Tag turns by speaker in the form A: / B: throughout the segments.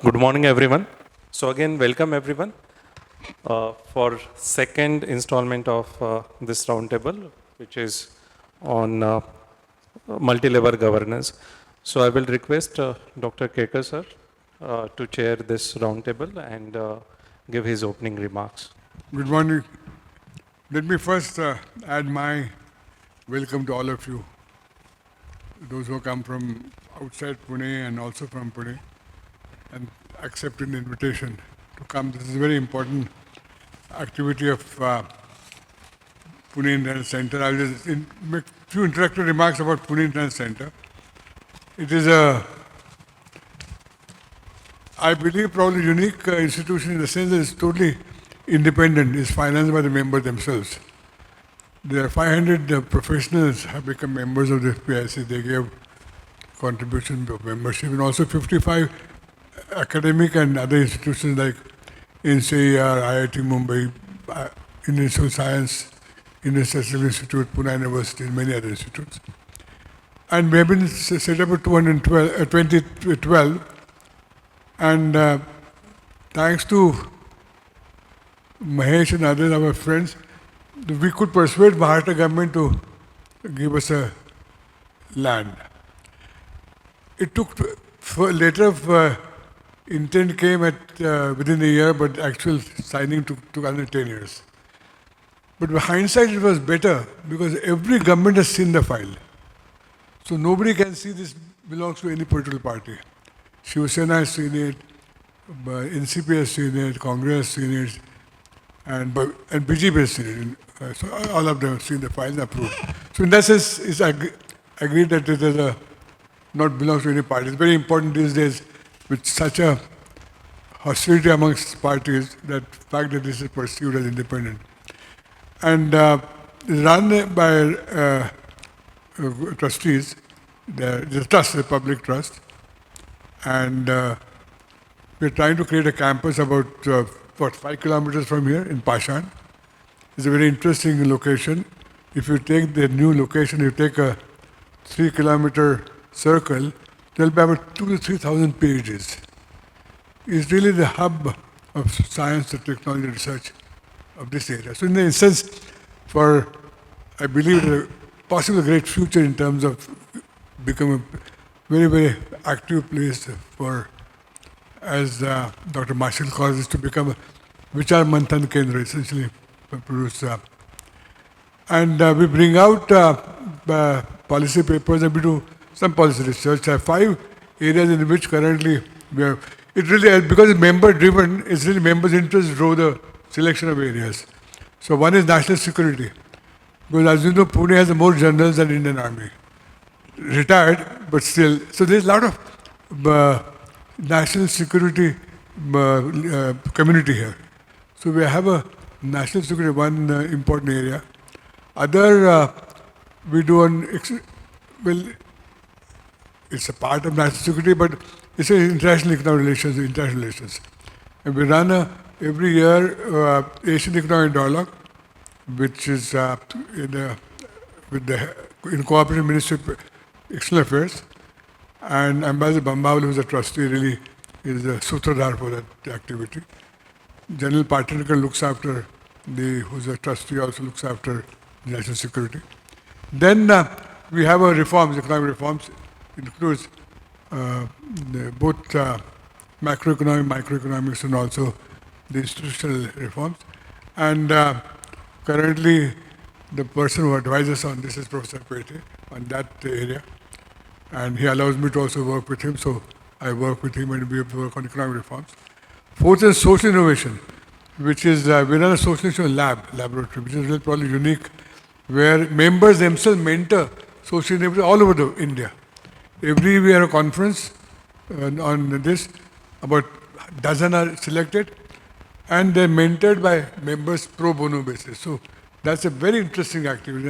A: Good morning, everyone. So again, welcome everyone for second installment of this roundtable, which is on multi-level governance. So I will request Dr. Kekar sir to chair this roundtable and give his opening remarks.
B: Good morning. Let me first add my welcome to all of you, those who come from outside Pune and also from Pune, and accepted the invitation to come. This is a very important activity of Pune International Center. I'll just make a few introductory remarks about Pune International Center. It is a, I believe, probably unique institution in the sense that it's totally independent. It's financed by the members themselves. There are 500 professionals have become members of the PIC. They gave contribution of membership, and also 55 academic and other institutions like NCER, IIT Mumbai, Indian Social Science, Indian Statistical Institute, Pune University, and many other institutes. And we have been set up in 2012, and thanks to Mahesh and others, our friends, we could persuade Maharashtra government to give us a land. It took, later intent came at within a year, but actual signing took under 10 years. But with hindsight, it was better because every government has seen the file. So nobody can see this belongs to any political party. Shiv Sena has seen it, NCP has seen it, Congress has seen it, and BJP has seen it. So all of them have seen the file and approved. So in that sense, it's agreed that it is not belongs to any party. It's very important these days with such a hostility amongst parties, that fact that this is perceived as independent. And run by trustees, the trust, the public trust, and we're trying to create a campus about 5 kilometers from here in Pashan. It's a very interesting location. If you take the new location, you take a 3-kilometer circle, there'll be about 2,000 to 3,000 PhDs. It's really the hub of science and technology research of this area. So in the sense, for, I believe, a possible great future in terms of becoming a very, very active place for, as Dr. Marshall calls it, to become a Vichar Manthan Kendra, essentially produce. And we bring out policy papers, and we do some policy research. I have 5 areas in which currently we are. It really, because it's member-driven, it's really members' interest drove the selection of areas. So one is national security. Because as you know, Pune has more generals than Indian Army. Retired, but still. So there's a lot of national security community here. So we have a national security, one important area. Other, we do on, well, it's a part of national security, but it's international economic relations, And we run every year Asian Economic Dialogue, which is in cooperation with Ministry of External Affairs, and Ambassador Bambawal, who is a trustee, really is a sutradhar for that activity. General Patinakar looks after who's a trustee, also looks after national security. Then we have our reforms, economic reforms, includes both macroeconomic, microeconomics, and also the institutional reforms. And currently, the person who advises on this is Professor Pete on that area. And he allows me to also work with him, so I work with him and we work on economic reforms. Fourth is social innovation, which is we run a social innovation laboratory, which is really probably unique, where members themselves mentor social innovation all over India. Every year we have a conference on this, about a dozen are selected, and they're mentored by members pro bono basis. So that's a very interesting activity.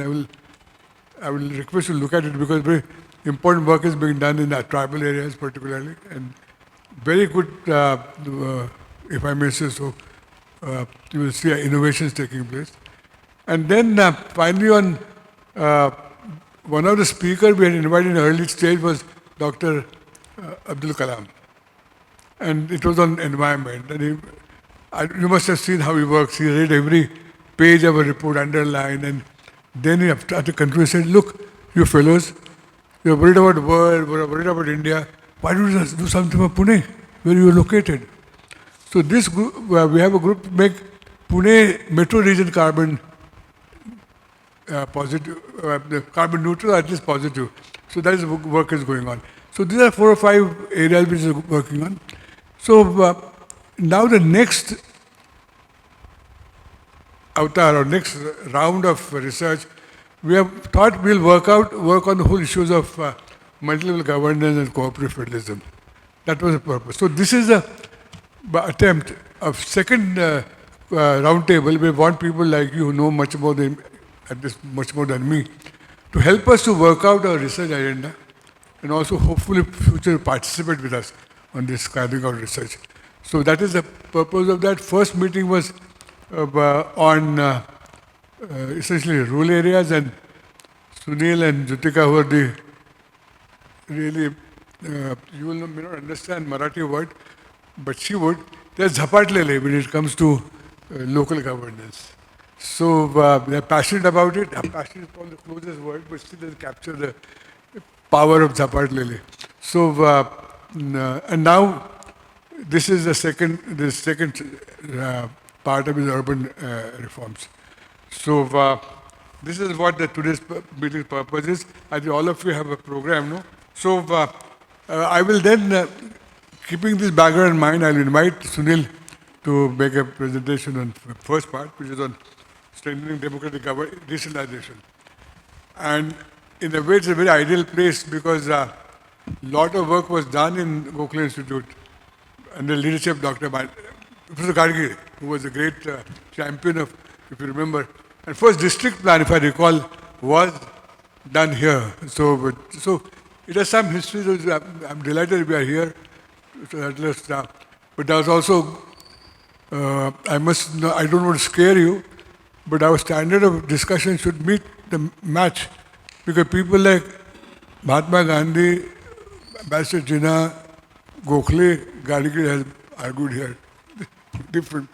B: I will request you to look at it because very important work is being done in the tribal areas particularly, and very good, if I may say so, you will see innovations taking place. And then finally on one of the speakers we had invited in the early stage was Dr. Abdul Kalam. And it was on environment. And you must have seen how he works. He read every page of a report, underlined, and then he, after the conclusion, said, look, you fellows, you're worried about the world, you're worried about India. Why don't you just do something for Pune, where you are located? So this group, we have a group to make Pune metro region carbon positive, carbon neutral, or at least positive. So that is the work is going on. So these are 4 or 5 areas which is working on. So now the next avatar or next round of research, we have thought we'll work on the whole issues of multi-level governance and cooperative federalism. That was the purpose. So this is a attempt of second roundtable. We want people like you who know much more than me to help us to work out our research agenda and also hopefully future participate with us on this carrying out research. So that is the purpose of that. First meeting was on essentially rural areas, and Sunil and Jutika, who are the really, you will may not understand Marathi word, but she would. There's Zapatlele when it comes to local governance. So they're passionate about it. Passionate is probably the closest word, but still they capture the power of Zapatlele. So and now this is the second part of his urban reforms. So this is what today's meeting purpose is. I think all of you have a program, no? So I will then, keeping this background in mind, I'll invite Sunil to make a presentation on the first part, which is on strengthening democratic decentralization. And in a way, it's a very ideal place because a lot of work was done in Gokhale Institute under the leadership of Dr. Professor Gargi, who was a great champion of, if you remember, and first district plan, if I recall, was done here. So it has some history. So I'm delighted we are here. So at least, but there was also, I don't want to scare you, but our standard of discussion should meet the match, because people like Mahatma Gandhi, Ambassador Jinnah, Gokhale, Gargi has argued here different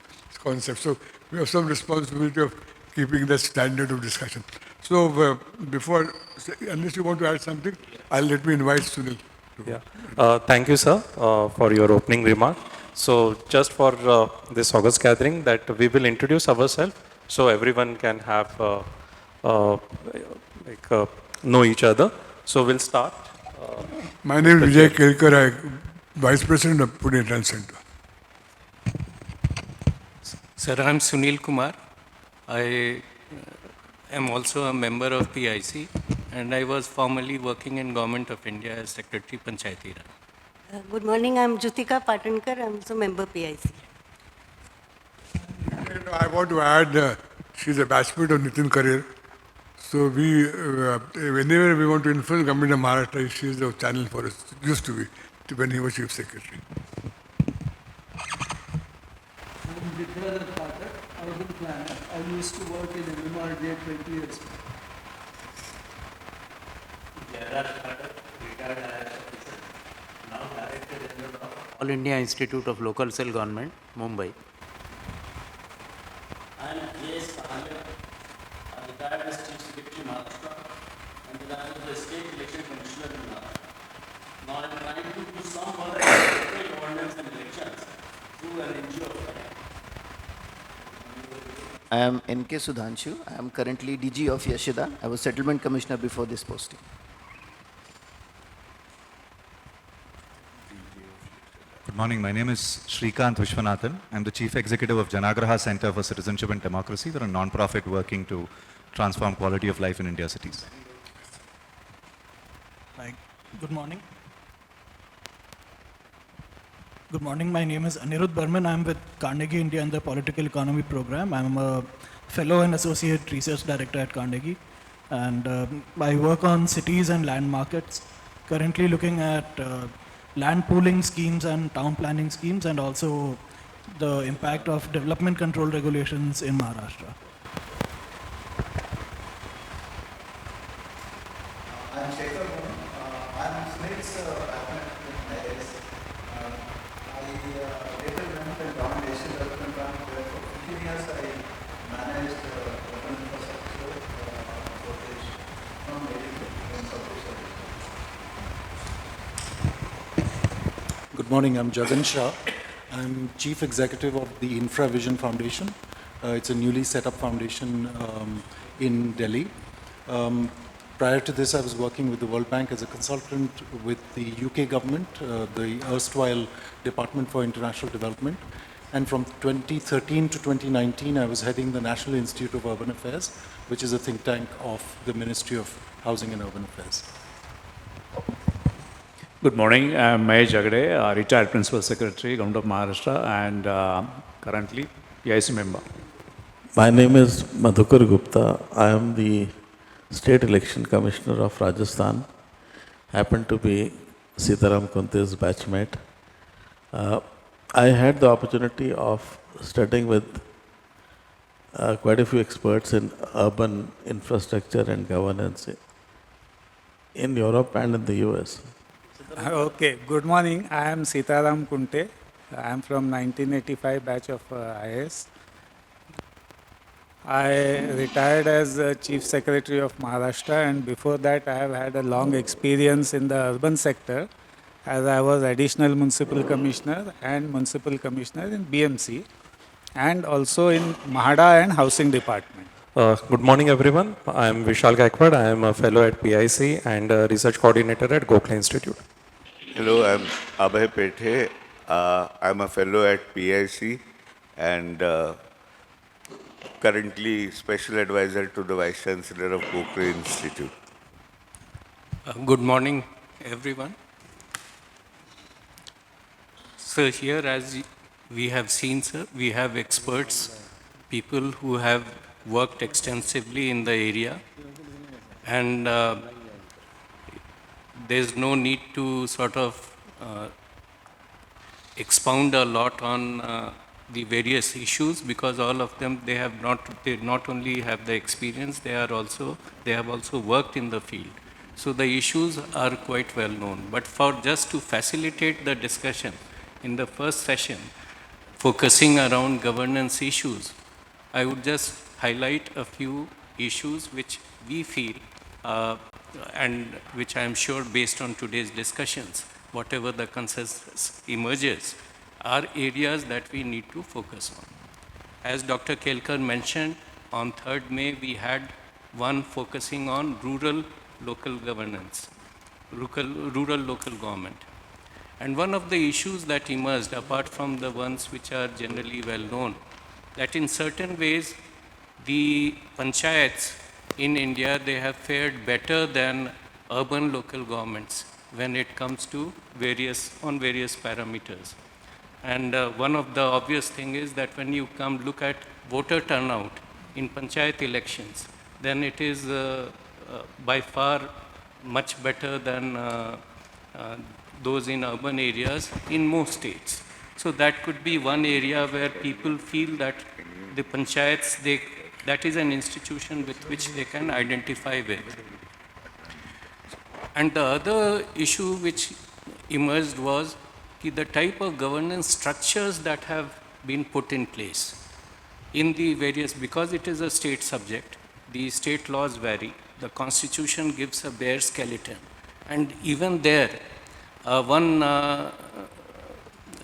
B: concepts. So we have some responsibility of keeping the standard of discussion. So unless you want to add something, let me invite Sunil.
A: Yeah. Thank you, sir, for your opening remark. So just for this August gathering, that we will introduce ourselves so everyone can have know each other. So we'll start.
B: My name is Vijay Kelkar. I'm Vice President of Pune Trans Center.
C: Sir, I'm Sunil Kumar. I am also a member of PIC, and I was formerly working in Government of India as Secretary Panchayati Raj.
D: Good morning, I'm Jutika Patankar, I'm also member PIC.
B: I want to add, she's a batchmate of Nitin Karir. So whenever we want to influence government of Maharashtra, she is the channel for us. It used to be, when he was Chief Secretary.
E: urban planner. I used to work in MMRDA 20 years ago.
F: All India Institute of Local Cell Government, Mumbai.
G: I am J.S. Kahalia, a retired as Chief Secretary Maharashtra and then I was the State Election Commissioner in Maharashtra. Now I am trying to do some work on local governance and elections through an NGO of mine.
H: I am N.K. Sudhanshu. I am currently DG of Yashida. I was Settlement Commissioner before this posting.
I: Good morning. My name is Shrikant Vishwanathan. I'm the Chief Executive of Janagraha Center for Citizenship and Democracy. We're a non-profit working to transform quality of life in India cities.
E: Hi, good morning. Good morning. My name is Anirudh Burman. I'm with Carnegie India in the Political Economy Program. I'm a fellow and associate research director at Carnegie. And I work on cities and land markets, currently looking at land pooling schemes and town planning schemes, and also the impact of development control regulations in Maharashtra.
J: I'm Shekhar Mohan. I'm Snake's partner in IAS. I later went and joined Asian Development Bank where for 15 years I managed urban infrastructure footage from America in Southeast Asia.
K: Good morning, I'm Jagan Shah. I'm Chief Executive of the InfraVision Foundation. It's a newly set up foundation in Delhi. Prior to this, I was working with the World Bank as a consultant with the UK government, the erstwhile Department for International Development. And from 2013 to 2019, I was heading the National Institute of Urban Affairs, which is a think tank of the Ministry of Housing and Urban Affairs.
L: Good morning. I'm Mahesh Jagade, retired Principal Secretary, Government of Maharashtra, and currently PIC member.
M: My name is Madhukar Gupta. I am the State Election Commissioner of Rajasthan. Happen to be Sitaram Kunte's batchmate. I had the opportunity of studying with quite a few experts in urban infrastructure and governance in Europe and in the US.
N: Okay, good morning. I am Sitaram Kunte. I am from 1985 batch of IAS. I retired as Chief Secretary of Maharashtra, and before that I have had a long experience in the urban sector as I was Additional Municipal Commissioner and Municipal Commissioner in BMC and also in MHADA and Housing Department.
A: Good morning, everyone. I am Vishal Gaikwad. I am a fellow at PIC and a research coordinator at Gokhale Institute.
O: Hello, I'm Abhay Pethe. I'm a fellow at PIC and currently special advisor to the Vice Chancellor of Gokhale Institute.
C: Good morning, everyone. So here, as we have seen, sir, we have experts, people who have worked extensively in the area, and there's no need to sort of expound a lot on the various issues, because all of them, they not only have the experience, they have also worked in the field. So the issues are quite well known. But for just to facilitate the discussion in the first session, focusing around governance issues, I would just highlight a few issues which we feel and which I am sure based on today's discussions, whatever the consensus emerges, are areas that we need to focus on. As Dr. Kelkar mentioned, on 3rd May we had one focusing on rural local governance, rural local government. And one of the issues that emerged, apart from the ones which are generally well known, that in certain ways the panchayats in India, they have fared better than urban local governments when it comes to various parameters. And one of the obvious thing is that when you come look at voter turnout in panchayat elections, then it is by far much better than those in urban areas in most states. So that could be one area where people feel that the panchayats, that is an institution with which they can identify with. And the other issue which emerged was the type of governance structures that have been put in place in the various, because it is a state subject, the state laws vary, the constitution gives a bare skeleton. And even there, one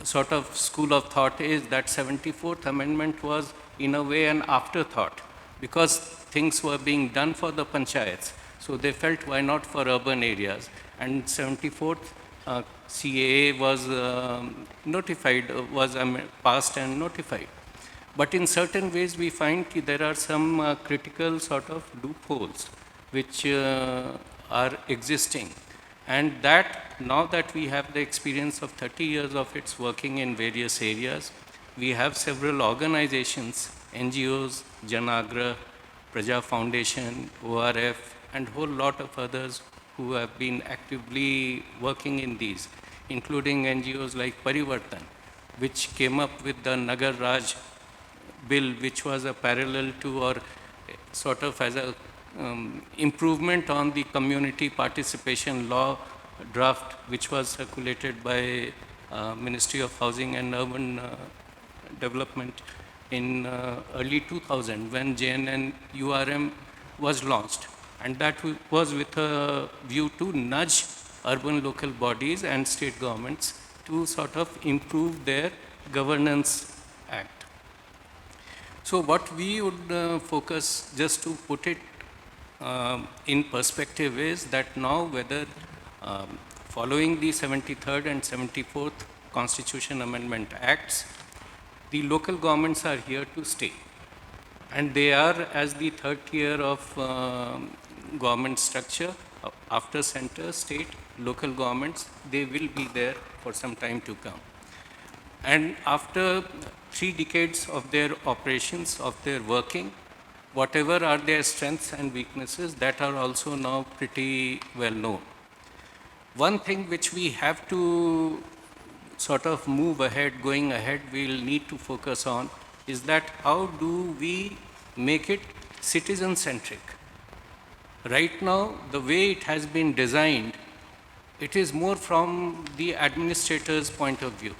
C: sort of school of thought is that 74th Amendment was in a way an afterthought because things were being done for the panchayats. So they felt why not for urban areas. And 74th CAA was passed and notified. But in certain ways, we find that there are some critical sort of loopholes which are existing. And that, now that we have the experience of 30 years of its working in various areas, we have several organizations, NGOs, Janagra, Praja Foundation, ORF, and a whole lot of others who have been actively working in these, including NGOs like Parivartan, which came up with the Nagar Raj bill, which was a parallel to or sort of as a improvement on the community participation law draft, which was circulated by Ministry of Housing and Urban Development in early 2000 when JNN URM was launched. And that was with a view to nudge urban local bodies and state governments to sort of improve their governance act. So what we would focus, just to put it in perspective, is that now whether following the 73rd and 74th Constitution Amendment Acts, the local governments are here to stay. And they are, as the third tier of government structure, after center, state, local governments, they will be there for some time to come. And after 3 decades of their operations, of their working, whatever are their strengths and weaknesses, that are also now pretty well known. One thing which we have to sort of move ahead, going ahead, we'll need to focus on is that how do we make it citizen-centric? Right now, the way it has been designed, it is more from the administrator's point of view.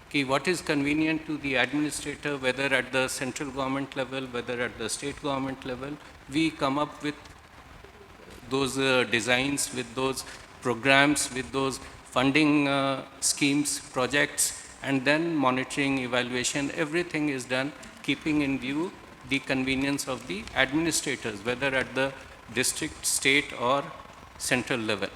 C: Okay, what is convenient to the administrator, whether at the central government level, whether at the state government level, we come up with those designs, with those programs, with those funding schemes, projects, and then monitoring, evaluation, everything is done keeping in view the convenience of the administrators, whether at the district, state, or central level.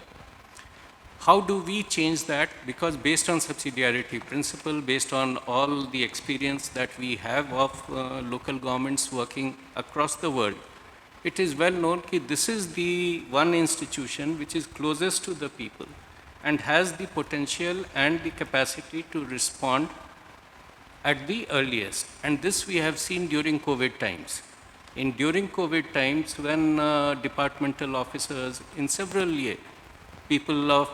C: How do we change that? Because based on subsidiarity principle, based on all the experience that we have of local governments working across the world, it is well known that this is the one institution which is closest to the people and has the potential and the capacity to respond at the earliest. And this we have seen during COVID times. During COVID times, when departmental officers in several years, people of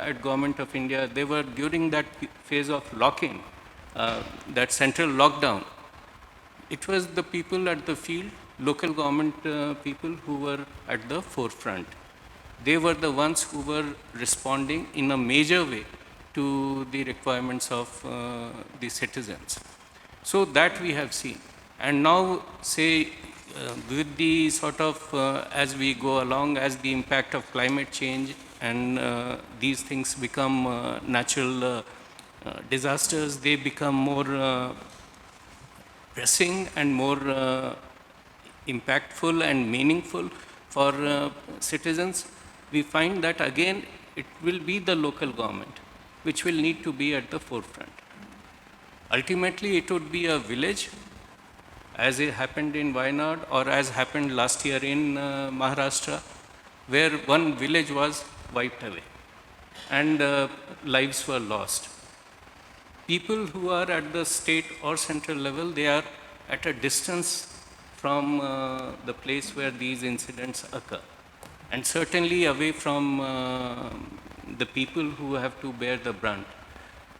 C: at Government of India, they were during that phase of lock-in, that central lockdown. It was the people at the field, local government people who were at the forefront. They were the ones who were responding in a major way to the requirements of the citizens. So that we have seen. And now, say, with the sort of, as we go along, as the impact of climate change and these things become natural disasters, they become more pressing and more impactful and meaningful for citizens. We find that again, it will be the local government which will need to be at the forefront. Ultimately, it would be a village, as it happened in Wayanad or as happened last year in Maharashtra, where one village was wiped away and lives were lost. People who are at the state or central level, they are at a distance from the place where these incidents occur, and certainly away from the people who have to bear the brunt.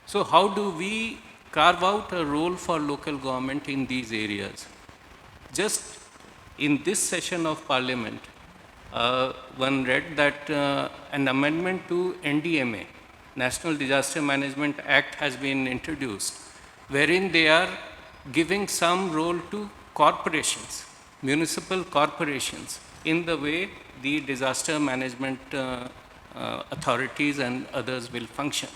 C: So how do we carve out a role for local government in these areas. Just in this session of Parliament, one read that an amendment to NDMA, National Disaster Management Act, has been introduced, wherein they are giving some role to corporations, municipal corporations, in the way the disaster management authorities and others will function.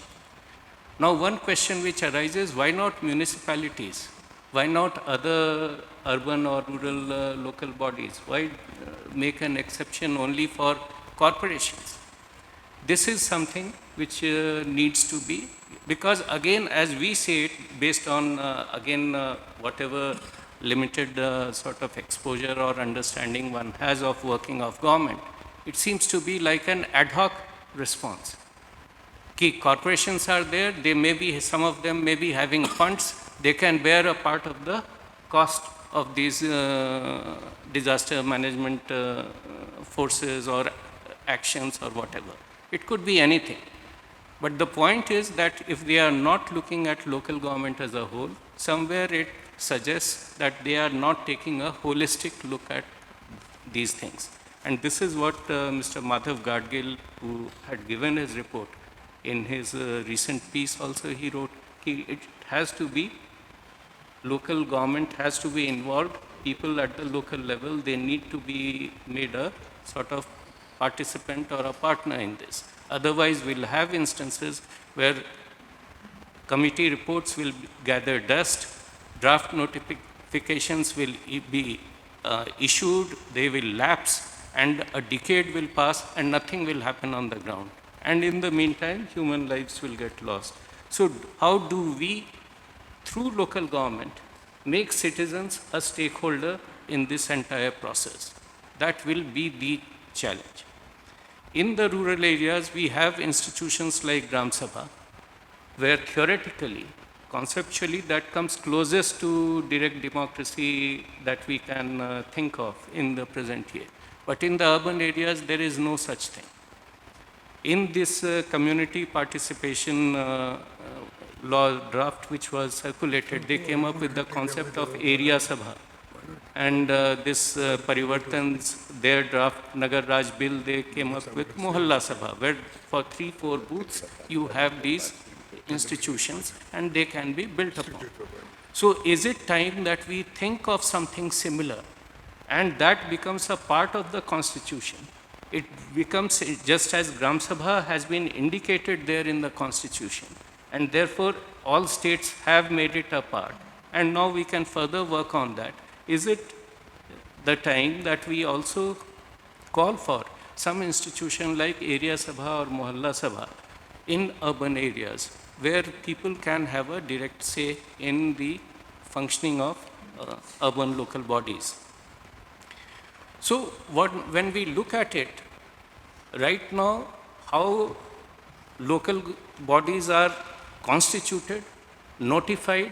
C: Now, one question which arises, why not municipalities? Why not other urban or rural local bodies? Why make an exception only for corporations? This is something which needs to be, because again, as we say it, based on whatever limited sort of exposure or understanding one has of working of government, it seems to be like an ad hoc response. Key corporations are there, they may be, some of them may be having funds, they can bear a part of the cost of these disaster management forces or actions or whatever. It could be anything. But the point is that if they are not looking at local government as a whole, somewhere it suggests that they are not taking a holistic look at these things. And this is what Mr. Madhav Gadgil, who had given his report, in his recent piece also he wrote, it has to be, local government has to be involved, people at the local level, they need to be made a sort of participant or a partner in this. Otherwise, we'll have instances where committee reports will gather dust, draft notifications will be issued, they will lapse, and a decade will pass and nothing will happen on the ground. And in the meantime, human lives will get lost. So how do we, through local government, make citizens a stakeholder in this entire process? That will be the challenge. In the rural areas, we have institutions like Gram Sabha, where theoretically, conceptually, that comes closest to direct democracy that we can think of in the present year. But in the urban areas, there is no such thing. In this community participation law draft which was circulated, they came up with the concept of area sabha. And this Parivartan's, their draft Nagar Raj bill, they came up with Mohalla Sabha, where for 3-4 booths you have these institutions and they can be built upon. So is it time that we think of something similar and that becomes a part of the constitution? It becomes, just as Gram Sabha has been indicated there in the constitution, and therefore all states have made it a part, and now we can further work on that. Is it the time that we also call for some institution like Area Sabha or Mohalla Sabha in urban areas, where people can have a direct say in the functioning of urban local bodies? So when we look at it, right now, how local bodies are constituted, notified,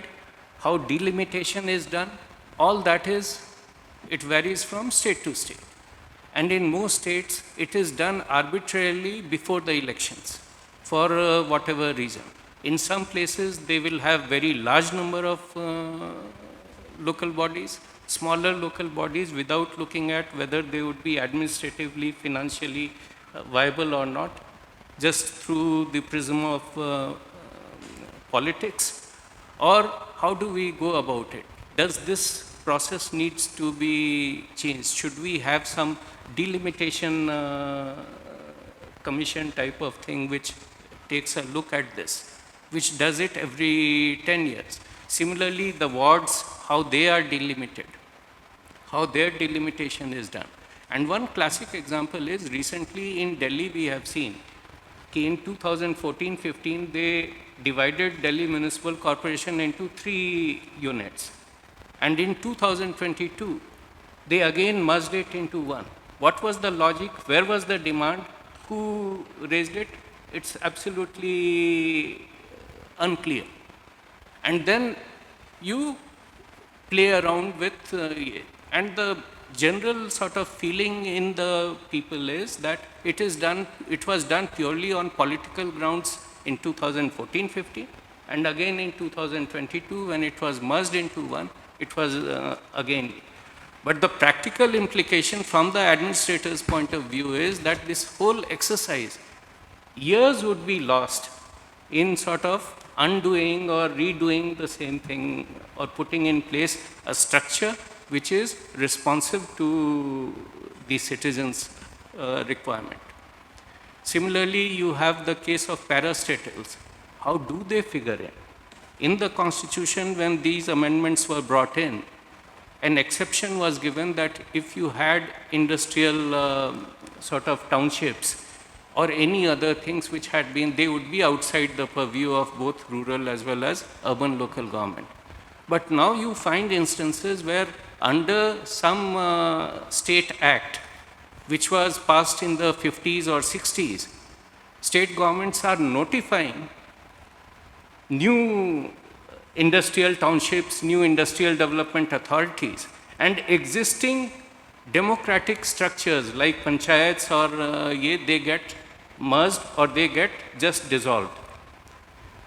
C: how delimitation is done, all that is, it varies from state to state. And in most states, it is done arbitrarily before the elections for whatever reason. In some places, they will have very large number of local bodies, smaller local bodies, without looking at whether they would be administratively, financially viable or not, just through the prism of politics. Or how do we go about it? Does this process needs to be changed? Should we have some delimitation commission type of thing which takes a look at this, which does it every 10 years? Similarly, the wards, how they are delimited, how their delimitation is done. And one classic example is recently in Delhi we have seen in 2014-15 they divided Delhi Municipal Corporation into 3 units. And in 2022 they again merged it into one. What was the logic? Where was the demand? Who raised it? It's absolutely unclear. And then you play around with, and the general sort of feeling in the people is that it was done purely on political grounds in 2014-15, And again in 2022, when it was merged into one, it was again. But the practical implication from the administrator's point of view is that this whole exercise, years would be lost in sort of undoing or redoing the same thing or putting in place a structure which is responsive to the citizens' requirement. Similarly, you have the case of parastatals. How do they figure in? In the Constitution, when these amendments were brought in, an exception was given that if you had industrial sort of townships or any other things which had been, they would be outside the purview of both rural as well as urban local government. But now you find instances where under some state act, which was passed in the 50s or 60s, state governments are notifying new industrial townships, new industrial development authorities, and existing democratic structures like panchayats or they get merged or they get just dissolved.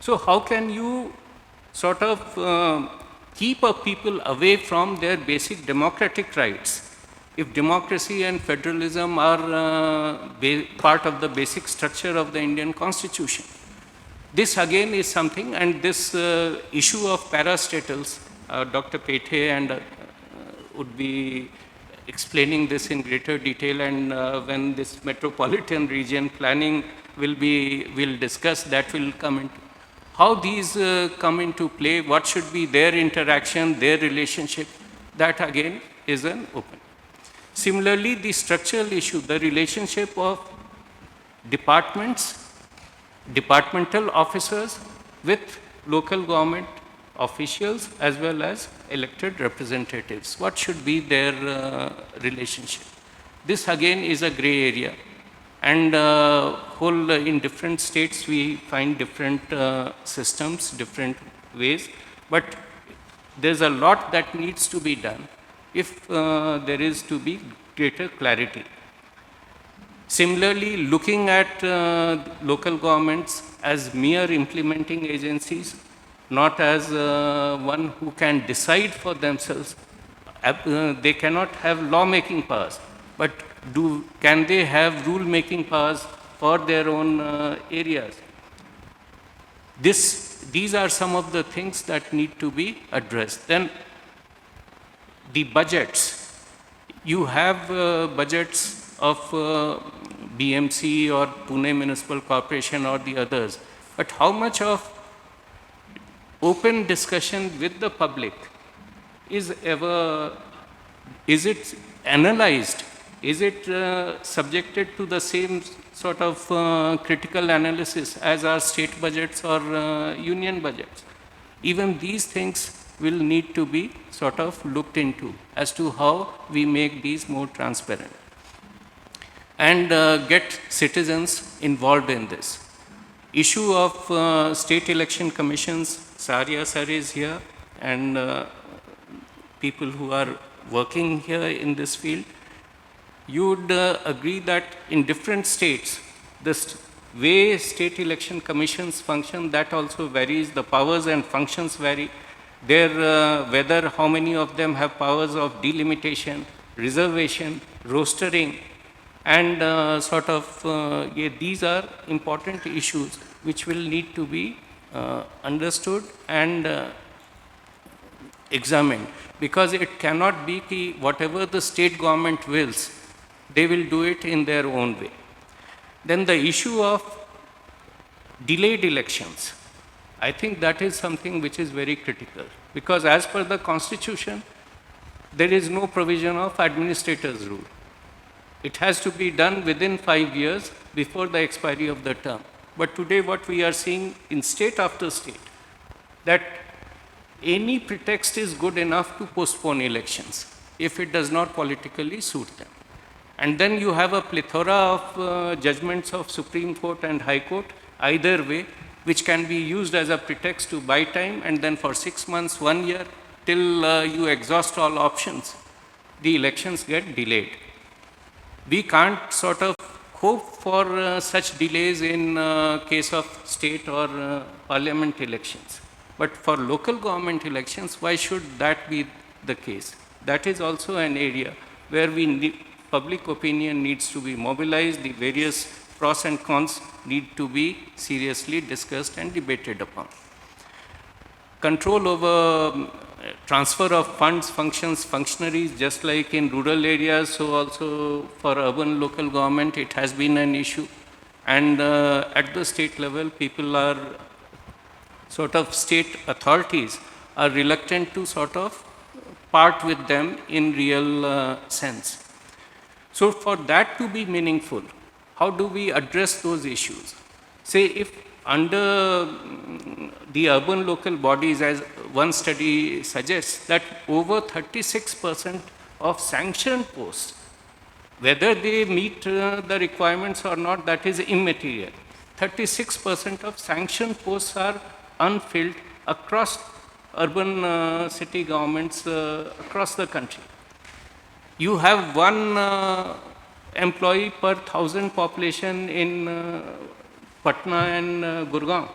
C: So how can you sort of keep a people away from their basic democratic rights if democracy and federalism are part of the basic structure of the Indian Constitution? This again is something, and this issue of parastatals, Dr. Pethe and would be explaining this in greater detail, and when this metropolitan region planning will discuss, that will come into how these come into play, what should be their interaction, their relationship, that again is an open. Similarly, the structural issue, the relationship of departments, departmental officers with local government officials as well as elected representatives. What should be their relationship? This again is a gray area. And in different states we find different systems, different ways, but there's a lot that needs to be done if there is to be greater clarity. Similarly, looking at local governments as mere implementing agencies, not as one who can decide for themselves. They cannot have law-making powers, but can they have rule-making powers for their own areas? These are some of the things that need to be addressed. Then the budgets. You have budgets of BMC or Pune Municipal Corporation or the others, but how much of open discussion with the public is it analyzed? Is it subjected to the same sort of critical analysis as our state budgets or union budgets? Even these things will need to be sort of looked into as to how we make these more transparent and get citizens involved in this. Issue of state election commissions, Saria sir is here, and people who are working here in this field. You would agree that in different states, the way state election commissions function, that also varies. The powers and functions vary. Whether how many of them have powers of delimitation, reservation, rostering, and these are important issues which will need to be understood and examined, because it cannot be whatever the state government wills, they will do it in their own way. Then the issue of delayed elections, I think that is something which is very critical, because as per the Constitution, there is no provision of administrator's rule. It has to be done within 5 years before the expiry of the term. But today what we are seeing in state after state, that any pretext is good enough to postpone elections if it does not politically suit them. And then you have a plethora of judgments of Supreme Court and High Court, either way, which can be used as a pretext to buy time, and then for 6 months, 1 year, till you exhaust all options, the elections get delayed. We can't sort of hope for such delays in case of state or parliament elections. But for local government elections, why should that be the case? That is also an area where public opinion needs to be mobilized, the various pros and cons need to be seriously discussed and debated upon. Control over transfer of funds, functionaries, just like in rural areas, so also for urban local government, it has been an issue. And at the state level, people are state authorities are reluctant to part with them in real sense. So for that to be meaningful, how do we address those issues? Say if under the urban local bodies, as one study suggests, that over 36% of sanctioned posts, whether they meet the requirements or not, that is immaterial. 36% of sanctioned posts are unfilled across urban city governments across the country. You have one employee per 1,000 population in Patna and Gurgaon,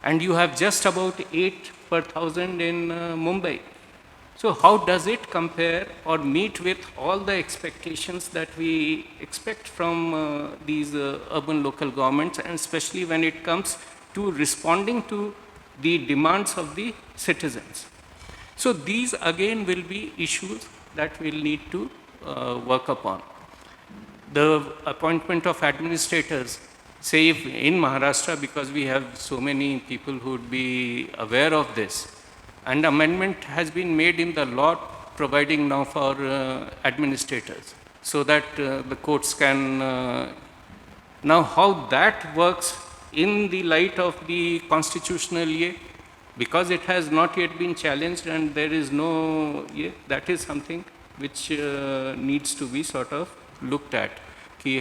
C: and you have just about 8 per 1,000 in Mumbai. So how does it compare or meet with all the expectations that we expect from these urban local governments, and especially when it comes to responding to the demands of the citizens? So these again will be issues that we'll need to work upon. The appointment of administrators, say if in Maharashtra, because we have so many people who would be aware of this, an amendment has been made in the law providing now for administrators, so that the courts can, now how that works in the light of the constitutional year, because it has not yet been challenged and there is no, that is something which needs to be looked at.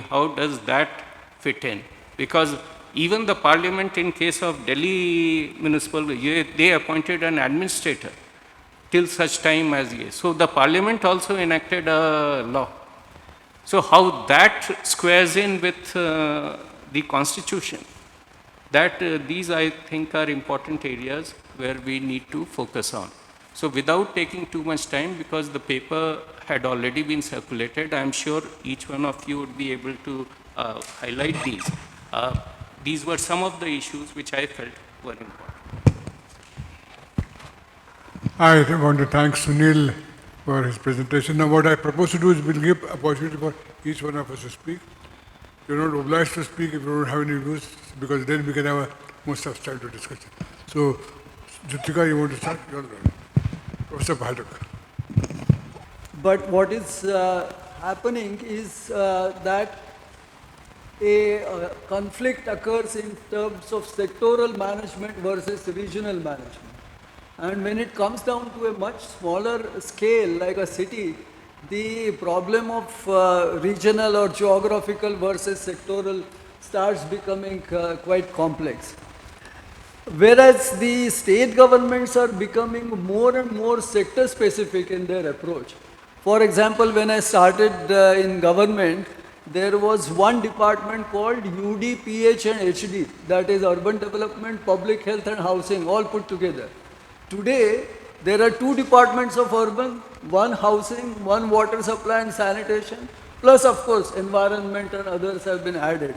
C: How does that fit in? Because even the parliament in case of Delhi municipal, they appointed an administrator till such time as So the parliament also enacted a law. So how that squares in with the constitution, that these I think are important areas where we need to focus on. So without taking too much time, because the paper had already been circulated, I am sure each one of you would be able to highlight these. These were some of the issues which I felt were important.
B: I want to thank Sunil for his presentation. Now what I propose to do is we'll give opportunity for each one of us to speak. You're not obliged to speak if you don't have any views, because then we can have a more substantive discussion. So, Jutika, you want to start? Professor Bhadak.
P: But what is happening is that a conflict occurs in terms of sectoral management versus regional management. And when it comes down to a much smaller scale, like a city, the problem of regional or geographical versus sectoral starts becoming quite complex. Whereas the state governments are becoming more and more sector specific in their approach. For example, when I started in government, there was one department called UD, PH and HD, that is Urban Development, Public Health and Housing, all put together. Today, there are two departments of urban, one housing, one water supply and sanitation, plus of course environment and others have been added.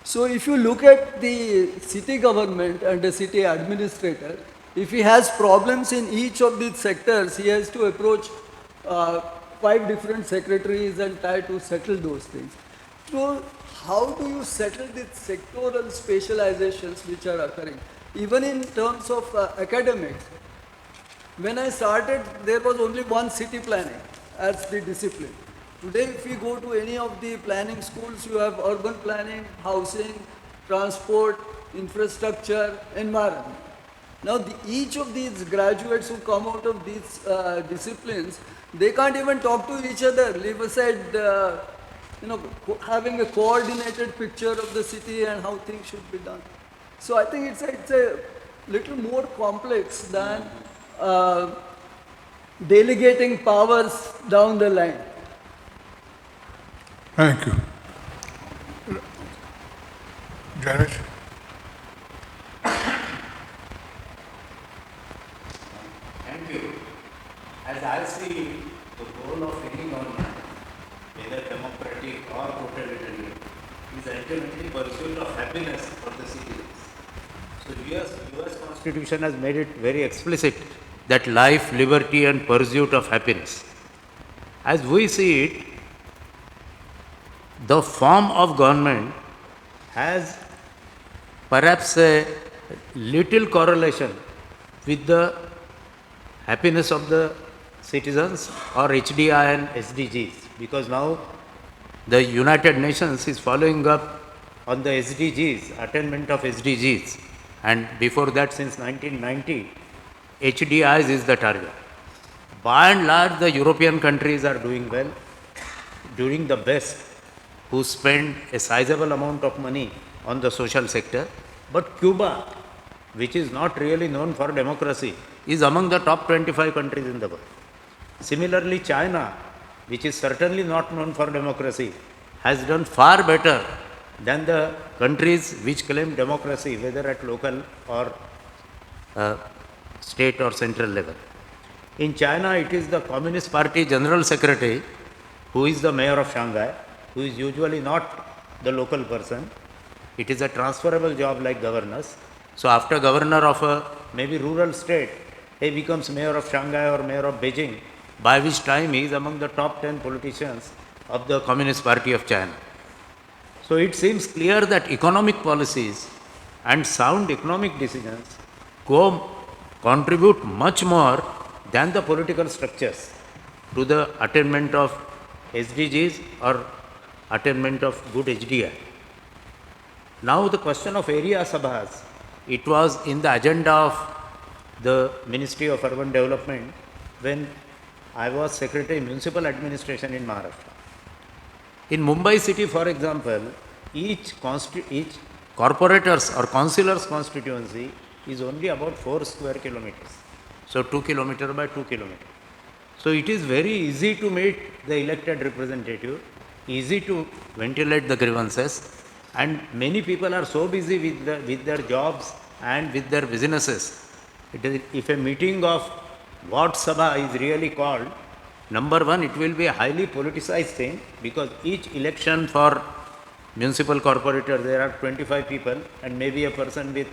P: So if you look at the city government and the city administrator, if he has problems in each of these sectors, he has to approach 5 different secretaries and try to settle those things. So how do you settle these sectoral specializations which are occurring? Even in terms of academics, when I started, there was only one city planning as the discipline. Today, if you go to any of the planning schools, you have urban planning, housing, transport, infrastructure, environment. Now, each of these graduates who come out of these disciplines, they can't even talk to each other, leave aside having a coordinated picture of the city and how things should be done. So I think it's a little more complex than delegating powers down the line.
B: Thank you. Janet?
F: Thank you. As I see, the goal of any government, whether democratic or totalitarian, is ultimately pursuit of happiness for the citizens. So US Constitution has made it very explicit that life, liberty and pursuit of happiness. As we see it, the form of government has perhaps a little correlation with the happiness of the citizens or HDI and SDGs, because now the United Nations is following up on the SDGs, attainment of SDGs, and before that since 1990, HDIs is the target. By and large, the European countries are doing well, doing the best, who spend a sizable amount of money on the social sector, but Cuba, which is not really known for democracy, is among the top 25 countries in the world. Similarly, China, which is certainly not known for democracy, has done far better than the countries which claim democracy, whether at local or state or central level. In China, it is the Communist Party General Secretary who is the mayor of Shanghai, who is usually not the local person. It is a transferable job like governors. So after governor of a maybe rural state, he becomes mayor of Shanghai or mayor of Beijing, by which time he is among the top 10 politicians of the Communist Party of China. So it seems clear that economic policies and sound economic decisions contribute much more than the political structures to the attainment of SDGs or attainment of good HDI. Now the question of area sabhas, it was in the agenda of the Ministry of Urban Development when I was Secretary Municipal Administration in Maharashtra. In Mumbai city, for example, each corporators or councillors constituency is only about 4 square kilometers. So 2 kilometer by 2 kilometer. So it is very easy to meet the elected representative, easy to ventilate the grievances, and many people are so busy with their jobs and with their businesses. If a meeting of Ward Sabha is really called, number one, it will be a highly politicized thing, because each election for municipal corporator, there are 25 people and maybe a person with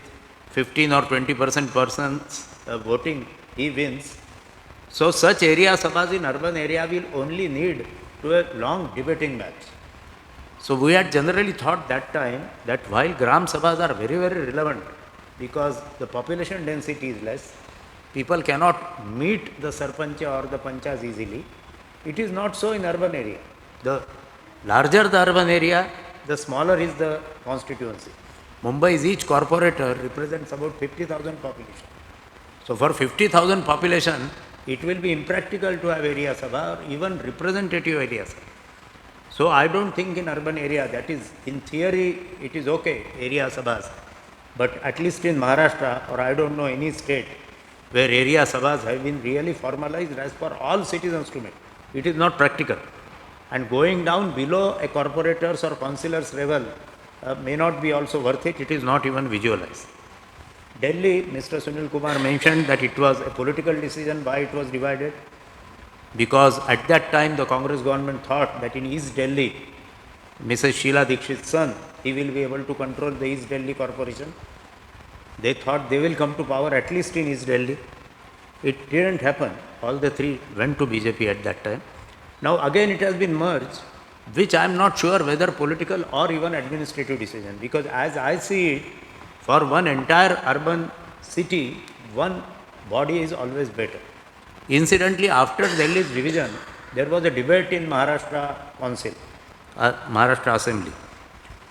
F: 15 or 20% persons voting, he wins. So such area sabhas in urban area will only need to a long debating match. So we had generally thought that time that while gram sabhas are very, very relevant, because the population density is less, people cannot meet the sarpancha or the panchas easily. It is not so in urban area. The larger the urban area, the smaller is the constituency. Mumbai's each corporator represents about 50,000 population. So for 50,000 population, it will be impractical to have area sabha or even representative area sabha. So I don't think in urban area, that is, in theory, it is okay, area sabhas. But at least in Maharashtra, or I don't know any state, where area sabhas have been really formalized as for all citizens to meet. It is not practical. And going down below a corporator's or councillor's level may not be also worth it. It is not even visualized. Delhi, Mr. Sunil Kumar mentioned that it was a political decision why it was divided. Because at that time the Congress government thought that in East Delhi, Mrs. Sheila Dikshit's son, he will be able to control the East Delhi corporation. They thought they will come to power at least in East Delhi. It didn't happen. All the three went to BJP at that time. Now again it has been merged, which I am not sure whether political or even administrative decision, because as I see it, for one entire urban city, one body is always better. Incidentally, after Delhi's division, there was a debate in Maharashtra Council, Maharashtra Assembly,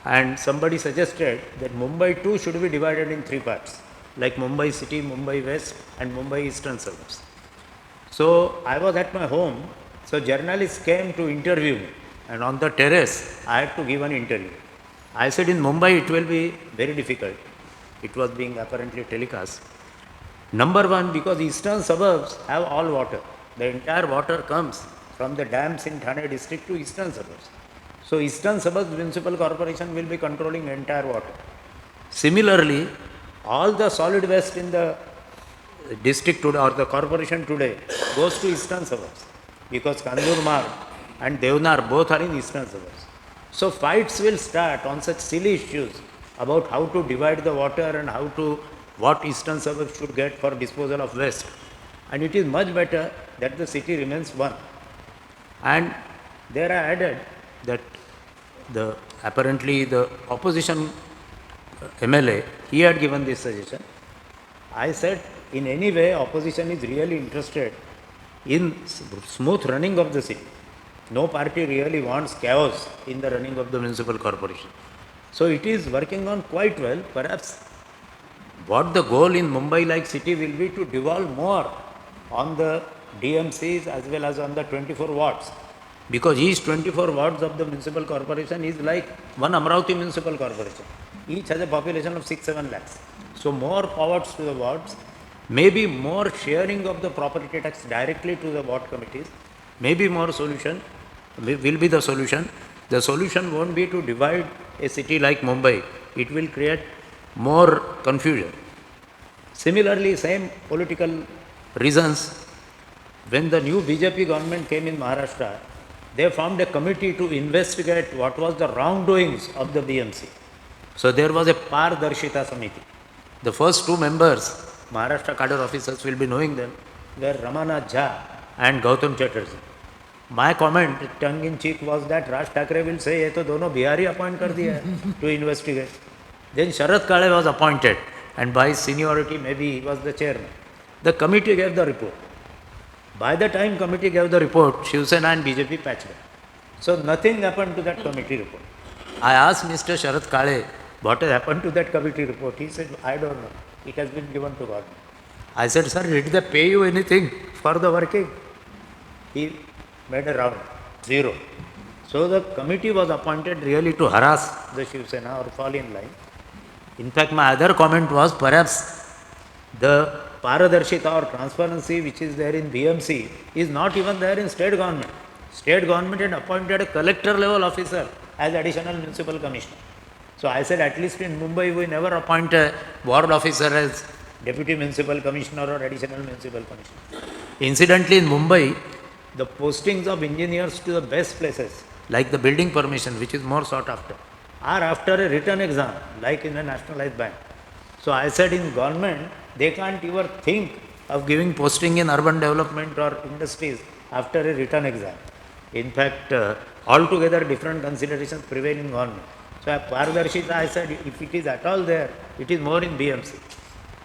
F: and somebody suggested that Mumbai too should be divided in 3 parts, like Mumbai city, Mumbai West and Mumbai Eastern suburbs. So I was at my home, so journalists came to interview me, and on the terrace I had to give an interview. I said in Mumbai it will be very difficult. It was being apparently telecast. Number one, because eastern suburbs have all water. The entire water comes from the dams in Thane district to eastern suburbs. So eastern suburbs municipal corporation will be controlling entire water. Similarly, all the solid waste in the district today or the corporation today goes to eastern suburbs because Kanjurmarg and Devnar both are in eastern suburbs. So fights will start on such silly issues about how to divide the water and what eastern suburbs should get for disposal of waste. And it is much better that the city remains one. And there I added that apparently the opposition MLA, he had given this suggestion. I said, in any way, opposition is really interested in smooth running of the city. No party really wants chaos in the running of the municipal corporation. So it is working on quite well. Perhaps what the goal in Mumbai-like city will be to devolve more on the DMCs as well as on the 24 wards. Because each 24 wards of the municipal corporation is like one Amravati municipal corporation. Each has a population of 6-7 lakhs. So more powers to the wards, maybe more sharing of the property tax directly to the ward committees, maybe more solution will be the solution. The solution won't be to divide a city like Mumbai. It will create more confusion. Similarly, same political reasons, when the new BJP government came in Maharashtra, they formed a committee to investigate what was the wrongdoings of the BMC. So there was a Pardarshita Samiti. The first two members, Maharashtra cadre officers will be knowing them, were Ramana Jha and Gautam Chatterjee. My comment, tongue in cheek, was that Raj Thackeray will say, "Ye to dono Bihari appoint kar diya hai to investigate." Then Sharad Kale was appointed, and by seniority, maybe he was the chairman. The committee gave the report. By the time committee gave the report, Shiv Sena and BJP patched up. So nothing happened to that committee report. I asked Mr. Sharad Kale, what has happened to that committee report? He said, I don't know. It has been given to government. I said, sir, did they pay you anything for the working? He made a round, zero. So the committee was appointed really to harass the Shiv Sena or fall in line. In fact, my other comment was perhaps the Paradarshita or transparency which is there in BMC is not even there in state government. State government had appointed a collector level officer as additional municipal commissioner. So I said at least in Mumbai we never appoint a ward officer as deputy municipal commissioner or additional municipal commissioner. Incidentally, in Mumbai, the postings of engineers to the best places, like the building permission, which is more sought after, are after a written exam, like in a nationalized bank. So I said in government, they can't even think of giving posting in urban development or industries after a written exam. In fact, altogether different considerations prevail in government. So at Pardarshita, I said, if it is at all there, it is more in BMC.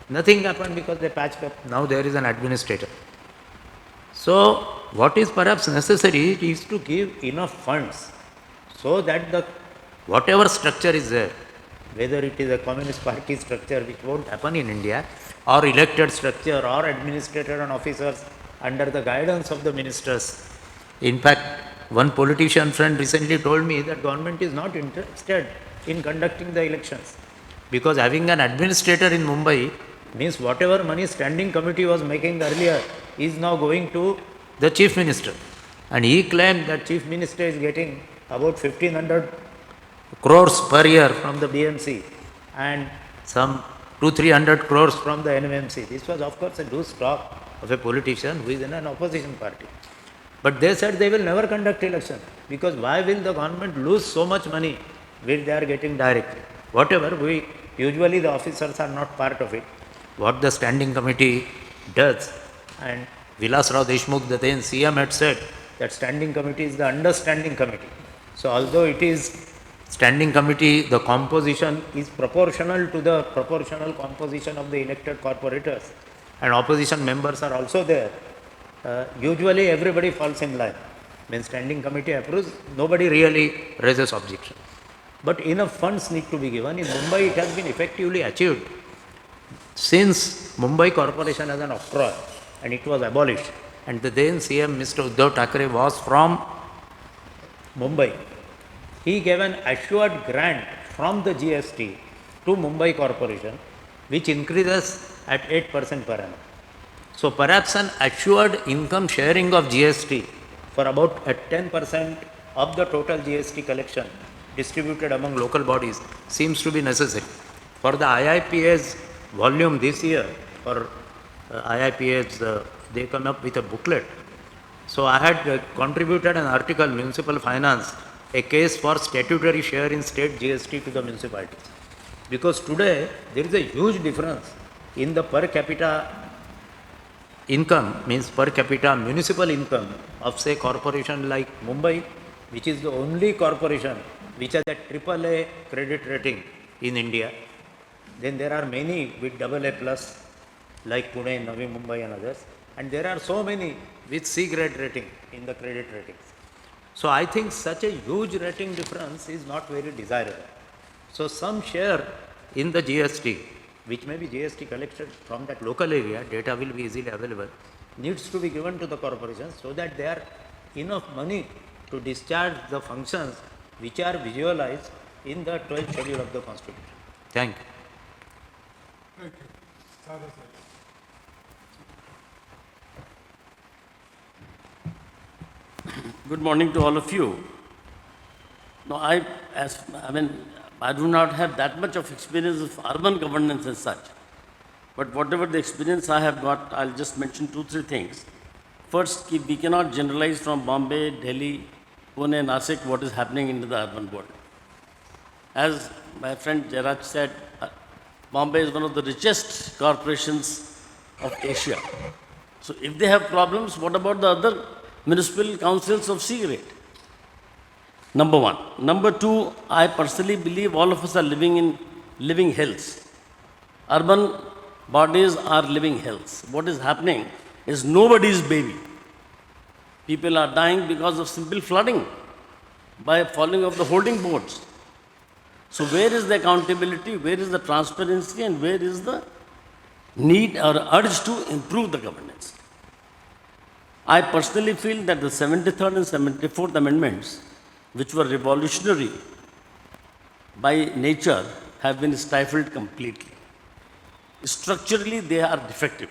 F: Nothing happened because they patched up. Now there is an administrator. So what is perhaps necessary is to give enough funds so that the whatever structure is there, whether it is a communist party structure, which won't happen in India, or elected structure, or administrator and officers under the guidance of the ministers. In fact, one politician friend recently told me that government is not interested in conducting the elections because having an administrator in Mumbai means whatever money standing committee was making earlier is now going to the chief minister. And he claimed that chief minister is getting about 1500 crores per year from the BMC and some 200-300 crores from the NMMC. This was of course a loose talk of a politician who is in an opposition party. But they said they will never conduct election because why will the government lose so much money which they are getting directly? Whatever, usually the officers are not part of it. What the standing committee does, and Vilas Rao Deshmukh, the then CM, had said that standing committee is the understanding committee. So although it is standing committee, the composition is proportional to the proportional composition of the elected corporators and opposition members are also there. Usually everybody falls in line. When standing committee approves, nobody really raises objection. But enough funds need to be given. In Mumbai, it has been effectively achieved. Since Mumbai Corporation has an octroi and it was abolished, and the then CM, Mr. Uddhav Thackeray, was from Mumbai, he gave an assured grant from the GST to Mumbai Corporation, which increases at 8% per annum. So perhaps an assured income sharing of GST for about 10% of the total GST collection distributed among local bodies seems to be necessary. For the IIPA's volume this year, for IIPA's, they come up with a booklet. So I had contributed an article, Municipal Finance, a case for statutory share in state GST to the municipalities. Because today there is a huge difference in the per capita income, means per capita municipal income of say corporation like Mumbai, which is the only corporation which has a AAA credit rating in India. Then there are many with AA plus like Pune, Navi Mumbai and others. And there are so many with C grade rating in the credit ratings. So I think such a huge rating difference is not very desirable. So some share in the GST, which may be GST collected from that local area, data will be easily available, needs to be given to the corporations so that they are enough money to discharge the functions which are visualized in the 12th schedule of the Constitution. Thank you.
B: Thank you. Sada sir.
G: Good morning to all of you. No, I do not have that much of experience of urban governance as such. But whatever the experience I have got, I'll just mention 2-3 things. First, we cannot generalize from Bombay, Delhi, Pune, Nasik what is happening in the urban world. As my friend Jairaj said, Bombay is one of the richest corporations of Asia. So if they have problems, what about the other municipal councils of C grade? Number one. Number two, I personally believe all of us are living in living hells. Urban bodies are living hells. What is happening is nobody's baby. People are dying because of simple flooding by falling off the holding boards. So where is the accountability, where is the transparency, and where is the need or urge to improve the governance? I personally feel that the 73rd and 74th amendments, which were revolutionary by nature, have been stifled completely. Structurally, they are defective.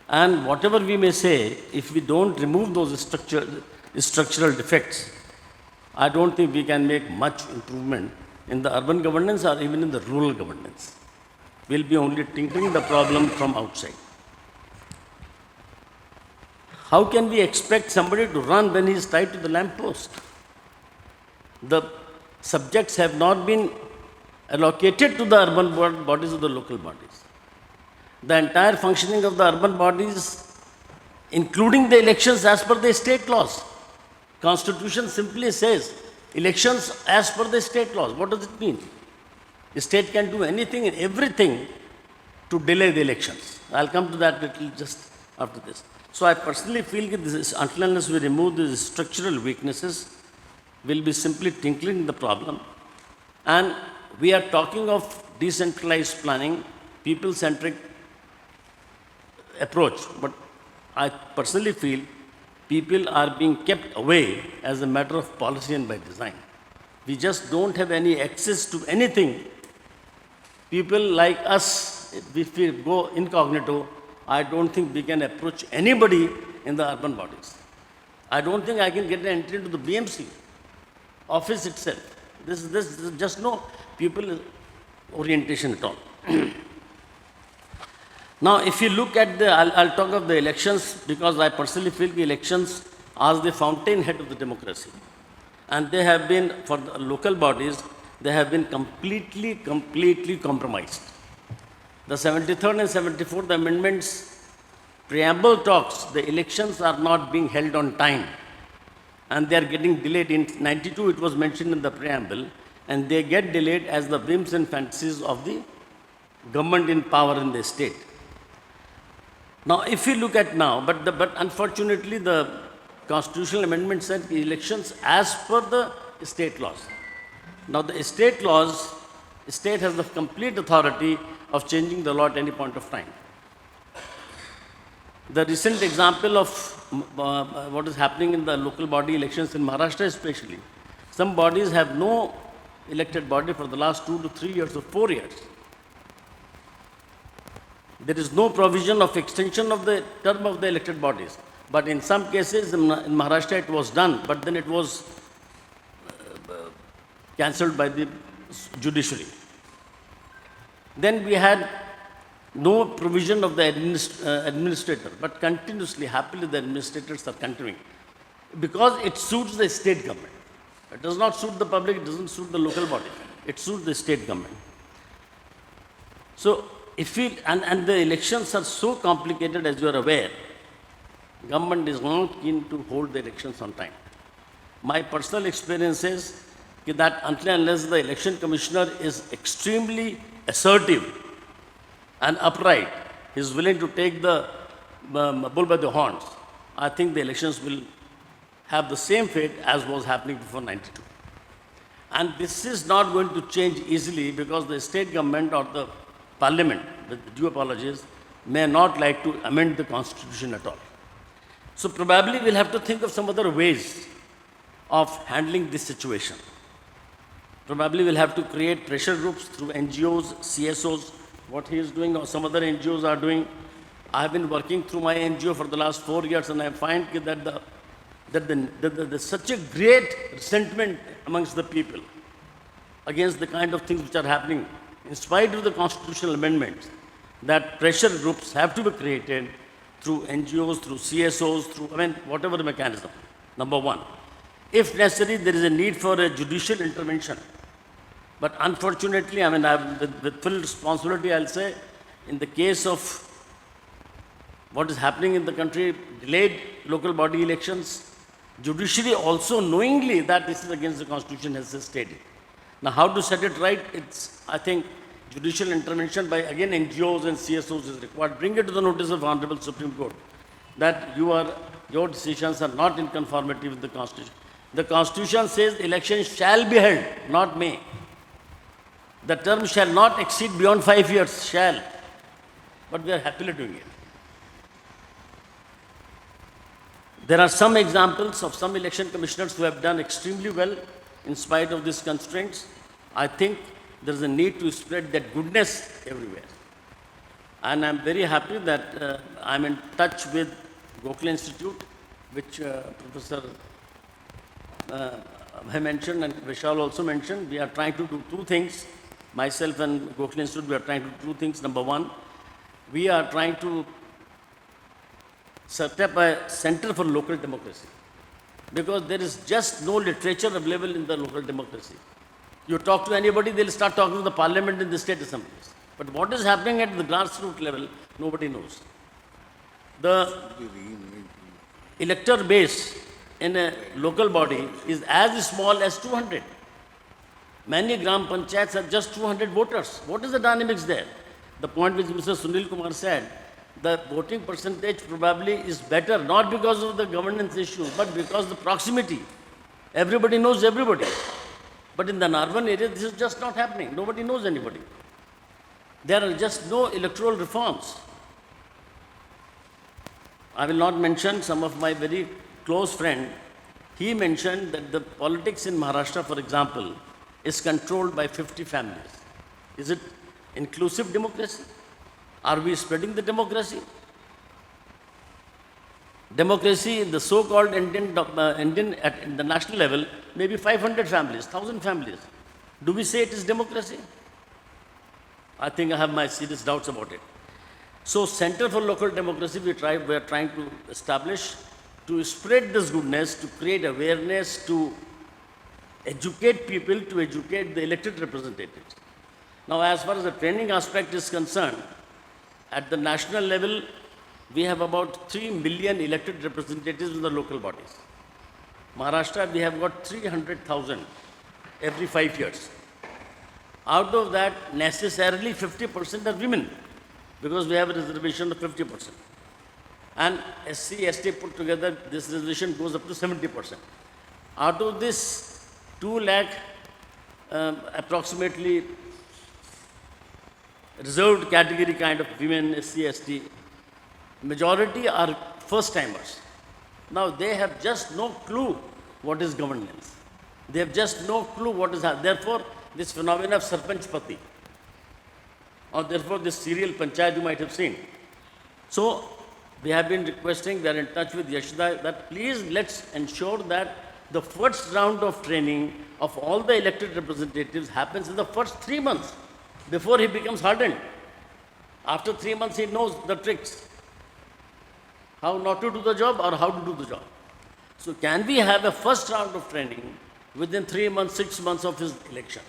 G: And whatever we may say, if we don't remove those structural defects, I don't think we can make much improvement in the urban governance or even in the rural governance. We'll be only tinkering the problem from outside. How can we expect somebody to run when he is tied to the lamppost? The subjects have not been allocated to the urban bodies or the local bodies. The entire functioning of the urban bodies, including the elections as per the state laws. Constitution simply says elections as per the state laws. What does it mean? The state can do anything and everything to delay the elections. I'll come to that little just after this. So I personally feel that this, until unless we remove these structural weaknesses, we'll be simply tinkling the problem. And we are talking of decentralized planning, people-centric approach. But I personally feel people are being kept away as a matter of policy and by design. We just don't have any access to anything. People like us, if we go incognito, I don't think we can approach anybody in the urban bodies. I don't think I can get an entry into the BMC office itself. This is just no people orientation at all. Now, if you look at I'll talk of the elections because I personally feel the elections are the fountainhead of the democracy. And they have been, for the local bodies, they have been completely compromised. The 73rd and 74th amendments preamble talks, the elections are not being held on time. And they are getting delayed. In 92, it was mentioned in the preamble, and they get delayed as the whims and fantasies of the government in power in the state. Now, if you look at now, but unfortunately, the constitutional amendment said elections as per the state laws. Now, the state laws, the state has the complete authority of changing the law at any point of time. The recent example of what is happening in the local body elections in Maharashtra especially, some bodies have no elected body for the last 2 to 3 years or 4 years. There is no provision of extension of the term of the elected bodies. But in some cases in Maharashtra it was done, but then it was cancelled by the judiciary. Then we had no provision of the administrator, but continuously, happily, the administrators are continuing because it suits the state government. It does not suit the public, it doesn't suit the local body, it suits the state government. So, if we, and the elections are so complicated, as you are aware, government is not keen to hold the elections on time. My personal experience is that until and unless the election commissioner is extremely assertive and upright, he is willing to take the bull by the horns, I think the elections will have the same fate as was happening before 92. And this is not going to change easily because the state government or the parliament, with due apologies, may not like to amend the constitution at all. So probably we'll have to think of some other ways of handling this situation. Probably we'll have to create pressure groups through NGOs, CSOs, what he is doing or some other NGOs are doing. I have been working through my NGO for the last 4 years and I find that there's such a great resentment amongst the people against the kind of things which are happening in spite of the constitutional amendments, that pressure groups have to be created through NGOs, through CSOs, through, whatever the mechanism, number one. If necessary, there is a need for a judicial intervention. But unfortunately, with full responsibility, I'll say, in the case of what is happening in the country, delayed local body elections, judiciary also knowingly that this is against the constitution has stated. Now, how to set it right? It's, I think, judicial intervention by, again, NGOs and CSOs is required. Bring it to the notice of Honorable Supreme Court that your decisions are not in conformity with the Constitution. The Constitution says elections shall be held, not may. The term shall not exceed beyond 5 years, shall. But we are happily doing it. There are some examples of some election commissioners who have done extremely well in spite of these constraints. I think there is a need to spread that goodness everywhere. And I'm very happy that I'm in touch with Gokhale Institute, which Professor I mentioned and Vishal also mentioned. We are trying to do two things. Myself and Gokhale Institute, we are trying to do two things. Number one, we are trying to set up a center for local democracy, because there is just no literature available in the local democracy. You talk to anybody, they'll start talking to the parliament and the state assemblies. But what is happening at the grassroots level, nobody knows. The elector base in a local body is as small as 200. Many Gram Panchayats have just 200 voters. What is the dynamics there? The point which Mr. Sunil Kumar said, the voting percentage probably is better, not because of the governance issue, but because of the proximity. Everybody knows everybody. But in the urban area, this is just not happening. Nobody knows anybody. There are just no electoral reforms. I will not mention some of my very close friend. He mentioned that the politics in Maharashtra, for example, is controlled by 50 families. Is it inclusive democracy? Are we spreading the democracy? Democracy in the so-called Indian at the national level, maybe 500 families, 1,000 families. Do we say it is democracy? I think I have my serious doubts about it. So, Center for Local Democracy, we are trying to establish to spread this goodness, to create awareness, to educate people, to educate the elected representatives. Now, as far as the training aspect is concerned, at the national level, we have about 3 million elected representatives in the local bodies. Maharashtra, we have got 300,000 every 5 years. Out of that, necessarily 50% are women, because we have a reservation of 50%. And SC, ST put together, this reservation goes up to 70%. Out of this 2 lakh, approximately reserved category kind of women, SC, ST, majority are first-timers. Now, they have just no clue what is governance. They have just no clue what is happening. Therefore, this phenomenon of Sarpanch Pati, or therefore this serial panchayat you might have seen. So, we have been requesting, we are in touch with Yashoda, that please let's ensure that the first round of training of all the elected representatives happens in the first 3 months. before he becomes hardened. After 3 months, he knows the tricks, how not to do the job or how to do the job. So can we have a first round of training within 3 months, 6 months of his election?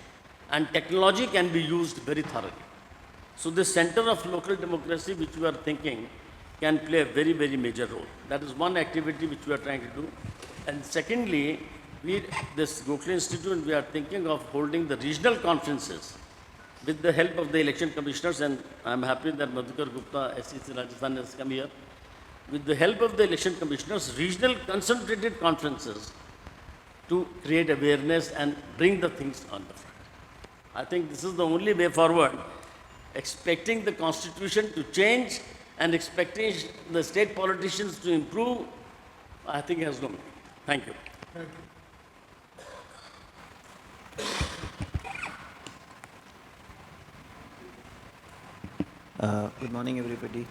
G: And technology can be used very thoroughly. So this center of local democracy which we are thinking can play a very, very major role. That is one activity which we are trying to do. And secondly, this Gokhale Institute, we are thinking of holding the regional conferences with the help of the election commissioners, and I am happy that Madhukar Gupta, SEC Rajasthan, has come here. With the help of the election commissioners, regional concentrated conferences to create awareness and bring the things on the front. I think this is the only way forward. Expecting the constitution to change and expecting the state politicians to improve, I think has no meaning. Thank you.
B: Thank you.
H: Good morning, everybody.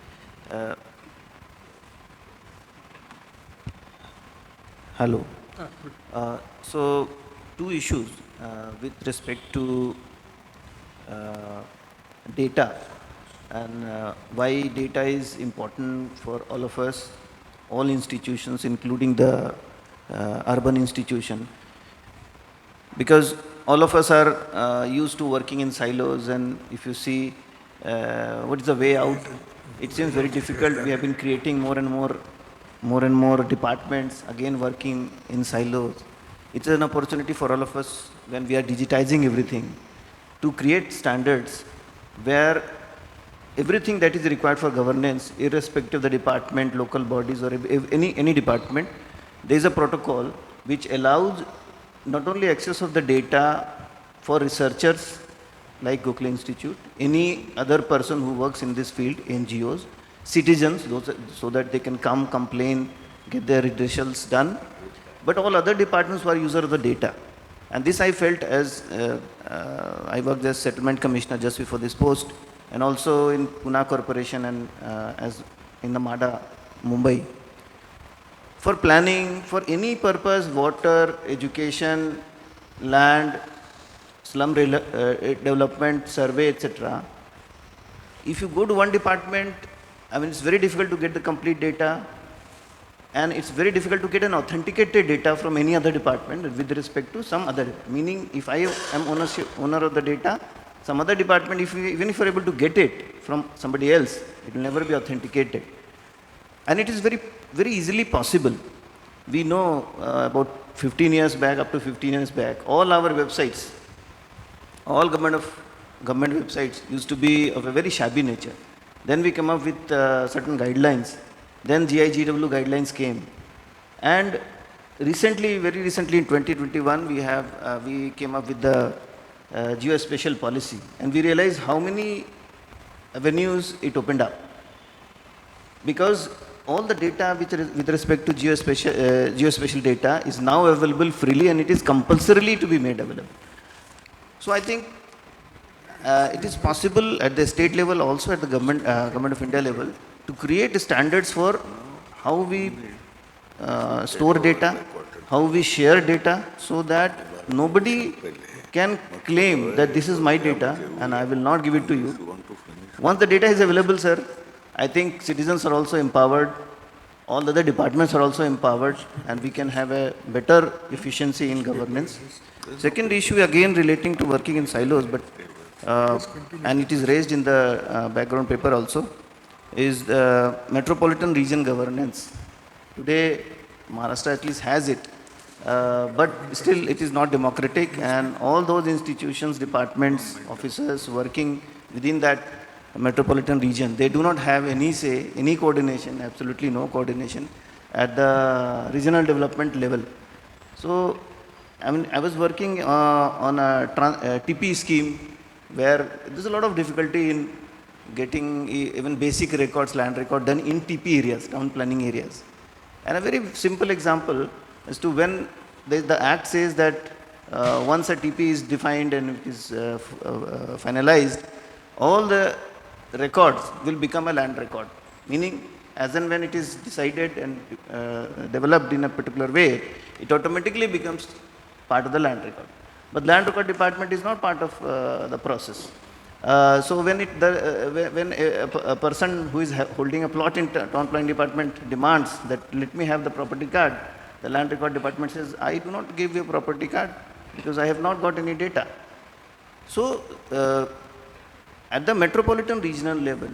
H: Hello. So, two issues with respect to data and why data is important for all of us, all institutions, including the urban institution. Because all of us are used to working in silos, and if you see what is the way out, it seems very difficult. We have been creating more and more departments, again working in silos. It's an opportunity for all of us when we are digitizing everything to create standards where everything that is required for governance, irrespective of the department, local bodies, or any department, there is a protocol which allows not only access of the data for researchers like Gokhale Institute, any other person who works in this field, NGOs, citizens, so that they can come, complain, get their redressals done, but all other departments who are users of the data. And this I felt as I worked as settlement commissioner just before this post, and also in Pune Corporation and as in the MADA, Mumbai. For planning, for any purpose, water, education, land, slum development, survey, etc. If you go to one department, I mean, it's very difficult to get the complete data, and it's very difficult to get an authenticated data from any other department with respect to some other. Meaning, if I am owner of the data, some other department, even if you're able to get it from somebody else, it will never be authenticated. And it is very, very easily possible. We know about 15 years back, up to 15 years back, all our websites, all government websites used to be of a very shabby nature. Then we came up with certain guidelines. Then GIGW guidelines came. And recently, very recently in 2021, we came up with the geospatial policy. And we realized how many avenues it opened up. Because all the data with respect to geospatial data is now available freely, and it is compulsorily to be made available. So I think it is possible at the state level, also at the government of India level, to create standards for how we store data, how we share data, so that nobody can claim that this is my data and I will not give it to you. Once the data is available, sir, I think citizens are also empowered, all other departments are also empowered, and we can have a better efficiency in governance. Second issue, again relating to working in silos, but and it is raised in the background paper also, is the metropolitan region governance. Today, Maharashtra at least has it, but still it is not democratic, and all those institutions, departments, officers working within that metropolitan region, they do not have any say, any coordination, absolutely no coordination at the regional development level. So, I mean, I was working on a TP scheme where there's a lot of difficulty in getting even basic records, land record done in TP areas, town planning areas. And a very simple example as to when the act says that once a TP is defined and it is finalized, all the records will become a land record. Meaning, as and when it is decided and developed in a particular way, it automatically becomes part of the land record. But land record department is not part of the process. So when a person who is holding a plot in town planning department demands that let me have the property card, the land record department says, I do not give you a property card because I have not got any data. So at the metropolitan regional level,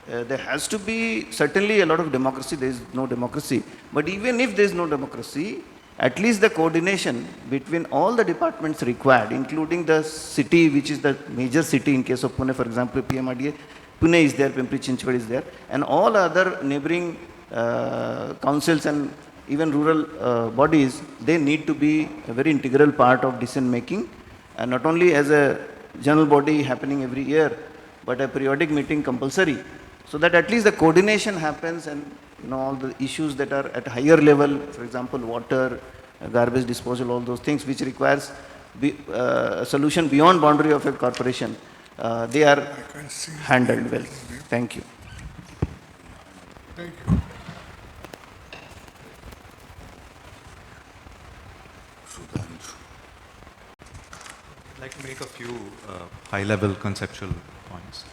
H: there has to be certainly a lot of democracy. There is no democracy. But even if there is no democracy, at least the coordination between all the departments required, including the city, which is the major city in case of Pune, for example, PMRDA, Pune is there, Pimpri-Chinchwad is there, and all other neighboring councils and even rural bodies, they need to be a very integral part of decision making, and not only as a general body happening every year, but a periodic meeting compulsory, so that at least the coordination happens and all the issues that are at higher level, for example, water, garbage disposal, all those things which requires a solution beyond boundary of a corporation, they are handled well. Thank you.
B: Thank you.
I: I'd like to make a few high-level conceptual points.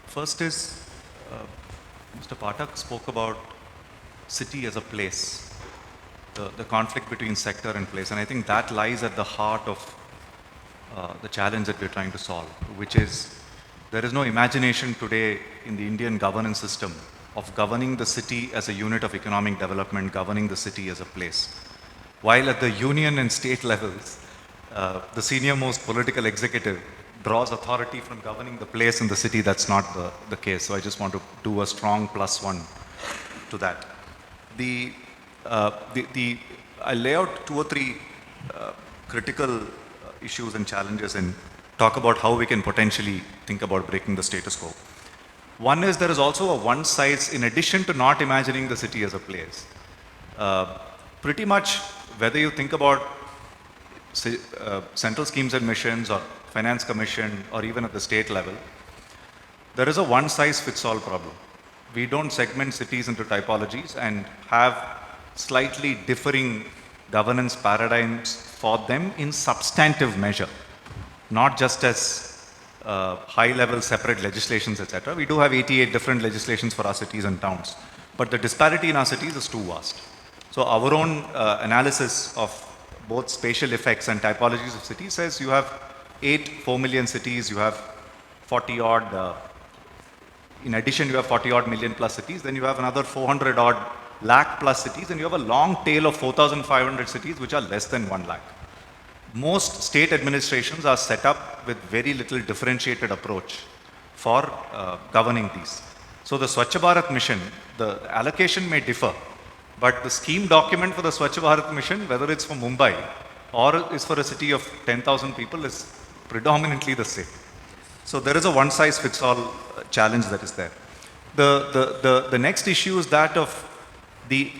I: First is, Mr. Pathak spoke about city as a place, the conflict between sector and place, and I think that lies at the heart of the challenge that we're trying to solve, which is there is no imagination today in the Indian governance system of governing the city as a unit of economic development, governing the city as a place. While at the union and state levels, the senior most political executive draws authority from governing the place in the city, that's not the case. So I just want to do a strong +1 to that. I lay out 2 or 3 critical issues and challenges and talk about how we can potentially think about breaking the status quo. One is there is also a one size, in addition to not imagining the city as a place. Pretty much whether you think about central schemes and missions or finance commission or even at the state level, there is a one size fits all problem. We don't segment cities into typologies and have slightly differing governance paradigms for them in substantive measure, not just as high level separate legislations, etc. We do have 88 different legislations for our cities and towns, but the disparity in our cities is too vast. So our own analysis of both spatial effects and typologies of cities says you have 4 million cities, you have 40 odd, in addition you have 40 odd million plus cities, then you have another 400 odd lakh plus cities, and you have a long tail of 4,500 cities which are less than 1 lakh. Most state administrations are set up with very little differentiated approach for governing these. So the Swachh Bharat mission, the allocation may differ, but the scheme document for the Swachh Bharat mission, whether it's for Mumbai or is for a city of 10,000 people, is predominantly the same. So there is a one size fits all challenge that is there. The next issue is that of the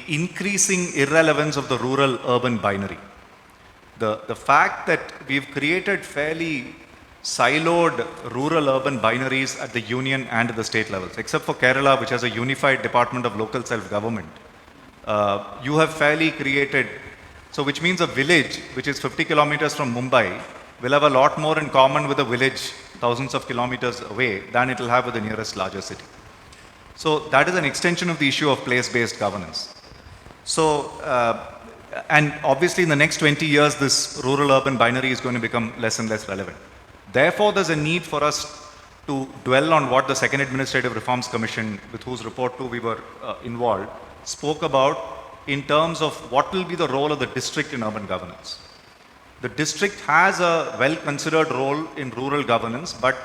I: increasing irrelevance of the rural-urban binary. The fact that we've created fairly siloed rural-urban binaries at the union and at the state levels, except for Kerala, which has a unified Department of Local Self-Government. You have fairly created, so which means a village which is 50 kilometers from Mumbai will have a lot more in common with a village thousands of kilometers away than it will have with the nearest larger city. So that is an extension of the issue of place-based governance. So, and obviously in the next 20 years, this rural-urban binary is going to become less and less relevant. Therefore, there's a need for us to dwell on what the Second Administrative Reforms Commission, with whose report too we were involved, spoke about in terms of what will be the role of the district in urban governance. The district has a well-considered role in rural governance, but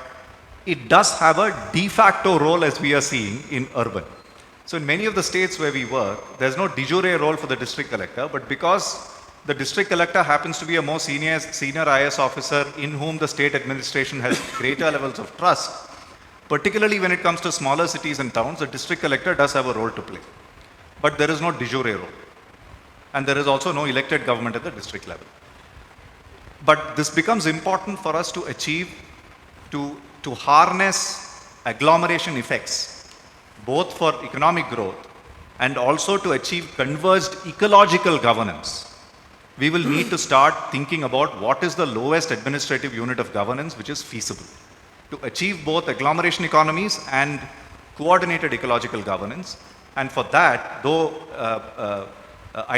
I: it does have a de facto role, as we are seeing, in urban. So in many of the states where we work, there's no de jure role for the district collector, but because the district collector happens to be a more senior IS officer in whom the state administration has greater levels of trust, particularly when it comes to smaller cities and towns, the district collector does have a role to play. But there is no de jure role. And there is also no elected government at the district level. But this becomes important for us to achieve, to harness agglomeration effects, both for economic growth and also to achieve converged ecological governance, we will need to start thinking about what is the lowest administrative unit of governance which is feasible to achieve both agglomeration economies and coordinated ecological governance. And for that, though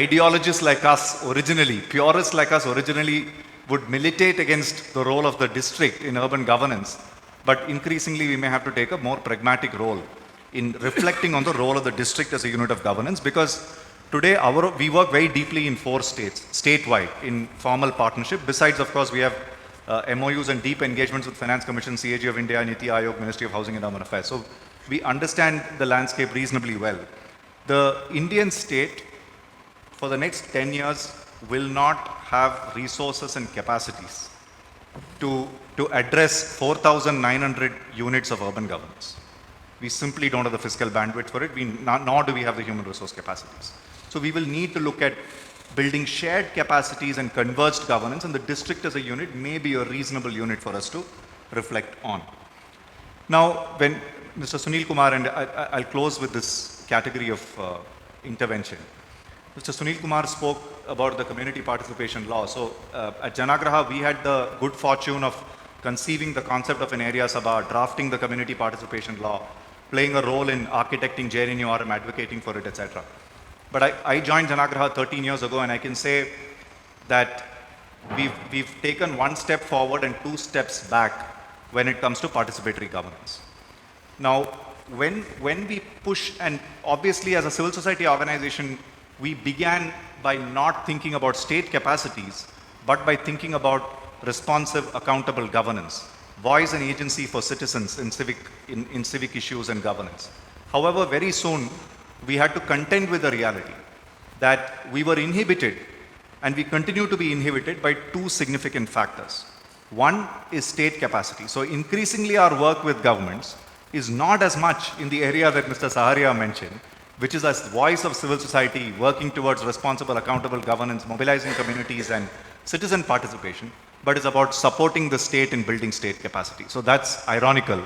I: ideologists like us originally, purists like us originally would militate against the role of the district in urban governance, but increasingly we may have to take a more pragmatic role in reflecting on the role of the district as a unit of governance, because today we work very deeply in 4 states, statewide, in formal partnership. Besides, of course, we have MOUs and deep engagements with Finance Commission, CAG of India, Niti Aayog, Ministry of Housing and Urban Affairs. So we understand the landscape reasonably well. The Indian state for the next 10 years will not have resources and capacities to address 4,900 units of urban governance. We simply don't have the fiscal bandwidth for it, nor do we have the human resource capacities. So we will need to look at building shared capacities and converged governance, and the district as a unit may be a reasonable unit for us to reflect on. Now, when Mr. Sunil Kumar, and I'll close with this category of intervention. Mr. Sunil Kumar spoke about the community participation law. So at Janagraha, we had the good fortune of conceiving the concept of an area sabha, drafting the community participation law, playing a role in architecting JNURM, advocating for it, etc. But I joined Janagraha 13 years ago, and I can say that we've taken 1 step forward and 2 steps back when it comes to participatory governance. Now, when we push, and obviously as a civil society organization, we began by not thinking about state capacities, but by thinking about responsive, accountable governance, voice and agency for citizens in civic issues and governance. However, very soon, we had to contend with the reality that we were inhibited, and we continue to be inhibited by 2 significant factors. One is state capacity. So increasingly our work with governments is not as much in the area that Mr. Saharia mentioned, which is as voice of civil society, working towards responsible, accountable governance, mobilizing communities and citizen participation, but it's about supporting the state in building state capacity. So that's ironical.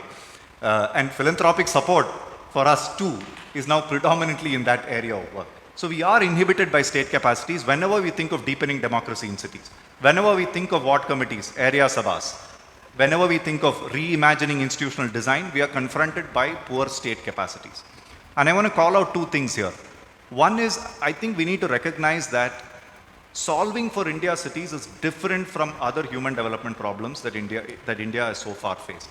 I: And philanthropic support for us too is now predominantly in that area of work. So we are inhibited by state capacities whenever we think of deepening democracy in cities, whenever we think of ward committees, area sabhas, whenever we think of reimagining institutional design, we are confronted by poor state capacities. And I want to call out 2 things here. One is, I think we need to recognize that solving for India cities is different from other human development problems that India has so far faced.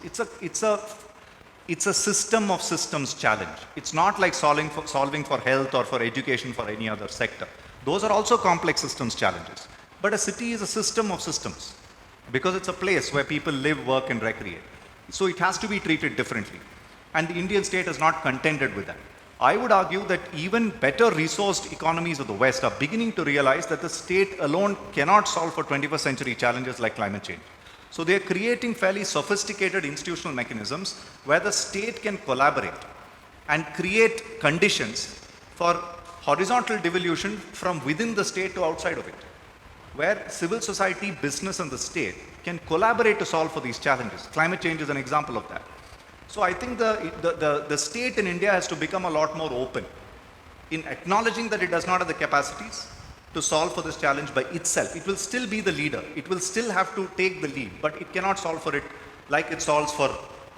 I: It's a system of systems challenge. It's not like solving for health or for education for any other sector. Those are also complex systems challenges. But a city is a system of systems because it's a place where people live, work, and recreate. So it has to be treated differently. And the Indian state has not contended with that. I would argue that even better resourced economies of the West are beginning to realize that the state alone cannot solve for 21st century challenges like climate change. So they're creating fairly sophisticated institutional mechanisms where the state can collaborate and create conditions for horizontal devolution from within the state to outside of it, where civil society, business, and the state can collaborate to solve for these challenges. Climate change is an example of that. So I think the state in India has to become a lot more open in acknowledging that it does not have the capacities to solve for this challenge by itself. It will still be the leader. It will still have to take the lead, but it cannot solve for it like it solves for,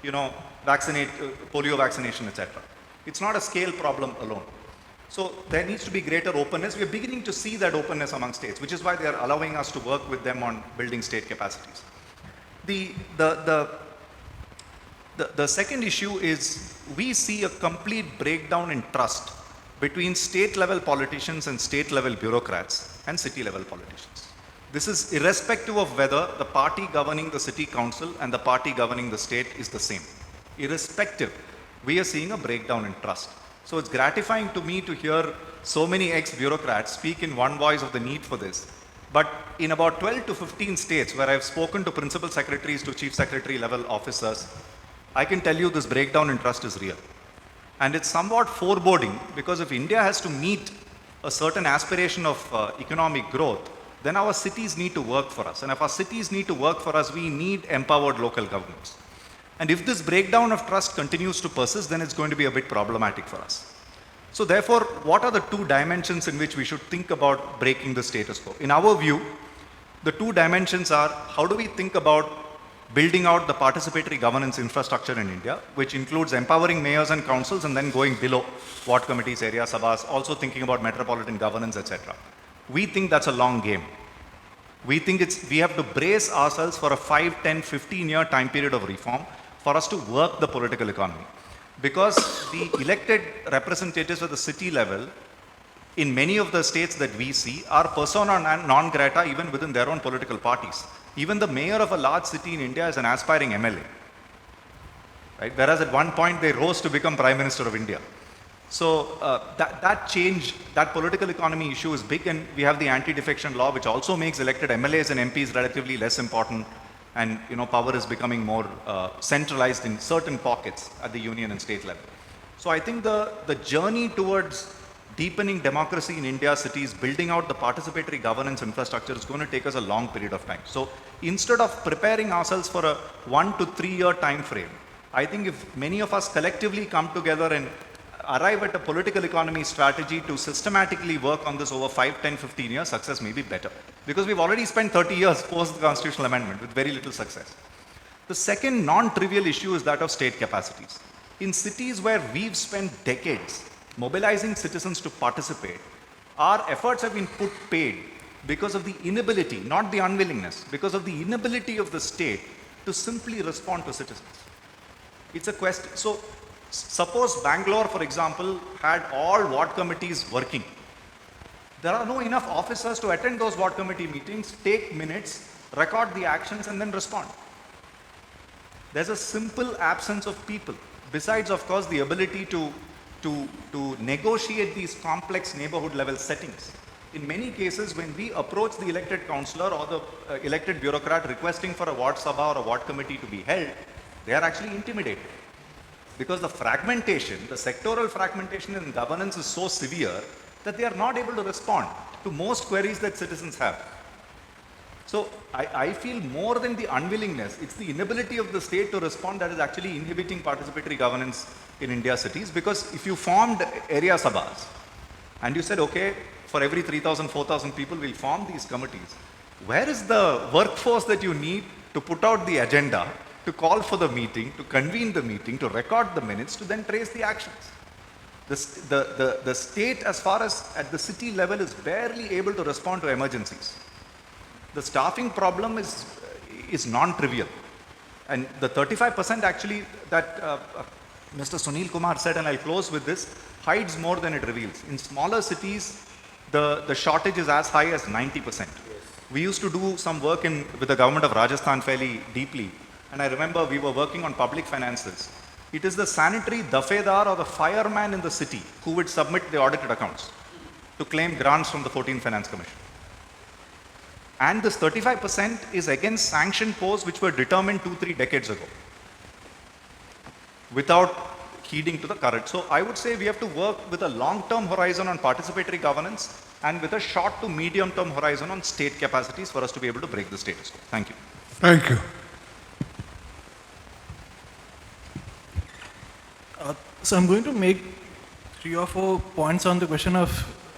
I: polio vaccination, etc. It's not a scale problem alone. So there needs to be greater openness. We are beginning to see that openness among states, which is why they are allowing us to work with them on building state capacities. The second issue is we see a complete breakdown in trust between state level politicians and state level bureaucrats and city level politicians. This is irrespective of whether the party governing the city council and the party governing the state is the same. Irrespective, we are seeing a breakdown in trust. So it's gratifying to me to hear so many ex-bureaucrats speak in one voice of the need for this. But in about 12 to 15 states where I've spoken to principal secretaries, to chief secretary level officers, I can tell you this breakdown in trust is real. And it's somewhat foreboding because if India has to meet a certain aspiration of economic growth, then our cities need to work for us. And if our cities need to work for us, we need empowered local governments. And if this breakdown of trust continues to persist, then it's going to be a bit problematic for us. So therefore, what are the two dimensions in which we should think about breaking the status quo? In our view, the two dimensions are, how do we think about building out the participatory governance infrastructure in India, which includes empowering mayors and councils and then going below ward committees, area sabhas, also thinking about metropolitan governance, etc. We think that's a long game. We think we have to brace ourselves for a 5, 10, 15-year time period of reform for us to work the political economy. Because the elected representatives at the city level, in many of the states that we see, are persona non grata even within their own political parties. Even the mayor of a large city in India is an aspiring MLA. Right? Whereas at one point they rose to become Prime Minister of India. So that change, that political economy issue is big, and we have the anti-defection law, which also makes elected MLAs and MPs relatively less important, and power is becoming more centralized in certain pockets at the union and state level. So I think the journey towards deepening democracy in India's cities, building out the participatory governance infrastructure is going to take us a long period of time. So instead of preparing ourselves for a 1 to 3 year time frame, I think if many of us collectively come together and arrive at a political economy strategy to systematically work on this over 5, 10, 15 years, success may be better. Because we've already spent 30 years post the constitutional amendment with very little success. The second non-trivial issue is that of state capacities. In cities where we've spent decades mobilizing citizens to participate, our efforts have been paid because of the inability, not the unwillingness, because of the inability of the state to simply respond to citizens. It's a question. So suppose Bangalore, for example, had all ward committees working. There are no enough officers to attend those ward committee meetings, take minutes, record the actions, and then respond. There's a simple absence of people, besides, of course, the ability to negotiate these complex neighborhood level settings. In many cases, when we approach the elected councillor or the elected bureaucrat requesting for a ward sabha or a ward committee to be held, they are actually intimidated. Because the fragmentation, the sectoral fragmentation in governance is so severe that they are not able to respond to most queries that citizens have. So I feel more than the unwillingness, it's the inability of the state to respond that is actually inhibiting participatory governance in India's cities. Because if you formed area sabhas and you said, okay, for every 3,000, 4,000 people, we'll form these committees, where is the workforce that you need to put out the agenda, to call for the meeting, to convene the meeting, to record the minutes, to then trace the actions? The state, as far as at the city level, is barely able to respond to emergencies. The staffing problem is non-trivial. And the 35% actually that Mr. Sunil Kumar said, and I'll close with this, hides more than it reveals. In smaller cities, the shortage is as high as 90%. Yes. We used to do some work with the government of Rajasthan fairly deeply. And I remember we were working on public finances. It is the sanitary dafedar or the fireman in the city who would submit the audited accounts to claim grants from the 14th Finance Commission. And this 35% is against sanction posts which were determined 2-3 decades ago, without heeding to the current. So I would say we have to work with a long-term horizon on participatory governance and with a short to medium-term horizon on state capacities for us to be able to break the status quo. Thank you.
B: Thank you.
E: So I'm going to make 3 or 4 points on the question of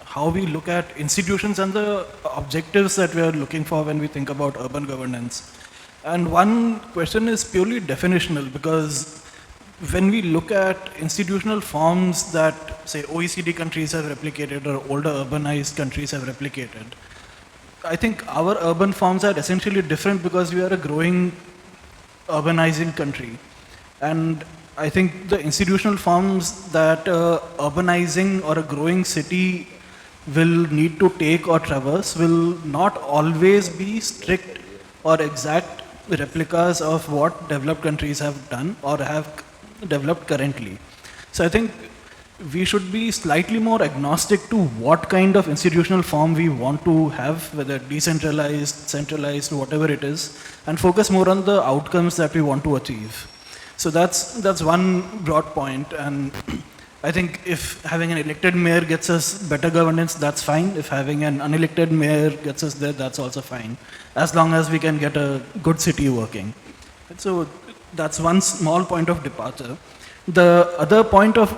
E: how we look at institutions and the objectives that we are looking for when we think about urban governance. And one question is purely definitional, because when we look at institutional forms that, say, OECD countries have replicated or older urbanized countries have replicated, I think our urban forms are essentially different because we are a growing urbanizing country. And I think the institutional forms that urbanizing or a growing city will need to take or traverse will not always be strict or exact replicas of what developed countries have done or have developed currently. So I think we should be slightly more agnostic to what kind of institutional form we want to have, whether decentralized, centralized, whatever it is, and focus more on the outcomes that we want to achieve. So that's one broad point, and I think if having an elected mayor gets us better governance, that's fine. If having an unelected mayor gets us there, that's also fine, as long as we can get a good city working. So that's one small point of departure. The other point of,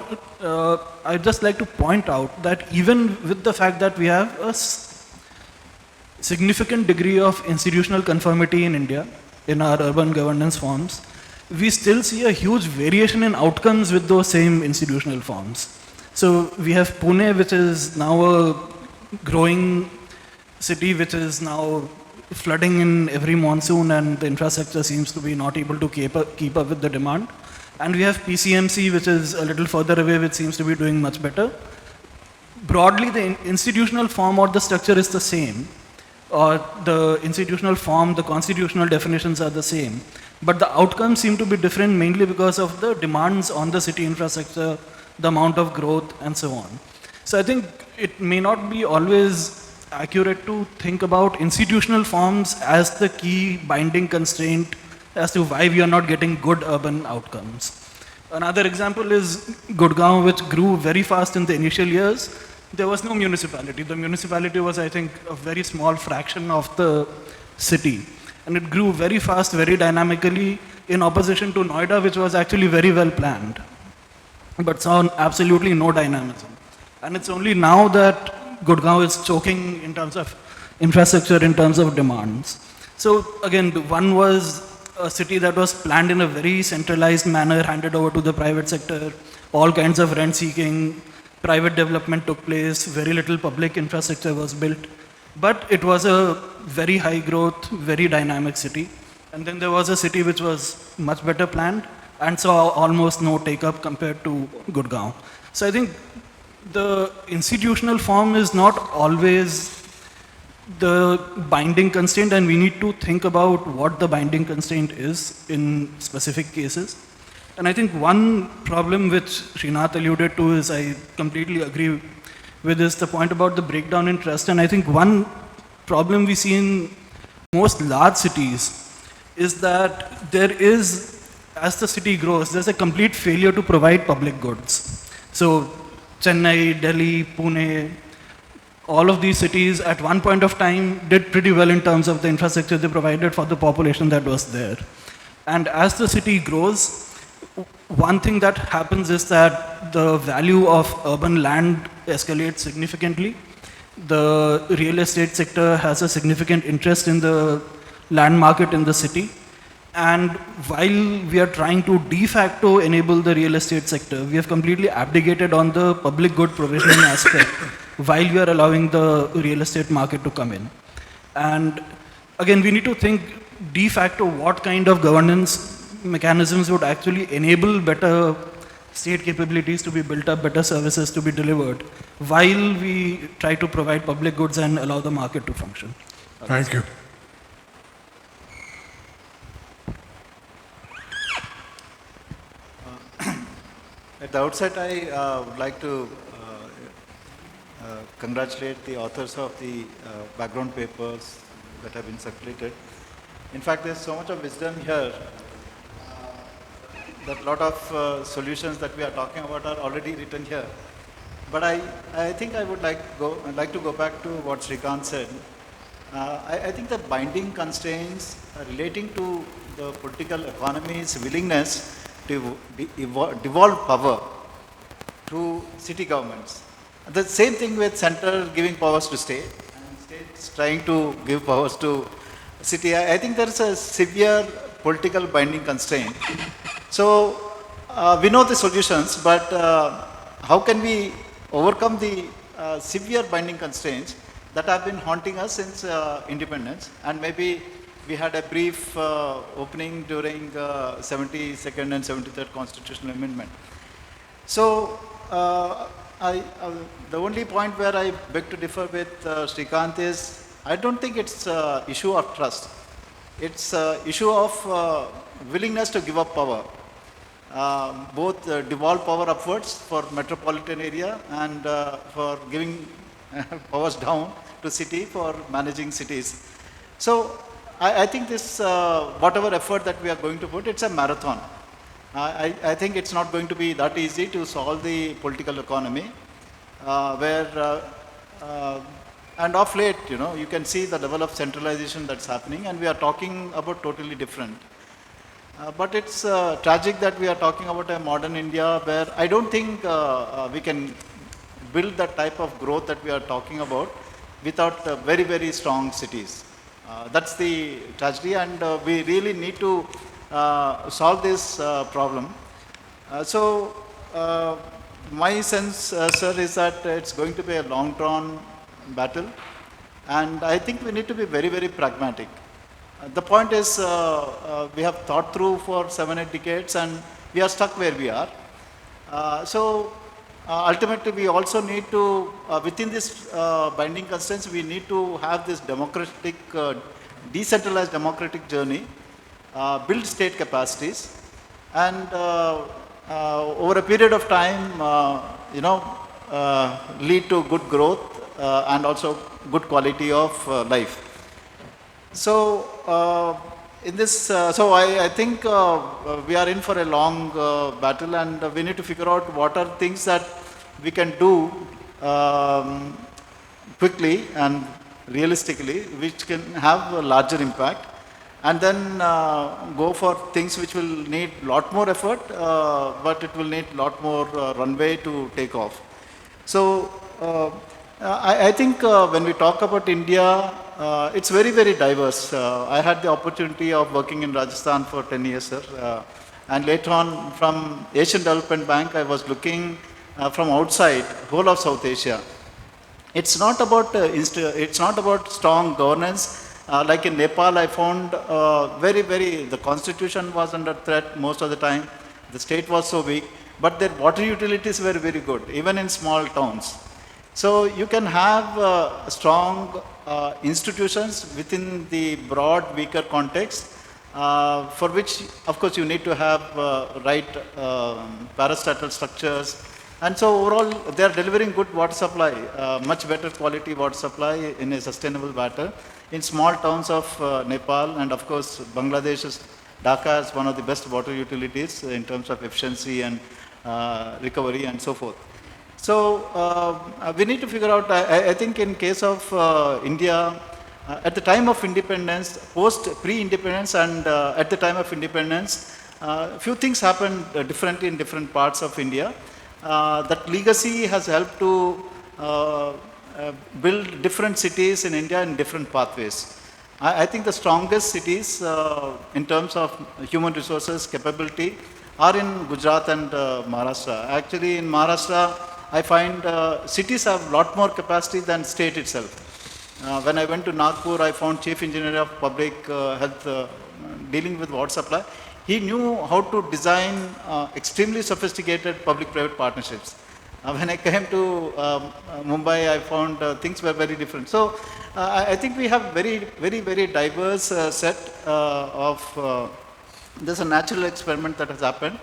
E: I'd just like to point out that even with the fact that we have a significant degree of institutional conformity in India, in our urban governance forms, we still see a huge variation in outcomes with those same institutional forms. So we have Pune, which is now a growing city, which is now flooding in every monsoon, and the infrastructure seems to be not able to keep up with the demand. And we have PCMC, which is a little further away, which seems to be doing much better. Broadly, the institutional form or the structure is the same, or the institutional form, the constitutional definitions are the same, but the outcomes seem to be different mainly because of the demands on the city infrastructure, the amount of growth, and so on. So I think it may not be always accurate to think about institutional forms as the key binding constraint as to why we are not getting good urban outcomes. Another example is Gurgaon, which grew very fast in the initial years. There was no municipality. The municipality was, I think, a very small fraction of the city. And it grew very fast, very dynamically, in opposition to Noida, which was actually very well planned, but saw absolutely no dynamism. And it's only now that Gurgaon is choking in terms of infrastructure, in terms of demands. So again, one was a city that was planned in a very centralized manner, handed over to the private sector, all kinds of rent seeking, private development took place, very little public infrastructure was built. But it was a very high growth, very dynamic city. And then there was a city which was much better planned and saw almost no take up compared to Gurgaon. So I think the institutional form is not always the binding constraint, and we need to think about what the binding constraint is in specific cases. And I think one problem which Srinath alluded to is, I completely agree with, is the point about the breakdown in trust. And I think one problem we see in most large cities is that there is, as the city grows, there's a complete failure to provide public goods. So Chennai, Delhi, Pune, all of these cities at one point of time did pretty well in terms of the infrastructure they provided for the population that was there. And as the city grows, one thing that happens is that the value of urban land escalates significantly. The real estate sector has a significant interest in the land market in the city. And while we are trying to de facto enable the real estate sector, we have completely abdicated on the public good provisioning aspect while we are allowing the real estate market to come in. And again, we need to think de facto what kind of governance mechanisms would actually enable better state capabilities to be built up, better services to be delivered, while we try to provide public goods and allow the market to function.
B: Thank you.
J: At the outset, I would like to congratulate the authors of the background papers that have been circulated. In fact, there's so much of wisdom here that a lot of solutions that we are talking about are already written here. But I think I would like to go back to what Srikanth said. I think the binding constraints relating to the political economy's willingness to devolve power to city governments. The same thing with center giving powers to state and states trying to give powers to city. I think there is a severe political binding constraint. So we know the solutions, but how can we overcome the severe binding constraints that have been haunting us since independence? And maybe we had a brief opening during 72nd and 73rd Constitutional Amendment. So the only point where I beg to differ with Srikanth is, I don't think it's an issue of trust. It's an issue of willingness to give up power. Both devolve power upwards for metropolitan area and for giving powers down to city for managing cities. So I think this, whatever effort that we are going to put, it's a marathon. I think it's not going to be that easy to solve the political economy, and of late, you can see the level of centralization that's happening, and we are talking about totally different. But it's tragic that we are talking about a modern India where I don't think we can build that type of growth that we are talking about without very, very strong cities. That's the tragedy, and we really need to solve this problem. My sense, sir, is that it's going to be a long-drawn battle, and I think we need to be very, very pragmatic. The point is, we have thought through for 7-8 decades, and we are stuck where we are. Ultimately, we also need to, within this binding constraints, we need to have this democratic, decentralized democratic journey, build state capacities, and over a period of time, lead to good growth and also good quality of life. In this, I think we are in for a long battle, and we need to figure out what are things that we can do quickly and realistically, which can have a larger impact, and then go for things which will need a lot more effort, but it will need a lot more runway to take off. I think when we talk about India, it's very, very diverse. I had the opportunity of working in Rajasthan for 10 years, sir. And later on, from Asian Development Bank, I was looking from outside, whole of South Asia. It's not about it's not about strong governance. Like in Nepal, I found the constitution was under threat most of the time. The state was so weak, but their water utilities were very good, even in small towns. So you can have strong institutions within the broad, weaker context, for which, of course, you need to have right parastatal structures. And so overall, they are delivering good water supply, much better quality water supply in a sustainable manner in small towns of Nepal, and of course, Bangladesh's Dhaka is one of the best water utilities in terms of efficiency and recovery and so forth. We need to figure out, I think in case of India, at the time of independence, pre-independence and at the time of independence, few things happened differently in different parts of India. That legacy has helped to build different cities in India in different pathways. I think the strongest cities in terms of human resources capability are in Gujarat and Maharashtra. Actually, in Maharashtra, I find cities have a lot more capacity than state itself. When I went to Nagpur, I found Chief Engineer of Public Health dealing with water supply. He knew how to design extremely sophisticated public-private partnerships. When I came to Mumbai, I found things were very different. So I think we have very diverse set of, there's a natural experiment that has happened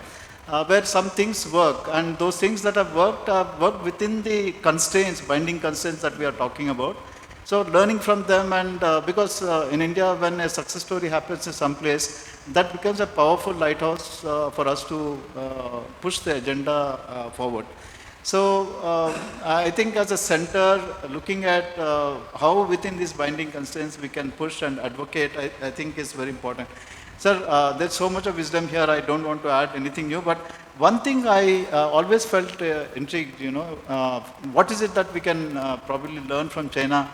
J: where some things work, and those things that have worked within the constraints, binding constraints that we are talking about. So learning from them, and because in India, when a success story happens in some place, that becomes a powerful lighthouse for us to push the agenda forward. So I think as a center, looking at how within these binding constraints we can push and advocate, I think is very important. Sir, there's so much of wisdom here, I don't want to add anything new, but one thing I always felt intrigued, what is it that we can probably learn from China?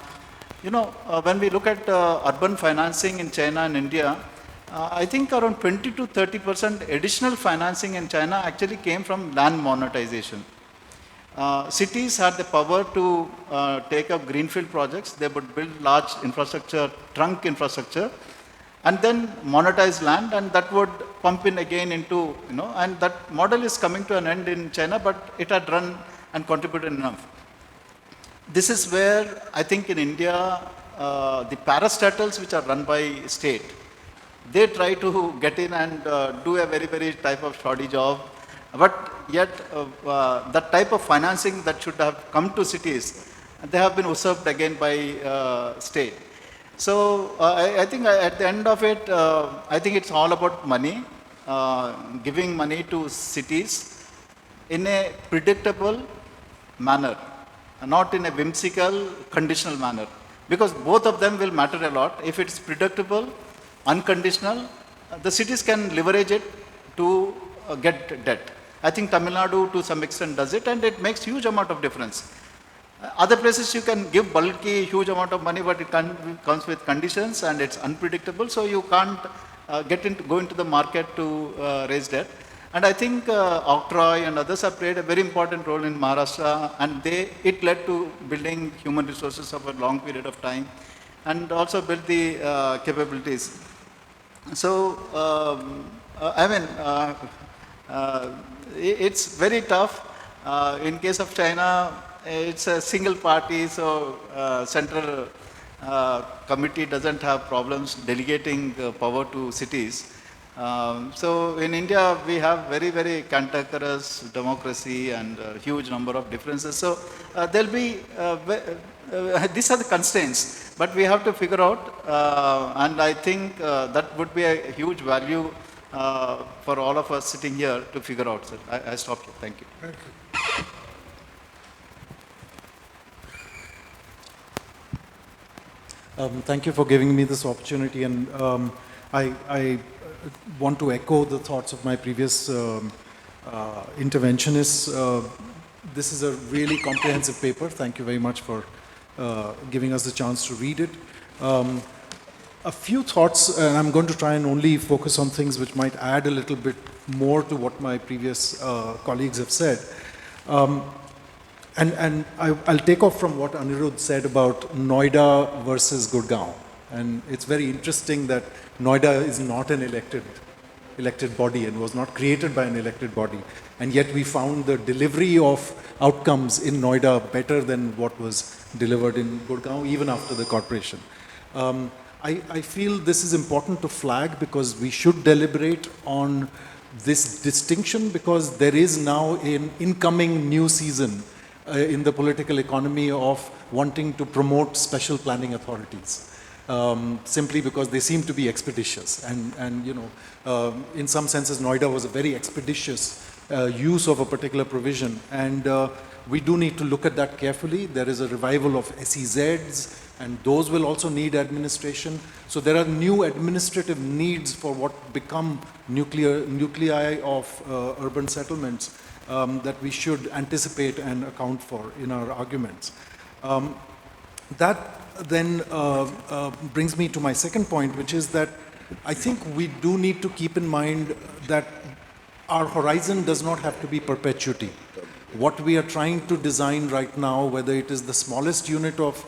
J: When we look at urban financing in China and India, I think around 20 to 30% additional financing in China actually came from land monetization. Cities had the power to take up greenfield projects. They would build large infrastructure, trunk infrastructure, and then monetize land, and that would pump in again into, and that model is coming to an end in China, but it had run and contributed enough. This is where I think in India, the parastatals which are run by state, they try to get in and do a very type of shoddy job, but yet that type of financing that should have come to cities, they have been usurped again by state. So I think at the end of it, I think it's all about money, giving money to cities in a predictable manner, not in a whimsical, conditional manner. Because both of them will matter a lot. If it's predictable, unconditional, the cities can leverage it to get debt. I think Tamil Nadu to some extent does it, and it makes huge amount of difference. Other places you can give bulky, huge amount of money, but it comes with conditions and it's unpredictable, so you can't go into the market to raise debt. And I think Octroi and others have played a very important role in Maharashtra, and it led to building human resources over a long period of time, and also built the capabilities. So, it's very tough. In case of China, it's a single party, so central committee doesn't have problems delegating power to cities. So in India, we have very, very cantankerous democracy and a huge number of differences. So there'll be, these are the constraints, but we have to figure out, and I think that would be a huge value for all of us sitting here to figure out. So I stop here. Thank you.
B: Thank you.
K: Thank you for giving me this opportunity, and I want to echo the thoughts of my previous interventionists. This is a really comprehensive paper. Thank you very much for giving us the chance to read it. A few thoughts, and I'm going to try and only focus on things which might add a little bit more to what my previous colleagues have said. And I'll take off from what Anirudh said about Noida versus Gurgaon. And it's very interesting that Noida is not an elected body and was not created by an elected body. And yet we found the delivery of outcomes in Noida better than what was delivered in Gurgaon, even after the corporation. I feel this is important to flag because we should deliberate on this distinction, because there is now an incoming new season in the political economy of wanting to promote special planning authorities, simply because they seem to be expeditious. And you know, in some senses, Noida was a very expeditious use of a particular provision. And we do need to look at that carefully. There is a revival of SEZs, and those will also need administration. So there are new administrative needs for what become nuclei of urban settlements that we should anticipate and account for in our arguments. That then brings me to my second point, which is that I think we do need to keep in mind that our horizon does not have to be perpetuity. What we are trying to design right now, whether it is the smallest unit of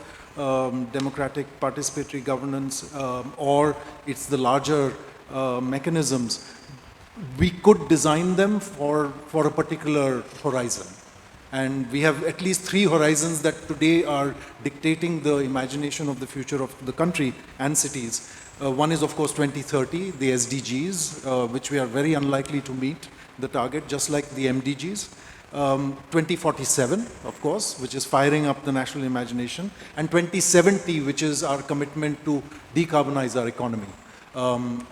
K: democratic participatory governance or it's the larger mechanisms, we could design them for a particular horizon. And we have at least 3 horizons that today are dictating the imagination of the future of the country and cities. One is, of course, 2030, the SDGs, which we are very unlikely to meet the target, just like the MDGs. 2047, of course, which is firing up the national imagination. And 2070, which is our commitment to decarbonize our economy.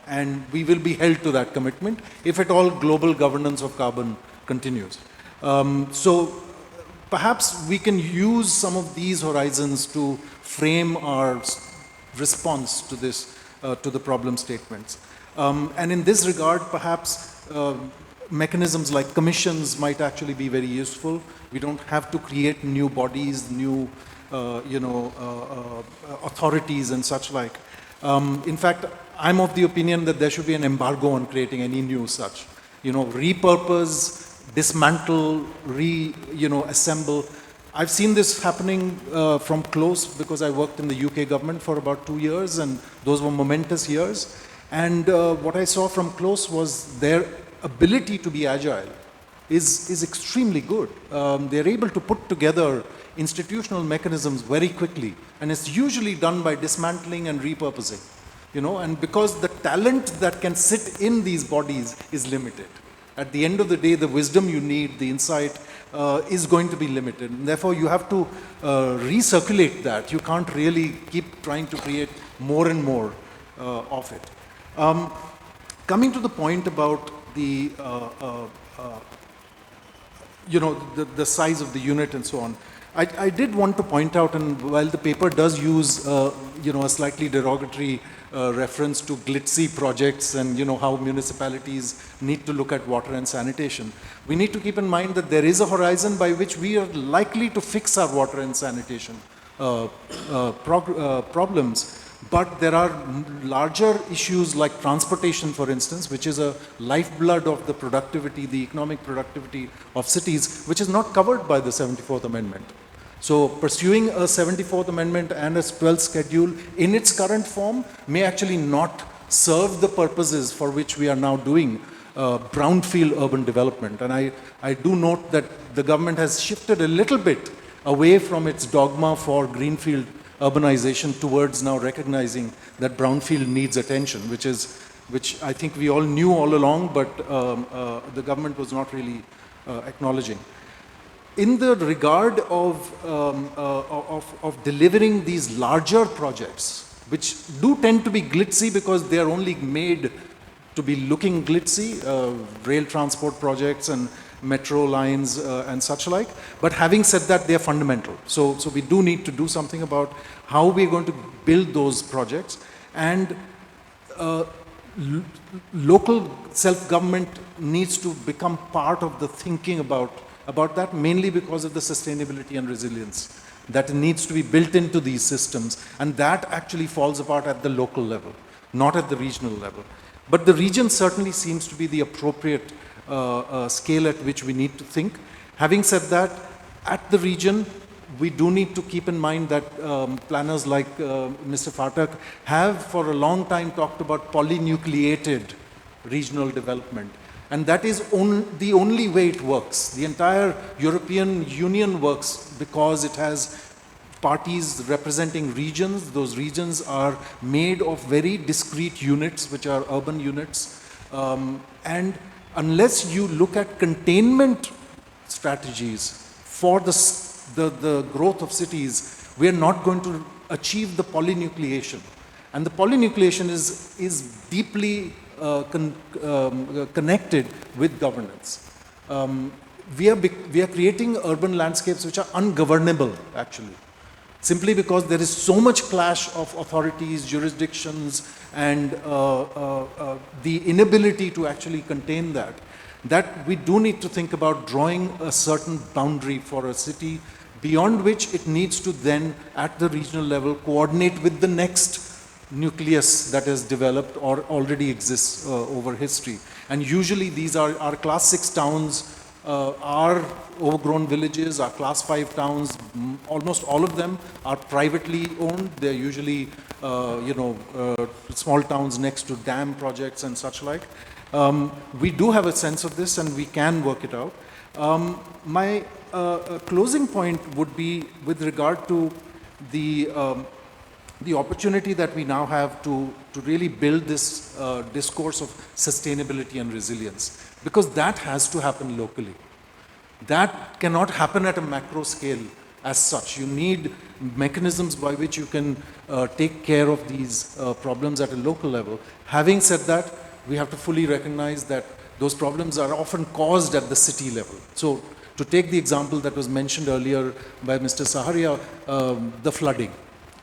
K: And we will be held to that commitment if at all global governance of carbon continues. So perhaps we can use some of these horizons to frame our response to this, to the problem statements. And in this regard, perhaps mechanisms like commissions might actually be very useful. We don't have to create new bodies, new authorities and such like. In fact, I'm of the opinion that there should be an embargo on creating any new such. Repurpose, dismantle, assemble. I've seen this happening from close because I worked in the UK government for about 2 years, and those were momentous years. And what I saw from close was their ability to be agile is extremely good. They're able to put together institutional mechanisms very quickly, and it's usually done by dismantling and repurposing. And because the talent that can sit in these bodies is limited. At the end of the day, the wisdom you need, the insight, is going to be limited. And therefore, you have to recirculate that. You can't really keep trying to create more and more of it. Coming to the point about the size of the unit and so on, I did want to point out, and while the paper does use, a slightly derogatory reference to glitzy projects and, how municipalities need to look at water and sanitation, we need to keep in mind that there is a horizon by which we are likely to fix our water and sanitation problems. But there are larger issues like transportation, for instance, which is a lifeblood of the productivity, the economic productivity of cities, which is not covered by the 74th Amendment. So pursuing a 74th Amendment and a 12th schedule in its current form may actually not serve the purposes for which we are now doing brownfield urban development. And I do note that the government has shifted a little bit away from its dogma for greenfield urbanization towards now recognizing that brownfield needs attention, which I think we all knew all along, but the government was not really acknowledging. In the regard of delivering these larger projects, which do tend to be glitzy because they are only made to be looking glitzy, rail transport projects and metro lines and such like. But having said that, they are fundamental. So we do need to do something about how we're going to build those projects. And local self-government needs to become part of the thinking about that, mainly because of the sustainability and resilience that needs to be built into these systems. And that actually falls apart at the local level, not at the regional level. But the region certainly seems to be the appropriate scale at which we need to think. Having said that, at the region, we do need to keep in mind that planners like Mr. Phatak have for a long time talked about polynucleated regional development. And that is the only way it works. The entire European Union works because it has parties representing regions. Those regions are made of very discrete units, which are urban units. And unless you look at containment strategies for the growth of cities, we are not going to achieve the polynucleation. And the polynucleation is deeply connected with governance. We are creating urban landscapes which are ungovernable, actually, simply because there is so much clash of authorities, jurisdictions, and the inability to actually contain that we do need to think about drawing a certain boundary for a city beyond which it needs to then, at the regional level, coordinate with the next nucleus that is developed or already exists over history. And usually these are our class 6 towns, are overgrown villages, our class 5 towns, almost all of them are privately owned. They're usually, small towns next to dam projects and such like. We do have a sense of this and we can work it out. My closing point would be with regard to the opportunity that we now have to really build this discourse of sustainability and resilience, because that has to happen locally. That cannot happen at a macro scale as such. You need mechanisms by which you can take care of these problems at a local level. Having said that, we have to fully recognize that those problems are often caused at the city level. So to take the example that was mentioned earlier by Mr. Saharia, the flooding,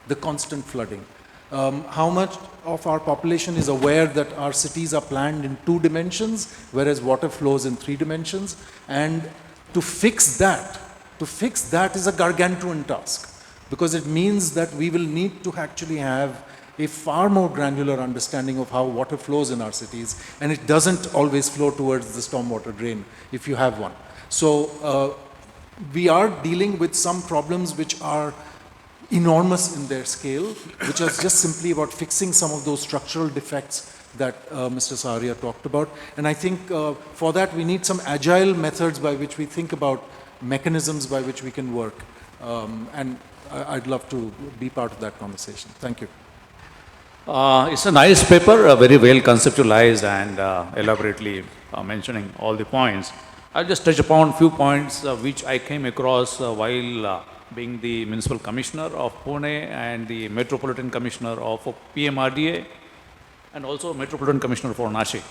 K: the constant flooding. How much of our population is aware that our cities are planned in 2 dimensions, whereas water flows in 3 dimensions? And to fix that is a gargantuan task, because it means that we will need to actually have a far more granular understanding of how water flows in our cities, and it doesn't always flow towards the stormwater drain if you have one. So we are dealing with some problems which are enormous in their scale, which is just simply about fixing some of those structural defects that Mr. Saharia talked about. And I think for that we need some agile methods by which we think about mechanisms by which we can work. And I'd love to be part of that conversation. Thank you.
L: It's a nice paper, very well conceptualized and elaborately mentioning all the points. I'll just touch upon a few points which I came across while being the Municipal Commissioner of Pune and the Metropolitan Commissioner of PMRDA and also Metropolitan Commissioner for Nashik.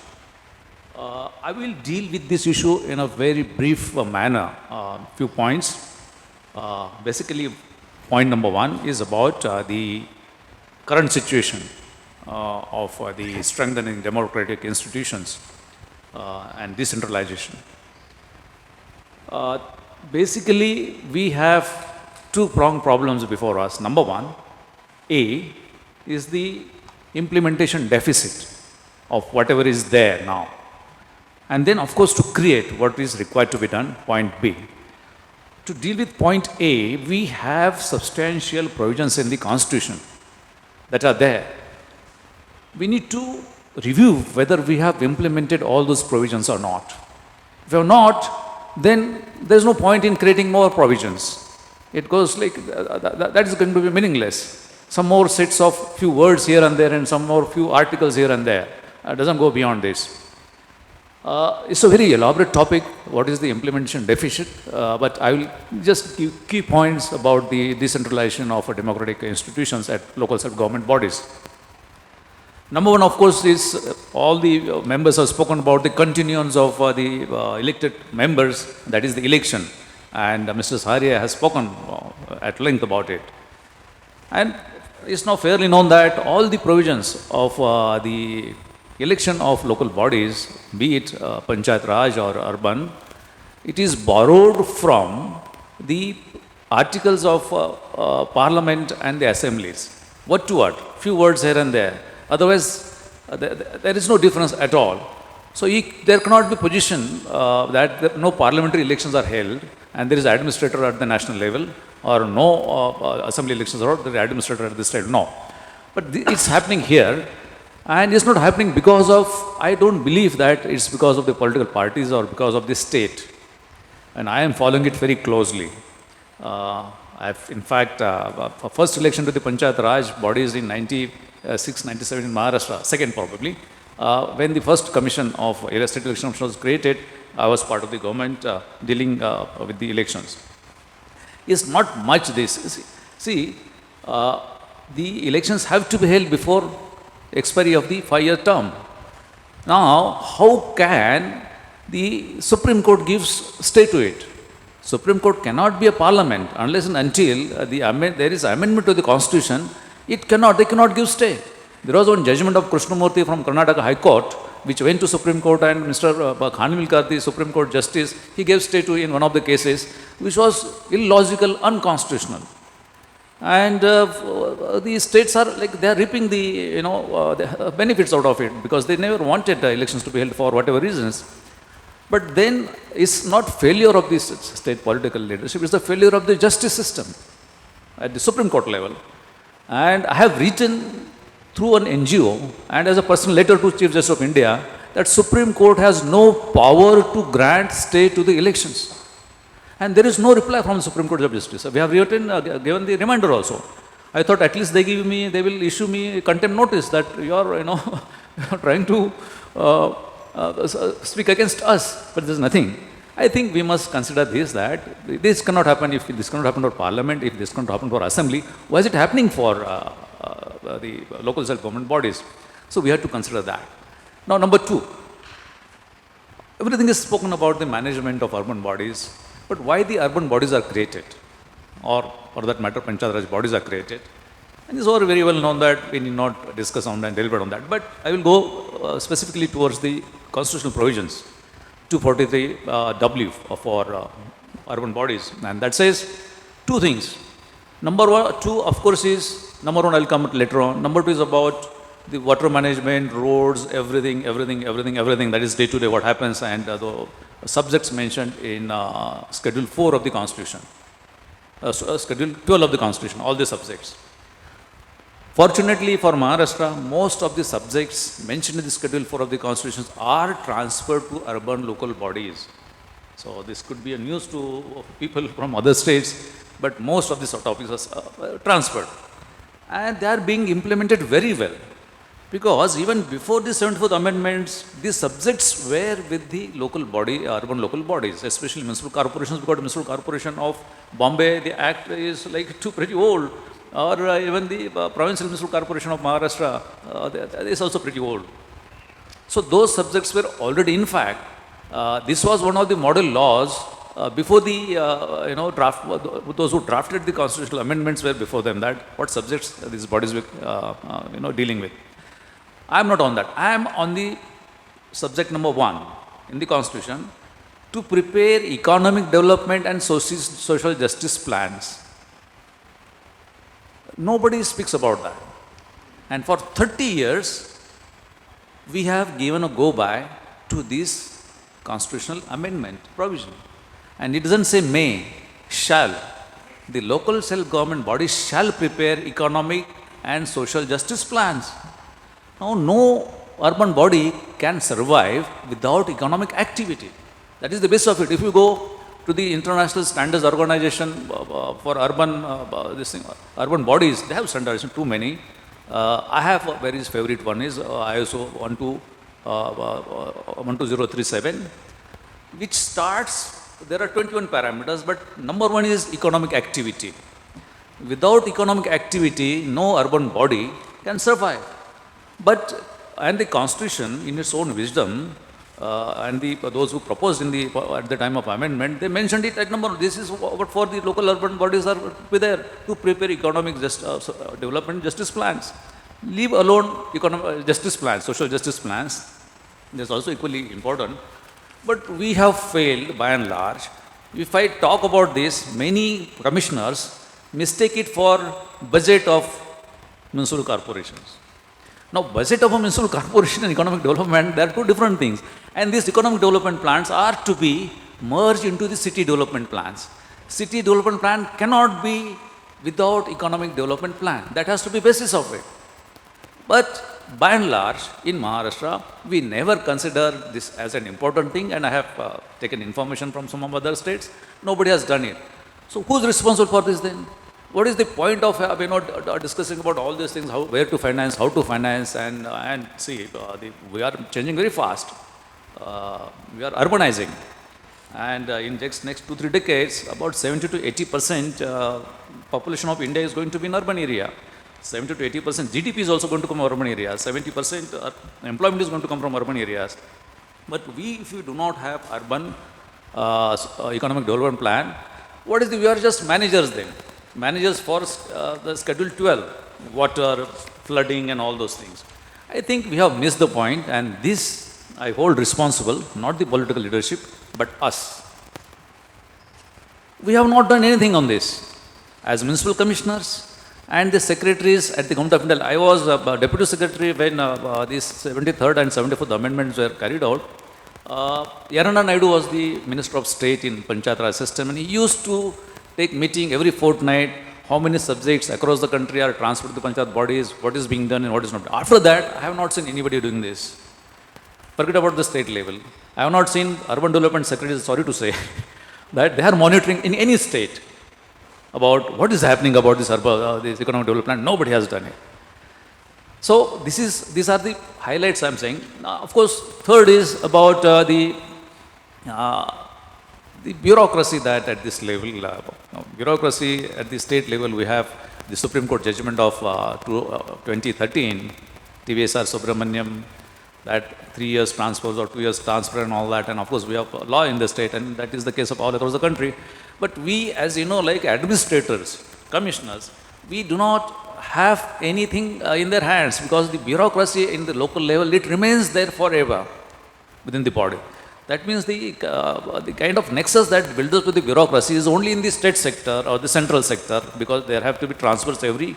L: I will deal with this issue in a very brief manner, few points. Basically, point number one is about the current situation of the strengthening democratic institutions and decentralization. Basically, we have two-pronged problems before us. Number one, A, is the implementation deficit of whatever is there now. And then, of course, to create what is required to be done, point B. To deal with point A, we have substantial provisions in the Constitution that are there. We need to review whether we have implemented all those provisions or not. If we have not, then there's no point in creating more provisions. It goes like, that is going to be meaningless. Some more sets of few words here and there and some more few articles here and there. It doesn't go beyond this. It's a very elaborate topic, what is the implementation deficit, but I will just give key points about the decentralization of democratic institutions at local self-government bodies. Number one, of course, is all the members have spoken about the continuance of the elected members, that is the election, and Mr. Saharia has spoken at length about it. And it's now fairly known that all the provisions of the election of local bodies, be it Panchayat Raj or urban, it is borrowed from the articles of Parliament and the assemblies. Word to word, few words here and there. Otherwise, there is no difference at all. So there cannot be position that no parliamentary elections are held and there is administrator at the national level, or no assembly elections or the administrator at the state. No. But it's happening here. And it's not happening because of, I don't believe that it's because of the political parties or because of the state. And I am following it very closely. In fact, first election to the Panchayat Raj bodies in 96, 97 in Maharashtra, second probably, when the first commission of state election was created, I was part of the government dealing with the elections. It's not much this. See, the elections have to be held before expiry of the 5-year term. Now, how can the Supreme Court give stay to it? Supreme Court cannot be a parliament unless and until there is amendment to the Constitution. They cannot give stay. There was one judgment of Krishnamurthy from Karnataka High Court, which went to Supreme Court, and Mr. Khanvilkar, the Supreme Court Justice, he gave stay to in one of the cases, which was illogical, unconstitutional. And the states are like, they are reaping the, the benefits out of it because they never wanted elections to be held for whatever reasons. But then it's not failure of the state political leadership, it's the failure of the justice system at the Supreme Court level. And I have written through an NGO and as a personal letter to Chief Justice of India that Supreme Court has no power to grant stay to the elections. And there is no reply from the Supreme Court of Justice. We have written, given the reminder also. I thought at least they will issue me contempt notice that you are, trying to speak against us, but there is nothing. I think we must consider this, that this cannot happen if this cannot happen for Parliament, if this cannot happen for Assembly. Why is it happening for the local self-government bodies? So we have to consider that. Now, number two, everything is spoken about the management of urban bodies. But why the urban bodies are created, or for that matter, Panchayat Raj bodies are created? And it's all very well known that we need not discuss on and deliberate on that. But I will go specifically towards the constitutional provisions, 243W for urban bodies. And that says two things. Number two, of course, is, number one, I'll come later on. Number two is about the water management, roads, everything. That is day to day what happens, and the subjects mentioned in Schedule 4 of the Constitution, Schedule 12 of the Constitution, all the subjects. Fortunately for Maharashtra, most of the subjects mentioned in the Schedule 4 of the Constitution are transferred to urban local bodies. So this could be a news to people from other states, but most of these topics are transferred. And they are being implemented very well. Because even before the 74th amendments, these subjects were with the local body, urban local bodies, especially municipal corporations, because the municipal corporation of Bombay, the act is like pretty old, or even the provincial municipal corporation of Maharashtra, is also pretty old. So those subjects were already, in fact, this was one of the model laws before the, draft, those who drafted the constitutional amendments were before them, that what subjects these bodies were, dealing with. I am not on that. I am on the subject number 1 in the Constitution, to prepare economic development and social justice plans. Nobody speaks about that. And for 30 years, we have given a go-by to this constitutional amendment provision. And it doesn't say may, shall. The local self-government bodies shall prepare economic and social justice plans. Now, no urban body can survive without economic activity. That is the basis of it. If you go to the International Standards Organization for urban, urban bodies, they have standards, too many. I have a very favorite one is ISO 12037, which starts, there are 21 parameters, but number 1 is economic activity. Without economic activity, no urban body can survive. But, and the Constitution, in its own wisdom, and those who proposed at the time of amendment, they mentioned it at number 1. This is what for the local urban bodies are there to prepare economic development justice plans. Leave alone economic justice plans, social justice plans. That's also equally important. But we have failed by and large. If I talk about this, many commissioners mistake it for budget of municipal corporations. Now, budget of a municipal corporation and economic development, they are two different things. And these economic development plans are to be merged into the city development plans. City development plan cannot be without economic development plan. That has to be basis of it. But by and large, in Maharashtra, we never consider this as an important thing, and I have taken information from some of other states. Nobody has done it. So who's responsible for this then? What is the point of discussing about all these things, where to finance, how to finance, and see, we are changing very fast. We are urbanizing. And in next 2-3 decades, about 70 to 80% population of India is going to be in urban area. 70 to 80% GDP is also going to come from urban areas. 70% employment is going to come from urban areas. But if we do not have urban economic development plan, we are just managers then. Managers for the Schedule 12, water, flooding and all those things. I think we have missed the point, and this I hold responsible, not the political leadership, but us. We have not done anything on this. As municipal commissioners and the secretaries at the Government of India, I was deputy secretary when these 73rd and 74th amendments were carried out. Yarana Naidu was the Minister of State in Panchayat Raj system, and he used to take meeting every fortnight, how many subjects across the country are transferred to the Panchayat bodies, what is being done and what is not. After that, I have not seen anybody doing this. Forget about the state level. I have not seen urban development secretaries, sorry to say, that they are monitoring in any state about what is happening about this economic development. Nobody has done it. So these are the highlights I am saying. Of course, third is about the bureaucracy that at this level, bureaucracy at the state level, we have the Supreme Court judgment of 2013, TVSR Subramaniam, that 3 years transfers or 2 years transfer and all that, and of course we have law in the state, and that is the case of all across the country. But we, as you know, like administrators, commissioners, we do not have anything in their hands, because the bureaucracy in the local level, it remains there forever within the body. That means the kind of nexus that builds up with the bureaucracy is only in the state sector or the central sector, because there have to be transfers every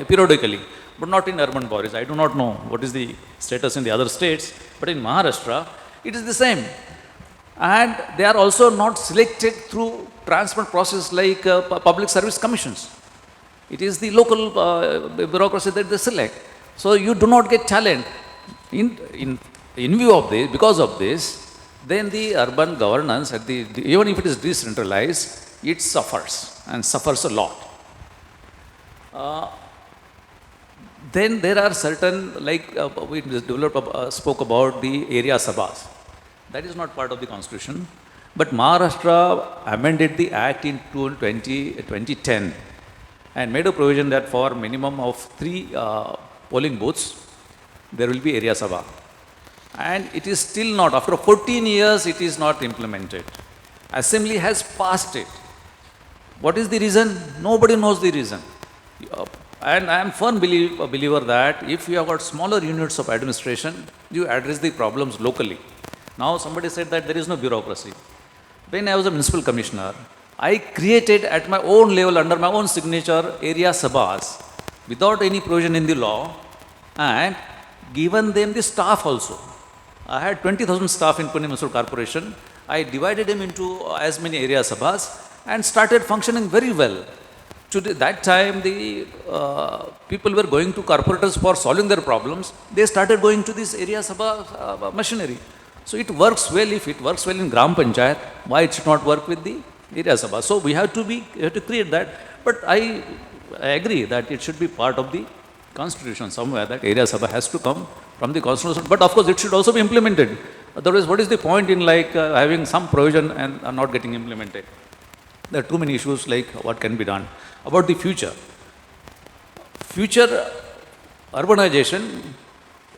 L: periodically, but not in urban bodies. I do not know what is the status in the other states, but in Maharashtra, it is the same. And they are also not selected through transfer process like public service commissions. It is the local bureaucracy that they select. So you do not get talent. In view of this, because of this, then the urban governance, even if it is decentralized, it suffers, and suffers a lot. Then there are certain, like we spoke about the area sabhas. That is not part of the constitution. But Maharashtra amended the act in 2010 and made a provision that for minimum of 3 polling booths, there will be area sabha. And it is still not, after 14 years, it is not implemented. Assembly has passed it. What is the reason? Nobody knows the reason. And I am firm believer that if you have got smaller units of administration, you address the problems locally. Now somebody said that there is no bureaucracy. When I was a municipal commissioner, I created at my own level, under my own signature, area sabhas without any provision in the law, and given them the staff also. I had 20,000 staff in Pune Municipal Corporation. I divided them into as many area sabhas and started functioning very well. Today, that time the people were going to corporators for solving their problems. They started going to this area sabha machinery. So it works well. If it works well in Gram Panchayat, why it should not work with the area sabha? So we have to create that. But I agree that it should be part of the constitution somewhere, that area sabha has to come from the constitution. But of course it should also be implemented. Otherwise, what is the point in having some provision and not getting implemented? There are too many issues like what can be done. About the future urbanization,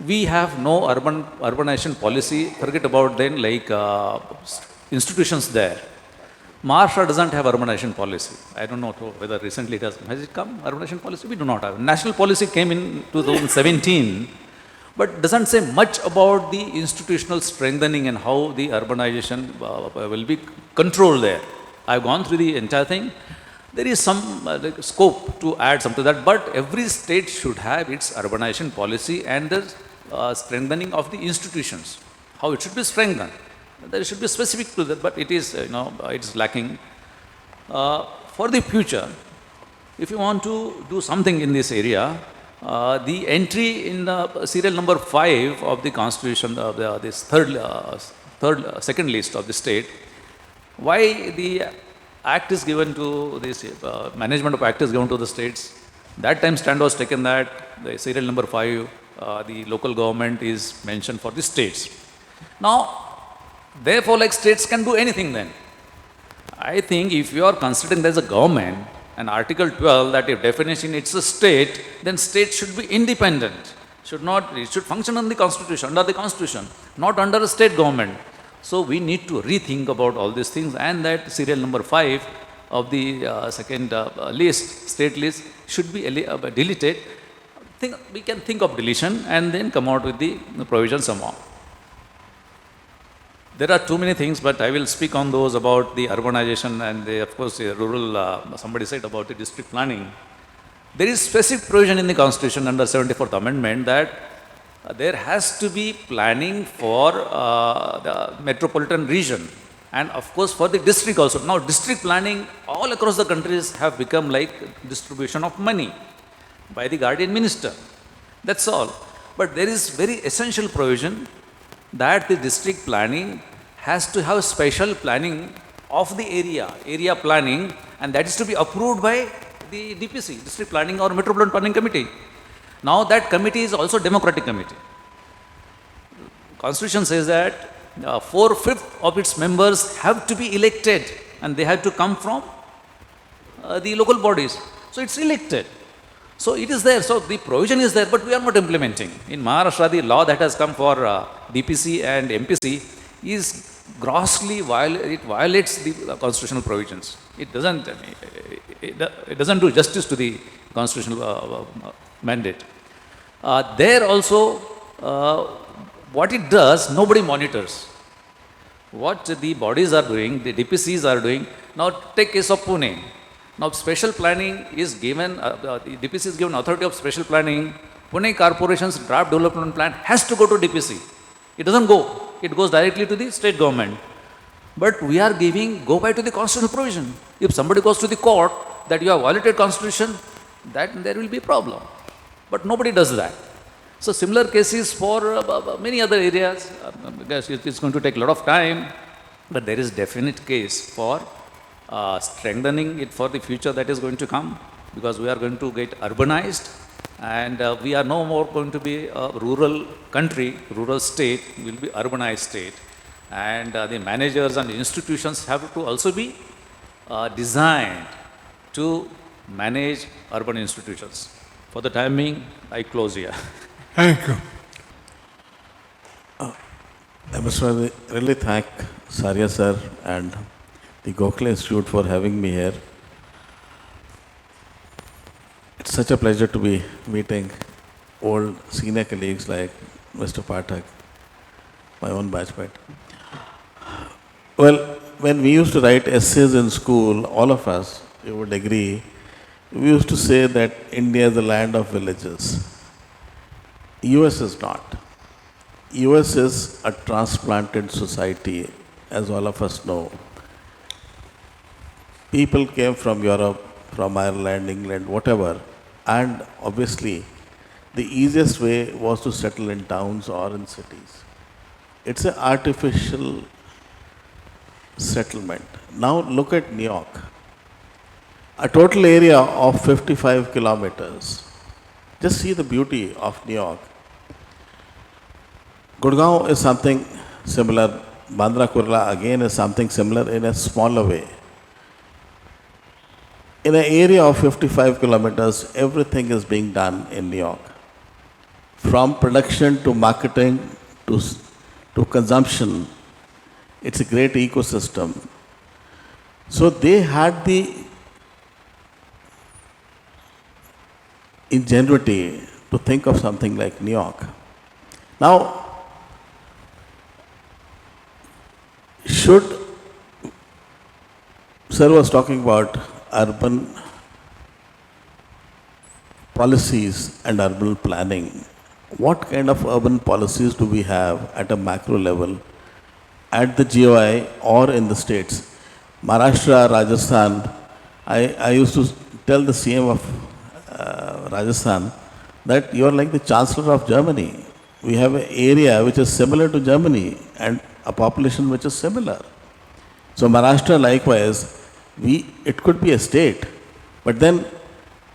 L: we have no urbanization policy. Forget about then institutions there. Maharashtra doesn't have urbanization policy. I don't know whether recently has it come, urbanization policy? We do not have. National policy came in 2017, but doesn't say much about the institutional strengthening and how the urbanization will be controlled there. I've gone through the entire thing. There is some scope to add something to that, but every state should have its urbanization policy and the strengthening of the institutions, how it should be strengthened. There should be specific to that, but it is, it's lacking. For the future, if you want to do something in this area, the entry in the serial number 5 of the constitution of this second list of the state, why the act is given to this, management of act is given to the states. That time stand was taken that the serial number 5, the local government is mentioned for the states. Now, therefore, states can do anything then. I think if you are considering there is a government, and Article 12, that if definition it's a state, then state should be independent. It should function on the constitution, under the constitution, not under a state government. So we need to rethink about all these things, and that serial number 5 of the second list, state list, should be deleted. We can think of deletion and then come out with the provision somehow. There are too many things, but I will speak on those about the urbanization and of course the rural, somebody said about the district planning. There is specific provision in the constitution under 74th amendment that there has to be planning for the metropolitan region and of course for the district also. Now district planning all across the countries have become like distribution of money by the guardian minister. That's all. But there is very essential provision that the district planning has to have special planning of the area planning, and that is to be approved by the DPC, District Planning or Metropolitan Planning Committee. Now that committee is also democratic committee. Constitution says that 4/5 of its members have to be elected and they have to come from the local bodies. So it's elected. So it is there. So the provision is there, but we are not implementing. In Maharashtra, the law that has come for DPC and MPC is grossly it violates the constitutional provisions. It doesn't do justice to the constitutional mandate. There also, what it does, nobody monitors. What the bodies are doing, the DPCs are doing. Now take case of Pune. Now special planning is given, the DPC is given authority of special planning. Pune Corporation's draft development plan has to go to DPC. It doesn't go. It goes directly to the state government. But we are go by to the constitutional provision. If somebody goes to the court that you have violated constitution, that there will be a problem. But nobody does that. So similar cases for many other areas. Because it's going to take a lot of time, but there is definite case for strengthening it for the future that is going to come, because we are going to get urbanized and we are no more going to be a rural country, rural state, we will be urbanized state. And the managers and the institutions have to also be designed to manage urban institutions. For the time being, I close here.
B: Thank you.
M: I must really thank Sarya sir and the Gokhale Institute for having me here. It's such a pleasure to be meeting old senior colleagues like Mr. Pathak, my own batchmate. Well, when we used to write essays in school, all of us, you would agree, we used to say that India is the land of villages. US is not. US is a transplanted society, as all of us know. People came from Europe, from Ireland, England, whatever, and obviously the easiest way was to settle in towns or in cities. It's an artificial settlement. Now look at New York. A total area of 55 kilometers. Just see the beauty of New York. Gurgaon is something similar. Bandra Kurla again is something similar in a smaller way. In an area of 55 kilometers, everything is being done in New York. From production to marketing to consumption, it's a great ecosystem. So they had the ingenuity to think of something like New York. Now, Sir was talking about urban policies and urban planning. What kind of urban policies do we have at a macro level, at the GOI or in the states? Maharashtra, Rajasthan, I used to tell the CM of Rajasthan that you are like the Chancellor of Germany. We have an area which is similar to Germany and a population which is similar. So Maharashtra likewise, it could be a state, but then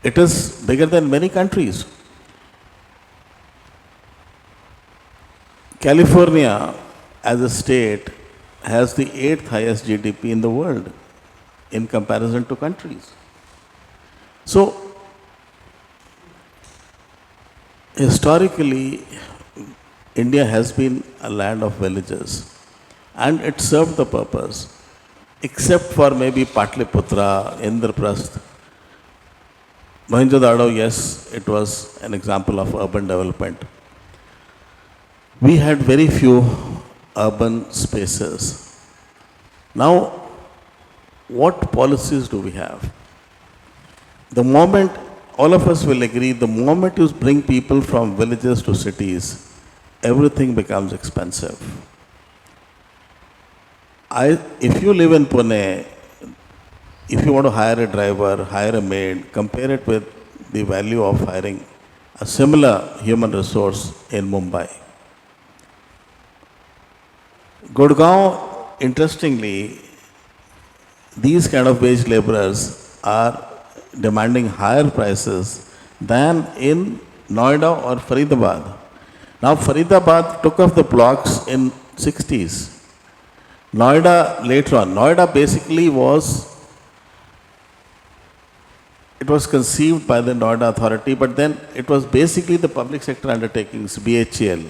M: it is bigger than many countries. California as a state has the 8th highest GDP in the world in comparison to countries. So historically, India has been a land of villages and it served the purpose, except for maybe Patliputra, Indraprasth. Mohenjo-daro, yes, it was an example of urban development. We had very few urban spaces. Now, what policies do we have? The moment, all of us will agree, the moment you bring people from villages to cities, everything becomes expensive. If you live in Pune, if you want to hire a driver, hire a maid, compare it with the value of hiring a similar human resource in Mumbai. Gurgaon, interestingly, these kind of wage laborers are demanding higher prices than in Noida or Faridabad. Now Faridabad took off the blocks in 60s. Noida later on. Noida basically it was conceived by the Noida authority, but then it was basically the public sector undertakings, BHEL,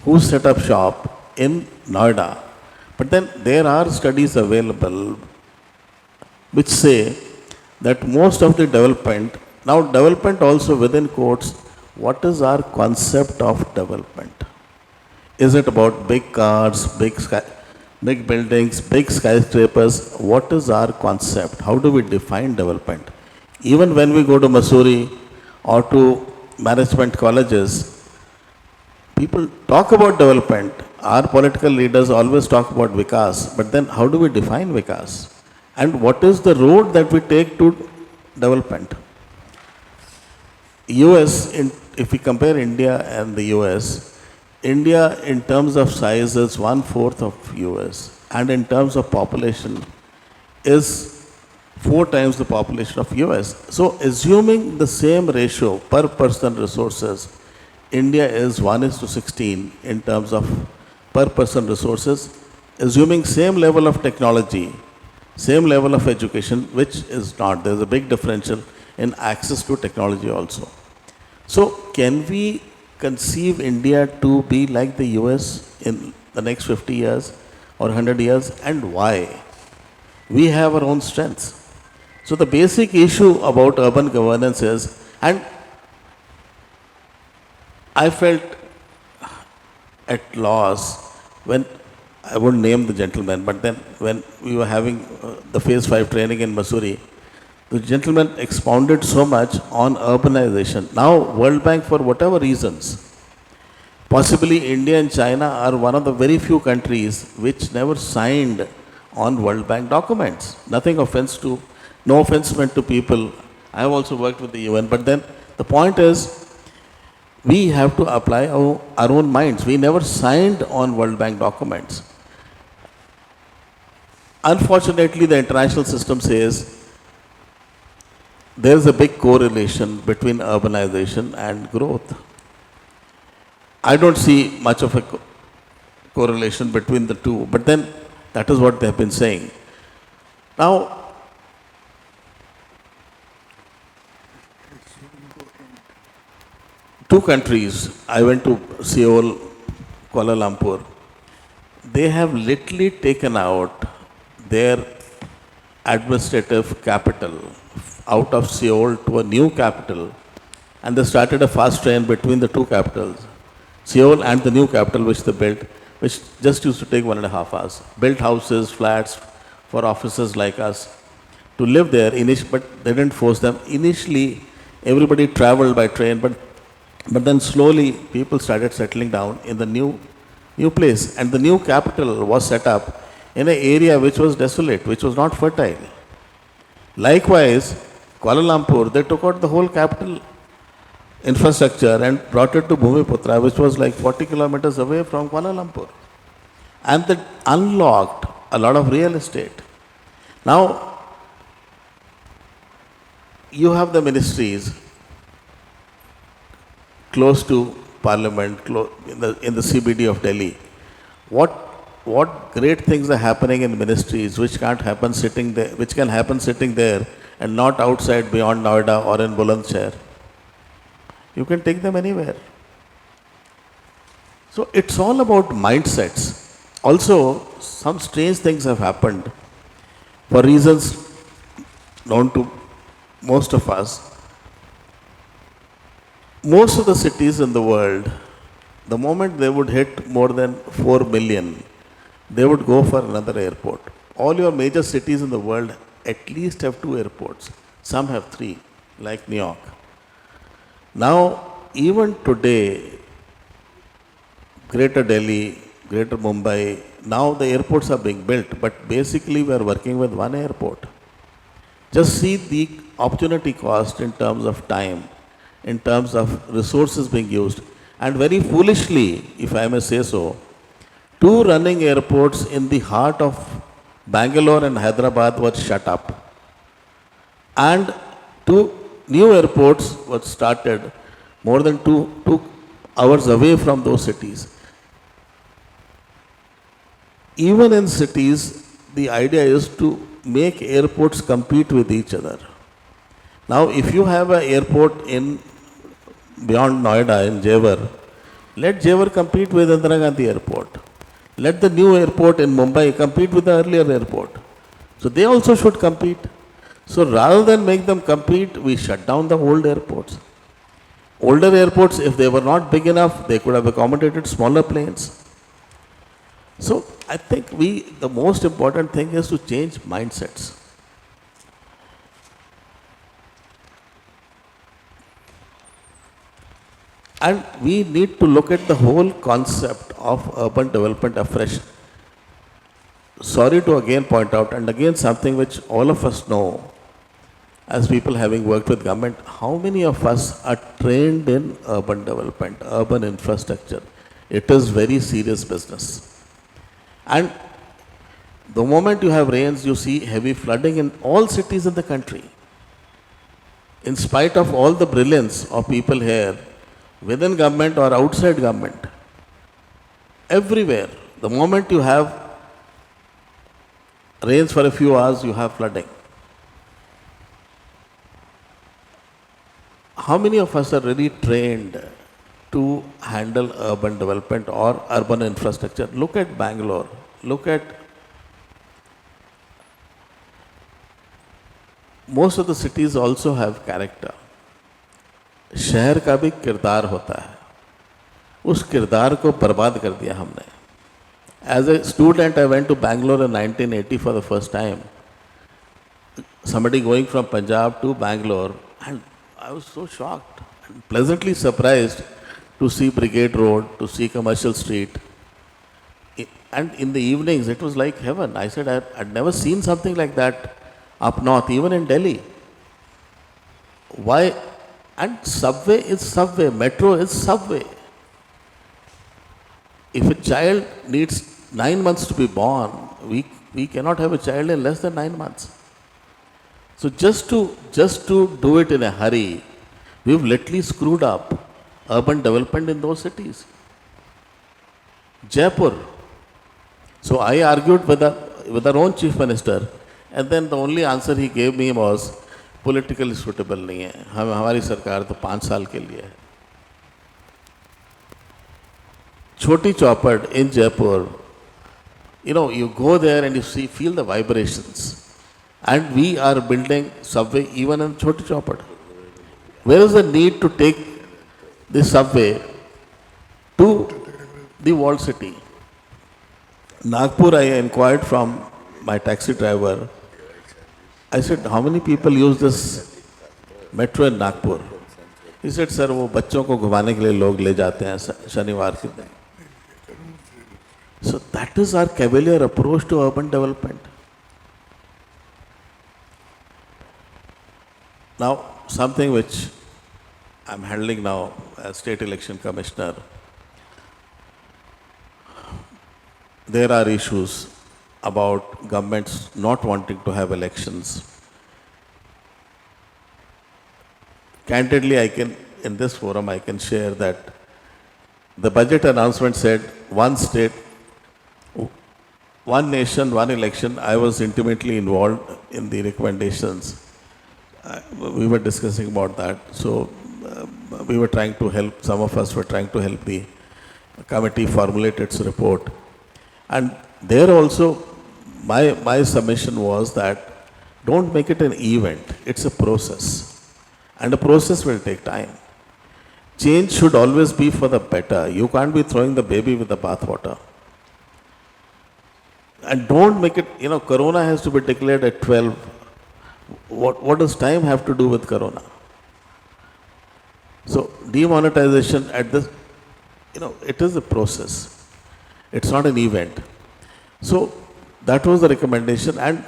M: who set up shop in Noida. But then there are studies available which say that most of the development, now development also within quotes, what is our concept of development? Is it about big cars, big buildings, big skyscrapers? What is our concept? How do we define development? Even when we go to Missouri or to management colleges, people talk about development. Our political leaders always talk about Vikas, but then how do we define Vikas? And what is the road that we take to development? If we compare India and the US, India in terms of size is 1/4 of US, and in terms of population is 4 times the population of US. So assuming the same ratio per person resources, India is 1:16 in terms of per person resources, assuming same level of technology, same level of education, which is not. There's a big differential in access to technology also. So can we conceive India to be like the US in the next 50 years or 100 years, and why? We have our own strengths. So the basic issue about urban governance is, and I felt at loss when, I won't name the gentleman, but then when we were having the Phase 5 training in Missouri, the gentleman expounded so much on urbanization. Now, World Bank, for whatever reasons, possibly India and China are one of the very few countries which never signed on World Bank documents. No offense meant to people. I have also worked with the UN, but then the point is, we have to apply our own minds. We never signed on World Bank documents. Unfortunately, the international system says there is a big correlation between urbanization and growth. I don't see much of a correlation between the two, but then that is what they have been saying. Now, two countries, I went to Seoul, Kuala Lumpur, they have literally taken out their administrative capital out of Seoul to a new capital, and they started a fast train between the two capitals, Seoul and the new capital which they built, which just used to take 1.5 hours. Built houses, flats for officers like us to live there, but they didn't force them. Initially, everybody traveled by train, but then slowly people started settling down in the new place. And the new capital was set up in an area which was desolate, which was not fertile. Likewise, Kuala Lumpur, they took out the whole capital infrastructure and brought it to Bhumiputra, which was like 40 kilometers away from Kuala Lumpur. And that unlocked a lot of real estate. Now, you have the ministries close to Parliament, in the CBD of Delhi. What great things are happening in ministries which can happen sitting there and not outside beyond Noida or in Bulandshahr. You can take them anywhere. So it's all about mindsets. Also, some strange things have happened for reasons known to most of us. Most of the cities in the world, the moment they would hit more than 4 million, they would go for another airport. All your major cities in the world at least have 2 airports. Some have 3, like New York. Now, even today, Greater Delhi, Greater Mumbai, now the airports are being built, but basically we are working with 1 airport. Just see the opportunity cost in terms of time, in terms of resources being used. And very foolishly, if I may say so, 2 running airports in the heart of Bangalore and Hyderabad were shut up. And 2 new airports were started more than 2 hours away from those cities. Even in cities, the idea is to make airports compete with each other. Now, if you have an airport beyond Noida, in Jewar, let Jewar compete with Indira Gandhi Airport. Let the new airport in Mumbai compete with the earlier airport. So they also should compete. So rather than make them compete, we shut down the old airports. Older airports, if they were not big enough, they could have accommodated smaller planes. So I think the most important thing is to change mindsets. And we need to look at the whole concept of urban development afresh. Sorry to again point out, and again something which all of us know, as people having worked with government, how many of us are trained in urban development, urban infrastructure? It is very serious business. And the moment you have rains, you see heavy flooding in all cities in the country. In spite of all the brilliance of people here, within government or outside government, everywhere, the moment you have rains for a few hours, you have flooding. How many of us are really trained to handle urban development or urban infrastructure? Look at Bangalore. Look at most of the cities also have character. शहर का भी किरदार होता है, उस किरदार को बर्बाद कर दिया हमने. As a student, I went to Bangalore in 1980 for the first time. Somebody going from Punjab to Bangalore, and I was so shocked and pleasantly surprised to see Brigade Road, to see Commercial Street. And in the evenings, it was like heaven. I said, I'd never seen something like that up north, even in Delhi. Why? And subway is subway, metro is subway. If a child needs 9 months to be born, we cannot have a child in less than 9 months. So just to do it in a hurry, we've literally screwed up urban development in those cities. Jaipur. So I argued with our own chief minister, and then the only answer he gave me was, politically suitable नहीं है, हमारी सरकार तो 5 साल के लिए है. Choti Chopad in Jaipur, you go there and you feel the vibrations. And we are building subway even in Choti Chopad. Where is the need to take the subway to the walled city? Nagpur, I inquired from my taxi driver. I said, how many people use this metro in Nagpur? He said, sir, वो बच्चों को घुमाने के लिए लोग ले जाते हैं शनिवार के दिन. So that is our cavalier approach to urban development. Now, something which I'm handling now as State Election Commissioner, there are issues about governments not wanting to have elections. Candidly, in this forum, I can share that the budget announcement said one state, one nation, one election. I was intimately involved in the recommendations. We were discussing about that. So we were trying to help, some of us were trying to help the committee formulate its report. And there also, my submission was that don't make it an event, it's a process. And the process will take time. Change should always be for the better. You can't be throwing the baby with the bathwater. And don't make it, Corona has to be declared at 12. What does time have to do with Corona? So demonetization at this, it is a process. It's not an event. So that was the recommendation, and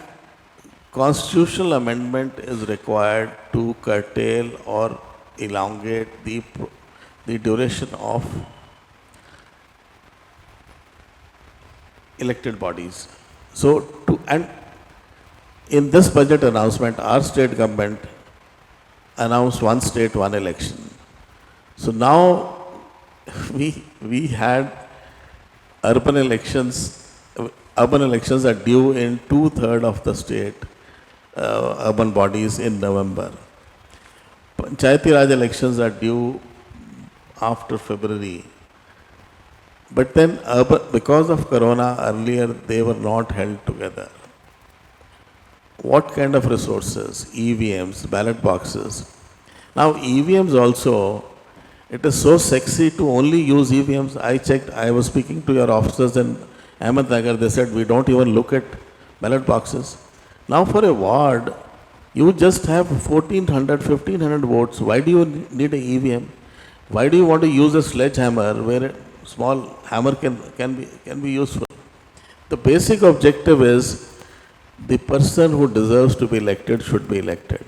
M: constitutional amendment is required to curtail or elongate the duration of elected bodies. So and in this budget announcement, our state government announced one state, one election. So now we had urban elections are due in 2/3 of the state urban bodies in November. Panchayati Raj elections are due after February. But then because of Corona earlier, they were not held together. What kind of resources? EVMs, ballot boxes. Now EVMs also, it is so sexy to only use EVMs. I checked, I was speaking to your officers in Ahmednagar, they said we don't even look at ballot boxes. Now for a ward, you just have 1,400, 1,500 votes. Why do you need a EVM? Why do you want to use a sledgehammer where a small hammer can be useful? The basic objective is the person who deserves to be elected should be elected.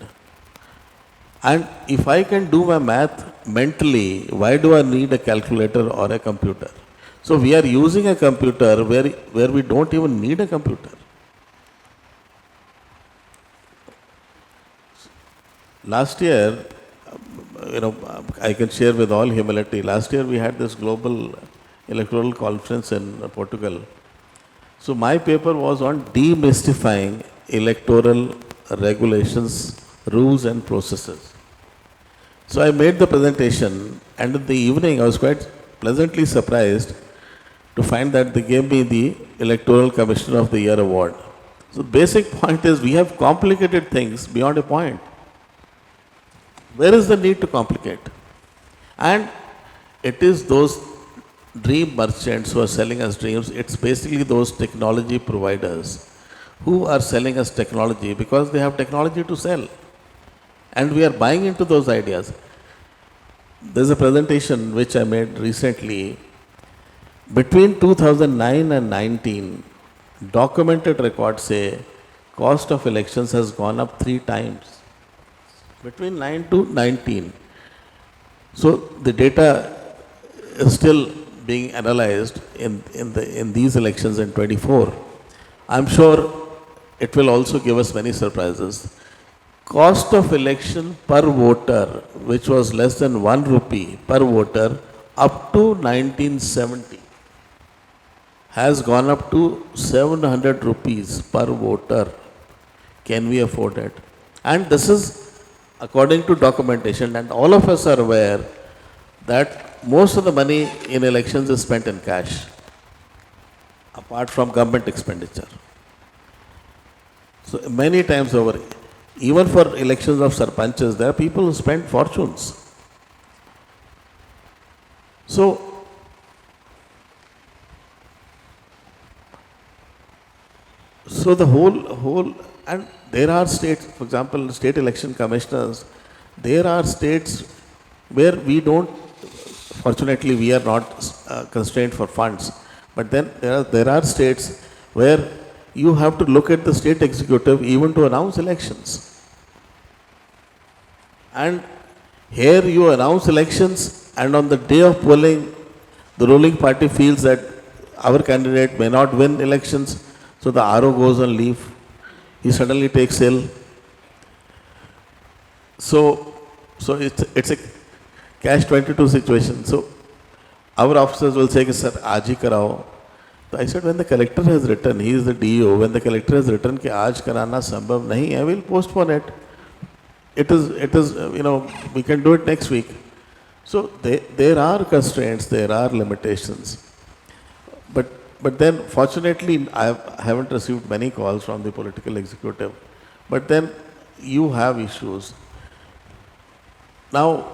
M: And if I can do my math mentally, why do I need a calculator or a computer? So we are using a computer where we don't even need a computer. Last year, I can share with all humility, last year we had this global electoral conference in Portugal. So my paper was on demystifying electoral regulations, rules and processes. So I made the presentation, and in the evening I was quite pleasantly surprised to find that they gave me the Electoral Commissioner of the Year award. So the basic point is we have complicated things beyond a point. Where is the need to complicate? And it is those dream merchants who are selling us dreams. It's basically those technology providers who are selling us technology because they have technology to sell. And we are buying into those ideas. There's a presentation which I made recently. Between 2009 and 19, documented records say cost of elections has gone up 3 times. Between 9 to 19. So the data is still being analyzed in these elections in 24. I'm sure it will also give us many surprises. Cost of election per voter, which was less than 1 rupee per voter up to 1970, has gone up to 700 rupees per voter. Can we afford it? And this is according to documentation, and all of us are aware that most of the money in elections is spent in cash, apart from government expenditure. So many times over, even for elections of sarpanches, there are people who spend fortunes. So the whole, and there are states, for example, state election commissioners, there are states where we don't, fortunately we are not constrained for funds, but then there are states where you have to look at the state executive even to announce elections. And here you announce elections, and on the day of polling, the ruling party feels that our candidate may not win elections, so the RO goes on leave. He suddenly takes ill. So it's a catch-22 situation. So our officers will say, sir, aaj hi karao. So I said, when the collector has written, he is the DO, when the collector has written कि आज कराना संभव नहीं है, we'll postpone it. It is, we can do it next week. So there are constraints, there are limitations. But then, fortunately, I haven't received many calls from the political executive. But then you have issues. Now,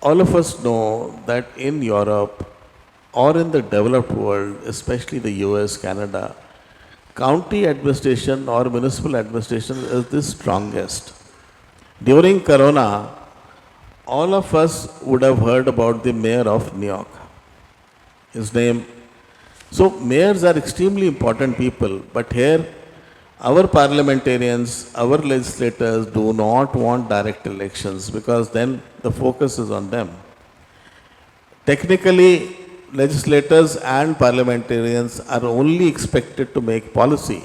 M: all of us know that in Europe or in the developed world, especially the US, Canada, county administration or municipal administration is the strongest. During Corona, all of us would have heard about the mayor of New York. His name. So mayors are extremely important people, but here our parliamentarians, our legislators do not want direct elections because then the focus is on them. Technically, legislators and parliamentarians are only expected to make policy.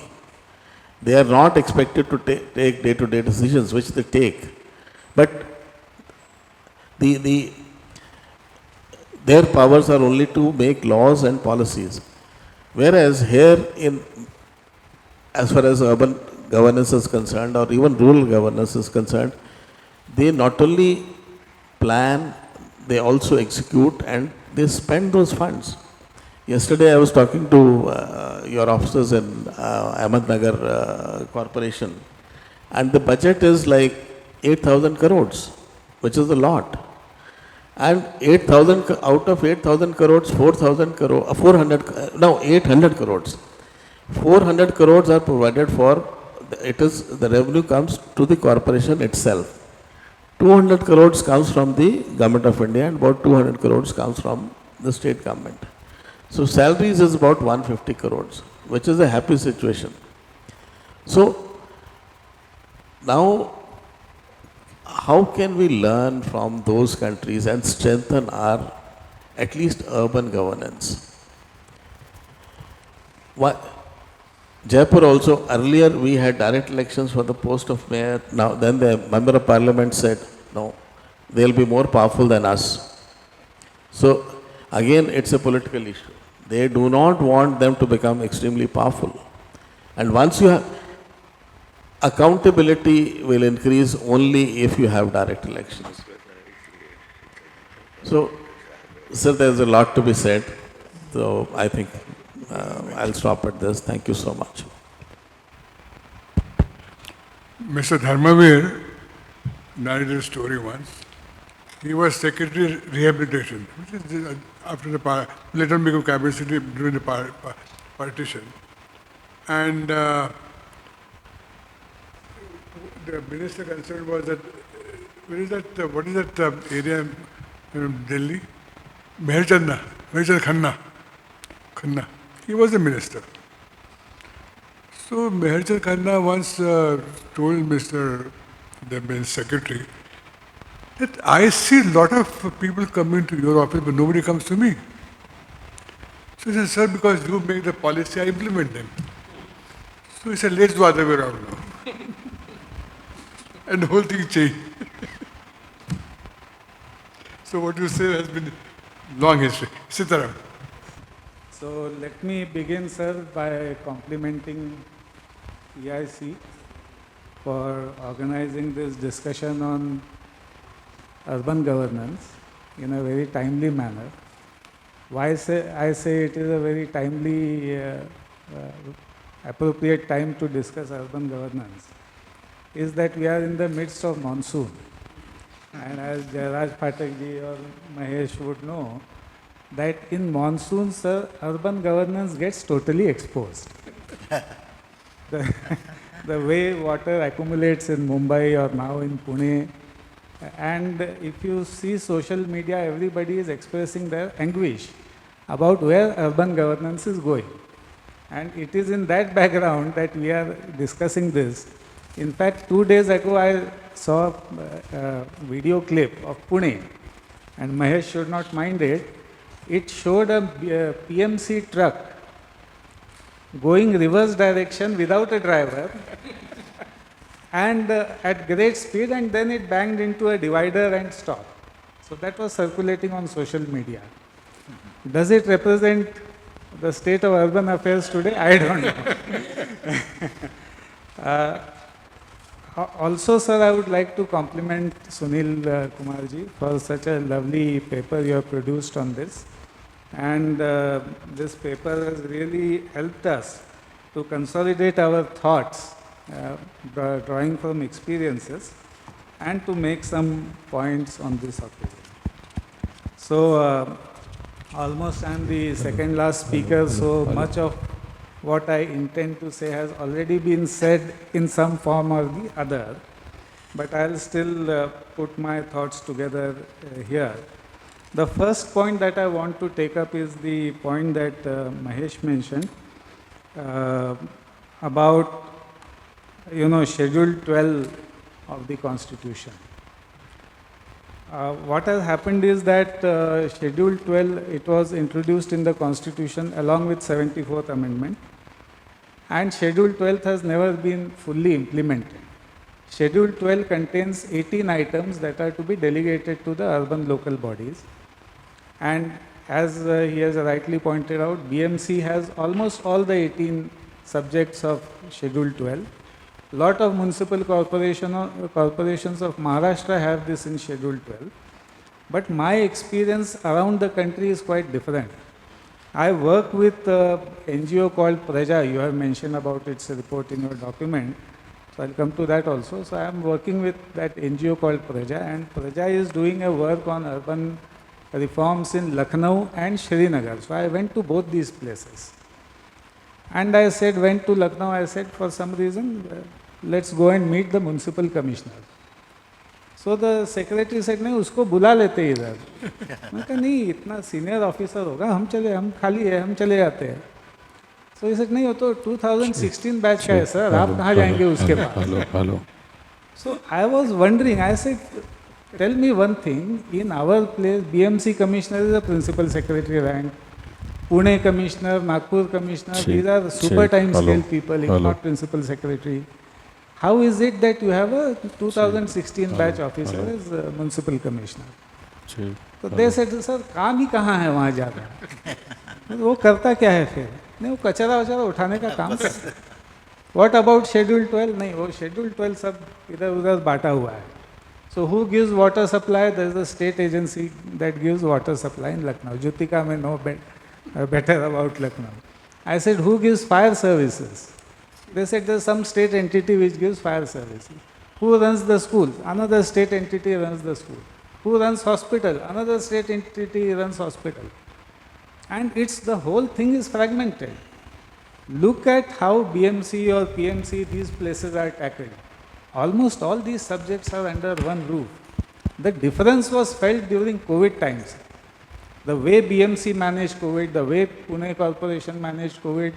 M: They are not expected to take day-to-day decisions, which they take. But their powers are only to make laws and policies. Whereas here, as far as urban governance is concerned, or even rural governance is concerned, they not only plan, they also execute and they spend those funds. Yesterday I was talking to your officers in Ahmednagar Corporation, and the budget is like 8,000 crores, which is a lot. And 8,000, out of 8,000 crores, 800 crores. 400 crores are provided for, the revenue comes to the corporation itself. 200 crores comes from the government of India and about 200 crores comes from the state government. So salaries is about 150 crores, which is a happy situation. So now, how can we learn from those countries and strengthen our, at least urban governance? Jaipur also, earlier we had direct elections for the post of mayor. Now, then the member of parliament said, no, they'll be more powerful than us. So, again, it's a political issue. They do not want them to become extremely powerful. And once you have, accountability will increase only if you have direct elections. So, sir, there's a lot to be said. So, I think I'll stop at this. Thank you so much.
B: Mr. Dharmavir narrated a story once. He was Secretary Rehabilitation, which is after the later became Cabinet Secretary during the partition. And the minister concerned was that, where is that, what is that area in Delhi? Meherchand Khanna. He was the minister. So Meherchand Khanna once told the secretary that I see a lot of people coming to your office, but nobody comes to me. So he said, sir, because you make the policy, I implement them. So he said, let's do other way around now. And the whole thing changed. So what you say has been long history. Sitaram.
N: So let me begin, sir, by complimenting EIC for organizing this discussion on urban governance in a very timely manner. Why I say it is a very timely, appropriate time to discuss urban governance is that we are in the midst of monsoon. And as Jairaj Phatak ji or Mahesh would know, that in monsoon, sir, urban governance gets totally exposed. The way water accumulates in Mumbai or now in Pune, and if you see social media, everybody is expressing their anguish about where urban governance is going. And it is in that background that we are discussing this. In fact, 2 days ago, I saw a video clip of Pune, and Mahesh should not mind it. It showed a PMC truck going reverse direction without a driver and at great speed, and then it banged into a divider and stopped. So that was circulating on social media. Does it represent the state of urban affairs today? I don't know. Also, sir, I would like to compliment Sunil Kumarji for such a lovely paper you have produced on this. And this paper has really helped us to consolidate our thoughts, drawing from experiences, and to make some points on this occasion. So, almost I am the second last speaker, so much of what I intend to say has already been said in some form or the other, but I'll still put my thoughts together here. The first point that I want to take up is the point that Mahesh mentioned about, Schedule 12 of the Constitution. What has happened is that Schedule 12, it was introduced in the Constitution along with 74th Amendment, and Schedule 12 has never been fully implemented. Schedule 12 contains 18 items that are to be delegated to the urban local bodies. And as he has rightly pointed out, BMC has almost all the 18 subjects of Schedule 12. Lot of municipal corporations of Maharashtra have this in Schedule 12. But my experience around the country is quite different. I work with an NGO called Praja. You have mentioned about its report in your document. So I'll come to that also. So I am working with that NGO called Praja, and Praja is doing a work on urban reforms in Lucknow and Srinagar. So I went to both these places. And I said, went to Lucknow, I said, for some reason, let's go and meet the municipal commissioner. So the secretary said, नहीं उसको बुला लेते इधर. मैं कहा नहीं इतना senior officer होगा, हम खाली है, हम चले जाते हैं. So he said, नहीं वो तो 2016 batch का है sir, आप कहाँ जाएंगे उसके बाद? So I was wondering, I said, tell me one thing, in our place, BMC commissioner is a principal secretary rank, Pune commissioner, Nagpur commissioner, these are super time scale people, if not principal secretary. How is it that you have a 2016 batch officer as municipal commissioner? So they said, sir, काम ही कहाँ है वहाँ जाकर? वो करता क्या है फिर? नहीं वो कचरा वचरा उठाने का काम करता है. What about Schedule 12? नहीं वो Schedule 12 सब इधर उधर बांटा हुआ है. So who gives water supply? There is a state agency that gives water supply in Lucknow. Jutika may know better about Lucknow. I said, who gives fire services? They said there's some state entity which gives fire services. Who runs the school? Another state entity runs the school. Who runs hospital? Another state entity runs hospital. And the whole thing is fragmented. Look at how BMC or PMC, these places are tackled. Almost all these subjects are under one roof. The difference was felt during COVID times. The way BMC managed COVID, the way Pune Corporation managed COVID,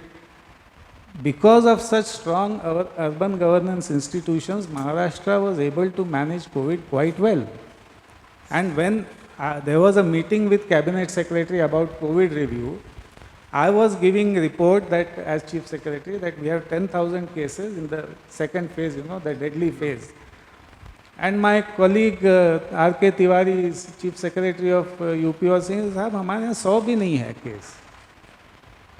N: because of such strong urban governance institutions, Maharashtra was able to manage COVID quite well. And when there was a meeting with Cabinet Secretary about COVID review, I was giving a report that as Chief Secretary that we have 10,000 cases in the second phase, the deadly phase. And my colleague R.K. Tiwari, Chief Secretary of UP, was saying, "Sahab, हमारे यहाँ 100 भी नहीं है case."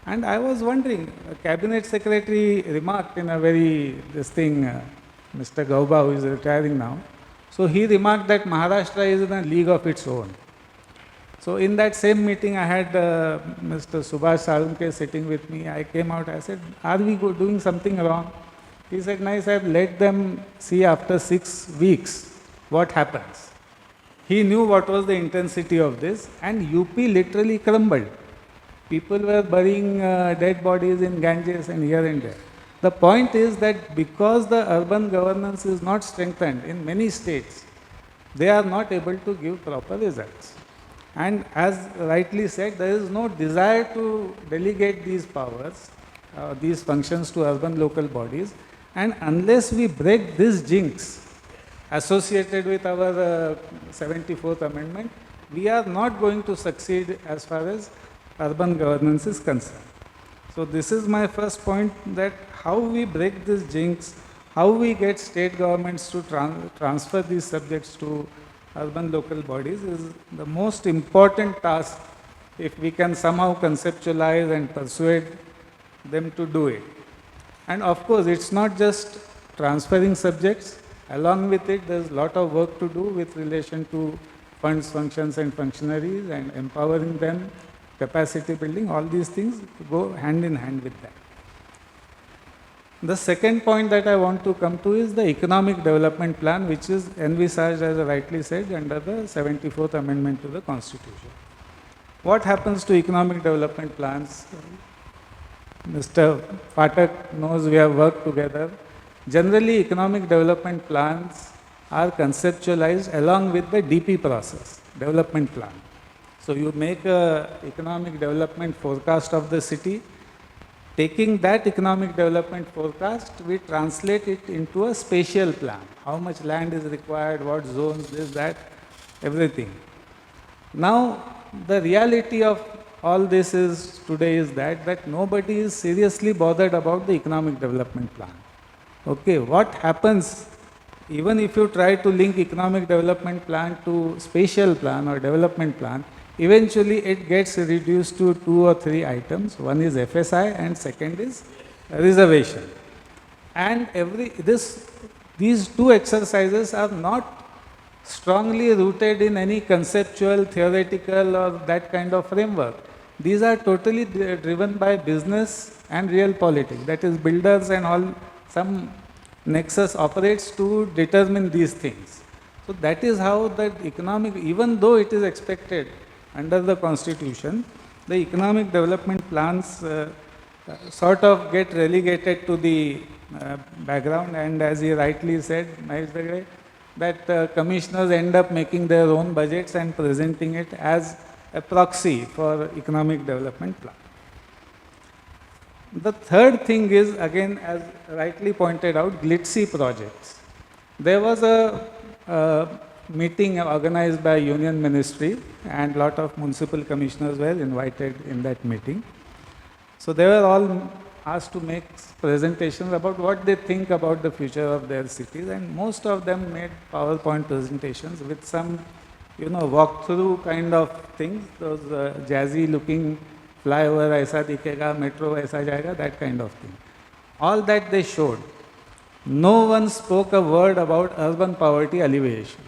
N: And I was wondering, Cabinet Secretary remarked in a Mr. Gauba, who is retiring now, so he remarked that Maharashtra is in a league of its own. So in that same meeting, I had Mr. Subhash Sarunke sitting with me. I came out, I said, are we doing something wrong? He said, nice, I've let them see after 6 weeks what happens. He knew what was the intensity of this, and UP literally crumbled. People were burying dead bodies in Ganges and here and there. The point is that because the urban governance is not strengthened in many states, they are not able to give proper results. And as rightly said, there is no desire to delegate these powers, these functions to urban local bodies. And unless we break this jinx associated with our 74th Amendment, we are not going to succeed as far as urban governance is concerned. So this is my first point, that how we break this jinx, how we get state governments to transfer these subjects to urban local bodies is the most important task if we can somehow conceptualize and persuade them to do it. And of course, it's not just transferring subjects. Along with it, there's a lot of work to do with relation to funds, functions and functionaries and empowering them, capacity building, all these things go hand in hand with that. The second point that I want to come to is the economic development plan, which is envisaged, as I rightly said, under the 74th Amendment to the Constitution. What happens to economic development plans? Mr. Patak knows we have worked together. Generally, economic development plans are conceptualized along with the DP process, development plan. So you make an economic development forecast of the city. Taking that economic development forecast, we translate it into a spatial plan. How much land is required, what zones, this, that, everything. Now, the reality of all this is today is that nobody is seriously bothered about the economic development plan. Okay, what happens even if you try to link economic development plan to spatial plan or development plan, eventually it gets reduced to 2 or 3 items. One is FSI and second is reservation. And these two exercises are not strongly rooted in any conceptual, theoretical or that kind of framework. These are totally driven by business and real politics. That is, builders and all, some nexus operates to determine these things. So that is how the economic, even though it is expected under the Constitution, the economic development plans sort of get relegated to the background, and as he rightly said, that commissioners end up making their own budgets and presenting it as a proxy for economic development plan. The third thing is, again, as rightly pointed out, glitzy projects. There was a meeting organized by Union Ministry, and a lot of municipal commissioners were invited in that meeting. So they were all asked to make presentations about what they think about the future of their cities, and most of them made PowerPoint presentations with some, walkthrough kind of things, those jazzy looking flyover aisa dikhega, metro aisa jayega, that kind of thing. All that they showed. No one spoke a word about urban poverty alleviation.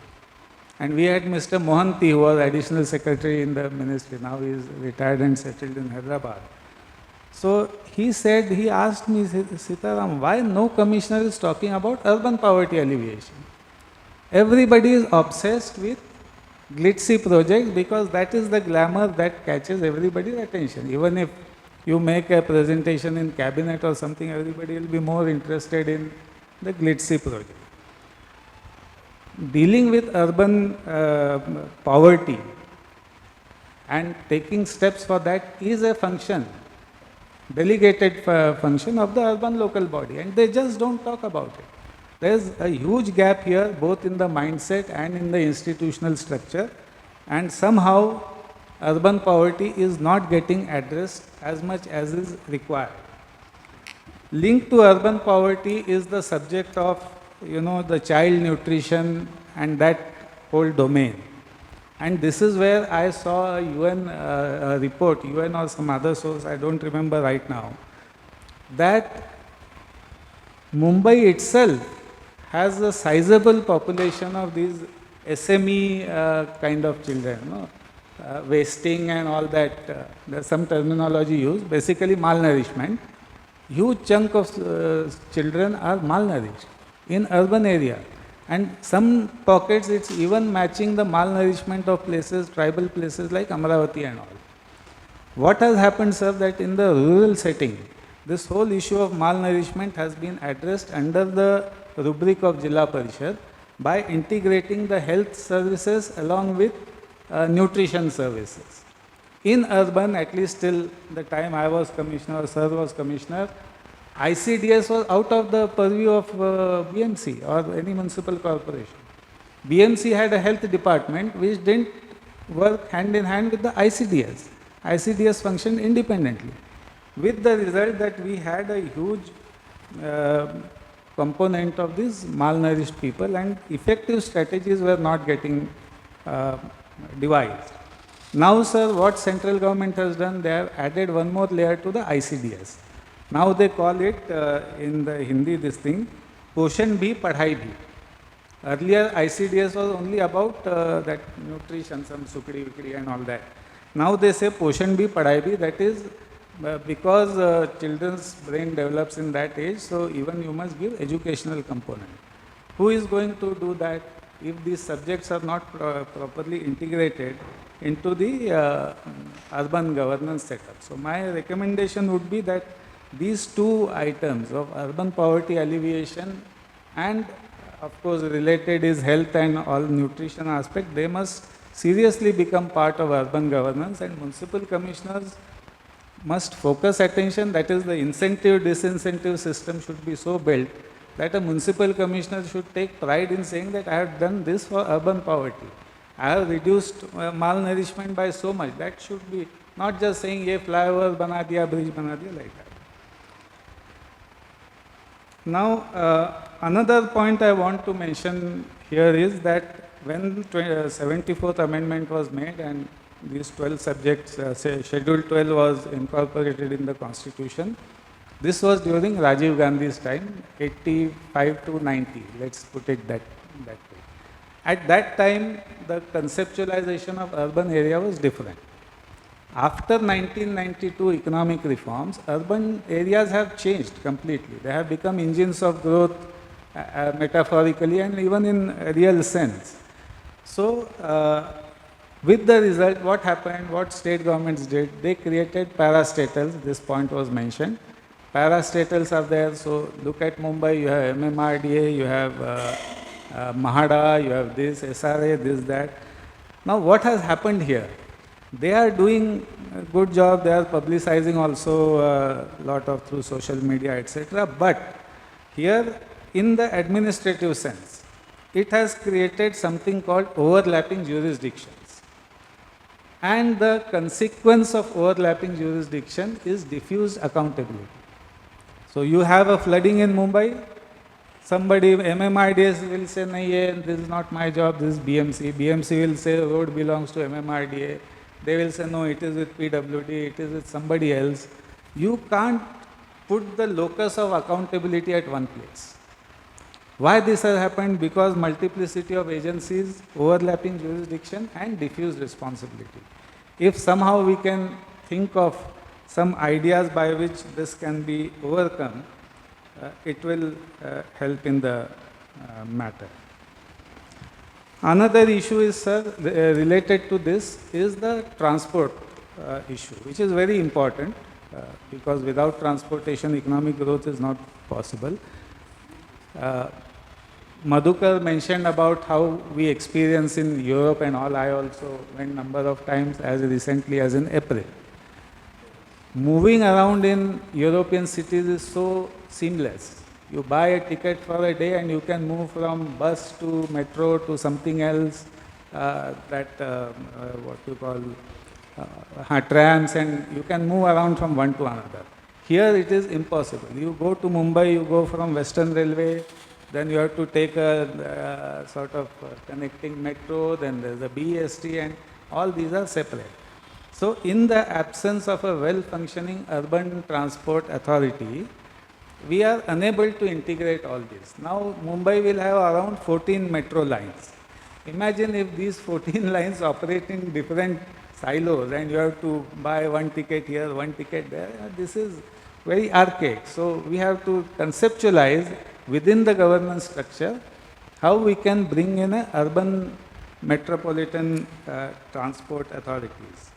N: And we had Mr. Mohanty, who was additional secretary in the ministry. Now he is retired and settled in Hyderabad. So he said, he asked me, Sitaram, why no commissioner is talking about urban poverty alleviation? Everybody is obsessed with glitzy projects because that is the glamour that catches everybody's attention. Even if you make a presentation in cabinet or something, everybody will be more interested in the glitzy project. Dealing with urban poverty and taking steps for that is a function, delegated function of the urban local body, and they just don't talk about it. There's a huge gap here, both in the mindset and in the institutional structure, and somehow urban poverty is not getting addressed as much as is required. Linked to urban poverty is the subject of, the child nutrition and that whole domain. And this is where I saw a UN report, UN or some other source, I don't remember right now, that Mumbai itself has a sizable population of these SME kind of children, wasting and all that. There's some terminology used, basically malnourishment. Huge chunk of children are malnourished in urban area. And some pockets it's even matching the malnourishment of places, tribal places like Amaravati and all. What has happened, sir, that in the rural setting, this whole issue of malnourishment has been addressed under the rubric of Jilla Parishad by integrating the health services along with nutrition services. In urban, at least till the time I was commissioner, sir was commissioner, ICDS was out of the purview of BMC or any municipal corporation. BMC had a health department which didn't work hand in hand with the ICDS. ICDS functioned independently, with the result that we had a huge component of these malnourished people, and effective strategies were not getting devised. Now, sir, what central government has done, they have added one more layer to the ICDS. Now they call it, in the Hindi, this thing, Poshan Bhi, Padhai Bhi. Earlier, ICDS was only about that nutrition, some sukdi, vikdi and all that. Now they say Poshan Bhi, Padhai Bhi, that is because children's brain develops in that age, so even you must give educational component. Who is going to do that if these subjects are not properly integrated into the urban governance setup? So my recommendation would be that these two items of urban poverty alleviation and of course related is health and all nutrition aspect, they must seriously become part of urban governance, and municipal commissioners must focus attention, that is the incentive disincentive system should be so built that a municipal commissioner should take pride in saying that I have done this for urban poverty. I have reduced malnourishment by so much. That should be not just saying ye flyover bana diya, bridge bana diya, like that. Now, another point I want to mention here is that when 74th Amendment was made and these 12 subjects, Schedule 12 was incorporated in the Constitution, this was during Rajiv Gandhi's time, 85 to 90, let's put it that way. At that time, the conceptualization of urban area was different. After 1992 economic reforms, urban areas have changed completely. They have become engines of growth, metaphorically and even in real sense. So, with the result, what happened, what state governments did, they created parastatals, this point was mentioned. Parastatals are there, so look at Mumbai, you have MMRDA, you have Mahada, you have this, SRA, this, that. Now what has happened here? They are doing a good job, they are publicizing also a lot of through social media, etc. But here, in the administrative sense, it has created something called overlapping jurisdictions. And the consequence of overlapping jurisdiction is diffused accountability. So you have a flooding in Mumbai, somebody, MMRDA will say, nahi, this is not my job, this is BMC. BMC will say, road belongs to MMRDA. They will say, no, it is with PWD, it is with somebody else. You can't put the locus of accountability at one place. Why this has happened? Because multiplicity of agencies, overlapping jurisdiction and diffuse responsibility. If somehow we can think of some ideas by which this can be overcome, it will help in the matter. Another issue is, sir, related to this is the transport issue, which is very important because without transportation, economic growth is not possible. Madhukar mentioned about how we experience in Europe and all. I also went number of times as recently as in April. Moving around in European cities is so seamless. You buy a ticket for a day and you can move from bus to metro to something else, what you call trams, and you can move around from one to another. Here it is impossible. You go to Mumbai, you go from Western Railway, then you have to take a sort of connecting metro, then there's a BST, and all these are separate. So in the absence of a well-functioning urban transport authority, we are unable to integrate all this. Now Mumbai will have around 14 metro lines. Imagine if these 14 lines operate in different silos and you have to buy one ticket here, one ticket there. This is very archaic. So we have to conceptualize within the governance structure how we can bring in a urban metropolitan transport authorities.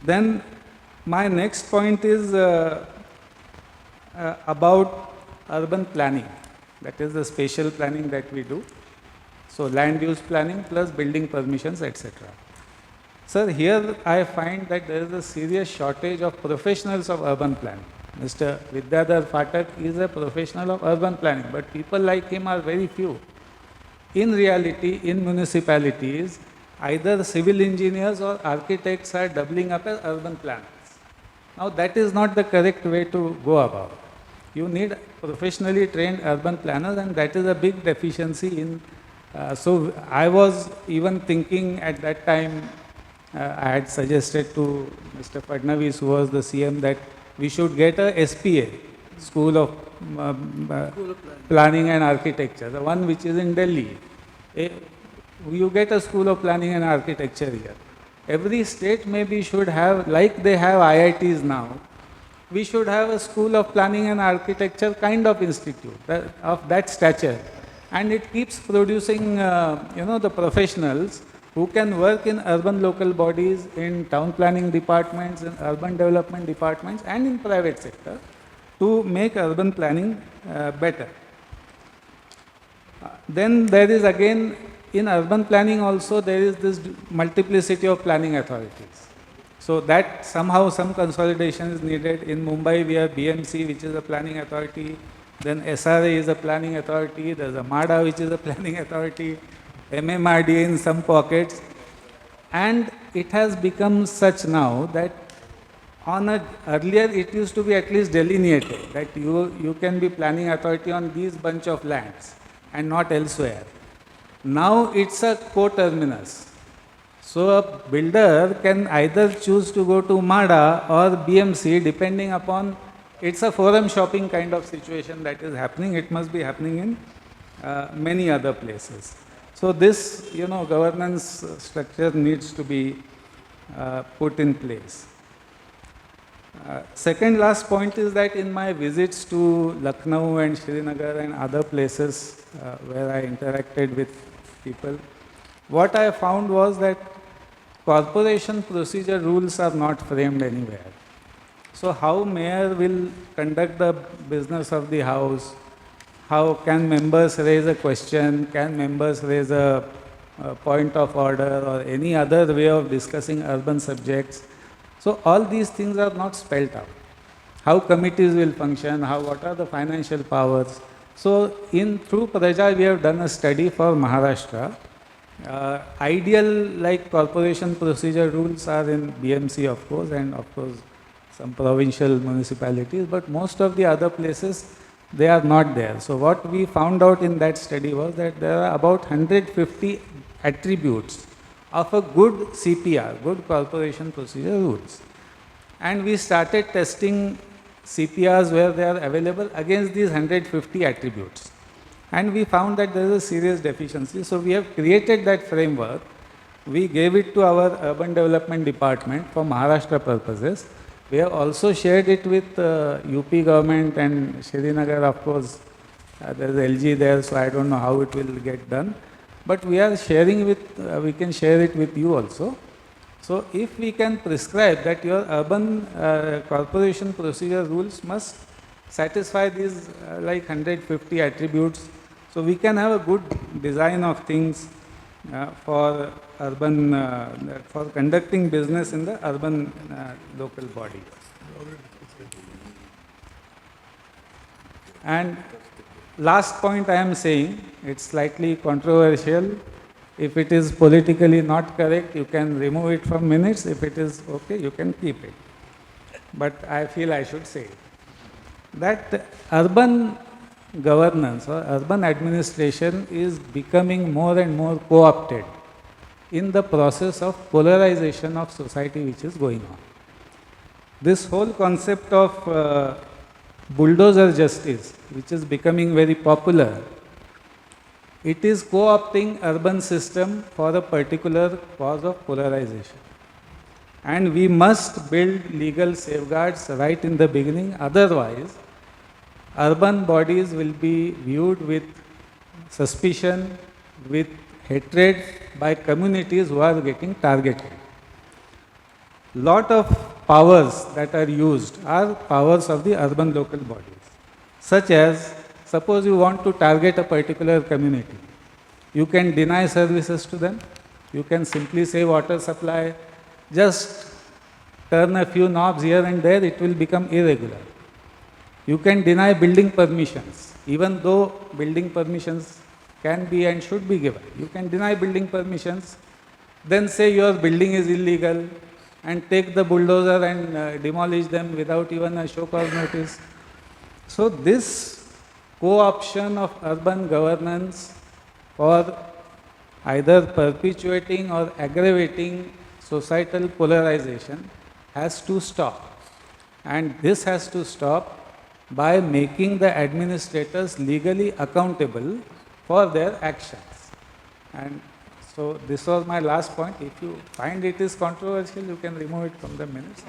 N: Then my next point is about urban planning. That is the spatial planning that we do. So land use planning plus building permissions, etc. Sir, here I find that there is a serious shortage of professionals of urban planning. Mr. Vidyadhar Phatak is a professional of urban planning, but people like him are very few. In reality, in municipalities, either civil engineers or architects are doubling up as urban planners. Now that is not the correct way to go about. You need professionally trained urban planners, and that is a big deficiency in. So I was even thinking at that time, I had suggested to Mr. Fadnavis, who was the CM, that we should get a SPA, School of Planning and Architecture, the one which is in Delhi. You get a School of Planning and Architecture here. Every state maybe should have, like they have IITs now, we should have a School of Planning and Architecture kind of institute of that stature. And it keeps producing, the professionals who can work in urban local bodies, in town planning departments, in urban development departments, and in private sector to make urban planning better. Then there is again, in urban planning also, there is this multiplicity of planning authorities. So that somehow some consolidation is needed. In Mumbai, we have BMC, which is a planning authority. Then SRA is a planning authority. There's a MADA, which is a planning authority. MMRDA in some pockets. And it has become such now that earlier it used to be at least delineated that you can be planning authority on these bunch of lands and not elsewhere. Now it's a co-terminus. So a builder can either choose to go to MADA or BMC depending upon, it's a forum shopping kind of situation that is happening. It must be happening in many other places. So this, governance structure needs to be put in place. Second last point is that in my visits to Lucknow and Srinagar and other places where I interacted with people, what I found was that corporation procedure rules are not framed anywhere. So how mayor will conduct the business of the house, how can members raise a question, can members raise a point of order or any other way of discussing urban subjects. So all these things are not spelled out. How committees will function, what are the financial powers. So through Praja, we have done a study for Maharashtra. Ideal like corporation procedure rules are in BMC, of course, and of course some provincial municipalities, but most of the other places, they are not there. So what we found out in that study was that there are about 150 attributes of a good CPR, good corporation procedure rules. And we started testing CPRs where they are available against these 150 attributes. And we found that there is a serious deficiency. So we have created that framework We gave it to our urban development department for Maharashtra purposes. We have also shared it with UP government and Srinagar, of course. There is LG there, so I don't know how it will get done. But we are sharing with, we can share it with you also. So if we can prescribe that your urban corporation procedure rules must satisfy these like 150 attributes, so we can have a good design of things for urban, for conducting business in the urban local body. And last point I am saying, it's slightly controversial. If it is politically not correct, you can remove it from minutes. If it is okay, you can keep it. But I feel I should say it. That urban governance or urban administration is becoming more and more co-opted in the process of polarization of society which is going on. This whole concept of bulldozer justice, which is becoming very popular, it is co-opting urban system for a particular cause of polarization. And we must build legal safeguards right in the beginning, otherwise urban bodies will be viewed with suspicion, with hatred by communities who are getting targeted. Lot of powers that are used are powers of the urban local bodies, such as, suppose you want to target a particular community, you can deny services to them, you can simply say water supply, just turn a few knobs here and there, it will become irregular. You can deny building permissions, even though building permissions can be and should be given. You can deny building permissions, then say your building is illegal and take the bulldozer and demolish them without even a show cause notice. So this co-option of urban governance for either perpetuating or aggravating societal polarization has to stop. And this has to stop by making the administrators legally accountable for their actions. And so this was my last point. If you find it is controversial, you can remove it from the minutes.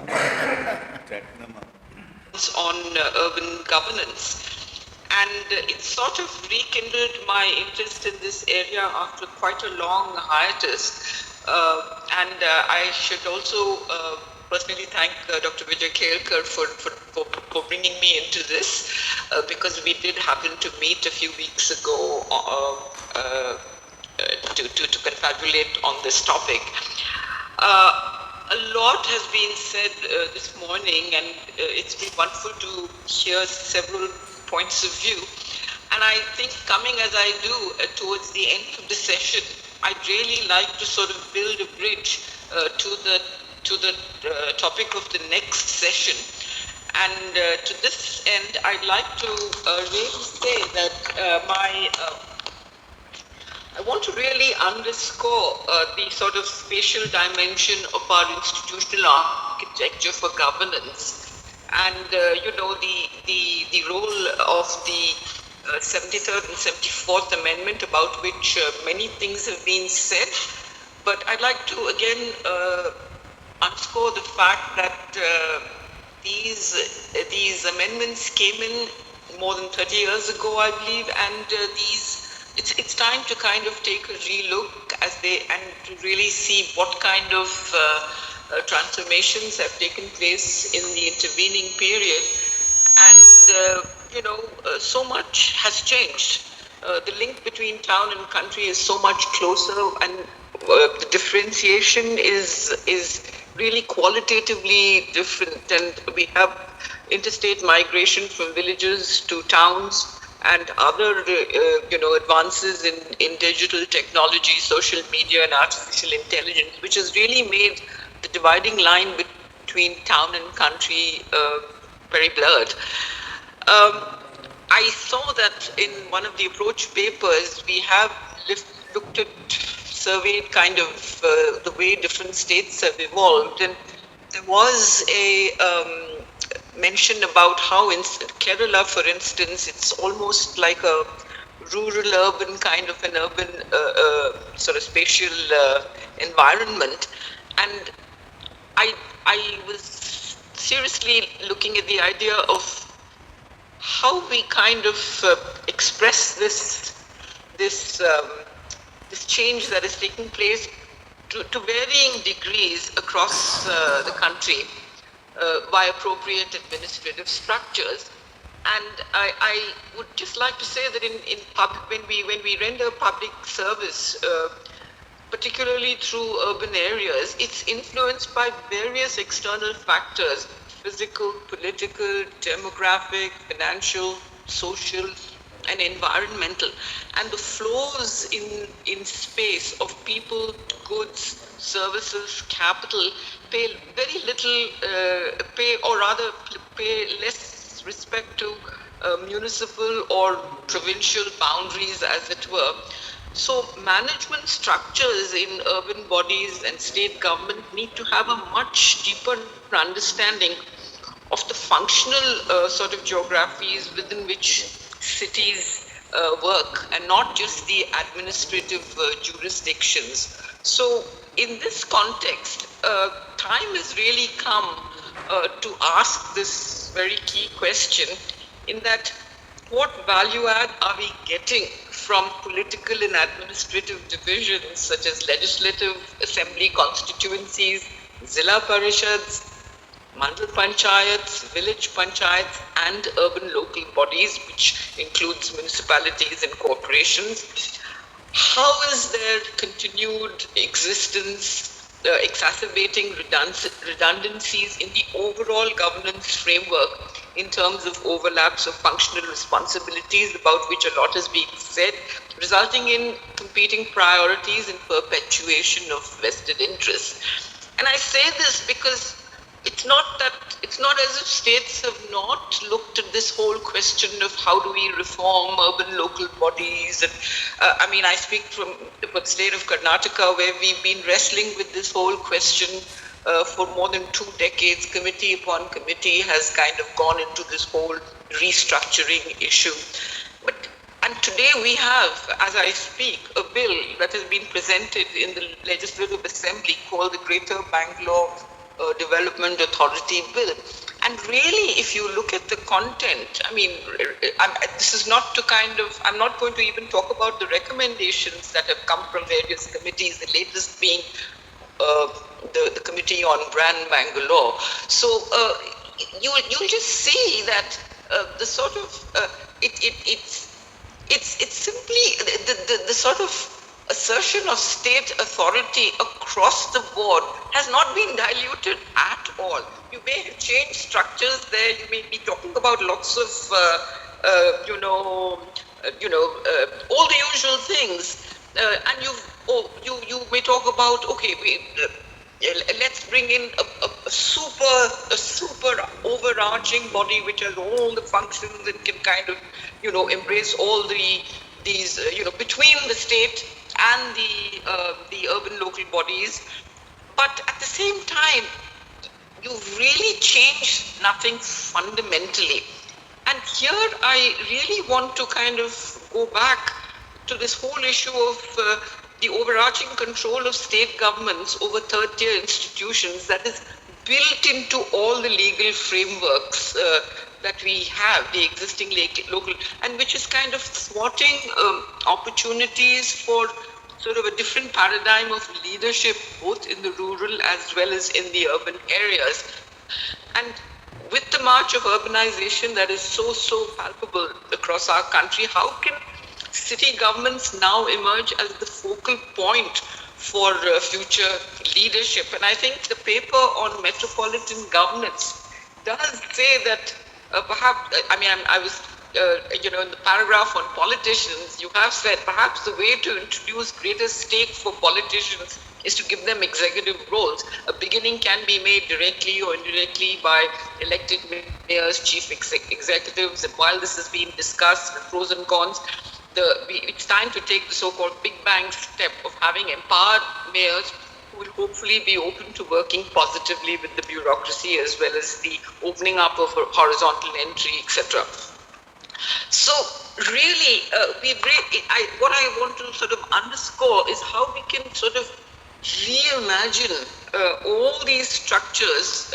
Q: On urban governance. And it sort of rekindled my interest in this area after quite a long hiatus. I should also personally thank Dr. Vijay Kelkar for bringing me into this, because we did happen to meet a few weeks ago to confabulate on this topic. A lot has been said this morning, and it's been wonderful to hear several points of view. And I think coming as I do towards the end of the session, I'd really like to sort of build a bridge to the topic of the next session. And to this end, I'd like to really say that I want to really underscore the sort of spatial dimension of our institutional architecture for governance, and the role of the 73rd and 74th Amendment, about which many things have been said. But I'd like to again underscore the fact that these amendments came in more than 30 years ago, I believe, and it's time to kind of take a relook and to really see what kind of transformations have taken place in the intervening period. And so much has changed. The link between town and country is so much closer, and the differentiation is really qualitatively different. And we have interstate migration from villages to towns, and other advances in digital technology, social media and artificial intelligence, which has really made the dividing line between town and country very blurred. I saw that in one of the approach papers, we have looked at, surveyed kind of the way different states have evolved, and there was a mention about how in Kerala, for instance, it's almost like a rural-urban kind of an urban sort of spatial environment. And I was seriously looking at the idea of how we kind of express this change that is taking place to varying degrees across the country by appropriate administrative structures. And I would just like to say that in when we render public service, particularly through urban areas, it's influenced by various external factors: physical, political, demographic, financial, social, and environmental. And the flows in space of people, goods, services, capital pay very little, pay less respect to municipal or provincial boundaries, as it were. So management structures in urban bodies and state government need to have a much deeper understanding of the functional sort of geographies within which cities work, and not just the administrative jurisdictions. So in this context, time has really come to ask this very key question, in that what value add are we getting from political and administrative divisions such as legislative assembly constituencies, Zilla Parishads, Mandal Panchayats, village panchayats, and urban local bodies, which includes municipalities and corporations? How is their continued existence exacerbating redundancies in the overall governance framework in terms of overlaps of functional responsibilities, about which a lot is being said, resulting in competing priorities and perpetuation of vested interests? And I say this because it's not as if states have not looked at this whole question of how do we reform urban local bodies. And I speak from the state of Karnataka, where we've been wrestling with this whole question for more than 2 decades. Committee upon committee has kind of gone into this whole restructuring issue. And today we have, as I speak, a bill that has been presented in the Legislative Assembly called the Greater Bangalore Development Authority Bill. And really, if you look at the content, this is not to I'm not going to even talk about the recommendations that have come from various committees, the latest being the Committee on Brand Bangalore. So you'll just see that the sort of, it's simply the sort of assertion of state authority across the board has not been diluted at all. You may have changed structures there. You may be talking about lots of, all the usual things, and you may talk about, okay, let's bring in a super overarching body which has all the functions and can kind of, embrace all these, between the state and the urban local bodies. But at the same time, you've really changed nothing fundamentally. And here I really want to kind of go back to this whole issue of the overarching control of state governments over third-tier institutions that is built into all the legal frameworks that we have, the existing local, and which is kind of thwarting opportunities for sort of a different paradigm of leadership, both in the rural as well as in the urban areas. And with the march of urbanization that is so palpable across our country, how can city governments now emerge as the focal point for future leadership? And I think the paper on metropolitan governance does say that perhaps, I was, in the paragraph on politicians, you have said perhaps the way to introduce greater stake for politicians is to give them executive roles. A beginning can be made directly or indirectly by elected mayors, chief executives, and while this has been discussed, the pros and cons, it's time to take the so-called big bang step of having empowered mayors who will hopefully be open to working positively with the bureaucracy, as well as the opening up of horizontal entry, etc. So really, what I want to sort of underscore is how we can sort of reimagine all these structures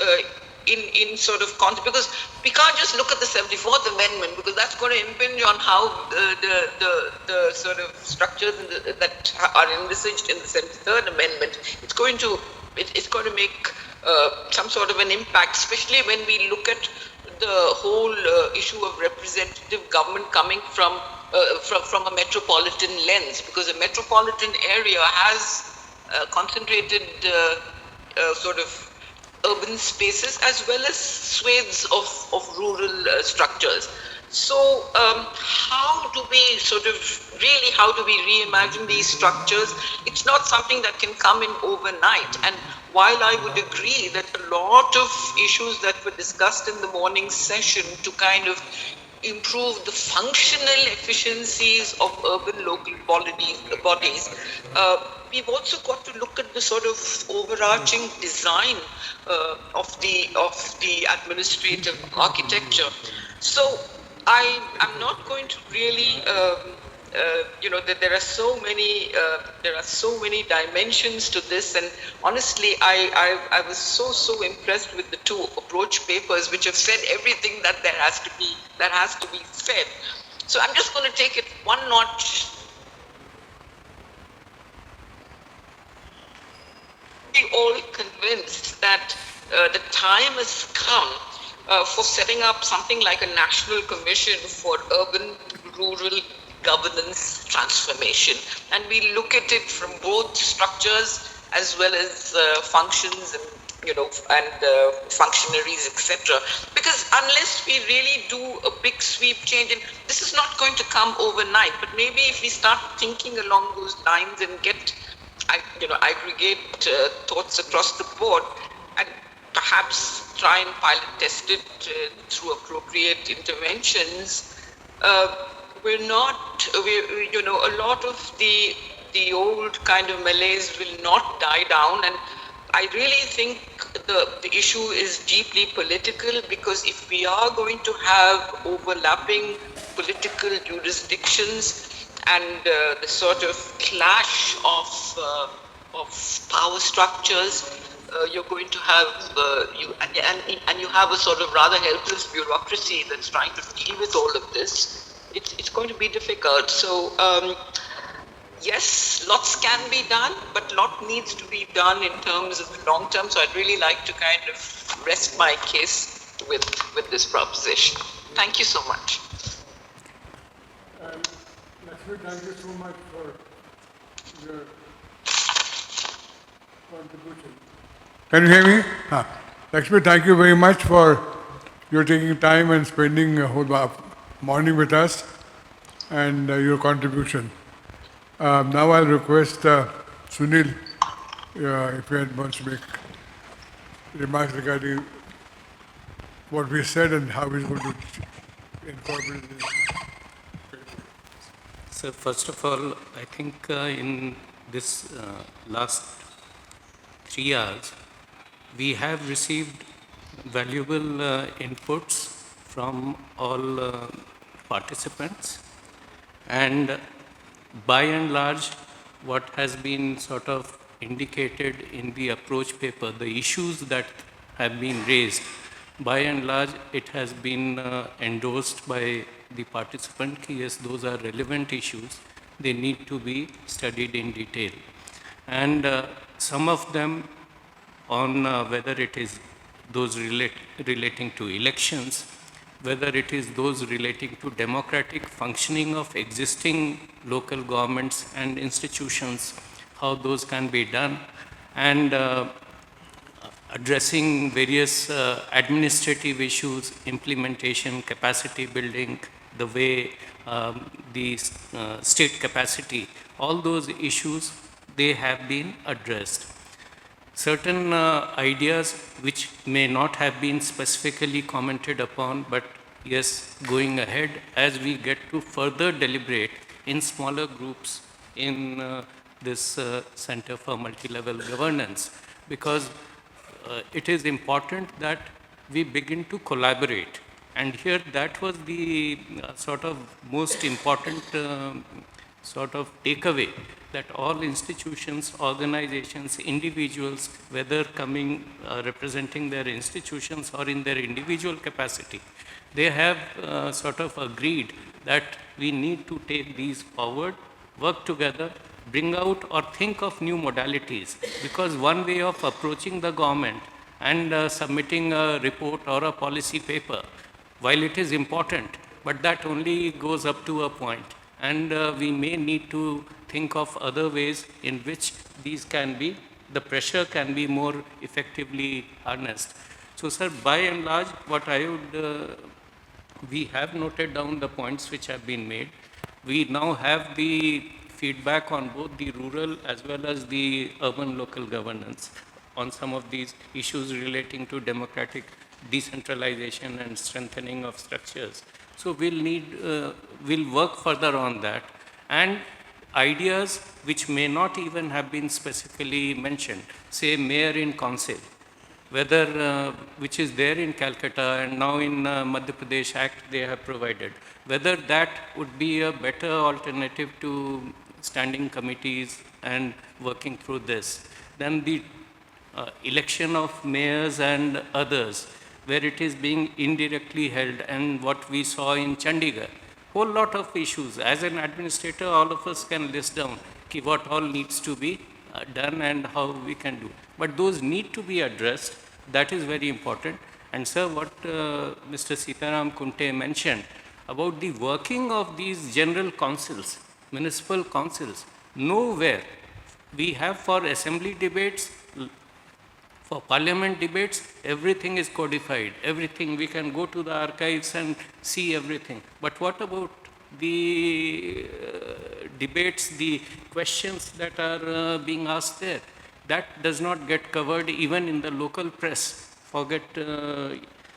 Q: in sort of concept, because we can't just look at the 74th Amendment, because that's going to impinge on how the sort of structures that are envisaged in the 73rd Amendment. It's going to make some sort of an impact, especially when we look at the whole issue of representative government coming from a metropolitan lens, because a metropolitan area has concentrated sort of urban spaces as well as swathes of rural structures. So how do we reimagine these structures? It's not something that can come in overnight. And while I would agree that a lot of issues that were discussed in the morning session to kind of improve the functional efficiencies of urban local bodies, we've also got to look at the sort of overarching design of the administrative architecture. So I'm not going to really that there are so many dimensions to this, and honestly I was so impressed with the two approach papers, which have said everything that has to be said. So I'm just going to take it one notch. We all convinced that the time has come for setting up something like a national commission for urban rural governance transformation, and we look at it from both structures as well as functions and functionaries, etc. Because unless we really do a big sweep change, and this is not going to come overnight, but maybe if we start thinking along those lines and get aggregate thoughts across the board, and perhaps try and pilot test it through appropriate interventions, a lot of the old kind of malaise will not die down. And I really think the issue is deeply political, because if we are going to have overlapping political jurisdictions and the sort of clash of power structures, you're going to have you have a sort of rather helpless bureaucracy that's trying to deal with all of this. It's going to be difficult. So yes, lots can be done, but lot needs to be done in terms of the long term. So I'd really like to kind of rest my case with this proposition. Thank you so much.
B: Lakshmi, thank you so much for your contribution. Can you hear me? Lakshmi, thank you very much for your taking time and spending a whole morning with us and your contribution. Now I'll request Sunil if he wants to make remarks regarding what we said and how he's going to incorporate this.
C: So first of all, I think in this last 3 hours, we have received valuable inputs from all participants, and by and large, what has been sort of indicated in the approach paper, the issues that have been raised, by and large, it has been endorsed by the participant. Yes, those are relevant issues. They need to be studied in detail. And some of them on whether it is those relating to elections, whether it is those relating to democratic functioning of existing local governments and institutions, how those can be done, and addressing various administrative issues, implementation, capacity building, the way the state capacity, all those issues, they have been addressed. Certain ideas which may not have been specifically commented upon, but yes, going ahead as we get to further deliberate in smaller groups in this Center for Multi-Level Governance, because it is important that we begin to collaborate And here that was the sort of most important sort of takeaway, that all institutions, organizations, individuals, whether coming representing their institutions or in their individual capacity, they have sort of agreed that we need to take these forward, work together, bring out or think of new modalities, because one way of approaching the government and submitting a report or a policy paper, while it is important, but that only goes up to a point. And we may need to think of other ways in which these can be, the pressure can be more effectively harnessed. So, sir, by and large, what I would, we have noted down the points which have been made. We now have the feedback on both the rural as well as the urban local governance on some of these issues relating to democratic decentralization and strengthening of structures. So we'll work further on that. And ideas which may not even have been specifically mentioned, say mayor in council, whether, which is there in Calcutta and now in Madhya Pradesh Act they have provided, whether that would be a better alternative to standing committees and working through this. Then the election of mayors and others, where it is being indirectly held, and what we saw in Chandigarh, whole lot of issues. As an administrator, all of us can list down what all needs to be done and how we can do. But those need to be addressed. That is very important. And sir, what Mr. Sitaram Kunte mentioned about the working of these general councils, municipal councils, nowhere we have for assembly debates, for parliament debates, everything is codified. Everything, we can go to the archives and see everything. But what about the debates, the questions that are being asked there? That does not get covered even in the local press. Forget.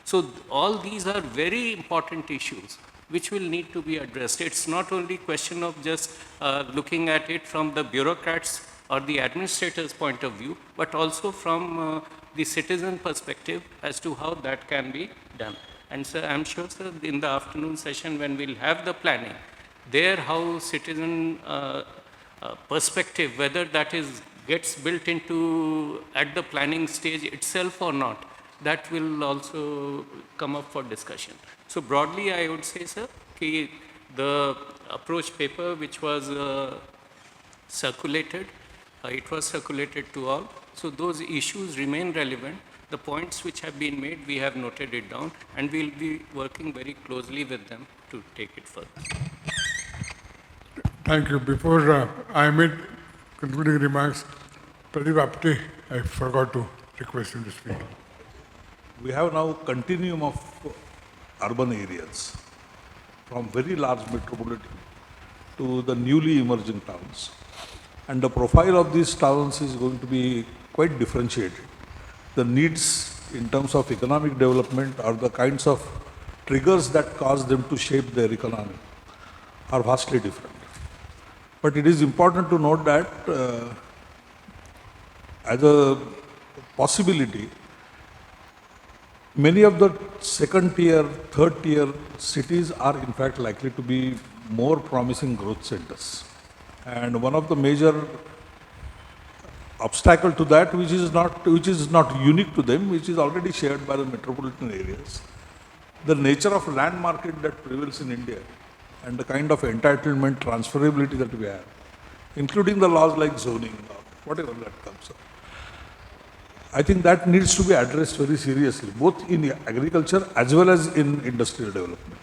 C: So all these are very important issues which will need to be addressed. It's not only question of just looking at it from the bureaucrats or the administrator's point of view, but also from the citizen perspective as to how that can be done. And sir, I'm sure, sir, in the afternoon session when we'll have the planning, there how citizen perspective, whether that is gets built into at the planning stage itself or not, that will also come up for discussion. So broadly, I would say, sir, the approach paper which was circulated, it was circulated to all. So those issues remain relevant. The points which have been made, we have noted it down, and we'll be working very closely with them to take it further.
B: Thank you. Before I made concluding remarks, Pradeep Apte, I forgot to request him to speak.
R: We have now continuum of urban areas, from very large metropolitan to the newly emerging towns. And the profile of these towns is going to be quite differentiated. The needs in terms of economic development or the kinds of triggers that cause them to shape their economy are vastly different. But it is important to note that as a possibility, many of the second tier, third tier cities are in fact likely to be more promising growth centers. And one of the major obstacle to that, which is not unique to them, which is already shared by the metropolitan areas, the nature of land market that prevails in India and the kind of entitlement transferability that we have, including the laws like zoning, whatever that comes up. I think that needs to be addressed very seriously, both in agriculture as well as in industrial development.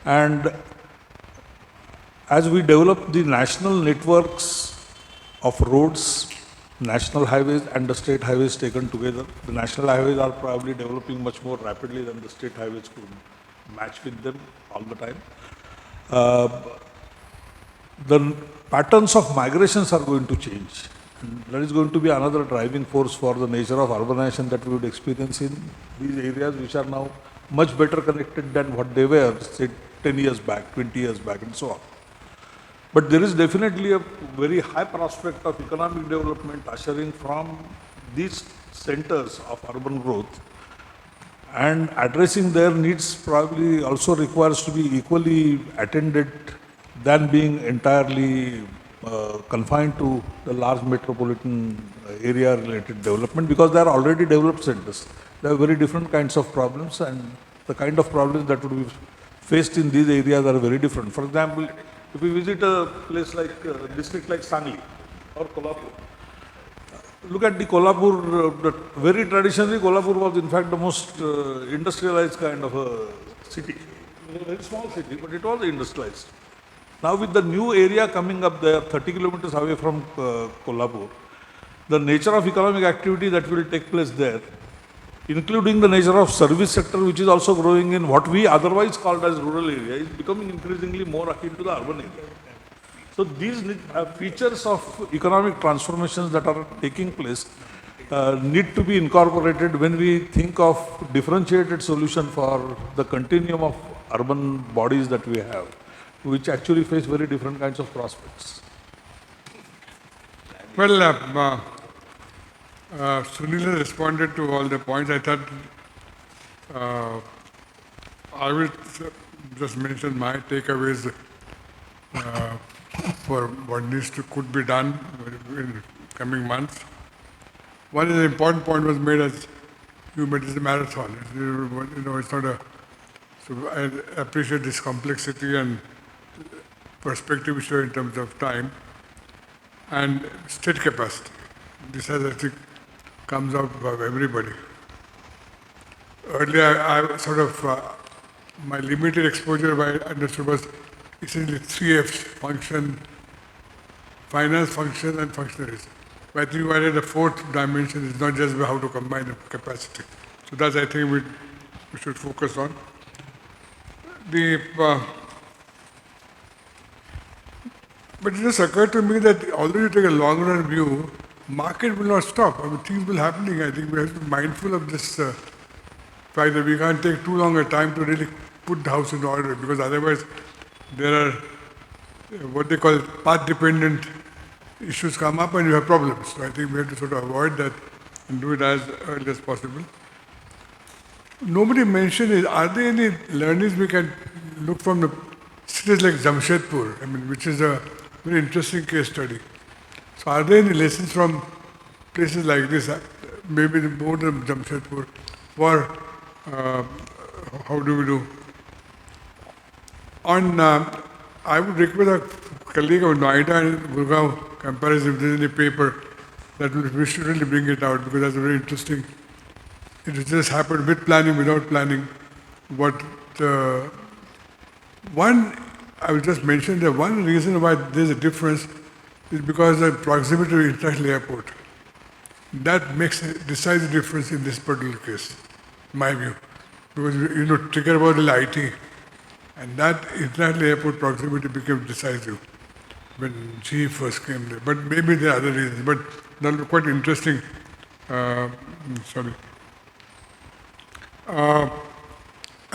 R: And as we develop the national networks of roads, national highways and the state highways taken together, the national highways are probably developing much more rapidly than the state highways could match with them all the time. The patterns of migrations are going to change. And that is going to be another driving force for the nature of urbanization that we would experience in these areas, which are now much better connected than what they were, say, 10 years back, 20 years back, and so on. But there is definitely a very high prospect of economic development ushering from these centers of urban growth. and addressing their needs probably also requires to be equally attended than being entirely confined to the large metropolitan area related development, because they are already developed centers. There are very different kinds of problems, and the kind of problems that would be faced in these areas are very different. For example, if we visit a place like district like Sangli or Kolhapur, look at the Kolhapur, very traditionally Kolhapur was in fact the most industrialized kind of a city. It was a very small city, but it was industrialized. Now with the new area coming up there, 30 kilometers away from Kolhapur, the nature of economic activity that will take place there, including the nature of service sector, which is also growing in what we otherwise called as rural area, is becoming increasingly more akin to the urban area. So these features of economic transformations that are taking place need to be incorporated when we think of differentiated solution for the continuum of urban bodies that we have, which actually face very different kinds of prospects.
B: Well, Sunil has responded to all the points. I thought I will just mention my takeaways for what could be done in coming months. One important point was made as you made is a marathon. It's not a. So I appreciate this complexity and perspective you show in terms of time and state capacity. This has, I think, comes out of everybody. Earlier, I sort of my limited exposure, I understood, was essentially 3 F's: function, finance, function, and functionaries. But I think you added a 4th dimension. It's not just how to combine the capacity. So that's, I think, we should focus on. But it just occurred to me that although you take a long run view, market will not stop. I mean, things will happening. I think we have to be mindful of this fact that we can't take too long a time to really put the house in order, because otherwise there are what they call path-dependent issues come up and you have problems. So I think we have to sort of avoid that and do it as early as possible. Nobody mentioned are there any learnings we can look from the cities like Jamshedpur, which is a very interesting case study. So are there any lessons from places like this, maybe more than Jamshedpur, for how do we do? I would request a colleague of Noida and Gurgaon comparison, if there is any paper, that we should really bring it out, because that's very interesting. It just happened with planning, without planning. I will just mention that one reason why there's a difference is because of proximity to international airport. That makes a decisive difference in this particular case, in my view. Because, trigger about the IT, and that international airport proximity became decisive when GE first came there. But maybe there are other reasons, but that was quite interesting. I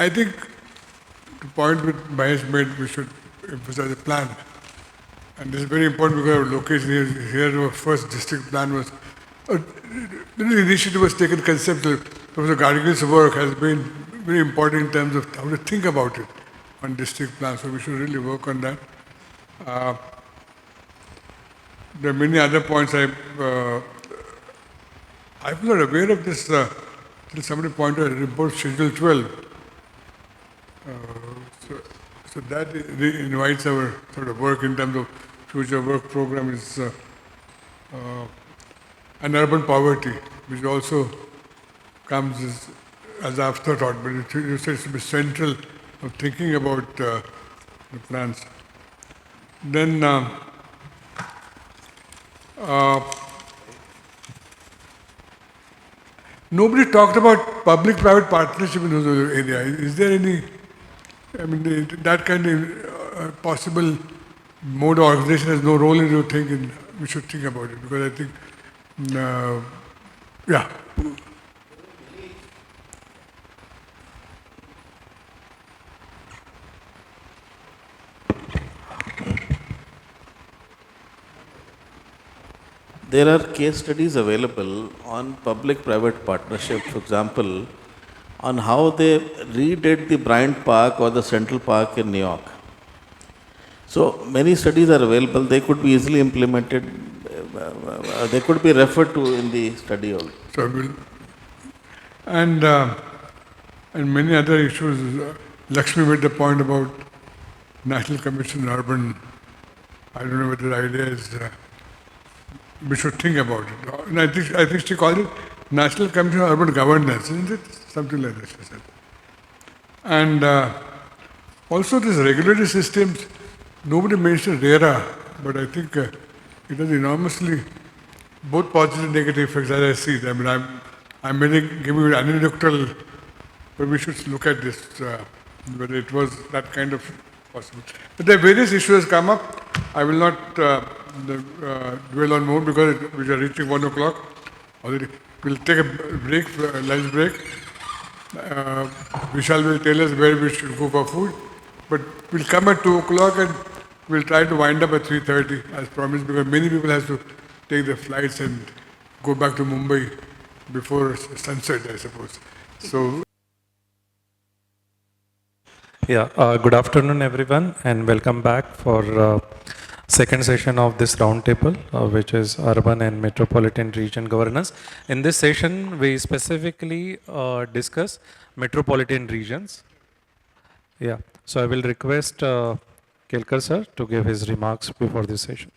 B: think the point which Mahesh made, we should emphasize a plan. And this is very important because our location here our first district plan was, the initiative was taken conceptual. Professor Gargil's work has been very important in terms of how to think about it on district plan. So we should really work on that. There are many other points I was not aware of this. Till somebody pointed out report Schedule 12. So that invites our sort of work in terms of future work program is and urban poverty, which also comes as afterthought, but it seems to be central of thinking about the plans. Then nobody talked about public-private partnership in those area. Is there any, that kind of possible mode of organization has no role in your thinking. We should think about it, because I think, yeah.
M: There are case studies available on public-private partnership. For example, on how they redid the Bryant Park or the Central Park in New York. So many studies are available. They could be easily implemented. They could be referred to in the study also.
B: So and many other issues. Lakshmi made the point about National Commission on Urban. I don't know whether the idea is we should think about it. And I think she called it National Commission on Urban Governance, isn't it? Something like that, she said. And also these regulatory systems, nobody mentioned RERA, but I think it has enormously both positive and negative effects as I see it. I mean, I'm giving you an anecdotal, but we should look at this, whether it was that kind of possible. But there are various issues come up. I will not dwell on more because we are reaching 1 o'clock already. We'll take a break, lunch break. Vishal will tell us where we should go for food. But we'll come at 2 o'clock and we'll try to wind up at 3:30 as promised, because many people have to take the flights and go back to Mumbai before sunset, I suppose. So.
A: Yeah, good afternoon, everyone, and welcome back for second session of this roundtable, which is urban and metropolitan region governance. In this session, we specifically discuss metropolitan regions. Yeah, so I will request Kelkar sir to give his remarks before this session.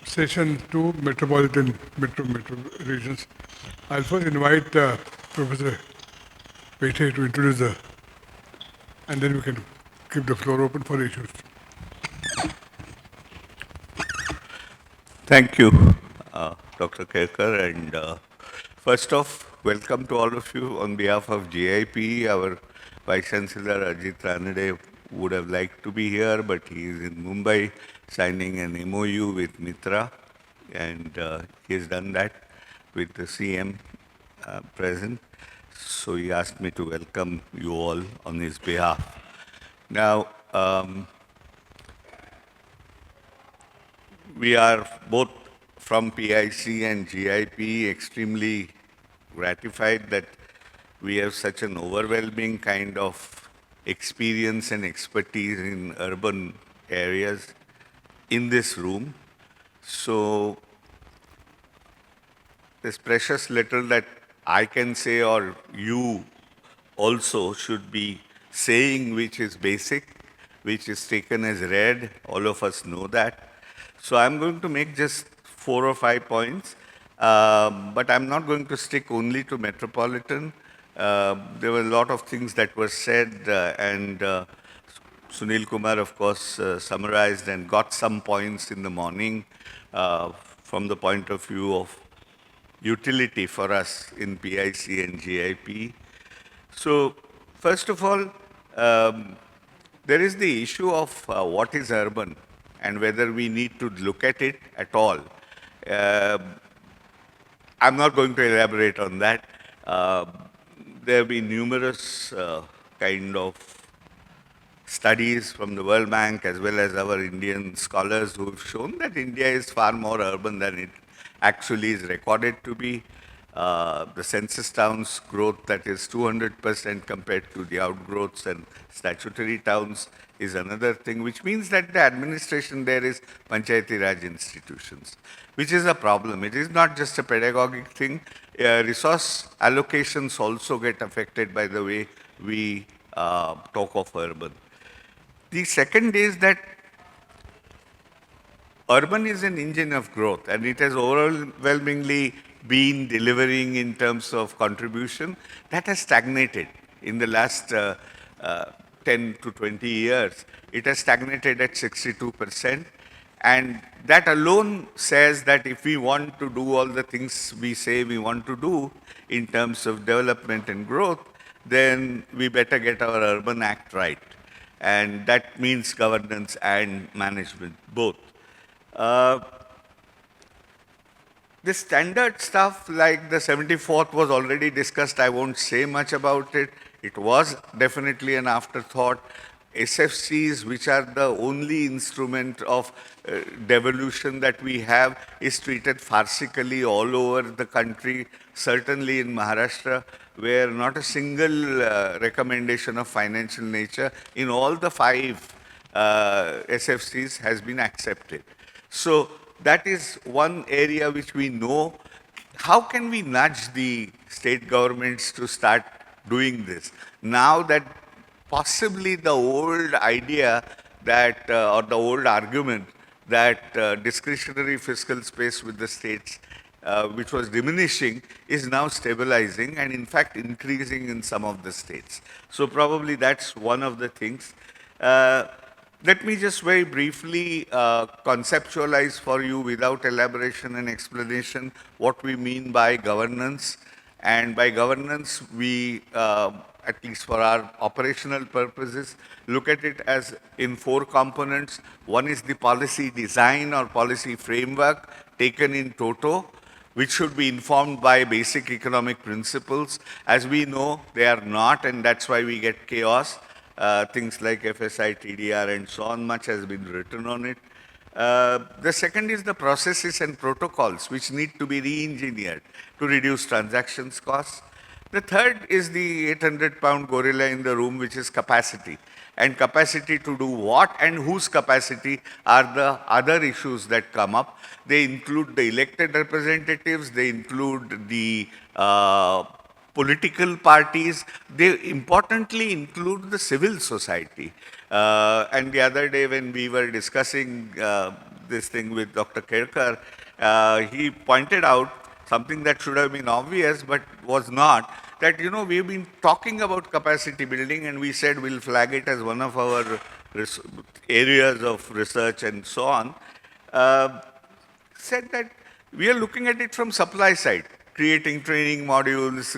B: Session 2, metropolitan metro regions. I'll first invite Professor Pete to introduce and then we can keep the floor open for issues.
O: Thank you, Dr. Kerkar. And first off, welcome to all of you on behalf of GIP. Our Vice Chancellor Ajit Ranade would have liked to be here, but he is in Mumbai signing an MOU with Mitra, and he has done that with the CM present. So he asked me to welcome you all on his behalf. Now, we are both from PIC and GIP extremely gratified that we have such an overwhelming kind of experience and expertise in urban areas in this room. So there's precious little that I can say or you also should be saying which is basic, which is taken as read. All of us know that. So I'm going to make just 4 or 5 points, but I'm not going to stick only to Metropolitan. There were a lot of things that were said, and Sunil Kumar, of course, summarized and got some points in the morning from the point of view of utility for us in PIC and GIP. So, first of all, there is the issue of what is urban and whether we need to look at it at all. I'm not going to elaborate on that. There have been numerous kind of studies from the World Bank as well as our Indian scholars who have shown that India is far more urban than it actually is recorded to be. The census towns growth that is 200% compared to the outgrowths and statutory towns is another thing, which means that the administration there is Panchayati Raj institutions, which is a problem. It is not just a pedagogic thing. Resource allocations also get affected by the way we talk of urban. The second is that urban is an engine of growth, and it has overwhelmingly been delivering in terms of contribution. That has stagnated in the last 10 to 20 years. It has stagnated at 62%. And that alone says that if we want to do all the things we say we want to do in terms of development and growth, then we better get our Urban Act right. And that means governance and management, both. The standard stuff like the 74th was already discussed. I won't say much about it. It was definitely an afterthought. SFCs, which are the only instrument of devolution that we have, is treated farcically all over the country, certainly in Maharashtra, where not a single recommendation of financial nature in all the 5 SFCs has been accepted. So that is one area which we know. How can we nudge the state governments to start doing this? Now that possibly the old idea that, or the old argument that discretionary fiscal space with the states, which was diminishing, is now stabilizing and in fact increasing in some of the states. So probably that's one of the things. Let me just very briefly conceptualize for you without elaboration and explanation what we mean by governance. And by governance, we, at least for our operational purposes, look at it as in 4 components. One is the policy design or policy framework taken in toto, which should be informed by basic economic principles. As we know, they are not, and that's why we get chaos. Things like FSI, TDR, and so on, much has been written on it. The second is the processes and protocols, which need to be re-engineered to reduce transactions costs. The third is the 800-pound gorilla in the room, which is capacity. And capacity to do what and whose capacity are the other issues that come up. They include the elected representatives, they include the political parties, they importantly include the civil society. And the other day when we were discussing this thing with Dr. Kerkar, he pointed out something that should have been obvious but was not, that, you know, we've been talking about capacity building and we said we'll flag it as one of our areas of research and so on. Said that we are looking at it from supply side, creating training modules,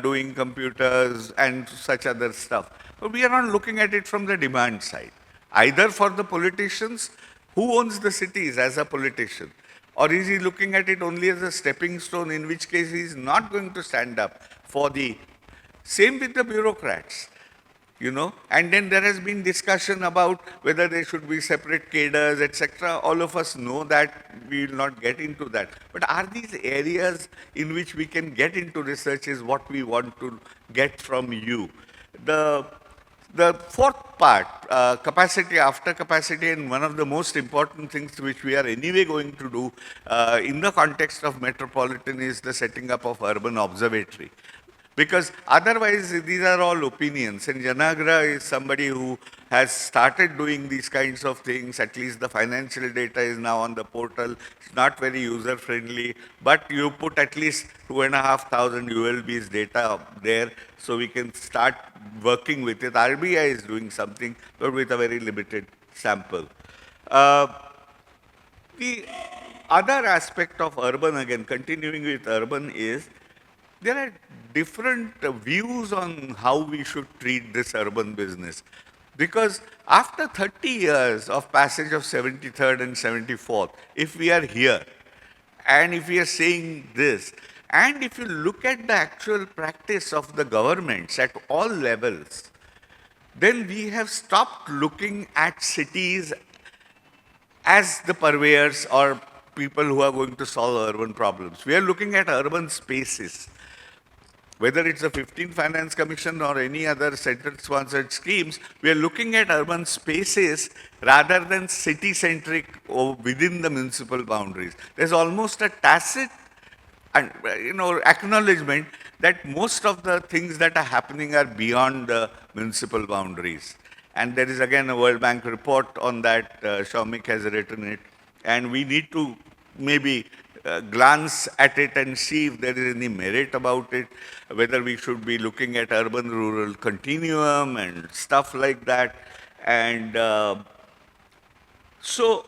O: doing computers and such other stuff. But we are not looking at it from the demand side, either for the politicians. Who owns the cities as a politician? Or is he looking at it only as a stepping stone, in which case he is not going to stand up for the... Same with the bureaucrats. And then there has been discussion about whether there should be separate cadres, etc. All of us know that, we will not get into that. But are these areas in which we can get into research is what we want to get from you. The fourth part, capacity after capacity, and one of the most important things which we are anyway going to do in the context of Metropolitan is the setting up of urban observatory. Because otherwise, these are all opinions. And Janagra is somebody who has started doing these kinds of things. At least the financial data is now on the portal. It's not very user-friendly, but you put at least 2,500 ULB's data up there so we can start working with it. RBI is doing something, but with a very limited sample. The other aspect of urban, again, continuing with urban, is there are different views on how we should treat this urban business. Because after 30 years of passage of 73rd and 74th, if we are here, and if we are saying this, and if you look at the actual practice of the governments at all levels, then we have stopped looking at cities as the purveyors or people who are going to solve urban problems. We are looking at urban spaces. Whether it's the 15th Finance Commission or any other central-sponsored schemes, we are looking at urban spaces rather than city-centric or within the municipal boundaries. There's almost a tacit acknowledgement that most of the things that are happening are beyond the municipal boundaries. And there is again a World Bank report on that. Shaumik has written it. And we need to maybe glance at it and see if there is any merit about it, whether we should be looking at urban-rural continuum and stuff like that. And so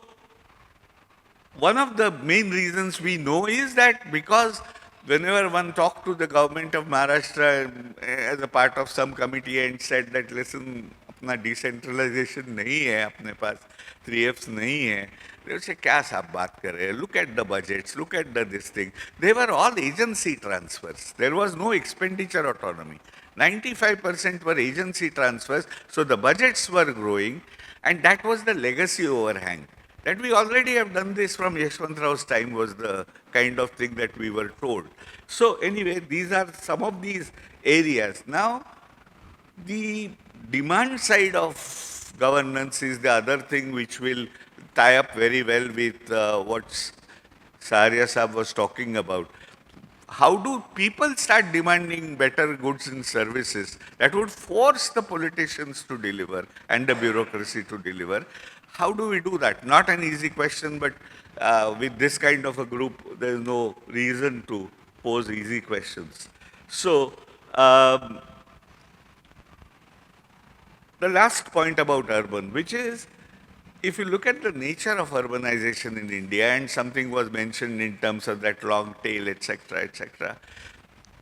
O: one of the main reasons we know is that because whenever one talked to the government of Maharashtra as a part of some committee and said that, listen, अपना decentralization नहीं है अपने पास, 3Fs नहीं है, they would say, क्या साहब बात कर रहे हैं? Look at the budgets, look at this thing. They were all agency transfers. There was no expenditure autonomy. 95% were agency transfers, so the budgets were growing, and that was the legacy overhang. That we already have done this from Yashwant Rao's time was the kind of thing that we were told. So anyway, these are some of these areas. Now, the demand side of governance is the other thing which will tie up very well with what Saharia Saab was talking about. How do people start demanding better goods and services that would force the politicians to deliver and the bureaucracy to deliver? How do we do that? Not an easy question, but with this kind of a group, there is no reason to pose easy questions. So, the last point about urban, which is, if you look at the nature of urbanization in India, and something was mentioned in terms of that long tail, etc.,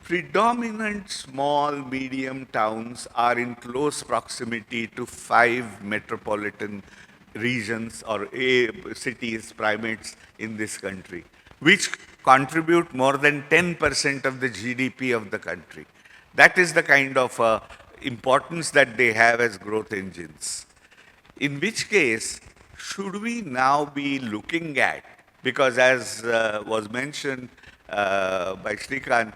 O: predominant small, medium towns are in close proximity to 5 metropolitan regions or cities, primates in this country, which contribute more than 10% of the GDP of the country. That is the kind of importance that they have as growth engines. In which case, should we now be looking at, because as was mentioned by Srikanth,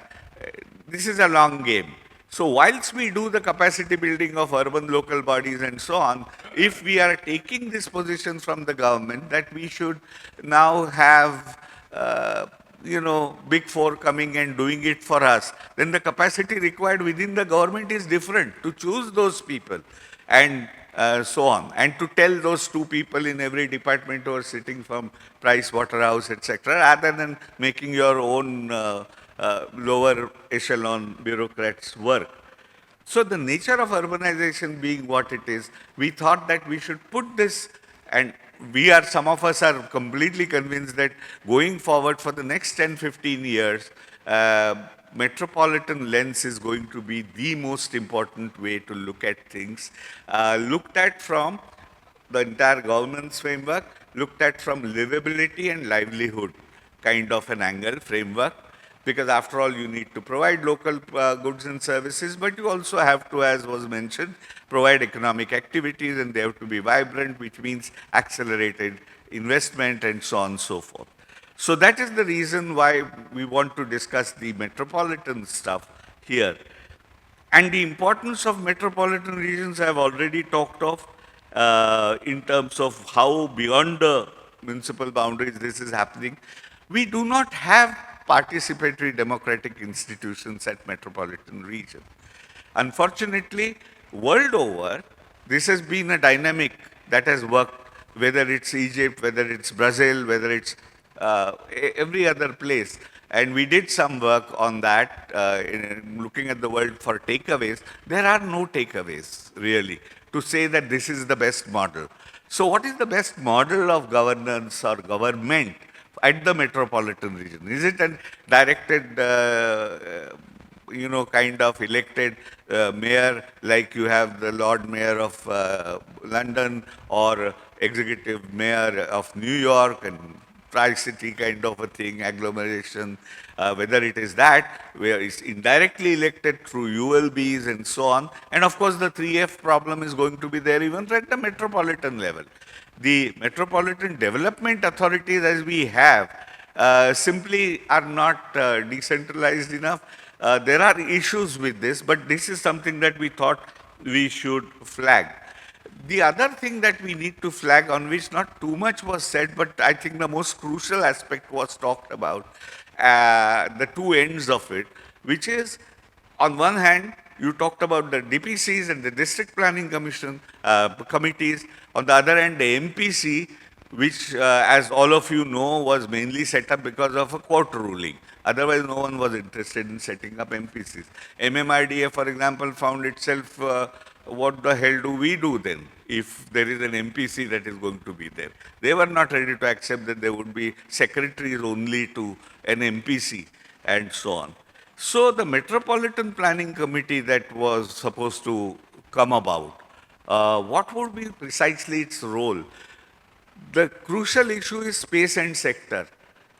O: this is a long game. So whilst we do the capacity building of urban local bodies and so on, if we are taking this position from the government that we should now have Big Four coming and doing it for us, then the capacity required within the government is different to choose those people and so on. And to tell those 2 people in every department who are sitting from Price Waterhouse, etc., rather than making your own lower echelon bureaucrats work. So the nature of urbanization being what it is, we thought that we should put this, and some of us are completely convinced that going forward for the next 10, 15 years, metropolitan lens is going to be the most important way to look at things, looked at from the entire governance framework, looked at from livability and livelihood kind of an angle, framework, because after all you need to provide local goods and services, but you also have to, as was mentioned, provide economic activities, and they have to be vibrant, which means accelerated investment and so on and so forth. So that is the reason why we want to discuss the metropolitan stuff here. And the importance of metropolitan regions I have already talked of in terms of how beyond the municipal boundaries this is happening. We do not have participatory democratic institutions at metropolitan region. Unfortunately, world over, this has been a dynamic that has worked, whether it's Egypt, whether it's Brazil, whether it's every other place. And we did some work on that, in looking at the world for takeaways. There are no takeaways, really, to say that this is the best model. So what is the best model of governance or government at the metropolitan region? Is it a directed, kind of elected mayor, like you have the Lord Mayor of London or executive mayor of New York and Tri-City kind of a thing, agglomeration, whether it is that, where it's indirectly elected through ULBs and so on. And of course, the 3F problem is going to be there even at the metropolitan level. The metropolitan development authorities as we have simply are not decentralized enough. There are issues with this, but this is something that we thought we should flag. The other thing that we need to flag, on which not too much was said, but I think the most crucial aspect was talked about, the two ends of it, which is, on one hand, you talked about the DPCs and the District Planning Commission committees. On the other hand, the MPC, which, as all of you know, was mainly set up because of a court ruling. Otherwise, no one was interested in setting up MPCs. MMIDA, for example, found itself, what the hell do we do then if there is an MPC that is going to be there? They were not ready to accept that there would be secretaries only to an MPC and so on. So the Metropolitan Planning Committee that was supposed to come about, what would be precisely its role? The crucial issue is space and sector.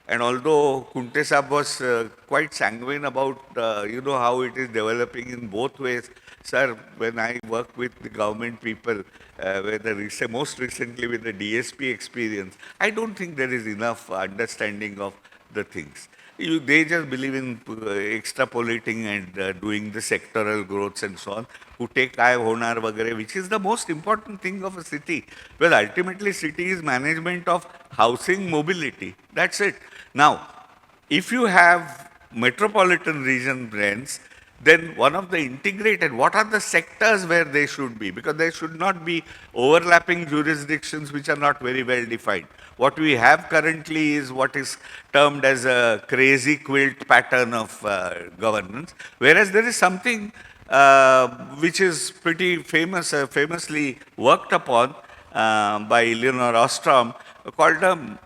O: And although Kunte Saab was quite sanguine about, how it is developing in both ways, sir, when I work with the government people, most recently with the DSP experience, I don't think there is enough understanding of the things. They just believe in extrapolating and doing the sectoral growths and so on, who take काय होणार वगैरे, which is the most important thing of a city. Well, ultimately, city is management of housing, mobility. That's it. Now, if you have metropolitan region rents, then one of the integrated, what are the sectors where they should be? Because there should not be overlapping jurisdictions which are not very well defined. What we have currently is what is termed as a crazy quilt pattern of governance, whereas there is something which is pretty famous, famously worked upon by Eleanor Ostrom, called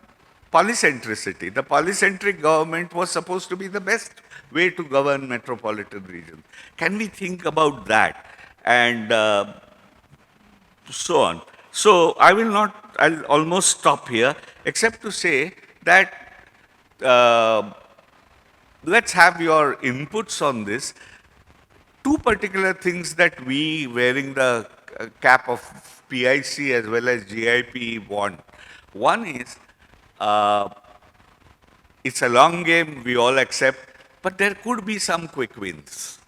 O: polycentricity. The polycentric government was supposed to be the best way to govern metropolitan regions. Can we think about that? And so on. So I'll almost stop here, except to say that let's have your inputs on this. Two particular things that we, wearing the cap of PIC as well as GIP, want. One is, it's a long game, we all accept, but there could be some quick wins.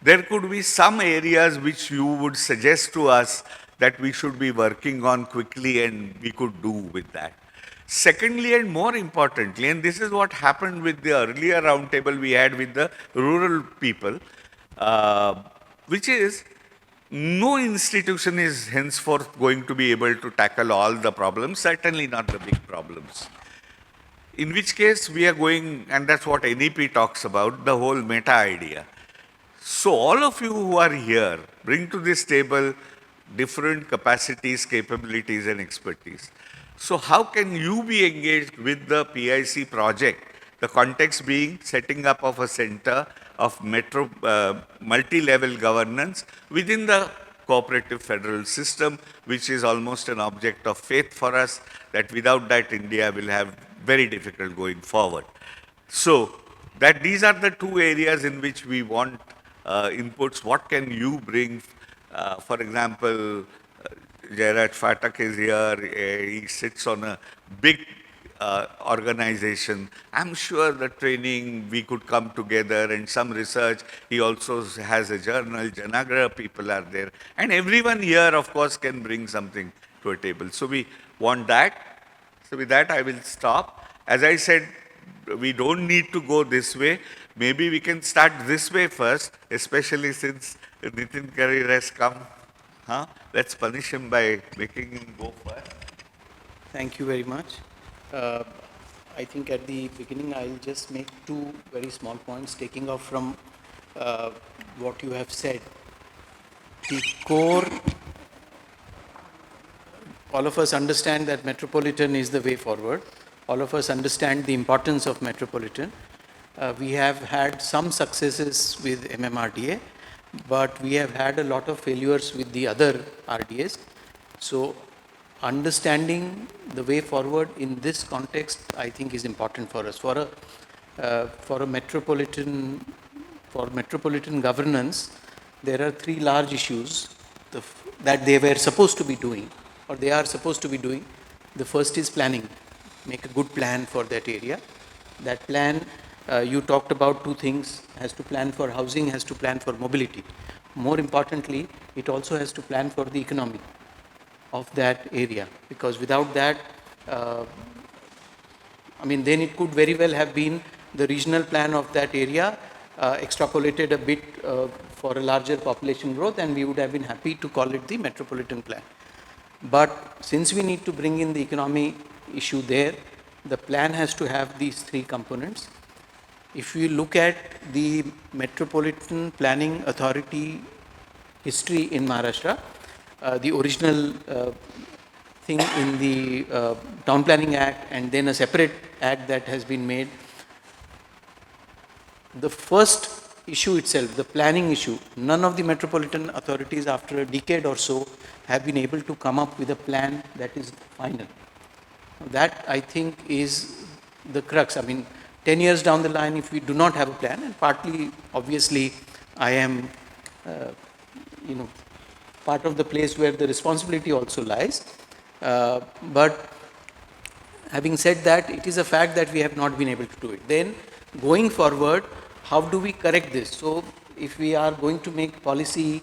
O: There could be some areas which you would suggest to us that we should be working on quickly and we could do with that. Secondly, and more importantly, and this is what happened with the earlier roundtable we had with the rural people, which is no institution is henceforth going to be able to tackle all the problems, certainly not the big problems. In which case we are going, and that's what NEP talks about, the whole meta idea. So all of you who are here bring to this table different capacities, capabilities and expertise. So how can you be engaged with the PIC project? The context being setting up of a center of multi-level governance within the cooperative federal system, which is almost an object of faith for us, that without that India will have very difficult going forward. So that these are the two areas in which we want inputs. What can you bring? For example, Jairaj Phatak is here. He sits on a big organization. I'm sure the training, we could come together and some research. He also has a journal, Janagra people are there. And everyone here, of course, can bring something to a table. So we want that. So with that, I will stop. As I said, we don't need to go this way. Maybe we can start this way first, especially since Nitin Karir has come. Let's punish him by making him go first.
C: Thank you very much. I think at the beginning I'll just make two very small points taking off from what you have said. The core, all of us understand that Metropolitan is the way forward. All of us understand the importance of Metropolitan. We have had some successes with MMRDA, but we have had a lot of failures with the other RDAs. So understanding the way forward in this context, I think, is important for us. For metropolitan governance, there are three large issues that they were supposed to be doing, or they are supposed to be doing. The first is planning. Make a good plan for that area. That plan, you talked about two things, has to plan for housing, has to plan for mobility. More importantly, it also has to plan for the economy of that area, because without that, then it could very well have been the regional plan of that area, extrapolated a bit for a larger population growth, and we would have been happy to call it the metropolitan plan. But since we need to bring in the economy issue there, the plan has to have these three components. If you look at the Metropolitan Planning Authority history in Maharashtra, the original thing in the Town Planning Act and then a separate act that has been made, the first issue itself, the planning issue, none of the metropolitan authorities after a decade or so have been able to come up with a plan that is final. That, I think, is the crux. I mean, 10 years down the line, if we do not have a plan, and partly, obviously, I am, part of the place where the responsibility also lies. But having said that, it is a fact that we have not been able to do it. Then, going forward, how do we correct this? So, if we are going to make policy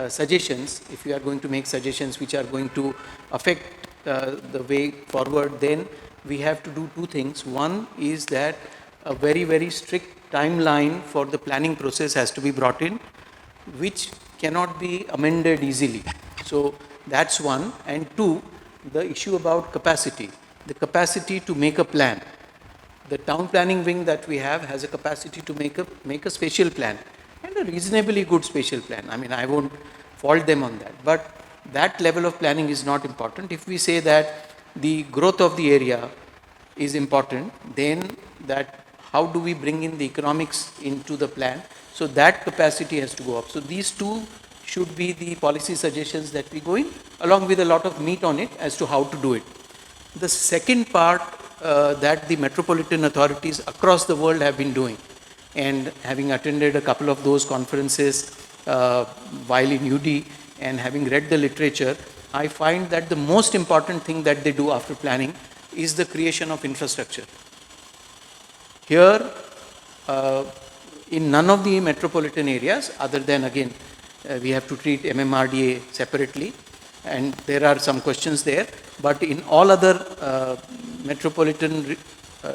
C: suggestions, if we are going to make suggestions which are going to affect the way forward, then we have to do two things. One is that a very, very strict timeline for the planning process has to be brought in, which cannot be amended easily. So that's one. And two, the issue about capacity, the capacity to make a plan. The town planning wing that we have has a capacity to make a spatial plan, and a reasonably good spatial plan. I mean, I won't fault them on that. But that level of planning is not important. If we say that the growth of the area is important, then that how do we bring in the economics into the plan? So that capacity has to go up. So these two should be the policy suggestions that we go in, along with a lot of meat on it as to how to do it. The second part that the metropolitan authorities across the world have been doing, and having attended a couple of those conferences while in UD and having read the literature, I find that the most important thing that they do after planning is the creation of infrastructure. Here, in none of the metropolitan areas, other than again, we have to treat MMRDA separately, and there are some questions there, but in all other metropolitan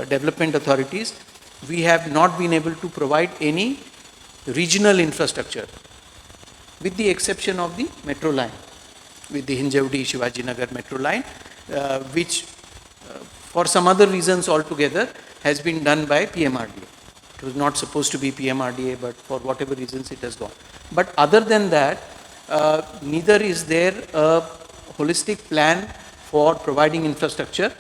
C: development authorities, we have not been able to provide any regional infrastructure, with the exception of the metro line, with the Hinjawadi Shivajinagar metro line, which for some other reasons altogether has been done by PMRDA. It was not supposed to be PMRDA, but for whatever reasons it has gone. But other than that, neither is there a holistic plan for providing infrastructure,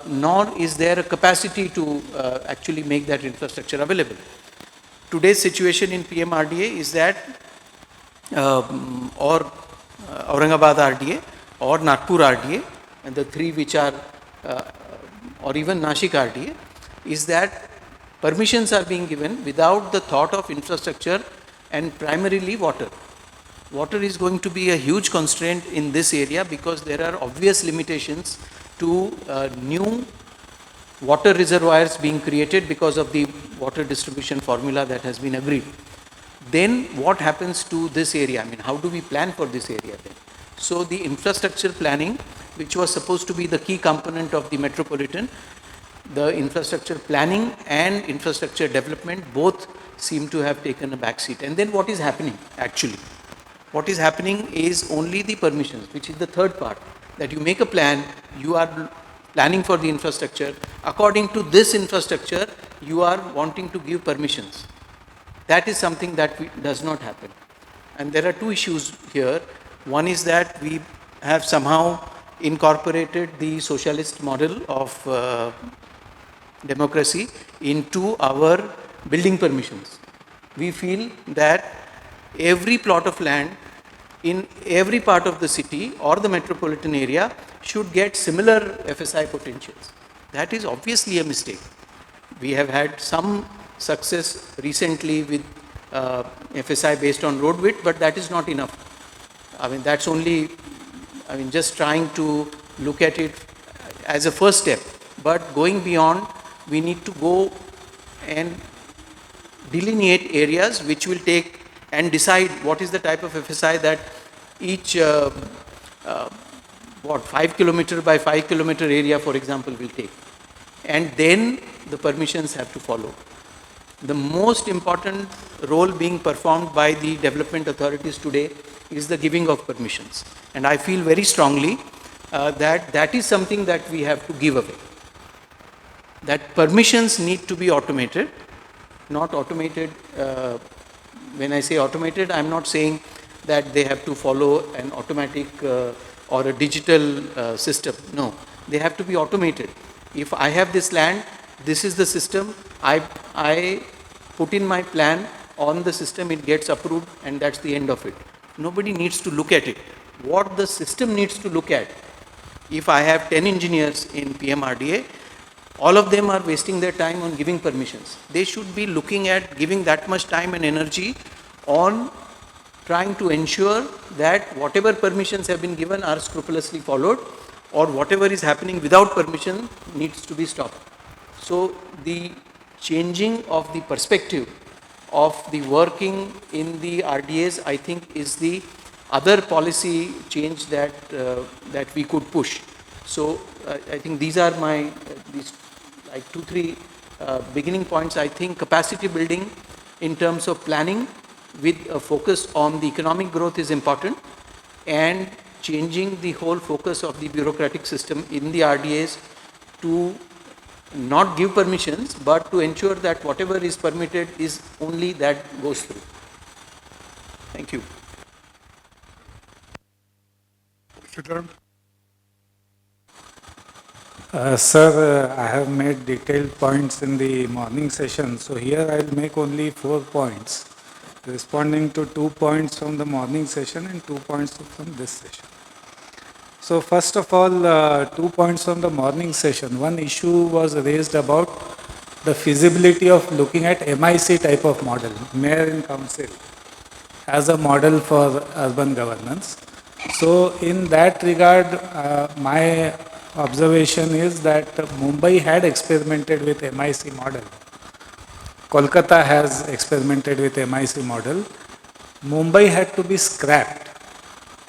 C: nor is there a capacity to actually make that infrastructure available. Today's situation in PMRDA is that or Aurangabad RDA or Nagpur RDA, and the three which are, or even Nashik RDA, is that permissions are being given without the thought of infrastructure and primarily water. Water is going to be a huge constraint in this area because there are obvious limitations to new water reservoirs being created because of the water distribution formula that has been agreed. Then what happens to this area? I mean, how do we plan for this area then? So the infrastructure planning, which was supposed to be the key component of the metropolitan, the infrastructure planning and infrastructure development both seem to have taken a backseat. And then what is happening actually? What is happening is only the permissions, which is the third part, that you make a plan, you are planning for the infrastructure. According to this infrastructure, you are wanting to give permissions. That is something that does not happen. And there are two issues here. One is that we have somehow incorporated the socialist model of democracy into our building permissions. We feel that every plot of land in every part of the city or the metropolitan area should get similar FSI potentials. That is obviously a mistake. We have had some success recently with FSI based on road width, but that is not enough. I mean, that's only, just trying to look at it as a first step. But going beyond, we need to go and delineate areas which will take and decide what is the type of FSI that each 5 kilometer by 5 kilometer area, for example, will take. And then the permissions have to follow. The most important role being performed by the development authorities today is the giving of permissions. And I feel very strongly that is something that we have to give away. That permissions need to be automated, not automated. When I say automated, I'm not saying that they have to follow an automatic or a digital system. No, they have to be automated. If I have this land, this is the system, I put in my plan on the system, it gets approved, and that's the end of it. Nobody needs to look at it. What the system needs to look at, if I have 10 engineers in PMRDA,
S: all of them are wasting their time on giving permissions. They should be looking at giving that much time and energy on trying to ensure that whatever permissions have been given are scrupulously followed, or whatever is happening without permission needs to be stopped. So the changing of the perspective of the working in the RDAs, I think, is the other policy change that that we could push. So I think these are my these like 2-3 beginning points. I think capacity building in terms of planning with a focus on the economic growth is important, and changing the whole focus of the bureaucratic system in the RDAs to not give permissions, but to ensure that whatever is permitted is only that goes through. Thank you.
N: Sir, I have made detailed points in the morning session, so here I'll make only 4 points, responding to 2 points from the morning session and 2 points from this session. So first of all, 2 points from the morning session. One issue was raised about the feasibility of looking at MIC type of model, mayor in council, as a model for urban governance. So in that regard, my observation is that Mumbai had experimented with MIC model. Kolkata has experimented with MIC model. Mumbai had to be scrapped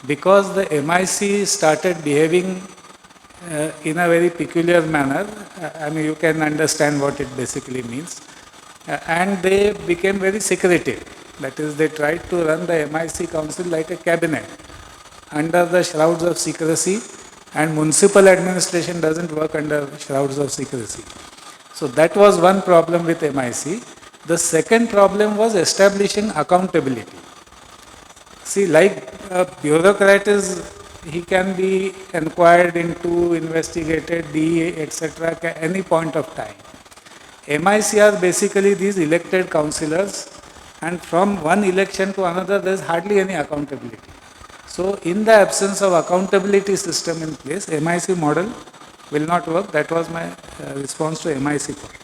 N: because the MIC started behaving in a very peculiar manner. I mean, you can understand what it basically means. And they became very secretive. That is, they tried to run the MIC council like a cabinet under the shrouds of secrecy, and municipal administration doesn't work under shrouds of secrecy. So that was one problem with MIC. The second problem was establishing accountability. See, like a bureaucrat is, he can be inquired into, investigated, DA, etc. at any point of time. MIC are basically these elected councillors, and from one election to another there is hardly any accountability. So in the absence of accountability system in place, MIC model will not work. That was my response to MIC point.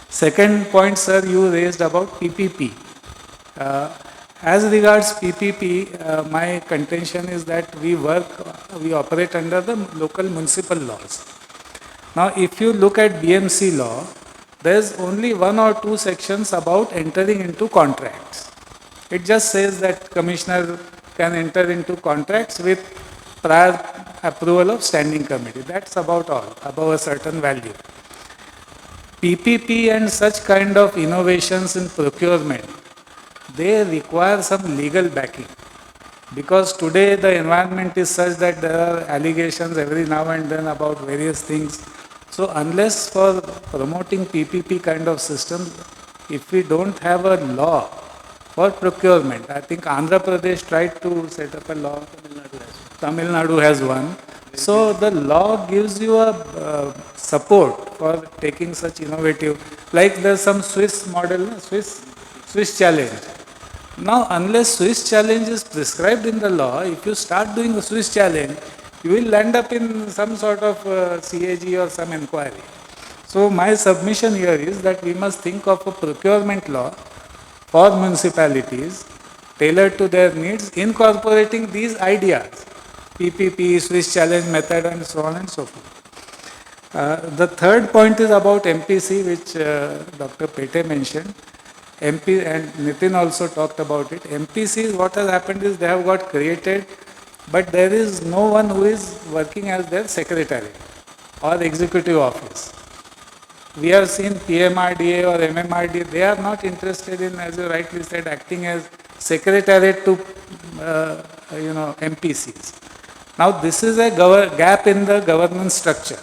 N: Second point, sir, you raised about PPP. As regards PPP, my contention is that we operate under the local municipal laws. Now, if you look at BMC law, there is only 1 or 2 sections about entering into contracts. It just says that commissioner can enter into contracts with prior approval of standing committee. That's about all, above a certain value. PPP and such kind of innovations in procurement, they require some legal backing, because today the environment is such that there are allegations every now and then about various things. So unless for promoting PPP kind of systems, if we don't have a law for procurement, I think Andhra Pradesh tried to set up a law, Tamil Nadu has one. So the law gives you a support for taking such innovative, like there's some Swiss model, Swiss challenge. Now, unless Swiss challenge is prescribed in the law, if you start doing a Swiss challenge, you will end up in some sort of CAG or some inquiry. So my submission here is that we must think of a procurement law for municipalities tailored to their needs, incorporating these ideas, PPP, Swiss challenge method, and so on and so forth. The third point is about MPC, which Dr. Pete mentioned. MP and Nitin also talked about it. MPCs, what has happened is they have got created, but there is no one who is working as their secretary or executive office. We have seen PMRDA or MMRDA, they are not interested in, as you rightly said, acting as secretariat to MPCs. Now this is a gap in the governance structure.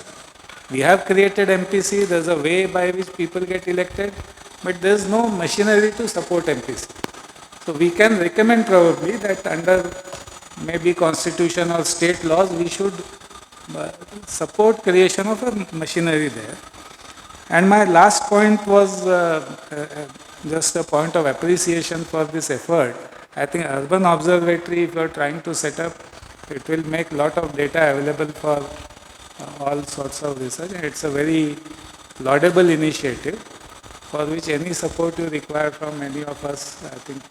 N: We have created MPC, there's a way by which people get elected, but there is no machinery to support MPC. So we can recommend probably that under maybe constitution or state laws, we should support creation of a machinery there. And my last point was just a point of appreciation for this effort. I think Urban Observatory, if you are trying to set up, it will make a lot of data available for all sorts of research, and it's a very laudable initiative for which any support you require from any of us, I think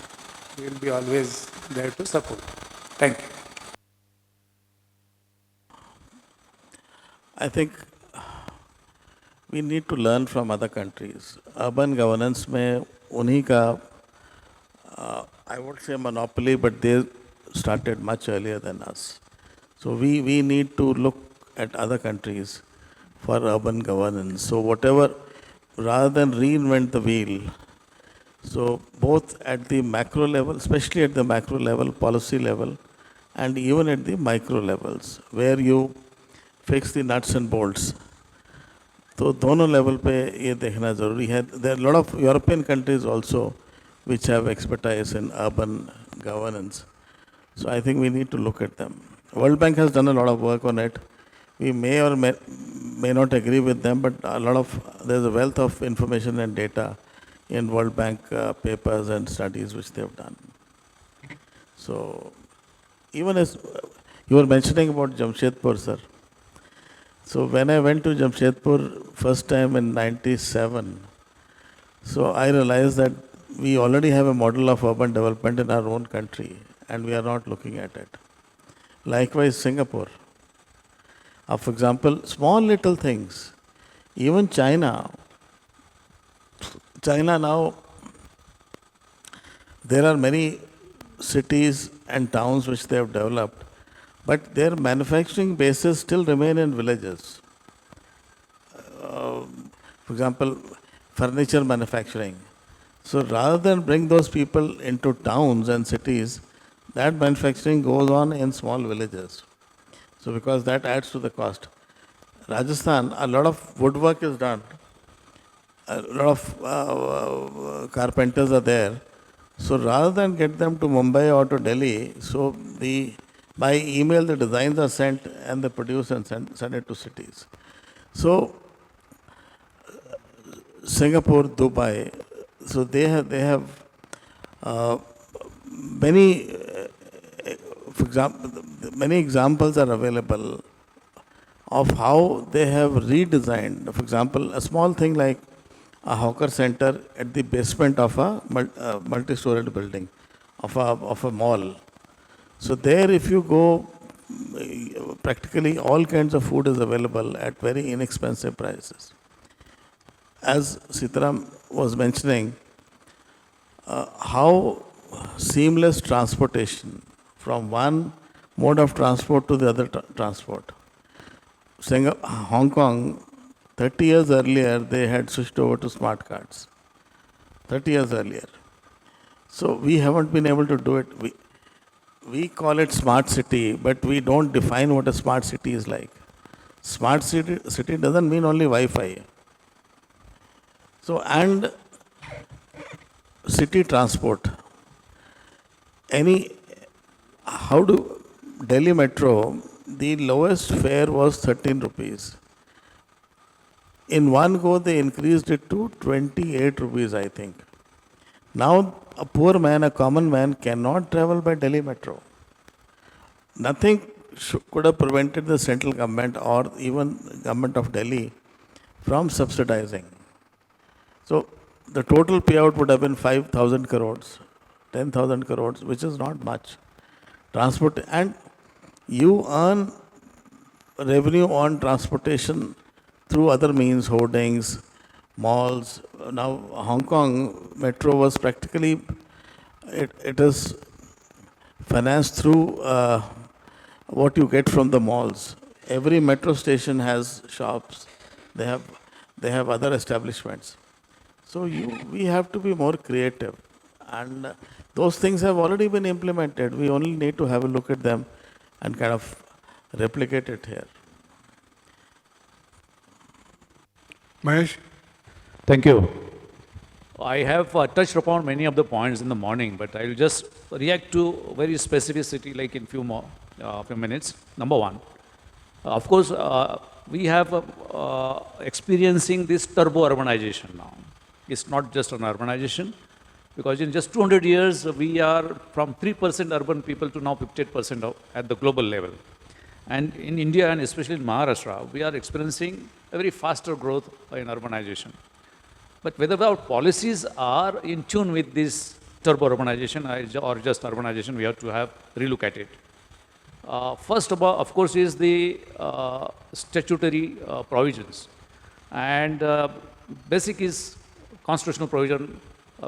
N: we will be always there to support. Thank you.
M: I think we need to learn from other countries. Urban governance में उन्हीं का I would say monopoly, but they started much earlier than us. So we need to look at other countries for urban governance. So whatever, rather than reinvent the wheel, so both at the macro level, especially at the macro level, policy level, and even at the micro levels, where you fix the nuts and bolts. तो दोनों level पे ये देखना ज़रूरी है. There are a lot of European countries also which have expertise in urban governance. So I think we need to look at them. World Bank has done a lot of work on it. We may or may not agree with them, but there's a wealth of information and data in World Bank papers and studies which they have done. So even as you were mentioning about Jamshedpur, sir. So when I went to Jamshedpur first time in 97, so I realized that we already have a model of urban development in our own country and we are not looking at it. Likewise, Singapore. For example, small little things. Even China now, there are many cities and towns which they have developed, but their manufacturing bases still remain in villages. For example, furniture manufacturing. So rather than bring those people into towns and cities, that manufacturing goes on in small villages. So because that adds to the cost. Rajasthan, a lot of woodwork is done. A lot of carpenters are there. So rather than get them to Mumbai or to Delhi, so by email the designs are sent and they produce and send it to cities. So Singapore, Dubai, so they have many, for example, many examples are available of how they have redesigned. For example, a small thing like a hawker center at the basement of a multi-storied building, of a mall. So there, if you go, practically all kinds of food is available at very inexpensive prices. As Sitaram was mentioning, how seamless transportation from one mode of transport to the other transport. Hong Kong, 30 years earlier, they had switched over to smart cards. 30 years earlier. So we haven't been able to do it. We call it smart city, but we don't define what a smart city is like. Smart city doesn't mean only Wi-Fi. So, and city transport. Delhi Metro, the lowest fare was 13 rupees. In one go, they increased it to 28 rupees, I think. Now, a poor man, a common man, cannot travel by Delhi Metro. Nothing could have prevented the central government or even government of Delhi from subsidizing. So, the total payout would have been 5,000 crores, 10,000 crores, which is not much. Transport, and you earn revenue on transportation through other means, hoardings, malls. Now, Hong Kong Metro was practically, it is financed through what you get from the malls. Every metro station has shops. They have other establishments. So we have to be more creative. And those things have already been implemented. We only need to have a look at them and kind of replicate it here.
B: Mahesh?
L: Thank you. I have touched upon many of the points in the morning, but I will just react to very specificity like in few minutes. Number one, of course, we have experiencing this turbo urbanization now. It's not just an urbanization, because in just 200 years, we are from 3% urban people to now 58% at the global level. And in India, and especially in Maharashtra, we are experiencing a very faster growth in urbanization. But whether our policies are in tune with this turbo urbanization or just urbanization, we have to have relook at it. First of course, is the statutory provisions. And basic is constitutional provision,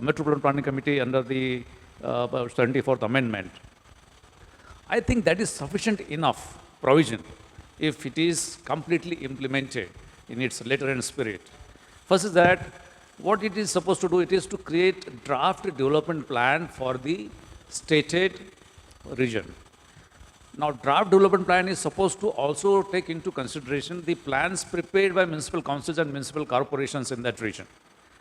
L: Metropolitan Planning Committee under the 74th Amendment. I think that is sufficient enough provision if it is completely implemented in its letter and spirit. First is that what it is supposed to do, it is to create a draft development plan for the stated region. Now, draft development plan is supposed to also take into consideration the plans prepared by municipal councils and municipal corporations in that region.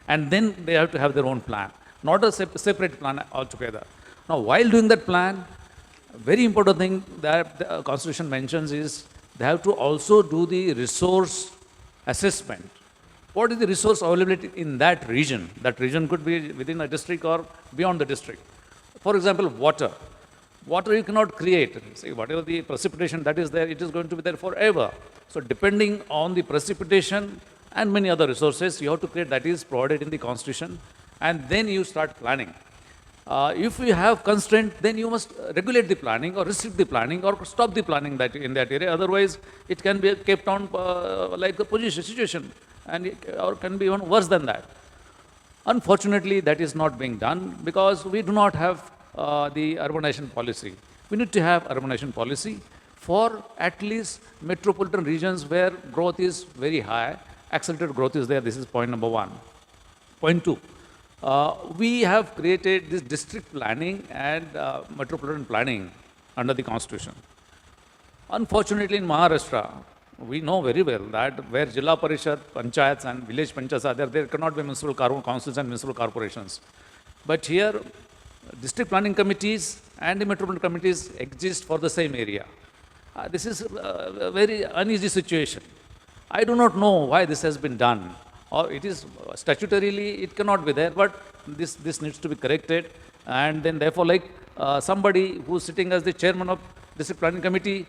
L: And then they have to have their own plan, not a separate plan altogether. Now, while doing that plan, a very important thing that the Constitution mentions is they have to also do the resource assessment. What is the resource availability in that region? That region could be within a district or beyond the district. For example, water. Water you cannot create. See, whatever the precipitation that is there, it is going to be there forever. So depending on the precipitation and many other resources, you have to create that is provided in the Constitution, and then you start planning. If you have constraint, then you must regulate the planning or restrict the planning or stop the planning that in that area. Otherwise, it can be kept on like a position situation, and or can be even worse than that. Unfortunately, that is not being done because we do not have the urbanization policy. We need to have urbanization policy for at least metropolitan regions where growth is very high, accelerated growth is there. This is point number one. Point two, we have created this district planning and metropolitan planning under the Constitution. Unfortunately, in Maharashtra, we know very well that where Jilla Parishad, Panchayats and village panchayats are there, there cannot be municipal councils and municipal corporations. But here, district planning committees and the metropolitan committees exist for the same area. This is a very uneasy situation. I do not know why this has been done. Or it is statutorily, it cannot be there, but this needs to be corrected. And then therefore, like somebody who is sitting as the chairman of district planning committee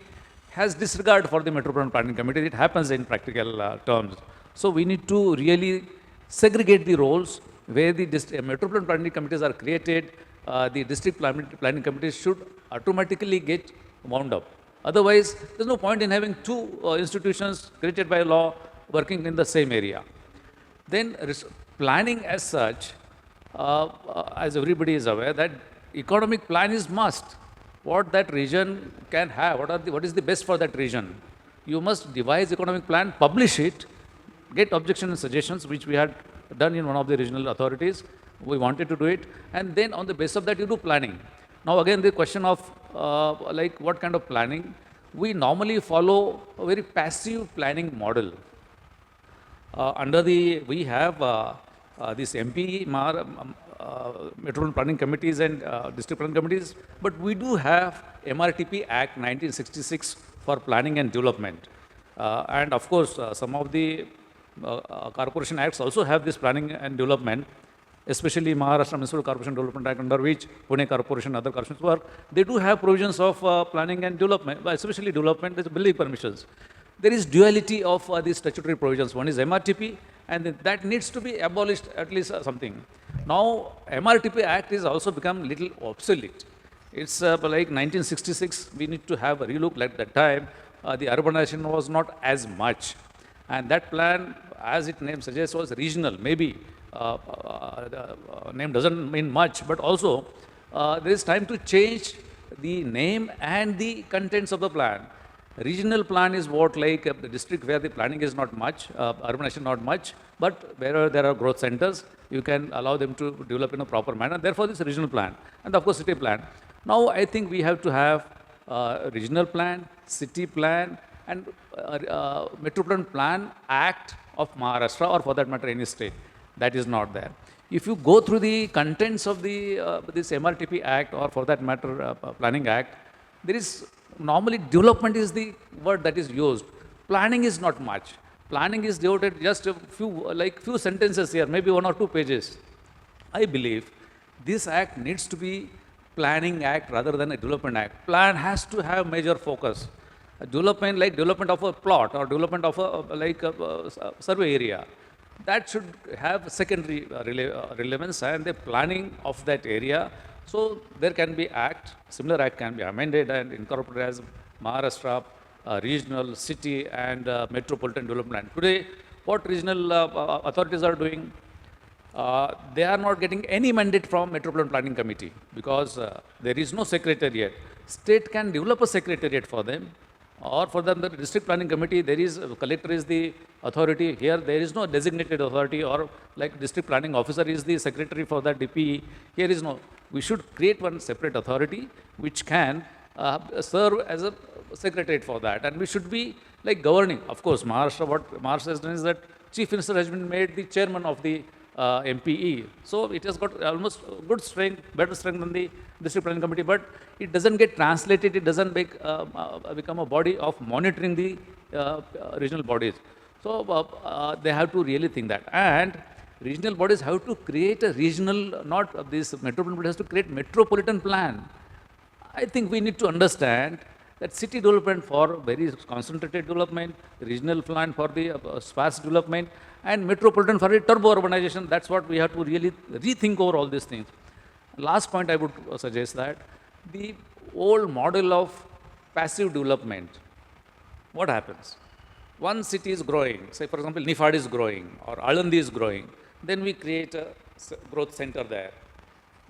L: has disregard for the metropolitan planning committee. It happens in practical terms. So we need to really segregate the roles where the metropolitan planning committees are created. The district planning committees should automatically get wound up. Otherwise, there's no point in having two institutions created by law working in the same area. Then planning as such, as everybody is aware, that economic plan is must. What that region can have, what is the best for that region. You must devise economic plan, publish it, get objections and suggestions, which we had done in one of the regional authorities. We wanted to do it, and then on the basis of that, you do planning. Now again, the question of like what kind of planning? We normally follow a very passive planning model. We have this MP, Metropolitan Planning Committees and District Planning Committees, but we do have MRTP Act 1966 for planning and development. And of course, some of the corporation acts also have this planning and development, especially Maharashtra Municipal Corporation Development Act, under which Pune Corporation and other corporations work. They do have provisions of planning and development, especially development with building permissions. There is duality of these statutory provisions. One is MRTP, and that needs to be abolished, at least something. Now, MRTP Act is also become little obsolete. It's like 1966, we need to have a relook. Like that time, the urbanization was not as much. And that plan, as its name suggests, was regional. Maybe the name doesn't mean much, but also there is time to change the name and the contents of the plan. Regional plan is what, like the district where the planning is not much, urbanization not much, but wherever there are growth centers, you can allow them to develop in a proper manner. Therefore, this regional plan, and of course, city plan. Now, I think we have to have regional plan, city plan, and Metropolitan Plan Act of Maharashtra, or for that matter, any state. That is not there. If you go through the contents of the this MRTP Act, or for that matter, Planning Act, there is normally development is the word that is used. Planning is not much. Planning is devoted just a few sentences here, maybe 1 or 2 pages. I believe this act needs to be Planning Act rather than a Development Act. Plan has to have major focus. development like development of a plot or development of a survey area. That should have secondary relevance and the planning of that area. So there can be act, similar act can be amended and incorporated as Maharashtra regional, city and metropolitan development. Today, what regional authorities are doing? They are not getting any mandate from Metropolitan Planning Committee because there is no secretariat. State can develop a secretariat for them, or for them the district planning committee, there is, collector is the authority. Here there is no designated authority, or like district planning officer is the secretary for that DPE. Here is no. We should create one separate authority which can serve as a secretariat for that, and we should be like governing. Of course, Maharashtra, what Maharashtra has done is that Chief Minister has been made the chairman of the MPE. So it has got almost good strength, better strength than the district planning committee, but it doesn't get translated, it doesn't become a body of monitoring the regional bodies. So they have to really think that. And regional bodies have to create a regional, not this metropolitan, but has to create metropolitan plan. I think we need to understand that city development for very concentrated development, regional plan for the sparse development, and metropolitan for the turbo urbanization. That's what we have to really rethink over all these things. Last point I would suggest that the old model of passive development, what happens? One city is growing, say for example Nifad is growing or Alandi is growing, then we create a growth center there.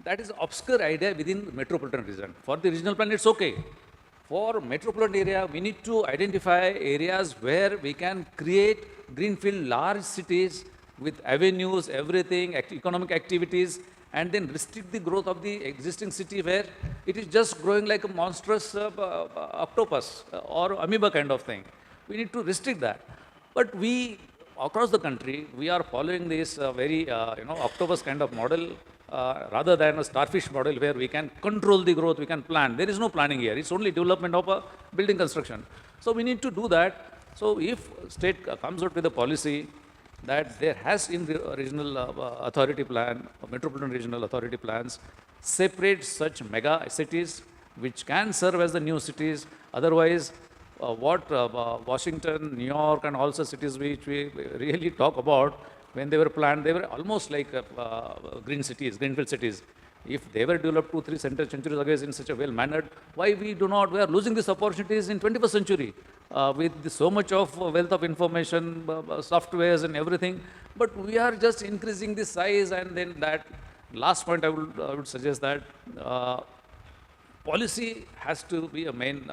L: That is obscure idea within the metropolitan region. For the regional plan, it's okay. For metropolitan area, we need to identify areas where we can create greenfield large cities with avenues, everything, economic activities, and then restrict the growth of the existing city where it is just growing like a monstrous octopus or amoeba kind of thing. We need to restrict that. But we, across the country, we are following this very octopus kind of model rather than a starfish model where we can control the growth, we can plan. There is no planning here. It's only development of a building construction. So we need to do that. So if state comes out with a policy that there has in the regional authority plan, metropolitan regional authority plans, separate such mega cities which can serve as the new cities. Otherwise, Washington, New York, and also cities which we really talk about, when they were planned, they were almost like green cities, greenfield cities. If they were developed 2-3 centuries ago in such a well-mannered, why we do not? We are losing these opportunities in 21st century with so much of wealth of information, softwares and everything. But we are just increasing the size, and then that. Last point I would suggest that policy has to be a main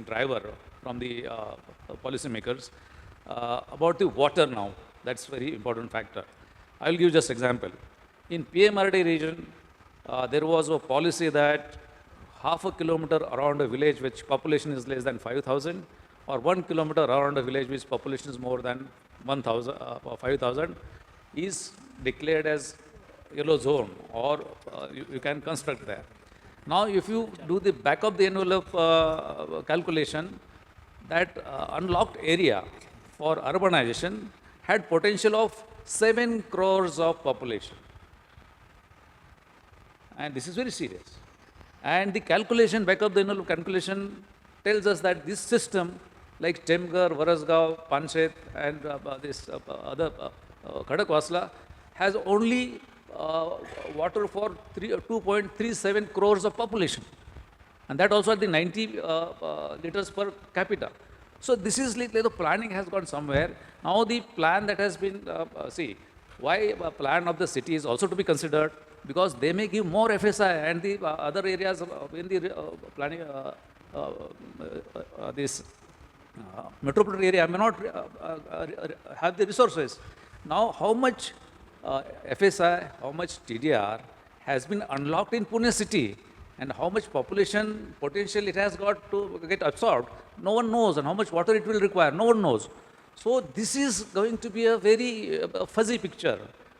L: driver from the policymakers. About the water now, that's very important factor. I will give just example. In PMRD region, there was a policy that half a kilometer around a village which population is less than 5,000, or 1 kilometer around a village which population is more than 5,000 is declared as yellow zone, or you can construct there. Now, if you do the back of the envelope calculation, that unlocked area for urbanization had potential of 7 crores of population. And this is very serious. And the calculation, back of the envelope calculation, tells us that this system, like Temgar, Varasgaon, Panchet, and this other Khadakwasla, has only water for 2.37 crores of population. And that also at the 90 liters per capita. So this is like the planning has gone somewhere. Now the plan that has been, why a plan of the city is also to be considered, because they may give more FSI, and the other areas in the planning, this metropolitan area may not have the resources. Now how much FSI, how much TDR has been unlocked in Pune city, and how much population potential it has got to get absorbed, no one knows, and how much water it will require, no one knows. So this is going to be a very fuzzy picture.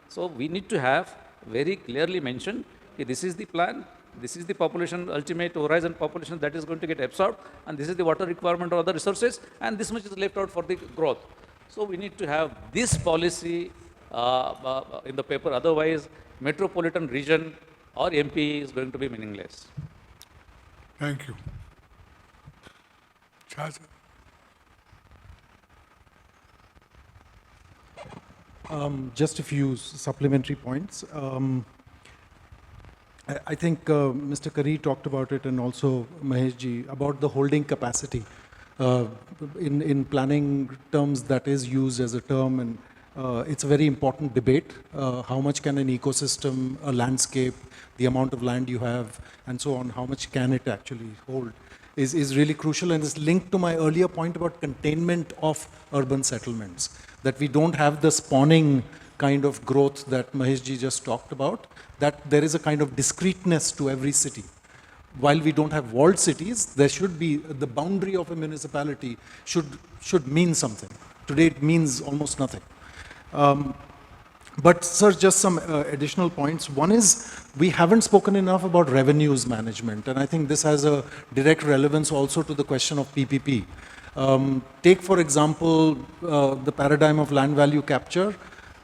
L: So we need to have very clearly mentioned, this is the plan, this is the population, ultimate horizon population that is going to get absorbed, and this is the water requirement or other resources, and this much is left out for the growth. So we need to have this policy in the paper, otherwise metropolitan region or MP is going to be meaningless.
B: Thank you. Chacha.
K: Just a few supplementary points. I think Mr. Kari talked about it, and also Maheshji, about the holding capacity. In planning terms, that is used as a term, and it's a very important debate. How much can an ecosystem, a landscape, the amount of land you have, and so on, how much can it actually hold, is really crucial, and is linked to my earlier point about containment of urban settlements, that we don't have the spawning kind of growth that Maheshji just talked about, that there is a kind of discreteness to every city. While we don't have walled cities, there should be, the boundary of a municipality should mean something. Today it means almost nothing. But sir, just some additional points. One is, we haven't spoken enough about revenues management, and I think this has a direct relevance also to the question of PPP. Take, for example, the paradigm of land value capture.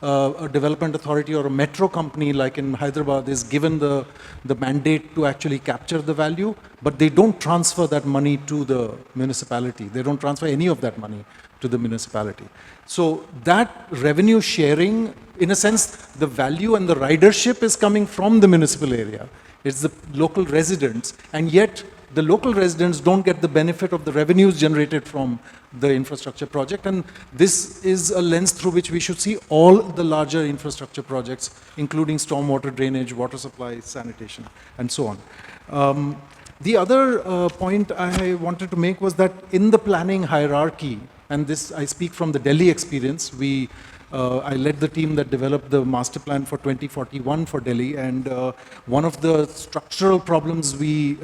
K: A development authority or a metro company like in Hyderabad is given the mandate to actually capture the value, but they don't transfer that money to the municipality. They don't transfer any of that money to the municipality. So that revenue sharing, in a sense, the value and the ridership is coming from the municipal area. It's the local residents, and yet the local residents don't get the benefit of the revenues generated from the infrastructure project, and this is a lens through which we should see all the larger infrastructure projects, including stormwater drainage, water supply, sanitation, and so on. The other point I wanted to make was that in the planning hierarchy, and this I speak from the Delhi experience, I led the team that developed the master plan for 2041 for Delhi, and one of the structural problems we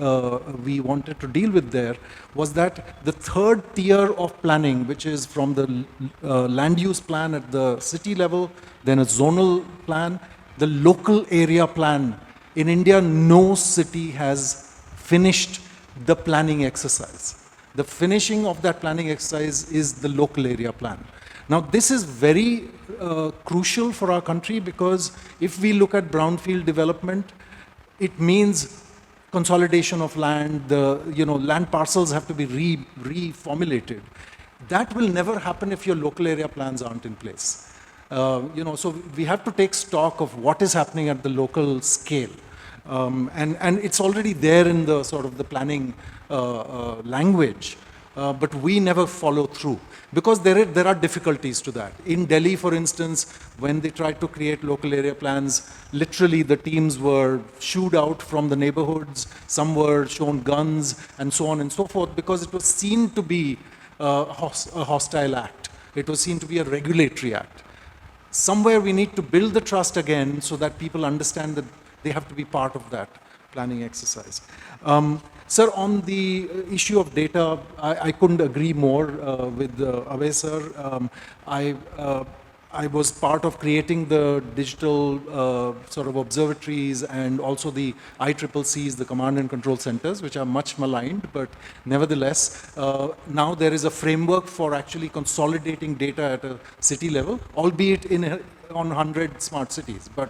K: wanted to deal with there was that the third tier of planning, which is from the land use plan at the city level, then a zonal plan, the local area plan. In India, no city has finished the planning exercise. The finishing of that planning exercise is the local area plan. Now, this is very crucial for our country, because if we look at brownfield development, it means consolidation of land, land parcels have to be reformulated. That will never happen if your local area plans aren't in place. So we have to take stock of what is happening at the local scale. And it's already there in the sort of the planning language, but we never follow through, because there are difficulties to that. In Delhi, for instance, when they tried to create local area plans, literally the teams were shooed out from the neighborhoods, some were shown guns, and so on and so forth, because it was seen to be a hostile act. It was seen to be a regulatory act. Somewhere we need to build the trust again so that people understand that they have to be part of that planning exercise. Sir, on the issue of data, I couldn't agree more with Abhay sir. I was part of creating the digital sort of observatories and also the ICCCs, the command and control centers, which are much maligned, but nevertheless, now there is a framework for actually consolidating data at a city level, albeit on 100 smart cities. But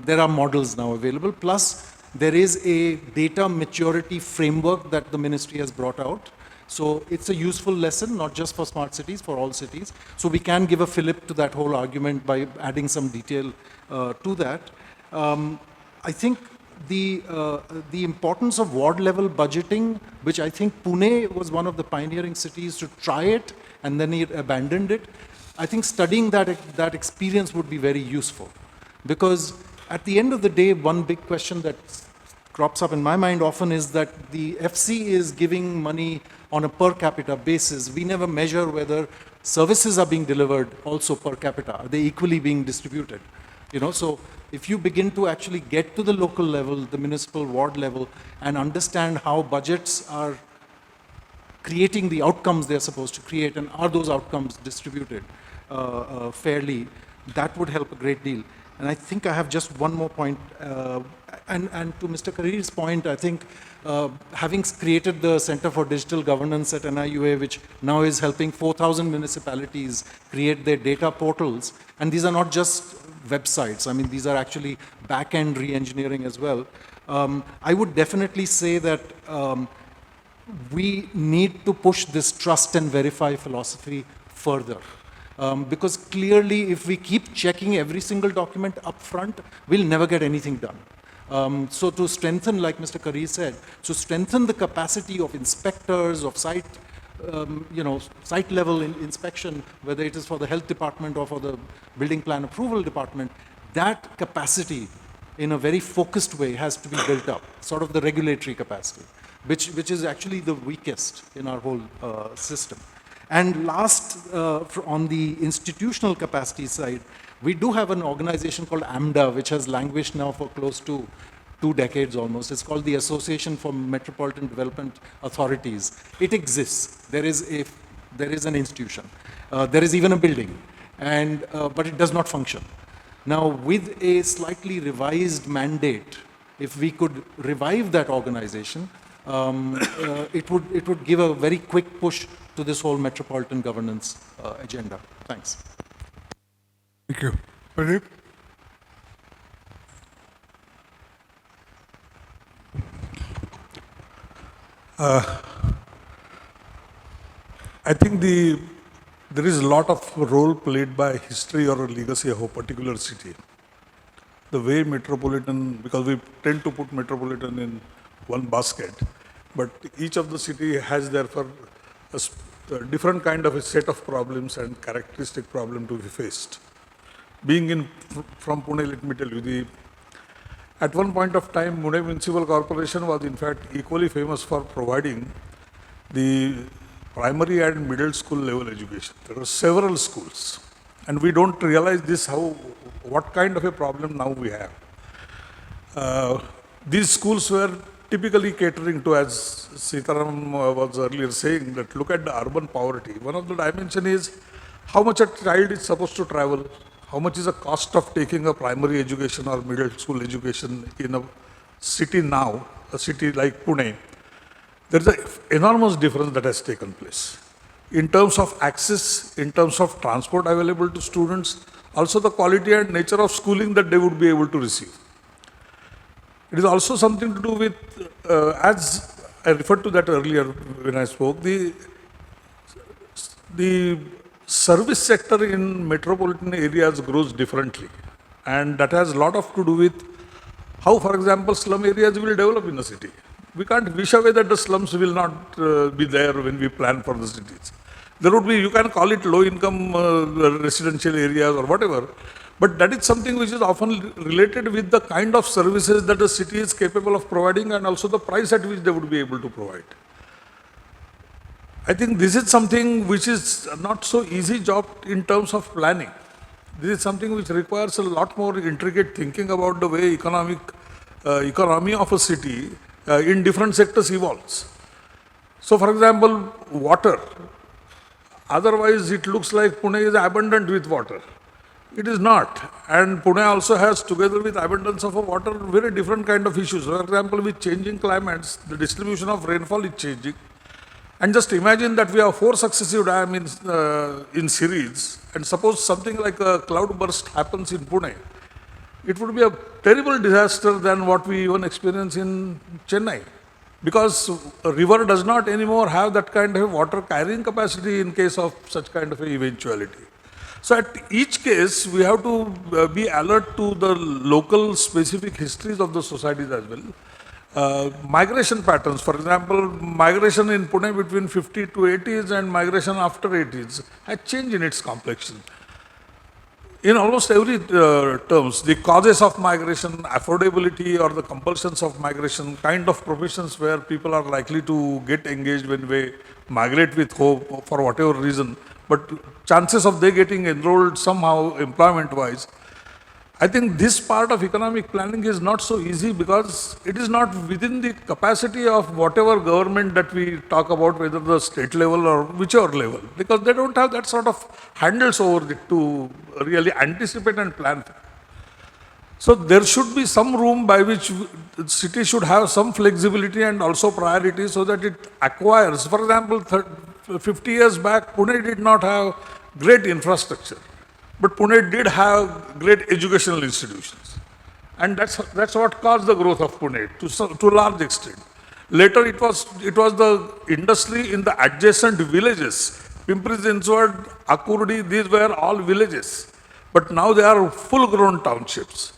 K: there are models now available. Plus, there is a data maturity framework that the ministry has brought out. So it's a useful lesson, not just for smart cities, for all cities. So we can give a fillip to that whole argument by adding some detail to that. I think the importance of ward level budgeting, which I think Pune was one of the pioneering cities to try it, and then it abandoned it. I think studying that experience would be very useful. Because at the end of the day, one big question that crops up in my mind often is that the FC is giving money on a per capita basis. We never measure whether services are being delivered also per capita. Are they equally being distributed? So if you begin to actually get to the local level, the municipal ward level, and understand how budgets are creating the outcomes they're supposed to create, and are those outcomes distributed fairly, that would help a great deal. And I think I have just one more point. And to Mr. Karir's point, I think having created the Center for Digital Governance at NIUA, which now is helping 4,000 municipalities create their data portals, and these are not just websites. I mean, these are actually back-end re-engineering as well. I would definitely say that we need to push this trust and verify philosophy further. Because clearly, if we keep checking every single document up front, we'll never get anything done. So to strengthen, like Mr. Kari said, to strengthen the capacity of inspectors, of site, site level inspection, whether it is for the health department or for the building plan approval department, that capacity in a very focused way has to be built up, sort of the regulatory capacity, which is actually the weakest in our whole system. And last, on the institutional capacity side, we do have an organization called AMDA, which has languished now for close to 2 decades almost. It's called the Association for Metropolitan Development Authorities. It exists. There is an institution. There is even a building, but it does not function. Now, with a slightly revised mandate, if we could revive that organization, it would give a very quick push to this whole metropolitan governance agenda. Thanks.
B: Thank you. Pradeep?
R: I think there is a lot of role played by history or legacy of a particular city. The way Metropolitan, because we tend to put Metropolitan in one basket, but each of the city has therefore a different kind of a set of problems and characteristic problem to be faced. Being from Pune, let me tell you, at one point of time, Pune Municipal Corporation was in fact equally famous for providing the primary and middle school level education. There are several schools, and we don't realize what kind of a problem now we have. These schools were typically catering to, as Sitaram was earlier saying, that look at the urban poverty. One of the dimension is how much a child is supposed to travel, how much is the cost of taking a primary education or middle school education in a city now, a city like Pune. There is an enormous difference that has taken place. In terms of access, in terms of transport available to students, also the quality and nature of schooling that they would be able to receive. It is also something to do with, as I referred to that earlier when I spoke, the service sector in metropolitan areas grows differently. And that has a lot to do with how, for example, slum areas will develop in a city. We can't wish away that the slums will not be there when we plan for the cities. There would be, you can call it low-income residential areas or whatever, but that is something which is often related with the kind of services that the city is capable of providing and also the price at which they would be able to provide. I think this is something which is not so easy job in terms of planning. This is something which requires a lot more intricate thinking about the way economy of a city in different sectors evolves. So, for example, water. Otherwise, it looks like Pune is abundant with water. It is not. And Pune also has, together with abundance of water, very different kind of issues. For example, with changing climates, the distribution of rainfall is changing. And just imagine that we have 4 successive dams in series, and suppose something like a cloud burst happens in Pune, it would be a terrible disaster than what we even experience in Chennai. Because a river does not anymore have that kind of water carrying capacity in case of such kind of an eventuality. So at each case, we have to be alert to the local specific histories of the societies as well. Migration patterns, for example, migration in Pune between 50 to 80s and migration after 80s has changed in its complexion. In almost every terms, the causes of migration, affordability or the compulsions of migration, kind of professions where people are likely to get engaged when they migrate with hope for whatever reason, but chances of they getting enrolled somehow employment-wise. I think this part of economic planning is not so easy because it is not within the capacity of whatever government that we talk about, whether the state level or whichever level, because they don't have that sort of handles over it to really anticipate and plan. So there should be some room by which the city should have some flexibility and also priority so that it acquires. For example, 50 years back, Pune did not have great infrastructure. But Pune did have great educational institutions. And that's what caused the growth of Pune to a large extent. Later it was the industry in the adjacent villages Pimpri-Chinchwad, Akurdi, these were all villages. But now they are full-grown townships.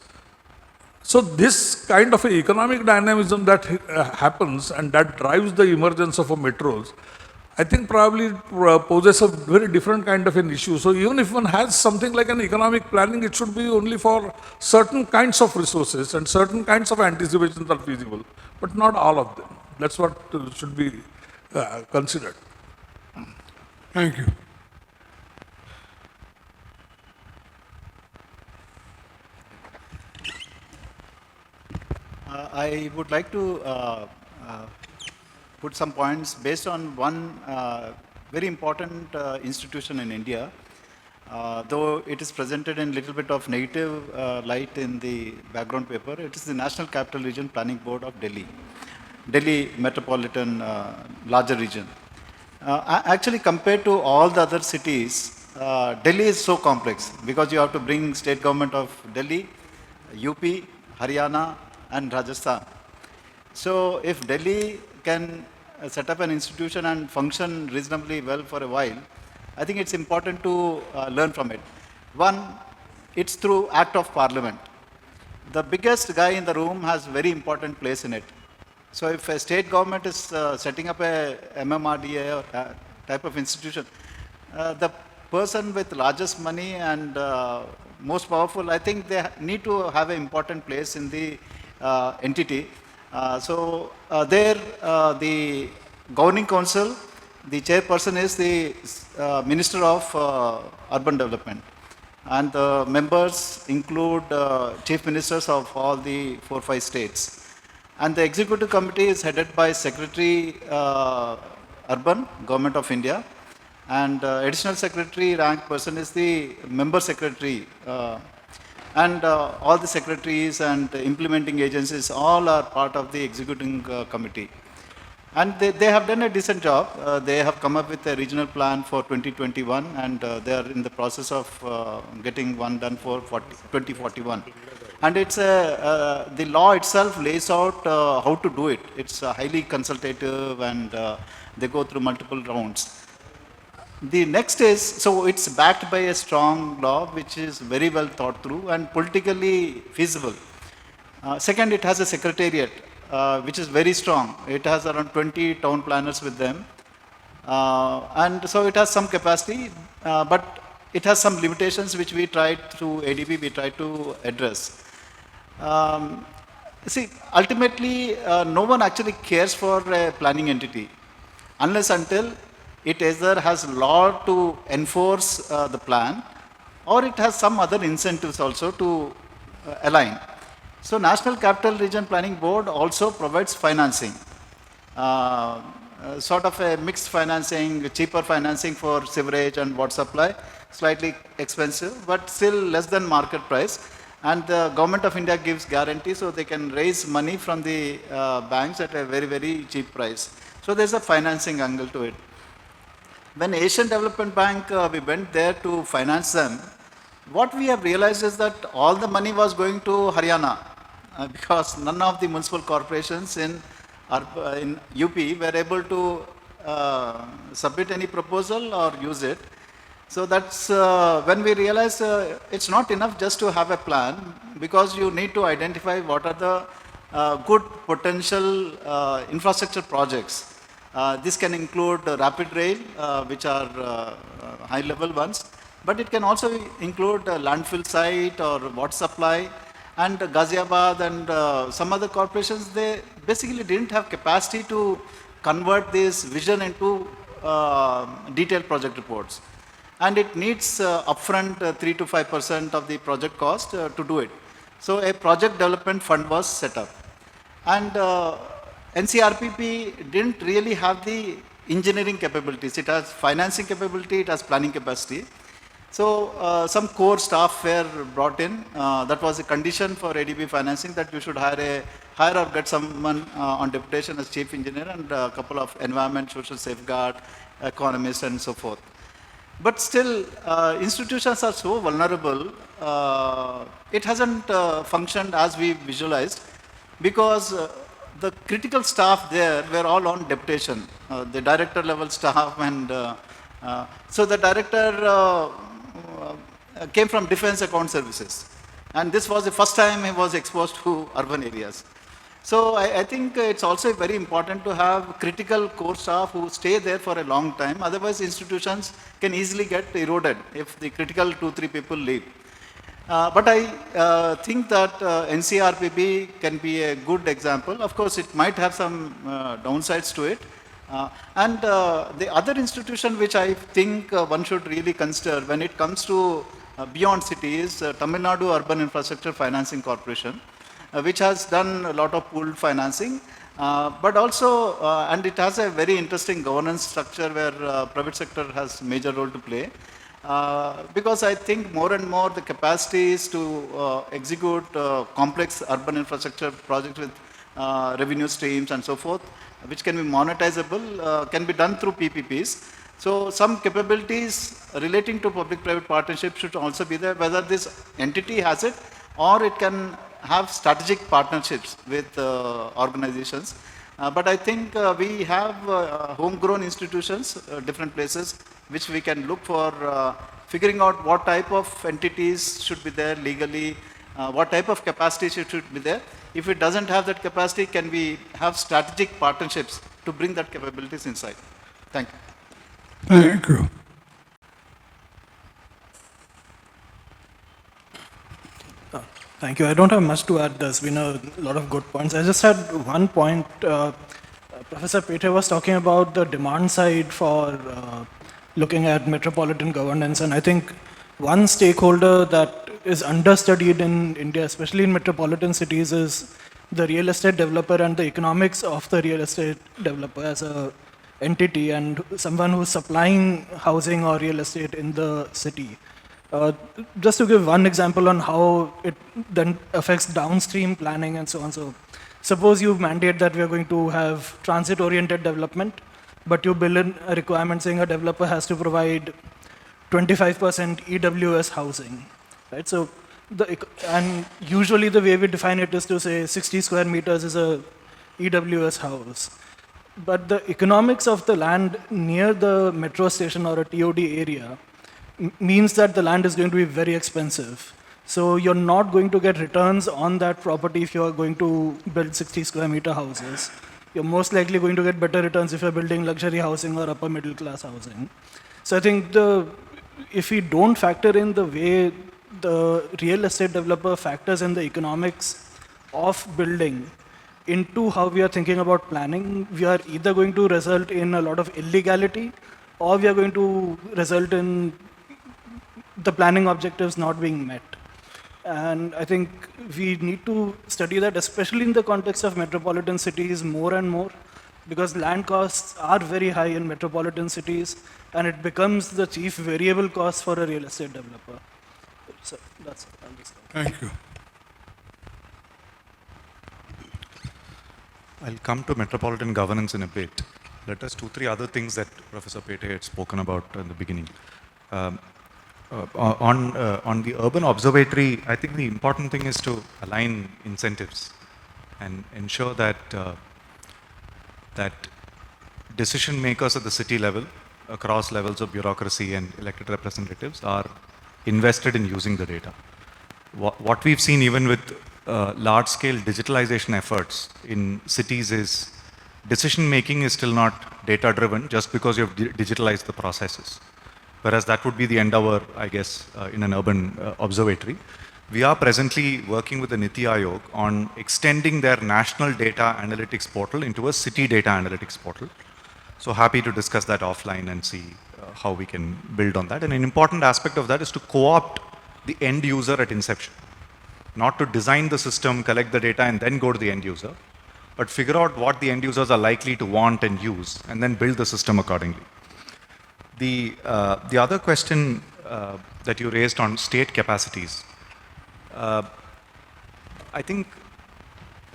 R: So this kind of economic dynamism that happens and that drives the emergence of a metros, I think probably poses a very different kind of an issue. So even if one has something like an economic planning, it should be only for certain kinds of resources and certain kinds of anticipations are feasible, but not all of them. That's what should be considered.
B: Thank you.
J: I would like to put some points based on one very important institution in India, though it is presented in a little bit of negative light in the background paper. It is the National Capital Region Planning Board of Delhi, Delhi Metropolitan larger region. Actually, compared to all the other cities, Delhi is so complex because you have to bring state government of Delhi, UP, Haryana, and Rajasthan. So if Delhi can set up an institution and function reasonably well for a while, I think it's important to learn from it. One, it's through act of parliament. The biggest guy in the room has very important place in it. So if a state government is setting up a MMRDA or type of institution, the person with largest money and most powerful, I think they need to have an important place in the entity. There, the governing council, the chairperson is the Minister of Urban Development. And the members include chief ministers of all the 4-5 states. And the executive committee is headed by Secretary Urban, Government of India. And additional secretary rank person is the member secretary. All the secretaries and implementing agencies all are part of the executing committee. And they have done a decent job. They have come up with a regional plan for 2021 and they are in the process of getting one done for 2041. And it's the law itself lays out how to do it. It's highly consultative and they go through multiple rounds. The next is, so it's backed by a strong law which is very well thought through and politically feasible. Second, it has a secretariat which is very strong. It has around 20 town planners with them. And so it has some capacity, but it has some limitations which we tried through ADB, we tried to address. See, ultimately, no one actually cares for a planning entity unless until it either has law to enforce the plan or it has some other incentives also to align. So National Capital Region Planning Board also provides financing, sort of a mixed financing, cheaper financing for sewerage and water supply, slightly expensive, but still less than market price. And the Government of India gives guarantee so they can raise money from the banks at a very, very cheap price. So there's a financing angle to it. When Asian Development Bank, we went there to finance them, what we have realized is that all the money was going to Haryana because none of the municipal corporations in UP were able to submit any proposal or use it. So that's when we realized it's not enough just to have a plan because you need to identify what are the good potential infrastructure projects. This can include rapid rail, which are high-level ones, but it can also include a landfill site or water supply. And Ghaziabad and some other corporations, they basically didn't have capacity to convert this vision into detailed project reports. And it needs upfront 3 to 5% of the project cost to do it. So a project development fund was set up. And NCRPP didn't really have the engineering capabilities. It has financing capability, it has planning capacity. So some core staff were brought in. That was a condition for ADB financing that you should hire or get someone on deputation as chief engineer and a couple of environment, social safeguard, economists and so forth. But still, institutions are so vulnerable, it hasn't functioned as we visualized because the critical staff there were all on deputation, the director level staff and So the director came from Defense Account Services. And this was the first time he was exposed to urban areas. So I think it's also very important to have critical core staff who stay there for a long time. Otherwise, institutions can easily get eroded if the critical 2-3 people leave. But I think that NCRPB can be a good example. Of course, it might have some downsides to it. The other institution which I think one should really consider when it comes to beyond cities, Tamil Nadu Urban Infrastructure Financing Corporation, which has done a lot of pooled financing, but also, and it has a very interesting governance structure where private sector has major role to play. Because I think more and more the capacities to execute complex urban infrastructure projects with revenue streams and so forth, which can be monetizable, can be done through PPPs. So some capabilities relating to public-private partnership should also be there, whether this entity has it or it can have strategic partnerships with organizations. But I think we have homegrown institutions, different places, which we can look for figuring out what type of entities should be there legally, what type of capacity should be there. If it doesn't have that capacity, can we have strategic partnerships to bring that capabilities inside? Thank you.
B: Thank you.
E: Thank you. I don't have much to add. There's been a lot of good points. I just had one point. Professor Pete was talking about the demand side for looking at metropolitan governance. And I think one stakeholder that is understudied in India, especially in metropolitan cities, is the real estate developer and the economics of the real estate developer as a entity and someone who's supplying housing or real estate in the city. Just to give one example on how it then affects downstream planning and so on. So suppose you mandate that we are going to have transit-oriented development, but you build in a requirement saying a developer has to provide 25% EWS housing, right? So, and usually the way we define it is to say 60 square meters is a EWS house. But the economics of the land near the metro station or a TOD area means that the land is going to be very expensive. So you're not going to get returns on that property if you're going to build 60 square meter houses. You're most likely going to get better returns if you're building luxury housing or upper middle class housing. So I think if we don't factor in the way the real estate developer factors in the economics of building into how we are thinking about planning, we are either going to result in a lot of illegality or we are going to result in the planning objectives not being met. And I think we need to study that, especially in the context of metropolitan cities more and more, because land costs are very high in metropolitan cities, and it becomes the chief variable cost for a real estate developer. So that's it.
B: Thank you.
I: I'll come to metropolitan governance in a bit. Let us 2-3 other things that Professor Pete had spoken about in the beginning. On the urban observatory, I think the important thing is to align incentives and ensure that that decision makers at the city level, across levels of bureaucracy and elected representatives, are invested in using the data. What we've seen even with large-scale digitalization efforts in cities is decision making is still not data-driven just because you've digitalized the processes. Whereas that would be the endeavor, I guess, in an urban observatory. We are presently working with the Niti Aayog on extending their national data analytics portal into a city data analytics portal. So happy to discuss that offline and see how we can build on that. And an important aspect of that is to co-opt the end user at inception. Not to design the system, collect the data, and then go to the end user, but figure out what the end users are likely to want and use, and then build the system accordingly. The other question that you raised on state capacities, I think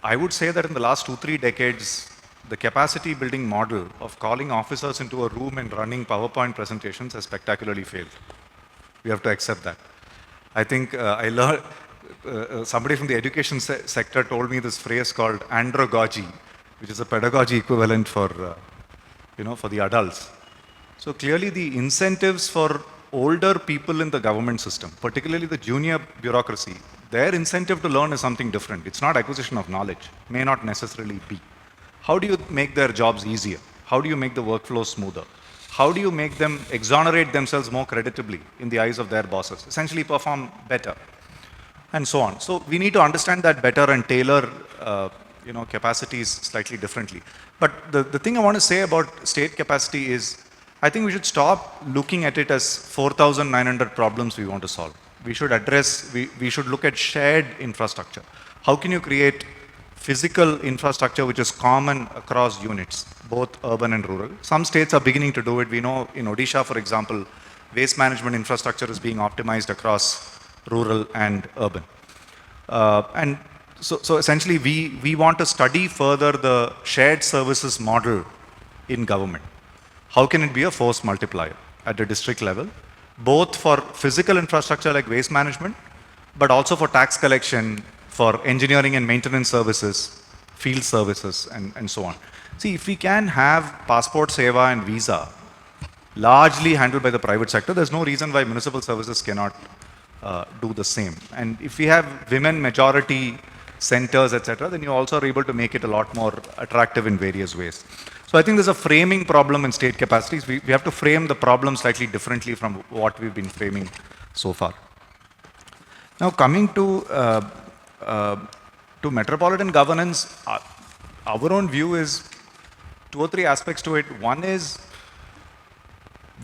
I: I would say that in the last 2-3 decades, the capacity building model of calling officers into a room and running PowerPoint presentations has spectacularly failed. We have to accept that. I think I learned, somebody from the education sector told me this phrase called andragogy, which is a pedagogy equivalent for, for the adults. So clearly the incentives for older people in the government system, particularly the junior bureaucracy, their incentive to learn is something different. It's not acquisition of knowledge, may not necessarily be. How do you make their jobs easier? How do you make the workflow smoother? How do you make them exonerate themselves more creditably in the eyes of their bosses? Essentially perform better, and so on. So we need to understand that better and tailor capacities slightly differently. But the thing I want to say about state capacity is, I think we should stop looking at it as 4,900 problems we want to solve. We should we should look at shared infrastructure. How can you create physical infrastructure which is common across units, both urban and rural? Some states are beginning to do it. We know in Odisha, for example, waste management infrastructure is being optimized across rural and urban. And so essentially we want to study further the shared services model in government. How can it be a force multiplier at the district level, both for physical infrastructure like waste management, but also for tax collection, for engineering and maintenance services, field services, and so on. See, if we can have passport seva and visa largely handled by the private sector, there's no reason why municipal services cannot do the same. And if we have women majority centers, etc., then you also are able to make it a lot more attractive in various ways. So I think there's a framing problem in state capacities. We have to frame the problem slightly differently from what we've been framing so far. Now coming to metropolitan governance, our own view is 2 or 3 aspects to it. One is,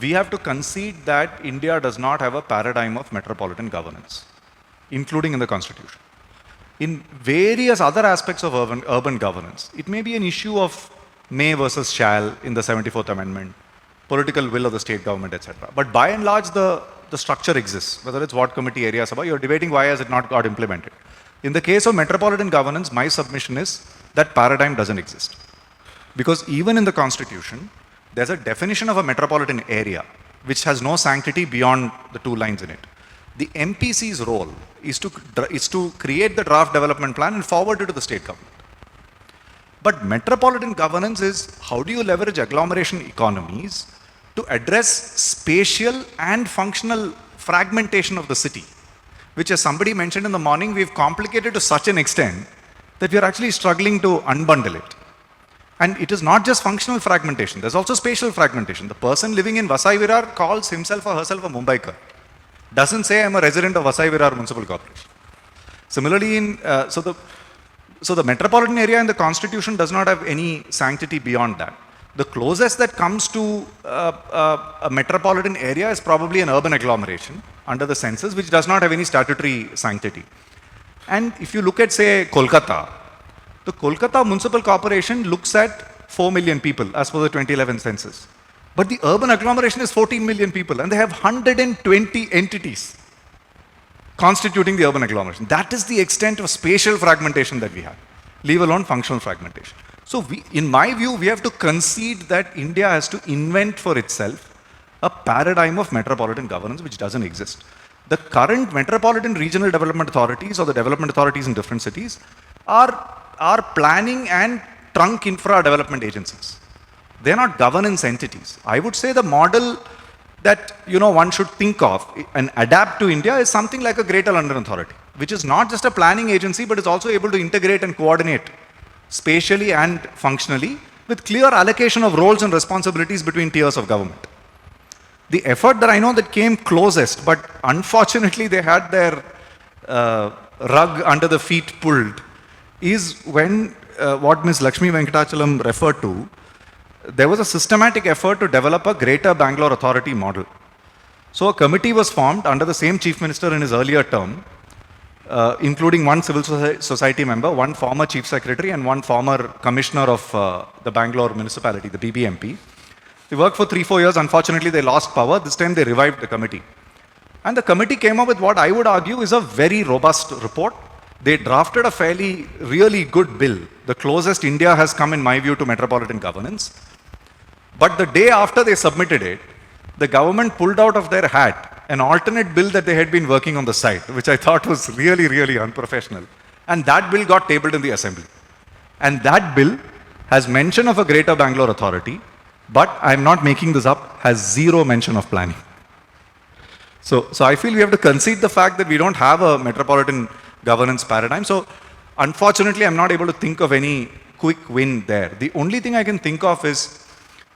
I: we have to concede that India does not have a paradigm of metropolitan governance, including in the constitution. In various other aspects of urban governance, it may be an issue of may versus shall in the 74th Amendment, political will of the state government, etc. But by and large, the structure exists, whether it's ward committee, area sabha, you're debating why has it not got implemented. In the case of metropolitan governance, my submission is that paradigm doesn't exist. Because even in the constitution, there's a definition of a metropolitan area which has no sanctity beyond the 2 lines in it. The MPC's role is to create the draft development plan and forward it to the state government. But metropolitan governance is, how do you leverage agglomeration economies to address spatial and functional fragmentation of the city, which, as somebody mentioned in the morning, we've complicated to such an extent that we are actually struggling to unbundle it. And it is not just functional fragmentation, there's also spatial fragmentation. The person living in Vasai Virar calls himself or herself a Mumbaikar. Doesn't say I'm a resident of Vasai Virar Municipal Corporation. Similarly, so the metropolitan area in the constitution does not have any sanctity beyond that. The closest that comes to a metropolitan area is probably an urban agglomeration under the census, which does not have any statutory sanctity. And if you look at, say, Kolkata, the Kolkata Municipal Corporation looks at 4 million people as per the 2011 census. But the urban agglomeration is 14 million people and they have 120 entities constituting the urban agglomeration. That is the extent of spatial fragmentation that we have, leave alone functional fragmentation. So in my view, we have to concede that India has to invent for itself a paradigm of metropolitan governance which doesn't exist. The current metropolitan regional development authorities or the development authorities in different cities are planning and trunk infra development agencies. They're not governance entities. I would say the model that one should think of and adapt to India is something like a Greater London Authority, which is not just a planning agency, but is also able to integrate and coordinate spatially and functionally with clear allocation of roles and responsibilities between tiers of government. The effort that I know that came closest, but unfortunately they had their rug under the feet pulled, is when what Ms. Lakshmi Venkatachalam referred to, there was a systematic effort to develop a Greater Bangalore Authority model. So a committee was formed under the same Chief Minister in his earlier term, including one civil society member, one former Chief Secretary and one former Commissioner of the Bangalore Municipality, the BBMP. They worked for 3-4 years. Unfortunately, they lost power. This time they revived the committee. And the committee came up with what I would argue is a very robust report. They drafted a really good bill. The closest India has come, in my view, to metropolitan governance. But the day after they submitted it, the government pulled out of their hat an alternate bill that they had been working on the side, which I thought was really, really unprofessional. And that bill got tabled in the assembly. And that bill has mention of a Greater Bangalore Authority, but I'm not making this up, has zero mention of planning. So I feel we have to concede the fact that we don't have a metropolitan governance paradigm. So unfortunately, I'm not able to think of any quick win there. The only thing I can think of is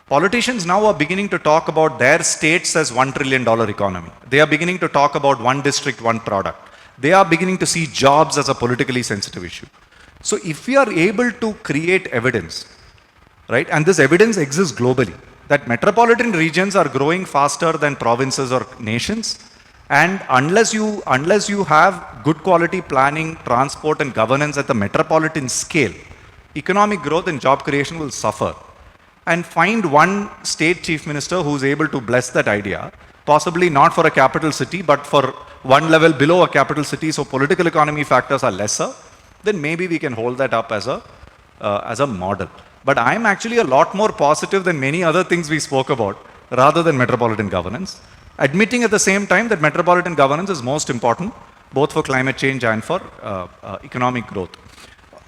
I: politicians now are beginning to talk about their states as $1 trillion economy. They are beginning to talk about one district, one product. They are beginning to see jobs as a politically sensitive issue. So if we are able to create evidence, right, and this evidence exists globally, that metropolitan regions are growing faster than provinces or nations, and unless you have good quality planning, transport and governance at the metropolitan scale, economic growth and job creation will suffer. And find one state chief minister who is able to bless that idea, possibly not for a capital city, but for one level below a capital city, so political economy factors are lesser, then maybe we can hold that up as a model. But I'm actually a lot more positive than many other things we spoke about, rather than metropolitan governance, admitting at the same time that metropolitan governance is most important, both for climate change and for economic growth.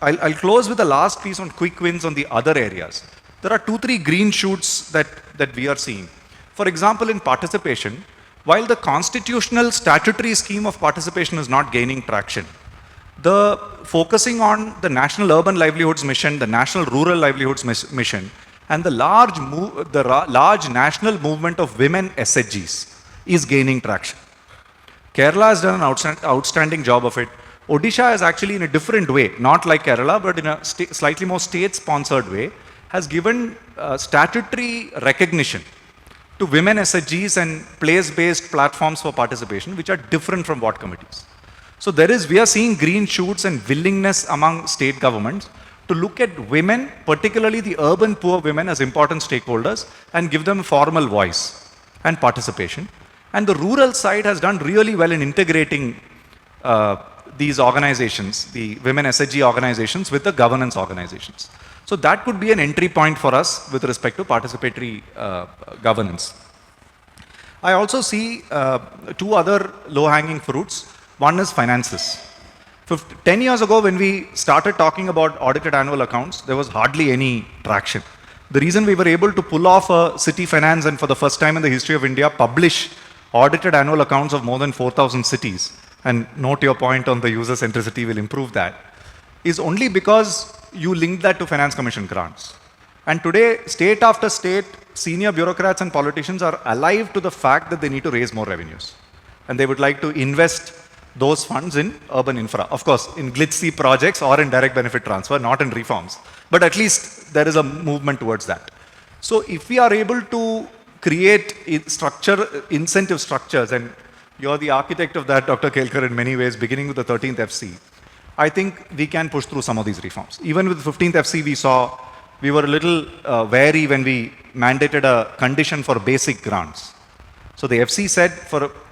I: I'll close with the last piece on quick wins on the other areas. There are 2-3 green shoots that we are seeing. For example, in participation, while the constitutional statutory scheme of participation is not gaining traction, the focusing on the National Urban Livelihoods Mission, the National Rural Livelihoods Mission, and the large national movement of women SHGs is gaining traction. Kerala has done an outstanding job of it. Odisha is actually in a different way, not like Kerala, but in a slightly more state-sponsored way, has given statutory recognition to women SHGs and place-based platforms for participation, which are different from ward committees. So we are seeing green shoots and willingness among state governments to look at women, particularly the urban poor women, as important stakeholders and give them a formal voice and participation. And the rural side has done really well in integrating these organizations, the women SHG organizations, with the governance organizations. So that could be an entry point for us with respect to participatory governance. I also see 2 other low-hanging fruits. One is finances. 10 years ago, when we started talking about audited annual accounts, there was hardly any traction. The reason we were able to pull off a city finance and for the first time in the history of India, publish audited annual accounts of more than 4,000 cities, and note your point on the user centricity will improve that, is only because you link that to Finance Commission grants. And today, state after state, senior bureaucrats and politicians are alive to the fact that they need to raise more revenues. And they would like to invest those funds in urban infra. Of course, in glitzy projects or in direct benefit transfer, not in reforms. But at least there is a movement towards that. So if we are able to create incentive structures, and you're the architect of that, Dr. Kelkar, in many ways, beginning with the 13th FC, I think we can push through some of these reforms. Even with the 15th FC, we were a little wary when we mandated a condition for basic grants. So the FC said,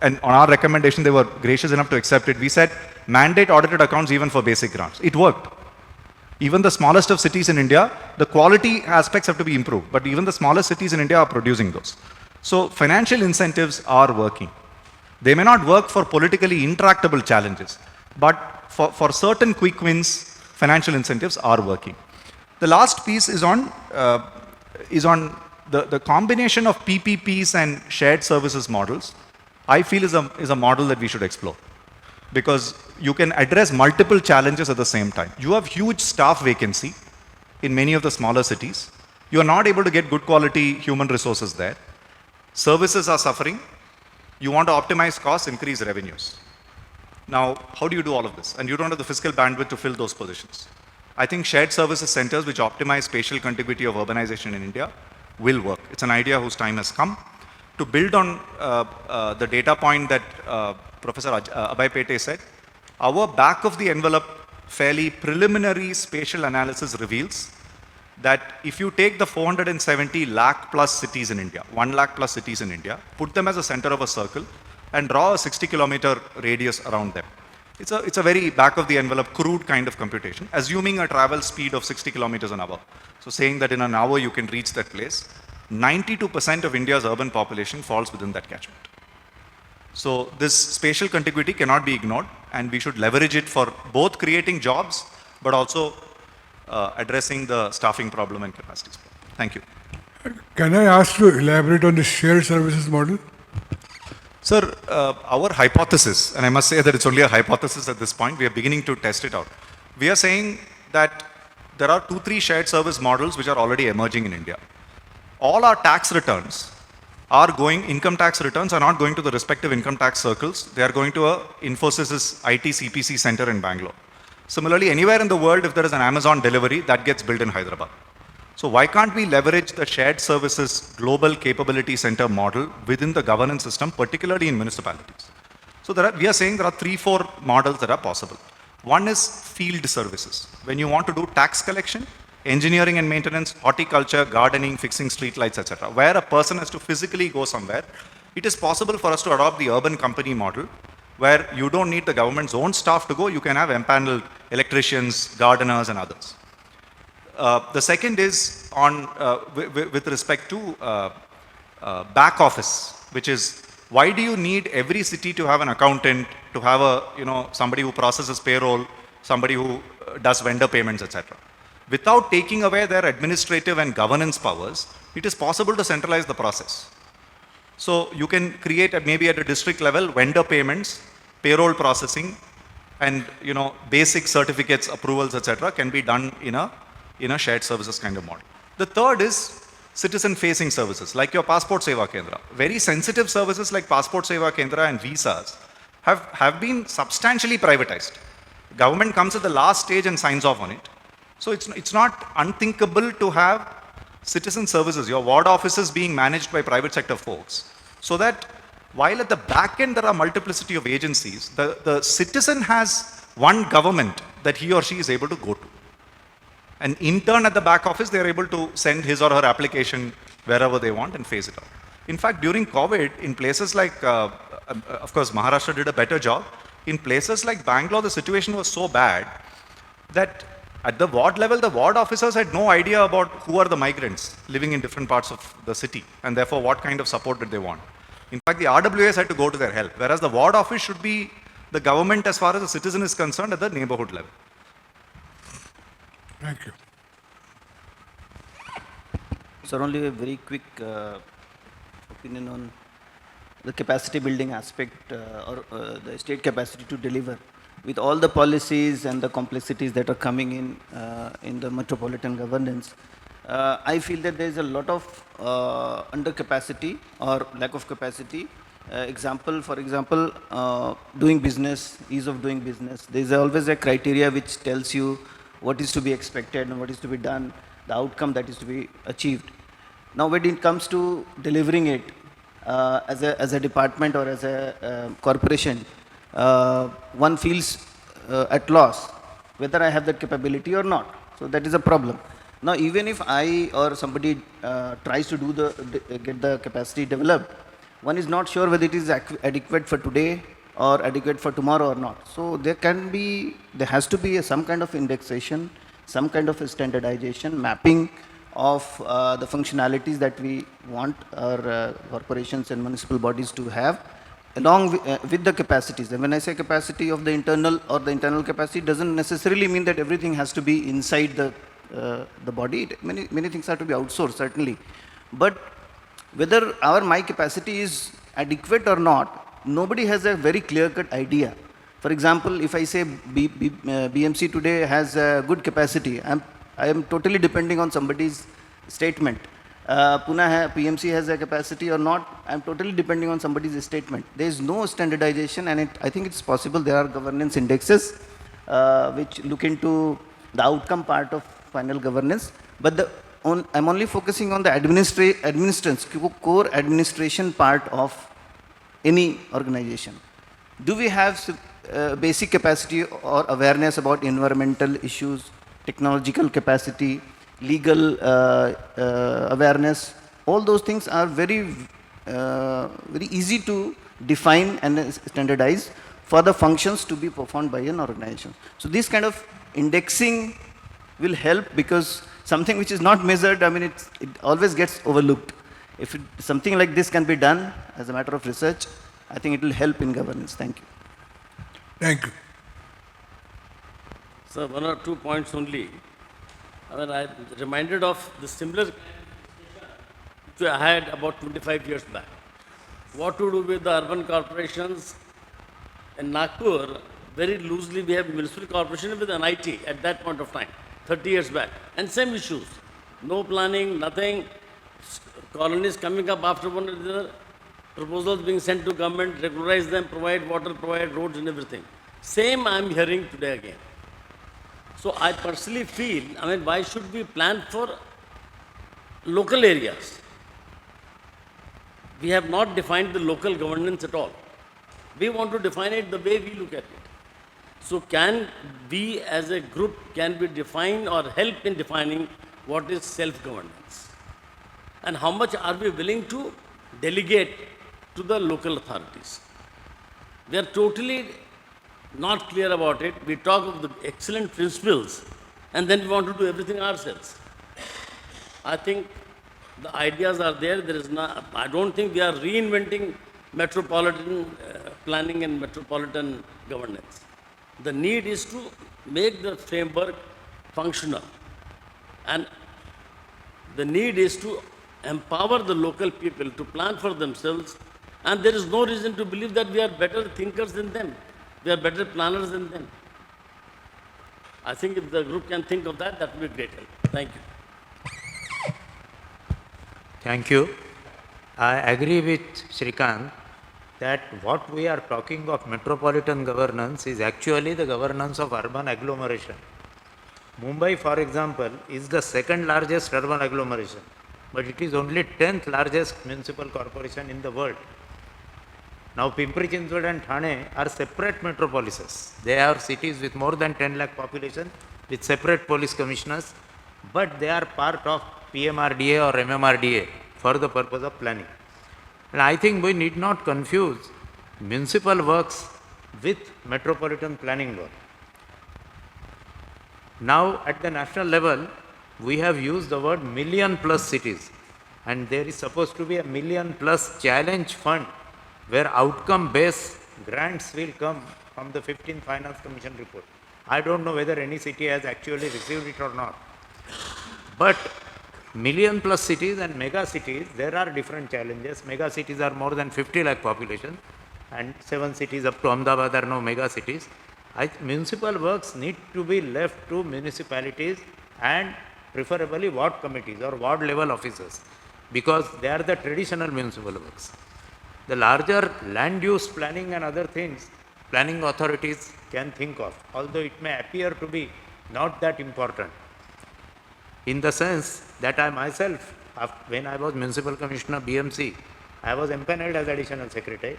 I: and on our recommendation, they were gracious enough to accept it. We said, mandate audited accounts even for basic grants. It worked. Even the smallest of cities in India, the quality aspects have to be improved, but even the smallest cities in India are producing those. So financial incentives are working. They may not work for politically intractable challenges, but for certain quick wins, financial incentives are working. The last piece is on the combination of PPPs and shared services models. I feel is a model that we should explore, because you can address multiple challenges at the same time. You have huge staff vacancy in many of the smaller cities. You are not able to get good quality human resources there. Services are suffering. You want to optimize costs, increase revenues. Now, how do you do all of this? And you don't have the fiscal bandwidth to fill those positions. I think shared services centers which optimize spatial contiguity of urbanization in India will work. It's an idea whose time has come. To build on the data point that Professor Abhay Pete said, our back of the envelope fairly preliminary spatial analysis reveals that if you take the 470 lakh plus cities in India, 1 lakh plus cities in India, put them as a center of a circle and draw a 60-kilometer radius around them. It's a very back of the envelope, crude kind of computation, assuming a travel speed of 60 kilometers an hour. So saying that in an hour you can reach that place, 92% of India's urban population falls within that catchment. So this spatial contiguity cannot be ignored, and we should leverage it for both creating jobs, but also addressing the staffing problem and capacities problem. Thank you.
B: Can I ask you to elaborate on the shared services model?
I: Sir, our hypothesis, and I must say that it's only a hypothesis at this point, we are beginning to test it out. We are saying that there are 2-3 shared service models which are already emerging in India. All our tax returns are going, income tax returns are not going to the respective income tax circles, they are going to a Infosys's IT CPC center in Bangalore. Similarly, anywhere in the world, if there is an Amazon delivery, that gets built in Hyderabad. So why can't we leverage the shared services global capability center model within the governance system, particularly in municipalities? So we are saying there are 3-4 models that are possible. One is field services. When you want to do tax collection, engineering and maintenance, horticulture, gardening, fixing street lights, etc., where a person has to physically go somewhere, it is possible for us to adopt the urban company model, where you don't need the government's own staff to go, you can have empaneled electricians, gardeners, and others. The second is on with respect to back office, which is why do you need every city to have an accountant, to have a somebody who processes payroll, somebody who does vendor payments, etc. Without taking away their administrative and governance powers, it is possible to centralize the process. So you can create maybe at a district level vendor payments, payroll processing, and basic certificates, approvals, etc. can be done in a shared services kind of model. The third is citizen-facing services, like your Passport Seva Kendra. Very sensitive services like Passport Seva Kendra and visas have been substantially privatized. Government comes at the last stage and signs off on it. So it's not unthinkable to have citizen services, your ward offices being managed by private sector folks, so that while at the back end there are multiplicity of agencies, the citizen has one government that he or she is able to go to. And in turn at the back office, they are able to send his or her application wherever they want and phase it out. In fact, during COVID, in places like, of course, Maharashtra did a better job. In places like Bangalore, the situation was so bad that at the ward level, the ward officers had no idea about who are the migrants living in different parts of the city, and therefore what kind of support did they want. In fact, the RWAs had to go to their help, whereas the ward office should be the government as far as the citizen is concerned at the neighborhood level.
B: Thank you.
H: Sir, only a very quick opinion on the capacity building aspect or the state capacity to deliver. With all the policies and the complexities that are coming in the metropolitan governance, I feel that there is a lot of under capacity or lack of capacity. For example, doing business, ease of doing business. There is always a criteria which tells you what is to be expected and what is to be done, the outcome that is to be achieved. Now, when it comes to delivering it as a department or as a corporation, one feels at loss whether I have that capability or not. So that is a problem. Now, even if I or somebody tries to get the capacity developed, one is not sure whether it is adequate for today or adequate for tomorrow or not. So there has to be some kind of indexation, some kind of a standardization, mapping of the functionalities that we want our corporations and municipal bodies to have, along with the capacities. And when I say capacity of the internal capacity, doesn't necessarily mean that everything has to be inside the body. Many things have to be outsourced, certainly. But whether my capacity is adequate or not, nobody has a very clear-cut idea. For example, if I say BMC today has a good capacity, I am totally depending on somebody's statement. Pune PMC has a capacity or not, I am totally depending on somebody's statement. There is no standardization, and I think it's possible there are governance indexes which look into the outcome part of final governance, but I'm only focusing on the core administration part of any organization. Do we have basic capacity or awareness about environmental issues, technological capacity, legal awareness? All those things are very easy to define and standardize for the functions to be performed by an organization. So this kind of indexing will help, because something which is not measured, it always gets overlooked. If something like this can be done as a matter of research, I think it will help in governance. Thank you.
B: Thank you.
G: So 1 or 2 points only. I'm reminded of the similar which we had about 25 years back. What to do with the urban corporations? In Nagpur, very loosely we have municipal corporation with NIT at that point of time, 30 years back, and same issues. No planning, nothing, colonies coming up after one another, proposals being sent to government, regularize them, provide water, provide roads and everything. Same I am hearing today again. So I personally feel, why should we plan for local areas? We have not defined the local governance at all. We want to define it the way we look at it. So can we as a group, can we define or help in defining what is self-governance? And how much are we willing to delegate to the local authorities? We are totally not clear about it. We talk of the excellent principles and then we want to do everything ourselves. I think the ideas are there. I don't think we are reinventing metropolitan planning and metropolitan governance. The need is to make the framework functional. And the need is to empower the local people to plan for themselves. And there is no reason to believe that we are better thinkers than them. We are better planners than them. I think if the group can think of that, that would be great help. Thank you.
F: Thank you. I agree with Shrikant that what we are talking of metropolitan governance is actually the governance of urban agglomeration. Mumbai, for example, is the second largest urban agglomeration, but it is only 10th largest municipal corporation in the world. Now, Pimpri-Chinchwad and Thane are separate metropolises. They are cities with more than 10 lakh population with separate police commissioners, but they are part of PMRDA or MMRDA for the purpose of planning. And I think we need not confuse municipal works with metropolitan planning work. Now, at the national level, we have used the word million plus cities, and there is supposed to be a million plus challenge fund where outcome-based grants will come from the 15th Finance Commission report. I don't know whether any city has actually received it or not. But million plus cities and mega cities, there are different challenges. Mega cities are more than 50 lakh population, and 7 cities up to Ahmedabad are now mega cities. Municipal works need to be left to municipalities and preferably ward committees or ward level officers, because they are the traditional municipal works. The larger land use planning and other things, planning authorities can think of, although it may appear to be not that important. In the sense that I myself, when I was Municipal Commissioner BMC, I was empaneled as Additional Secretary.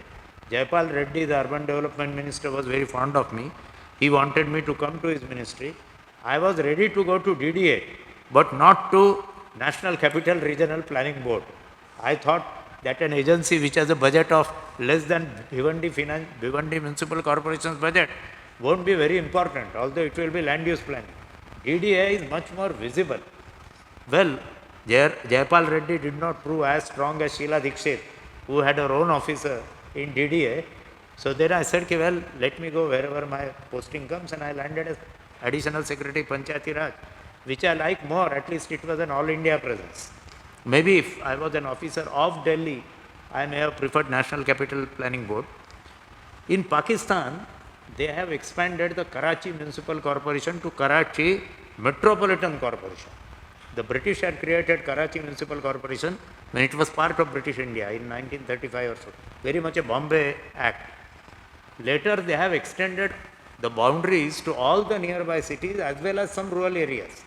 F: Jayapal Reddy, the Urban Development Minister, was very fond of me. He wanted me to come to his ministry. I was ready to go to DDA, but not to National Capital Regional Planning Board. I thought that an agency which has a budget of less than Bhiwandi Municipal Corporation's budget won't be very important, although it will be land use planning. DDA is much more visible. Well, Jayapal Reddy did not prove as strong as Sheila Dikshit, who had her own officer in DDA. So then I said, well, let me go wherever my posting comes, and I landed as Additional Secretary Panchayati Raj, which I like more. At least it was an all India presence. Maybe if I was an officer of Delhi, I may have preferred National Capital Planning Board. In Pakistan, they have expanded the Karachi Municipal Corporation to Karachi Metropolitan Corporation. The British had created Karachi Municipal Corporation when it was part of British India in 1935 or so, very much a Bombay Act. Later, they have extended the boundaries to all the nearby cities as well as some rural areas,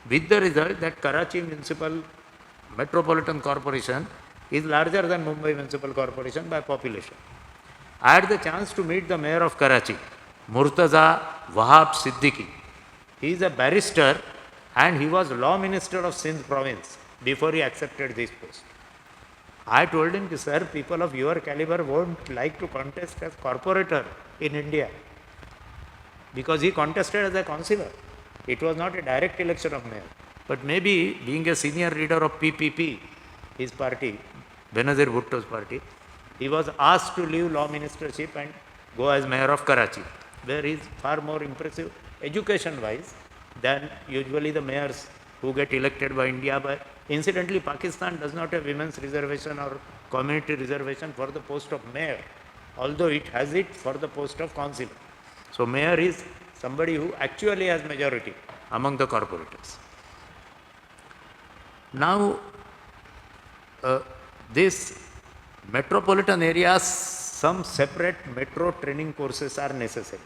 F: with the result that Karachi Municipal Metropolitan Corporation is larger than Mumbai Municipal Corporation by population. I had the chance to meet the mayor of Karachi, Murtaza Wahab Siddiqui. He is a barrister and he was law minister of Sindh province before he accepted this post. I told him, sir, people of your caliber won't like to contest as corporator in India, because he contested as a councillor. It was not a direct election of mayor. But maybe being a senior leader of PPP, his party, Benazir Bhutto's party, he was asked to leave law ministership and go as mayor of Karachi, where he is far more impressive education-wise than usually the mayors who get elected by India by Incidentally, Pakistan does not have women's reservation or community reservation for the post of mayor, although it has it for the post of councillor. So mayor is somebody who actually has majority among the corporators. Now, this metropolitan areas, some separate metro training courses are necessary.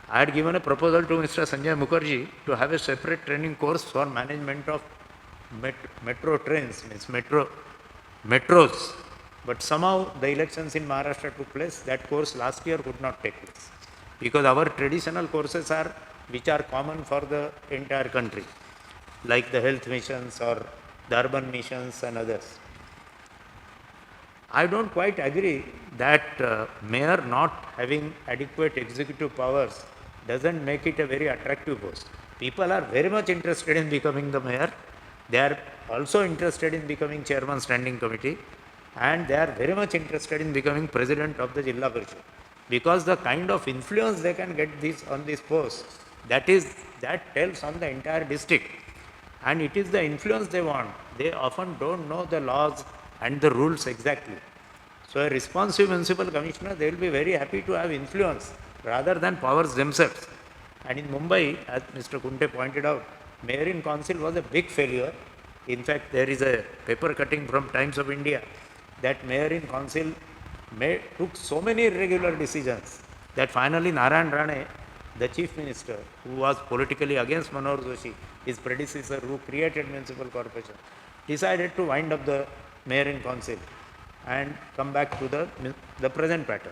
F: I had given a proposal to Mr. Sanjay Mukherjee to have a separate training course for management of metro trains, means metros. But somehow the elections in Maharashtra took place. That course last year could not take place because our traditional courses are which are common for the entire country, like the health missions or the urban missions and others. I don't quite agree that mayor not having adequate executive powers doesn't make it a very attractive post. People are very much interested in becoming the mayor. They are also interested in becoming chairman standing committee, and they are very much interested in becoming president of the Jilla Parishad, because the kind of influence they can get on this post, that tells on the entire district, and it is the influence they want. They often don't know the laws and the rules exactly. So a responsive municipal commissioner, they will be very happy to have influence rather than powers themselves. And in Mumbai, as Mr. Kunte pointed out, mayor in council was a big failure. In fact, there is a paper cutting from Times of India that mayor in council took so many irregular decisions that finally Narayan Rane, the chief minister, who was politically against Manohar Joshi, his predecessor who created municipal corporation, decided to wind up the mayor in council and come back to the present pattern.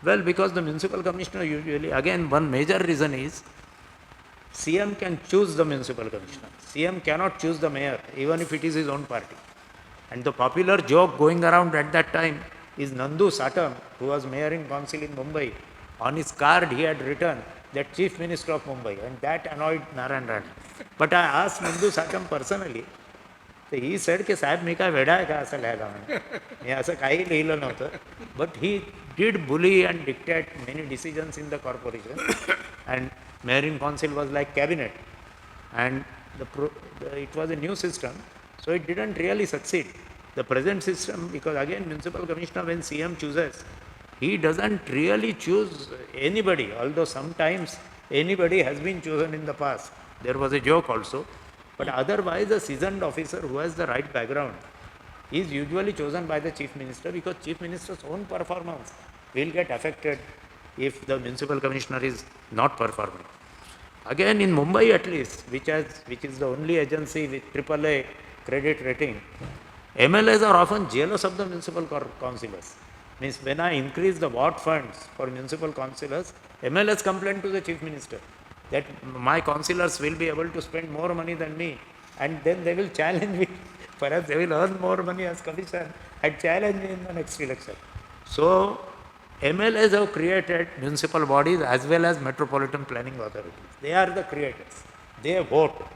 F: Well, because the municipal commissioner usually, again, one major reason is CM can choose the municipal commissioner. CM cannot choose the mayor, even if it is his own party. And the popular joke going around at that time is Nandu Satam, who was mayor in council in Mumbai. On his card, he had written that chief minister of Mumbai, and that annoyed Narayan Rane. But I asked Nandu Satam personally. So he said की साहेब मी काय वेडा आहे का असं लिहायला म्हणे मी असं काही लिहिलं नव्हतं but he did bully and dictate many decisions in the corporation and mayor in council was like cabinet and it was a new system, so it didn't really succeed. The present system, because again municipal commissioner, when CM chooses, he doesn't really choose anybody, although sometimes anybody has been chosen in the past. There was a joke also. But otherwise, a seasoned officer who has the right background is usually chosen by the chief minister, because chief minister's own performance will get affected if the municipal commissioner is not performing. Again, in Mumbai at least, which is the only agency with AAA credit rating, MLAs are often jealous of the municipal councillors. Means when I increase the ward funds for municipal councillors, MLAs complain to the chief minister that my councillors will be able to spend more money than me, and then they will challenge me. Perhaps they will earn more money as commissioner and challenge me in the next election. So MLAs have created municipal bodies as well as metropolitan planning authorities. They are the creators. They vote.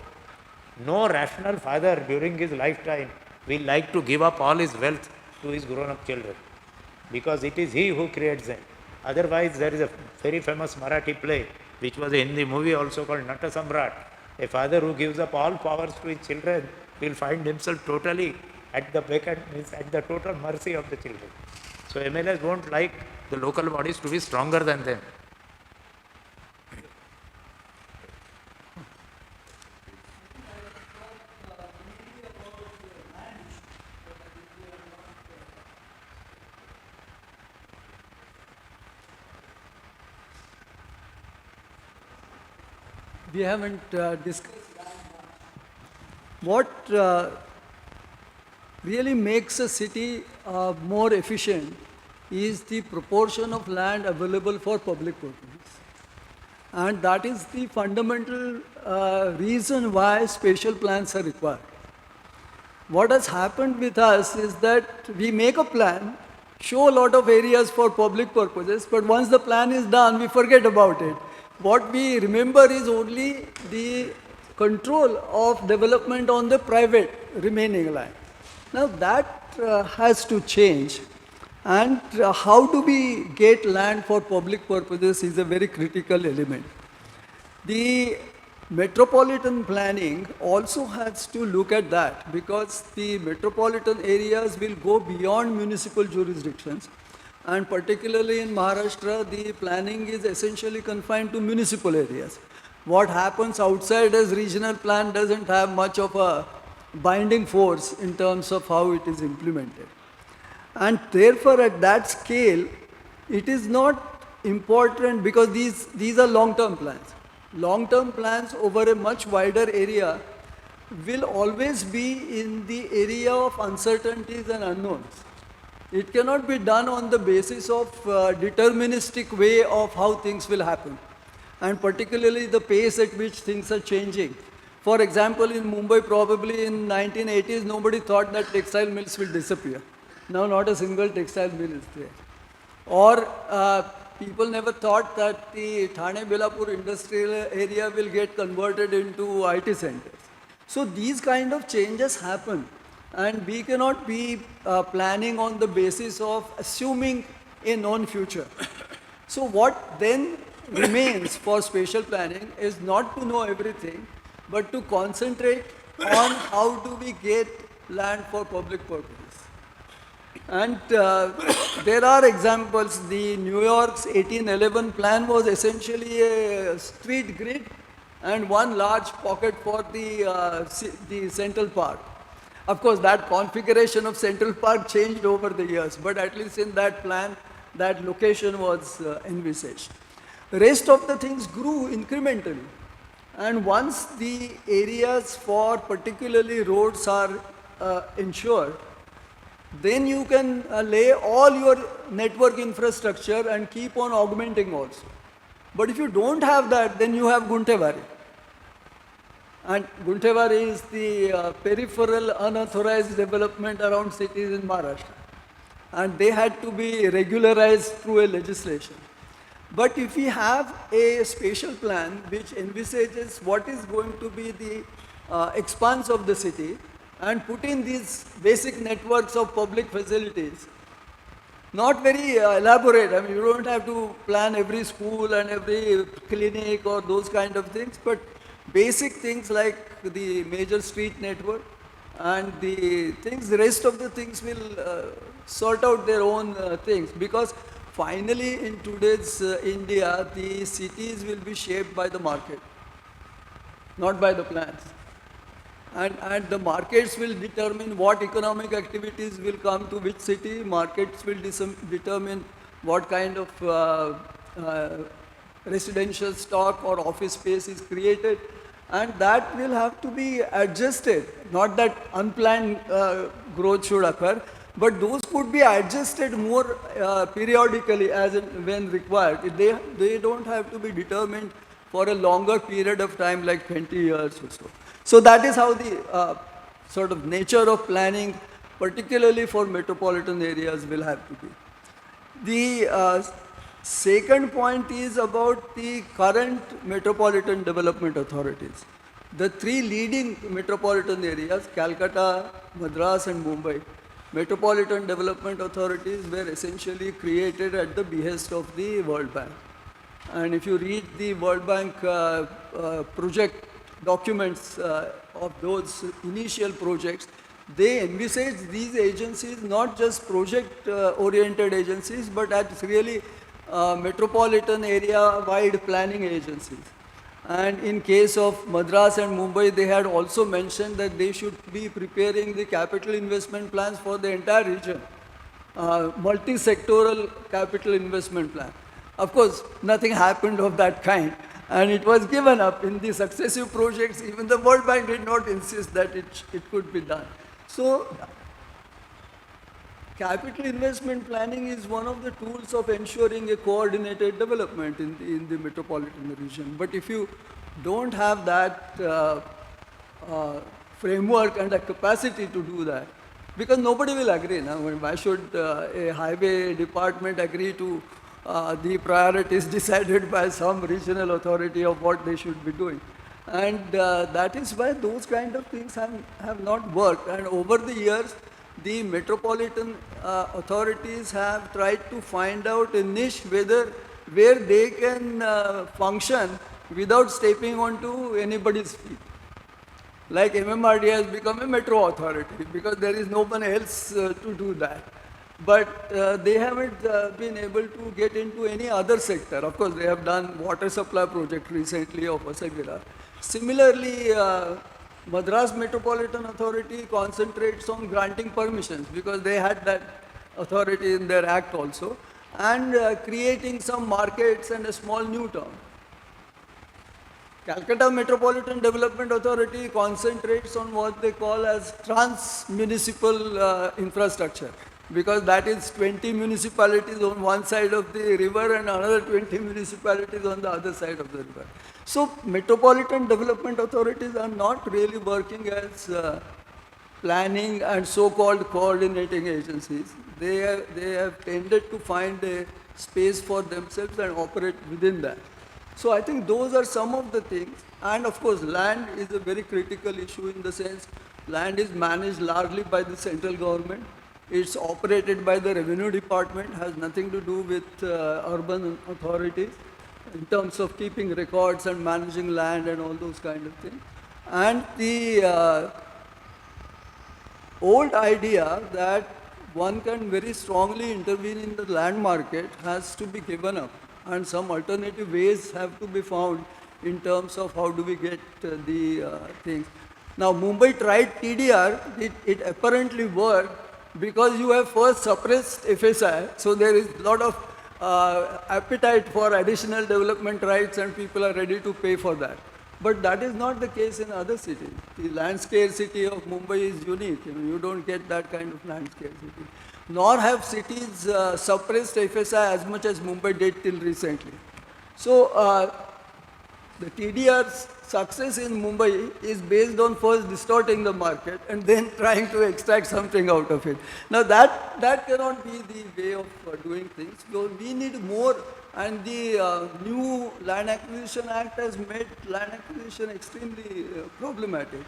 F: No rational father during his lifetime will like to give up all his wealth to his grown-up children, because it is he who creates them. Otherwise, there is a very famous Marathi play, which was a Hindi movie also called Nata Samrat. A father who gives up all powers to his children will find himself totally at the beck and at the total mercy of the children. So MLAs won't like the local bodies to be stronger than them.
P: We haven't discussed that much. What really makes a city more efficient is the proportion of land available for public purposes. And that is the fundamental reason why special plans are required. What has happened with us is that we make a plan, show a lot of areas for public purposes, but once the plan is done, we forget about it. What we remember is only the control of development on the private remaining land. Now that has to change, and how do we get land for public purposes is a very critical element. The Metropolitan planning also has to look at that, because the metropolitan areas will go beyond municipal jurisdictions, and particularly in Maharashtra, the planning is essentially confined to municipal areas. What happens outside as regional plan doesn't have much of a binding force in terms of how it is implemented. And therefore, at that scale, it is not important, because these are long-term plans. Long-term plans over a much wider area will always be in the area of uncertainties and unknowns. It cannot be done on the basis of deterministic way of how things will happen, and particularly the pace at which things are changing. For example, in Mumbai, probably in 1980s, nobody thought that textile mills will disappear. Now not a single textile mill is there. Or people never thought that the Thane-Belapur industrial area will get converted into IT centers. So these kind of changes happen, and we cannot be planning on the basis of assuming a known future. So what then remains for spatial planning is not to know everything, but to concentrate on how do we get land for public purposes. And there are examples. The New York's 1811 plan was essentially a street grid and one large pocket for the Central Park. Of course, that configuration of Central Park changed over the years, but at least in that plan, that location was envisaged. The rest of the things grew incrementally. And once the areas for particularly roads are ensured, then you can lay all your network infrastructure and keep on augmenting also. But if you don't have that, then you have Guntevari. And Guntevari is the peripheral unauthorized development around cities in Maharashtra. And they had to be regularized through a legislation. But if we have a spatial plan which envisages what is going to be the expanse of the city, and put in these basic networks of public facilities, not very elaborate. I mean, you don't have to plan every school and every clinic or those kind of things, but basic things like the major street network and the rest of the things will sort out their own things, because finally in today's India, the cities will be shaped by the market, not by the plans. And the markets will determine what economic activities will come to which city. Markets will determine what kind of residential stock or office space is created. And that will have to be adjusted. Not that unplanned growth should occur, but those could be adjusted more periodically as and when required. They don't have to be determined for a longer period of time, like 20 years or so. So that is how the sort of nature of planning, particularly for metropolitan areas, will have to be. The second point is about the current metropolitan development authorities. The three leading metropolitan areas, Calcutta, Madras and Mumbai, metropolitan development authorities were essentially created at the behest of the World Bank. And if you read the World Bank project documents of those initial projects, they envisage these agencies not just project-oriented agencies, but as really metropolitan area-wide planning agencies. And in case of Madras and Mumbai, they had also mentioned that they should be preparing the capital investment plans for the entire region, multi-sectoral capital investment plan. Of course, nothing happened of that kind. And it was given up in the successive projects. Even the World Bank did not insist that it could be done. So, capital investment planning is one of the tools of ensuring a coordinated development in the metropolitan region. But if you don't have that framework and a capacity to do that, because nobody will agree. Now, why should a highway department agree to the priorities decided by some regional authority of what they should be doing? And that is why those kind of things have not worked. And over the years, the metropolitan authorities have tried to find out a niche where they can function without stepping onto anybody's feet. Like MMRD has become a metro authority because there is no one else to do that. But they haven't been able to get into any other sector. Of course, they have done water supply project recently of Asagira. Similarly, Madras Metropolitan Authority concentrates on granting permissions because they had that authority in their act also, and creating some markets and a small new town. Calcutta Metropolitan Development Authority concentrates on what they call as trans-municipal infrastructure, because that is 20 municipalities on one side of the river and another 20 municipalities on the other side of the river. So metropolitan development authorities are not really working as planning and so-called coordinating agencies. They have tended to find a space for themselves and operate within that. So I think those are some of the things. And of course, land is a very critical issue in the sense land is managed largely by the central government. It's operated by the revenue department, has nothing to do with urban authorities in terms of keeping records and managing land and all those kind of things. And the old idea that one can very strongly intervene in the land market has to be given up, and some alternative ways have to be found in terms of how do we get the things. Now Mumbai tried TDR, it apparently worked because you have first suppressed FSI, so there is a lot of appetite for additional development rights and people are ready to pay for that. But that is not the case in other cities. The land scarcity of Mumbai is unique. You don't get that kind of land scarcity. Nor have cities suppressed FSI as much as Mumbai did till recently. So the TDR's success in Mumbai is based on first distorting the market and then trying to extract something out of it. Now that cannot be the way of doing things. So we need more, and the new Land Acquisition Act has made land acquisition extremely problematic.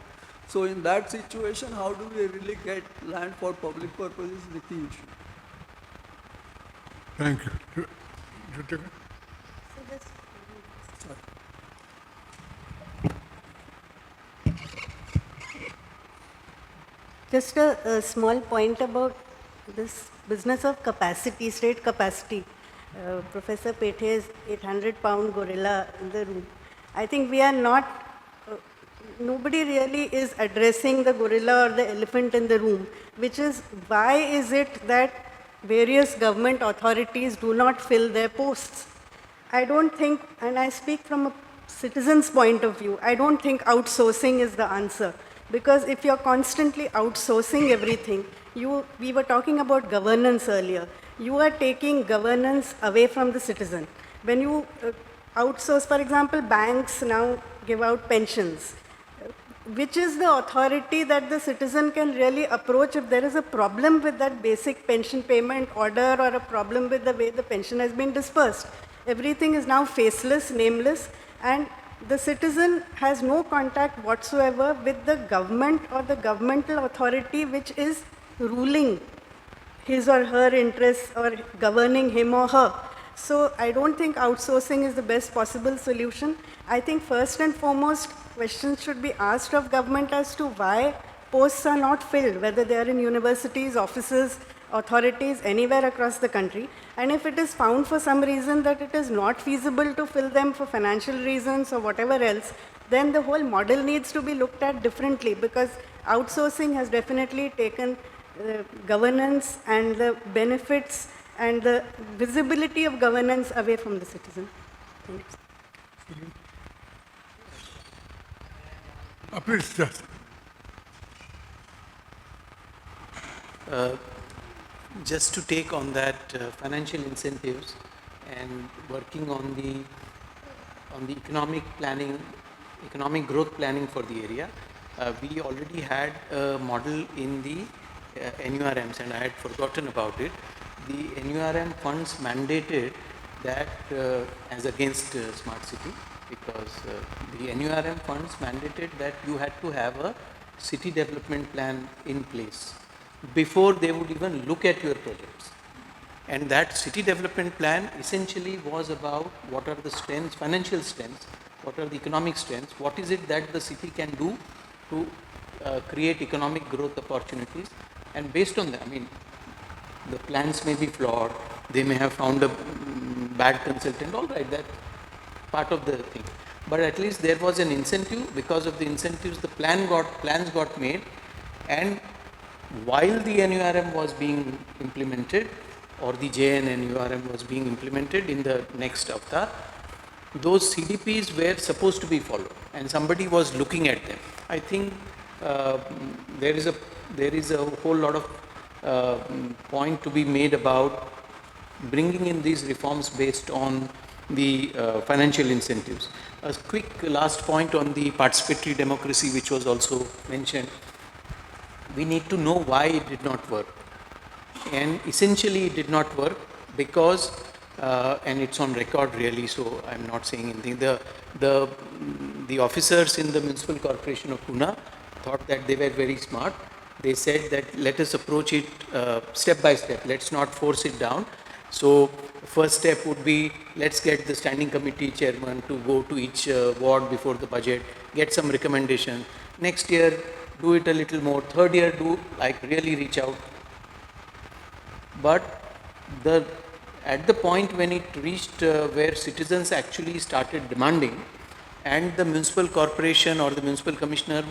P: So in that situation, how do we really get land for public purposes is the key issue.
B: Thank you. Jyotika?
D: Just a small point about this business of capacity, state capacity. Professor Pethe's 800-pound gorilla in the room. I think we are not, nobody really is addressing the gorilla or the elephant in the room, which is why is it that various government authorities do not fill their posts? I don't think, and I speak from a citizen's point of view, I don't think outsourcing is the answer. Because if you're constantly outsourcing everything, we were talking about governance earlier. You are taking governance away from the citizen. When you outsource, for example, banks now give out pensions. Which is the authority that the citizen can really approach if there is a problem with that basic pension payment order or a problem with the way the pension has been dispersed? Everything is now faceless, nameless, and the citizen has no contact whatsoever with the government or the governmental authority which is ruling his or her interests or governing him or her. So I don't think outsourcing is the best possible solution. I think first and foremost, questions should be asked of government as to why posts are not filled, whether they are in universities, offices, authorities, anywhere across the country. And if it is found for some reason that it is not feasible to fill them for financial reasons or whatever else, then the whole model needs to be looked at differently, because outsourcing has definitely taken governance and the benefits and the visibility of governance away from the citizen. Thanks.
B: Please, just.
S: Just to take on that financial incentives and working on the economic planning, economic growth planning for the area, we already had a model in the NURMs, and I had forgotten about it. The NURM funds mandated that as against Smart City, because the NURM funds mandated that you had to have a city development plan in place before they would even look at your projects. And that city development plan essentially was about what are the strengths, financial strengths what are the economic strengths, what is it that the city can do to create economic growth opportunities, and based on that, I mean, the plans may be flawed, they may have found a bad consultant, all right, that's part of the thing. But at least there was an incentive. Because of the incentives, the plans got made, and while the NURM was being implemented, or the JN NURM was being implemented in the next avatar, those CDPs were supposed to be followed, and somebody was looking at them. I think there is a whole lot of point to be made about bringing in these reforms based on the financial incentives. A quick last point on the participatory democracy, which was also mentioned. We need to know why it did not work. And essentially it did not work because, and it's on record really, so I'm not saying anything, the officers in the Municipal Corporation of Pune thought that they were very smart. They said that let us approach it step by step, let's not force it down. So first step would be, let's get the standing committee chairman to go to each ward before the budget, get some recommendation. Next year, do it a little more. Third year, do like really reach out. But at the point when it reached where citizens actually started demanding, and the municipal corporation or the municipal commissioner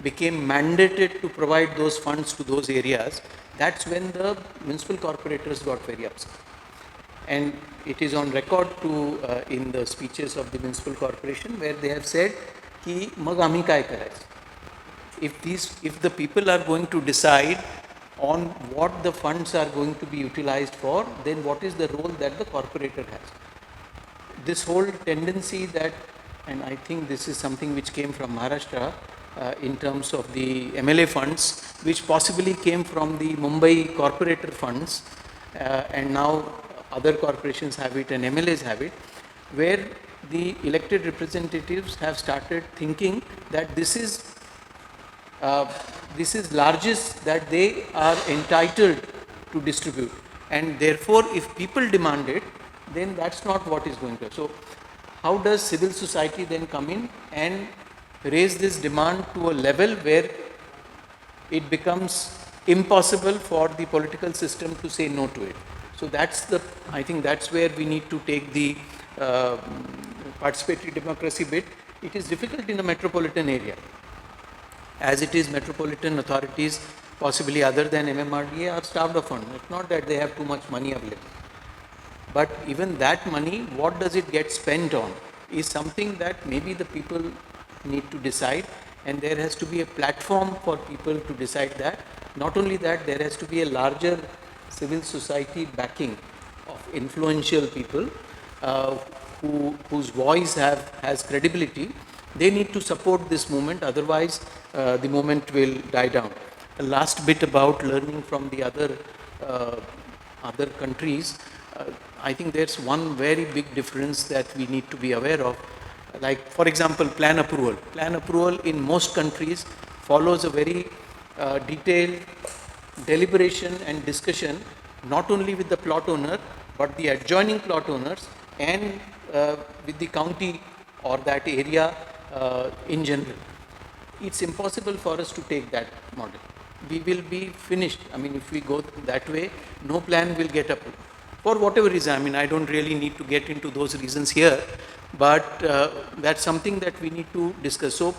S: became mandated to provide those funds to those areas, that's when the municipal corporators got very upset. And it is on record in the speeches of the municipal corporation where they have said, ki mag ami kai karais. If the people are going to decide on what the funds are going to be utilized for, then what is the role that the corporator has? This whole tendency that, and I think this is something which came from Maharashtra in terms of the MLA funds, which possibly came from the Mumbai corporator funds, and now other corporations have it and MLAs have it, where the elected representatives have started thinking that this is largesse that they are entitled to distribute, and therefore if people demand it, then that's not what is going to. So how does civil society then come in and raise this demand to a level where it becomes impossible for the political system to say no to it? So I think that's where we need to take the participatory democracy bit. It is difficult in a metropolitan area. As it is, metropolitan authorities, possibly other than MMRDA, are starved of funds. It's not that they have too much money available. But even that money, what does it get spent on, is something that maybe the people need to decide, and there has to be a platform for people to decide that. Not only that, there has to be a larger civil society backing of influential people whose voice has credibility. They need to support this movement, otherwise the movement will die down. The last bit about learning from the other countries, I think there's one very big difference that we need to be aware of. Like, for example, plan approval. Plan approval in most countries follows a very detailed deliberation and discussion, not only with the plot owner, but the adjoining plot owners and with the county or that area in general. It's impossible for us to take that model. We will be finished. I mean, if we go that way, no plan will get approved. For whatever reason, I mean, I don't really need to get into those reasons here, but that's something that we need to discuss. So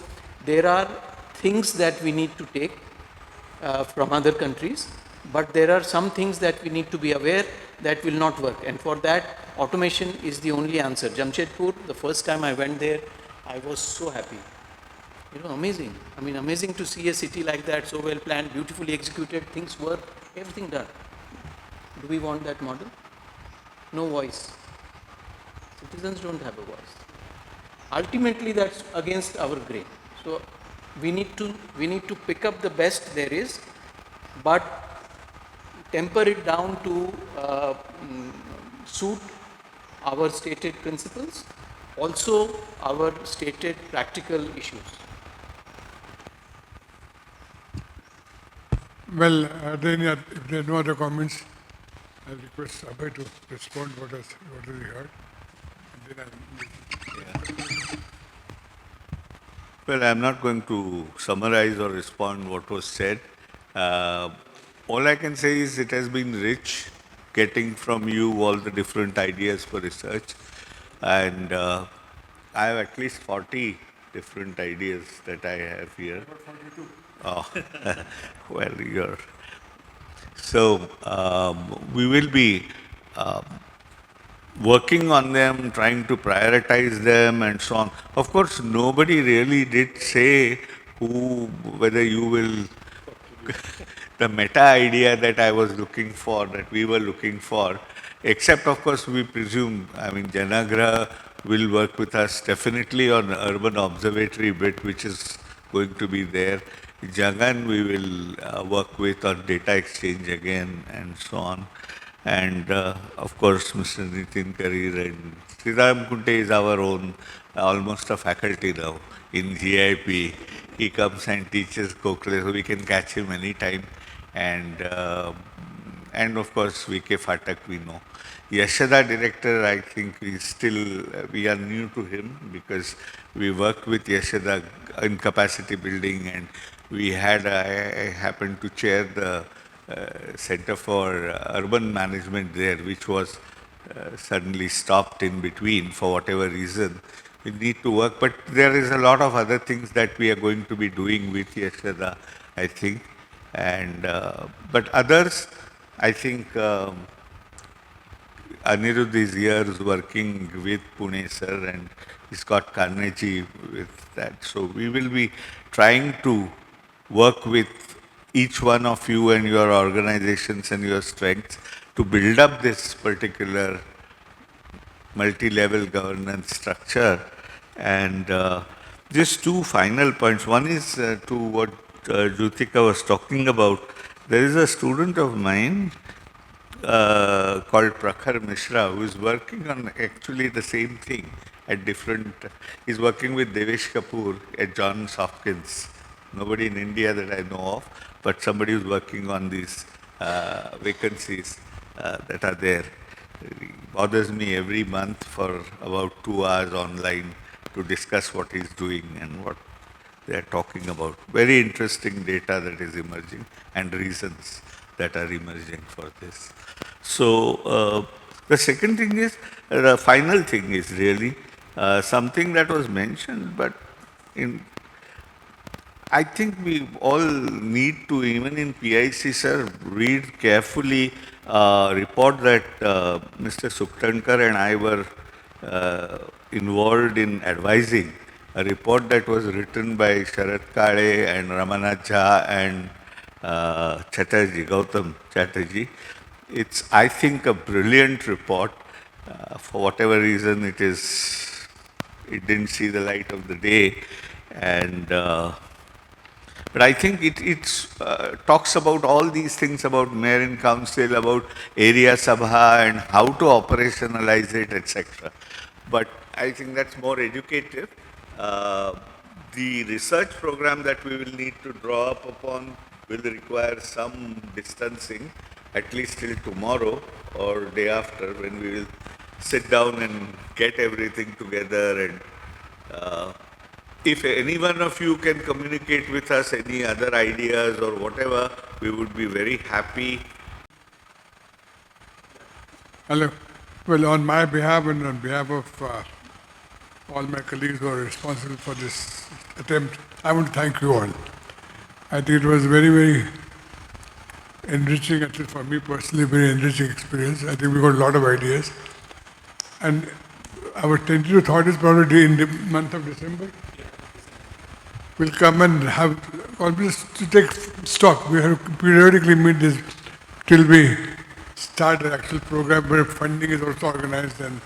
S: there are things that we need to take from other countries, but there are some things that we need to be aware that will not work. And for that, automation is the only answer. Jamshedpur, the first time I went there, I was so happy. You know, amazing. I mean, amazing to see a city like that, so well planned, beautifully executed, things work, everything done. Do we want that model? No voice. Citizens don't have a voice. Ultimately, that's against our grain. So we need to pick up the best there is, but temper it down to suit our stated principles, also our stated practical issues.
B: Well, if there are no other comments, I'll request Abhay to respond what has he heard. And then
O: Well, I'm not going to summarize or respond what was said. Uh, all I can say is it has been rich getting from you all the different ideas for research. And I have at least 40 different ideas that I have here. Oh, well, you're. So we will be working on them, trying to prioritize them and so on. Of course, nobody really did say whether you will, the meta idea that I was looking for, that we were looking for, except of course we presume, I mean, Janagra will work with us definitely on the urban observatory bit, which is going to be there. Jagan we will work with on data exchange again and so on. And of course, Mr. Nitin Karir and Sriram Kunte is our own, almost a faculty now in GIP. He comes and teaches Kokle, so we can catch him anytime. And of course, VK Phatak we know. Yashoda director, I think we are new to him because we worked with Yashoda in capacity building, and I happened to chair the Center for Urban Management there, which was suddenly stopped in between for whatever reason. We need to work, but there is a lot of other things that we are going to be doing with Yashoda, I think. And but others, I think Anirudh is years working with Pune sir, and he's got Carnegie with that. So we will be trying to work with each one of you and your organizations and your strengths to build up this particular multi-level governance structure. And just two final points. One is to what Jyotika was talking about. There is a student of mine called Prakhar Mishra, who is working on actually the same thing at different, he's working with Devesh Kapoor at Johns Hopkins. Nobody in India that I know of, but somebody who's working on these vacancies that are there. It bothers me every month for about 2 hours online to discuss what he's doing and what they are talking about. Very interesting data that is emerging and reasons that are emerging for this. So the second thing is, the final thing is really something that was mentioned, but I think we all need to, even in PIC, sir, read carefully a report that Mr. Suktankar and I were involved in advising, a report that was written by Sharad Kale and Ramanath Jha and Chatterjee, Gautam Chatterjee. It's, I think, a brilliant report. For whatever reason, it didn't see the light of the day. And but I think it talks about all these things about mayor and council, about area sabha and how to operationalize it, etc. But I think that's more educative. The research program that we will need to draw up upon will require some distancing, at least till tomorrow or day after, when we will sit down and get everything together. And if any one of you can communicate with us any other ideas or whatever, we would be very happy.
B: Hello. Well, on my behalf and on behalf of all my colleagues who are responsible for this attempt, I want to thank you all. I think it was very, very enriching, at least for me personally, very enriching experience. I think we got a lot of ideas. And our tentative thought is probably in the month of December. We'll come and have always to take stock. We have to periodically meet this till we start the actual program where funding is also organized. And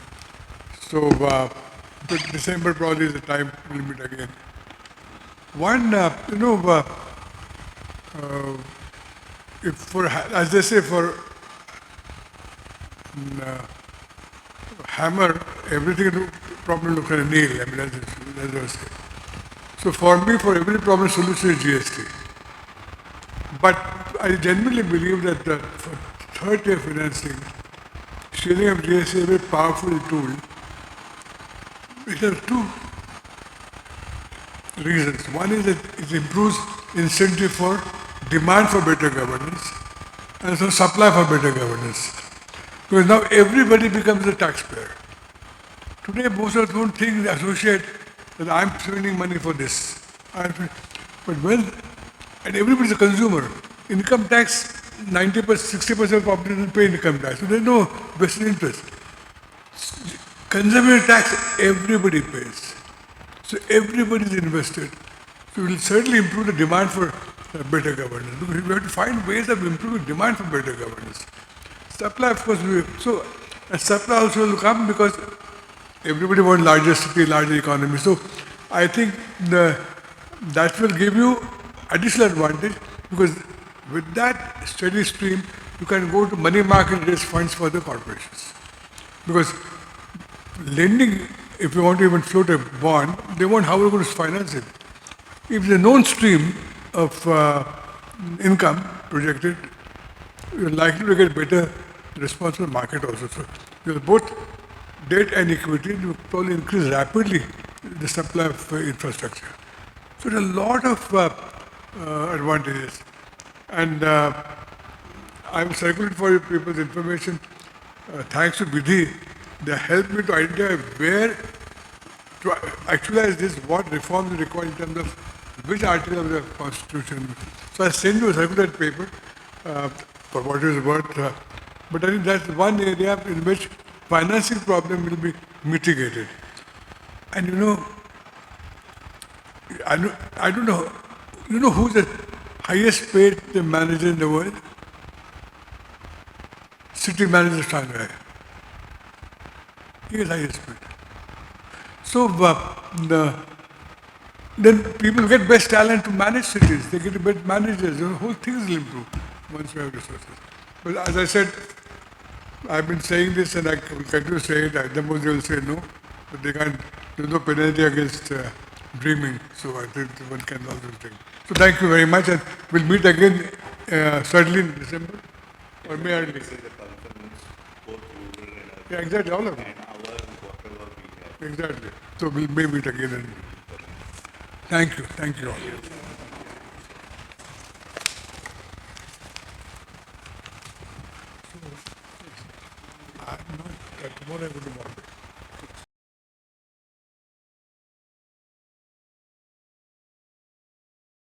B: so December probably is the time we'll meet again. One, if for, as they say, for hammer, everything problem looks like a nail. I mean, that's what I say. So for me, for every problem, solution is GST. But I genuinely believe that for third-tier financing, sharing of GST is a very powerful tool. It has two reasons. One is that it improves incentive for demand for better governance and so supply for better governance. Because now everybody becomes a taxpayer. Today most of us don't think, associate that I'm spending money for this. But when, and everybody's a consumer. Income tax, 90%, 60% of the population pay income tax. So there's no vested interest. Consumption tax, everybody pays. So everybody is invested. So it will certainly improve the demand for better governance. Because we have to find ways of improving demand for better governance. Supply, of course, supply also will come because everybody wants larger city, larger economy. So I think that will give you additional advantage because with that steady stream, you can go to money market raise funds for the corporations. Because lending, if you want to even float a bond, they want how we're going to finance it. If there's a known stream of income projected, you're likely to get better response from the market also. So because both debt and equity will probably increase rapidly the supply of infrastructure. So there are a lot of advantages. And I'm circulating for you people's information. Thanks to Vidhi, they helped me to identify where to actualize this, what reforms are required in terms of which article of the Constitution. So I send you a circulated paper for what it is worth. But I think that's one area in which financing problem will be mitigated. And you know, I don't know, you know who's the highest paid manager in the world? City manager Shanghai. He is highest paid. So then people get best talent to manage cities. They get the best managers. The whole things will improve once we have resources. But as I said, I've been saying this and I will continue to say it. At the most they will say no, but they can't. There's no penalty against dreaming. So I think one can also think. So thank you very much, and we'll meet again certainly in December or May early. Yeah, exactly, all of them. Exactly. So we'll may meet again. And thank you all. I'm not, tomorrow I will do more.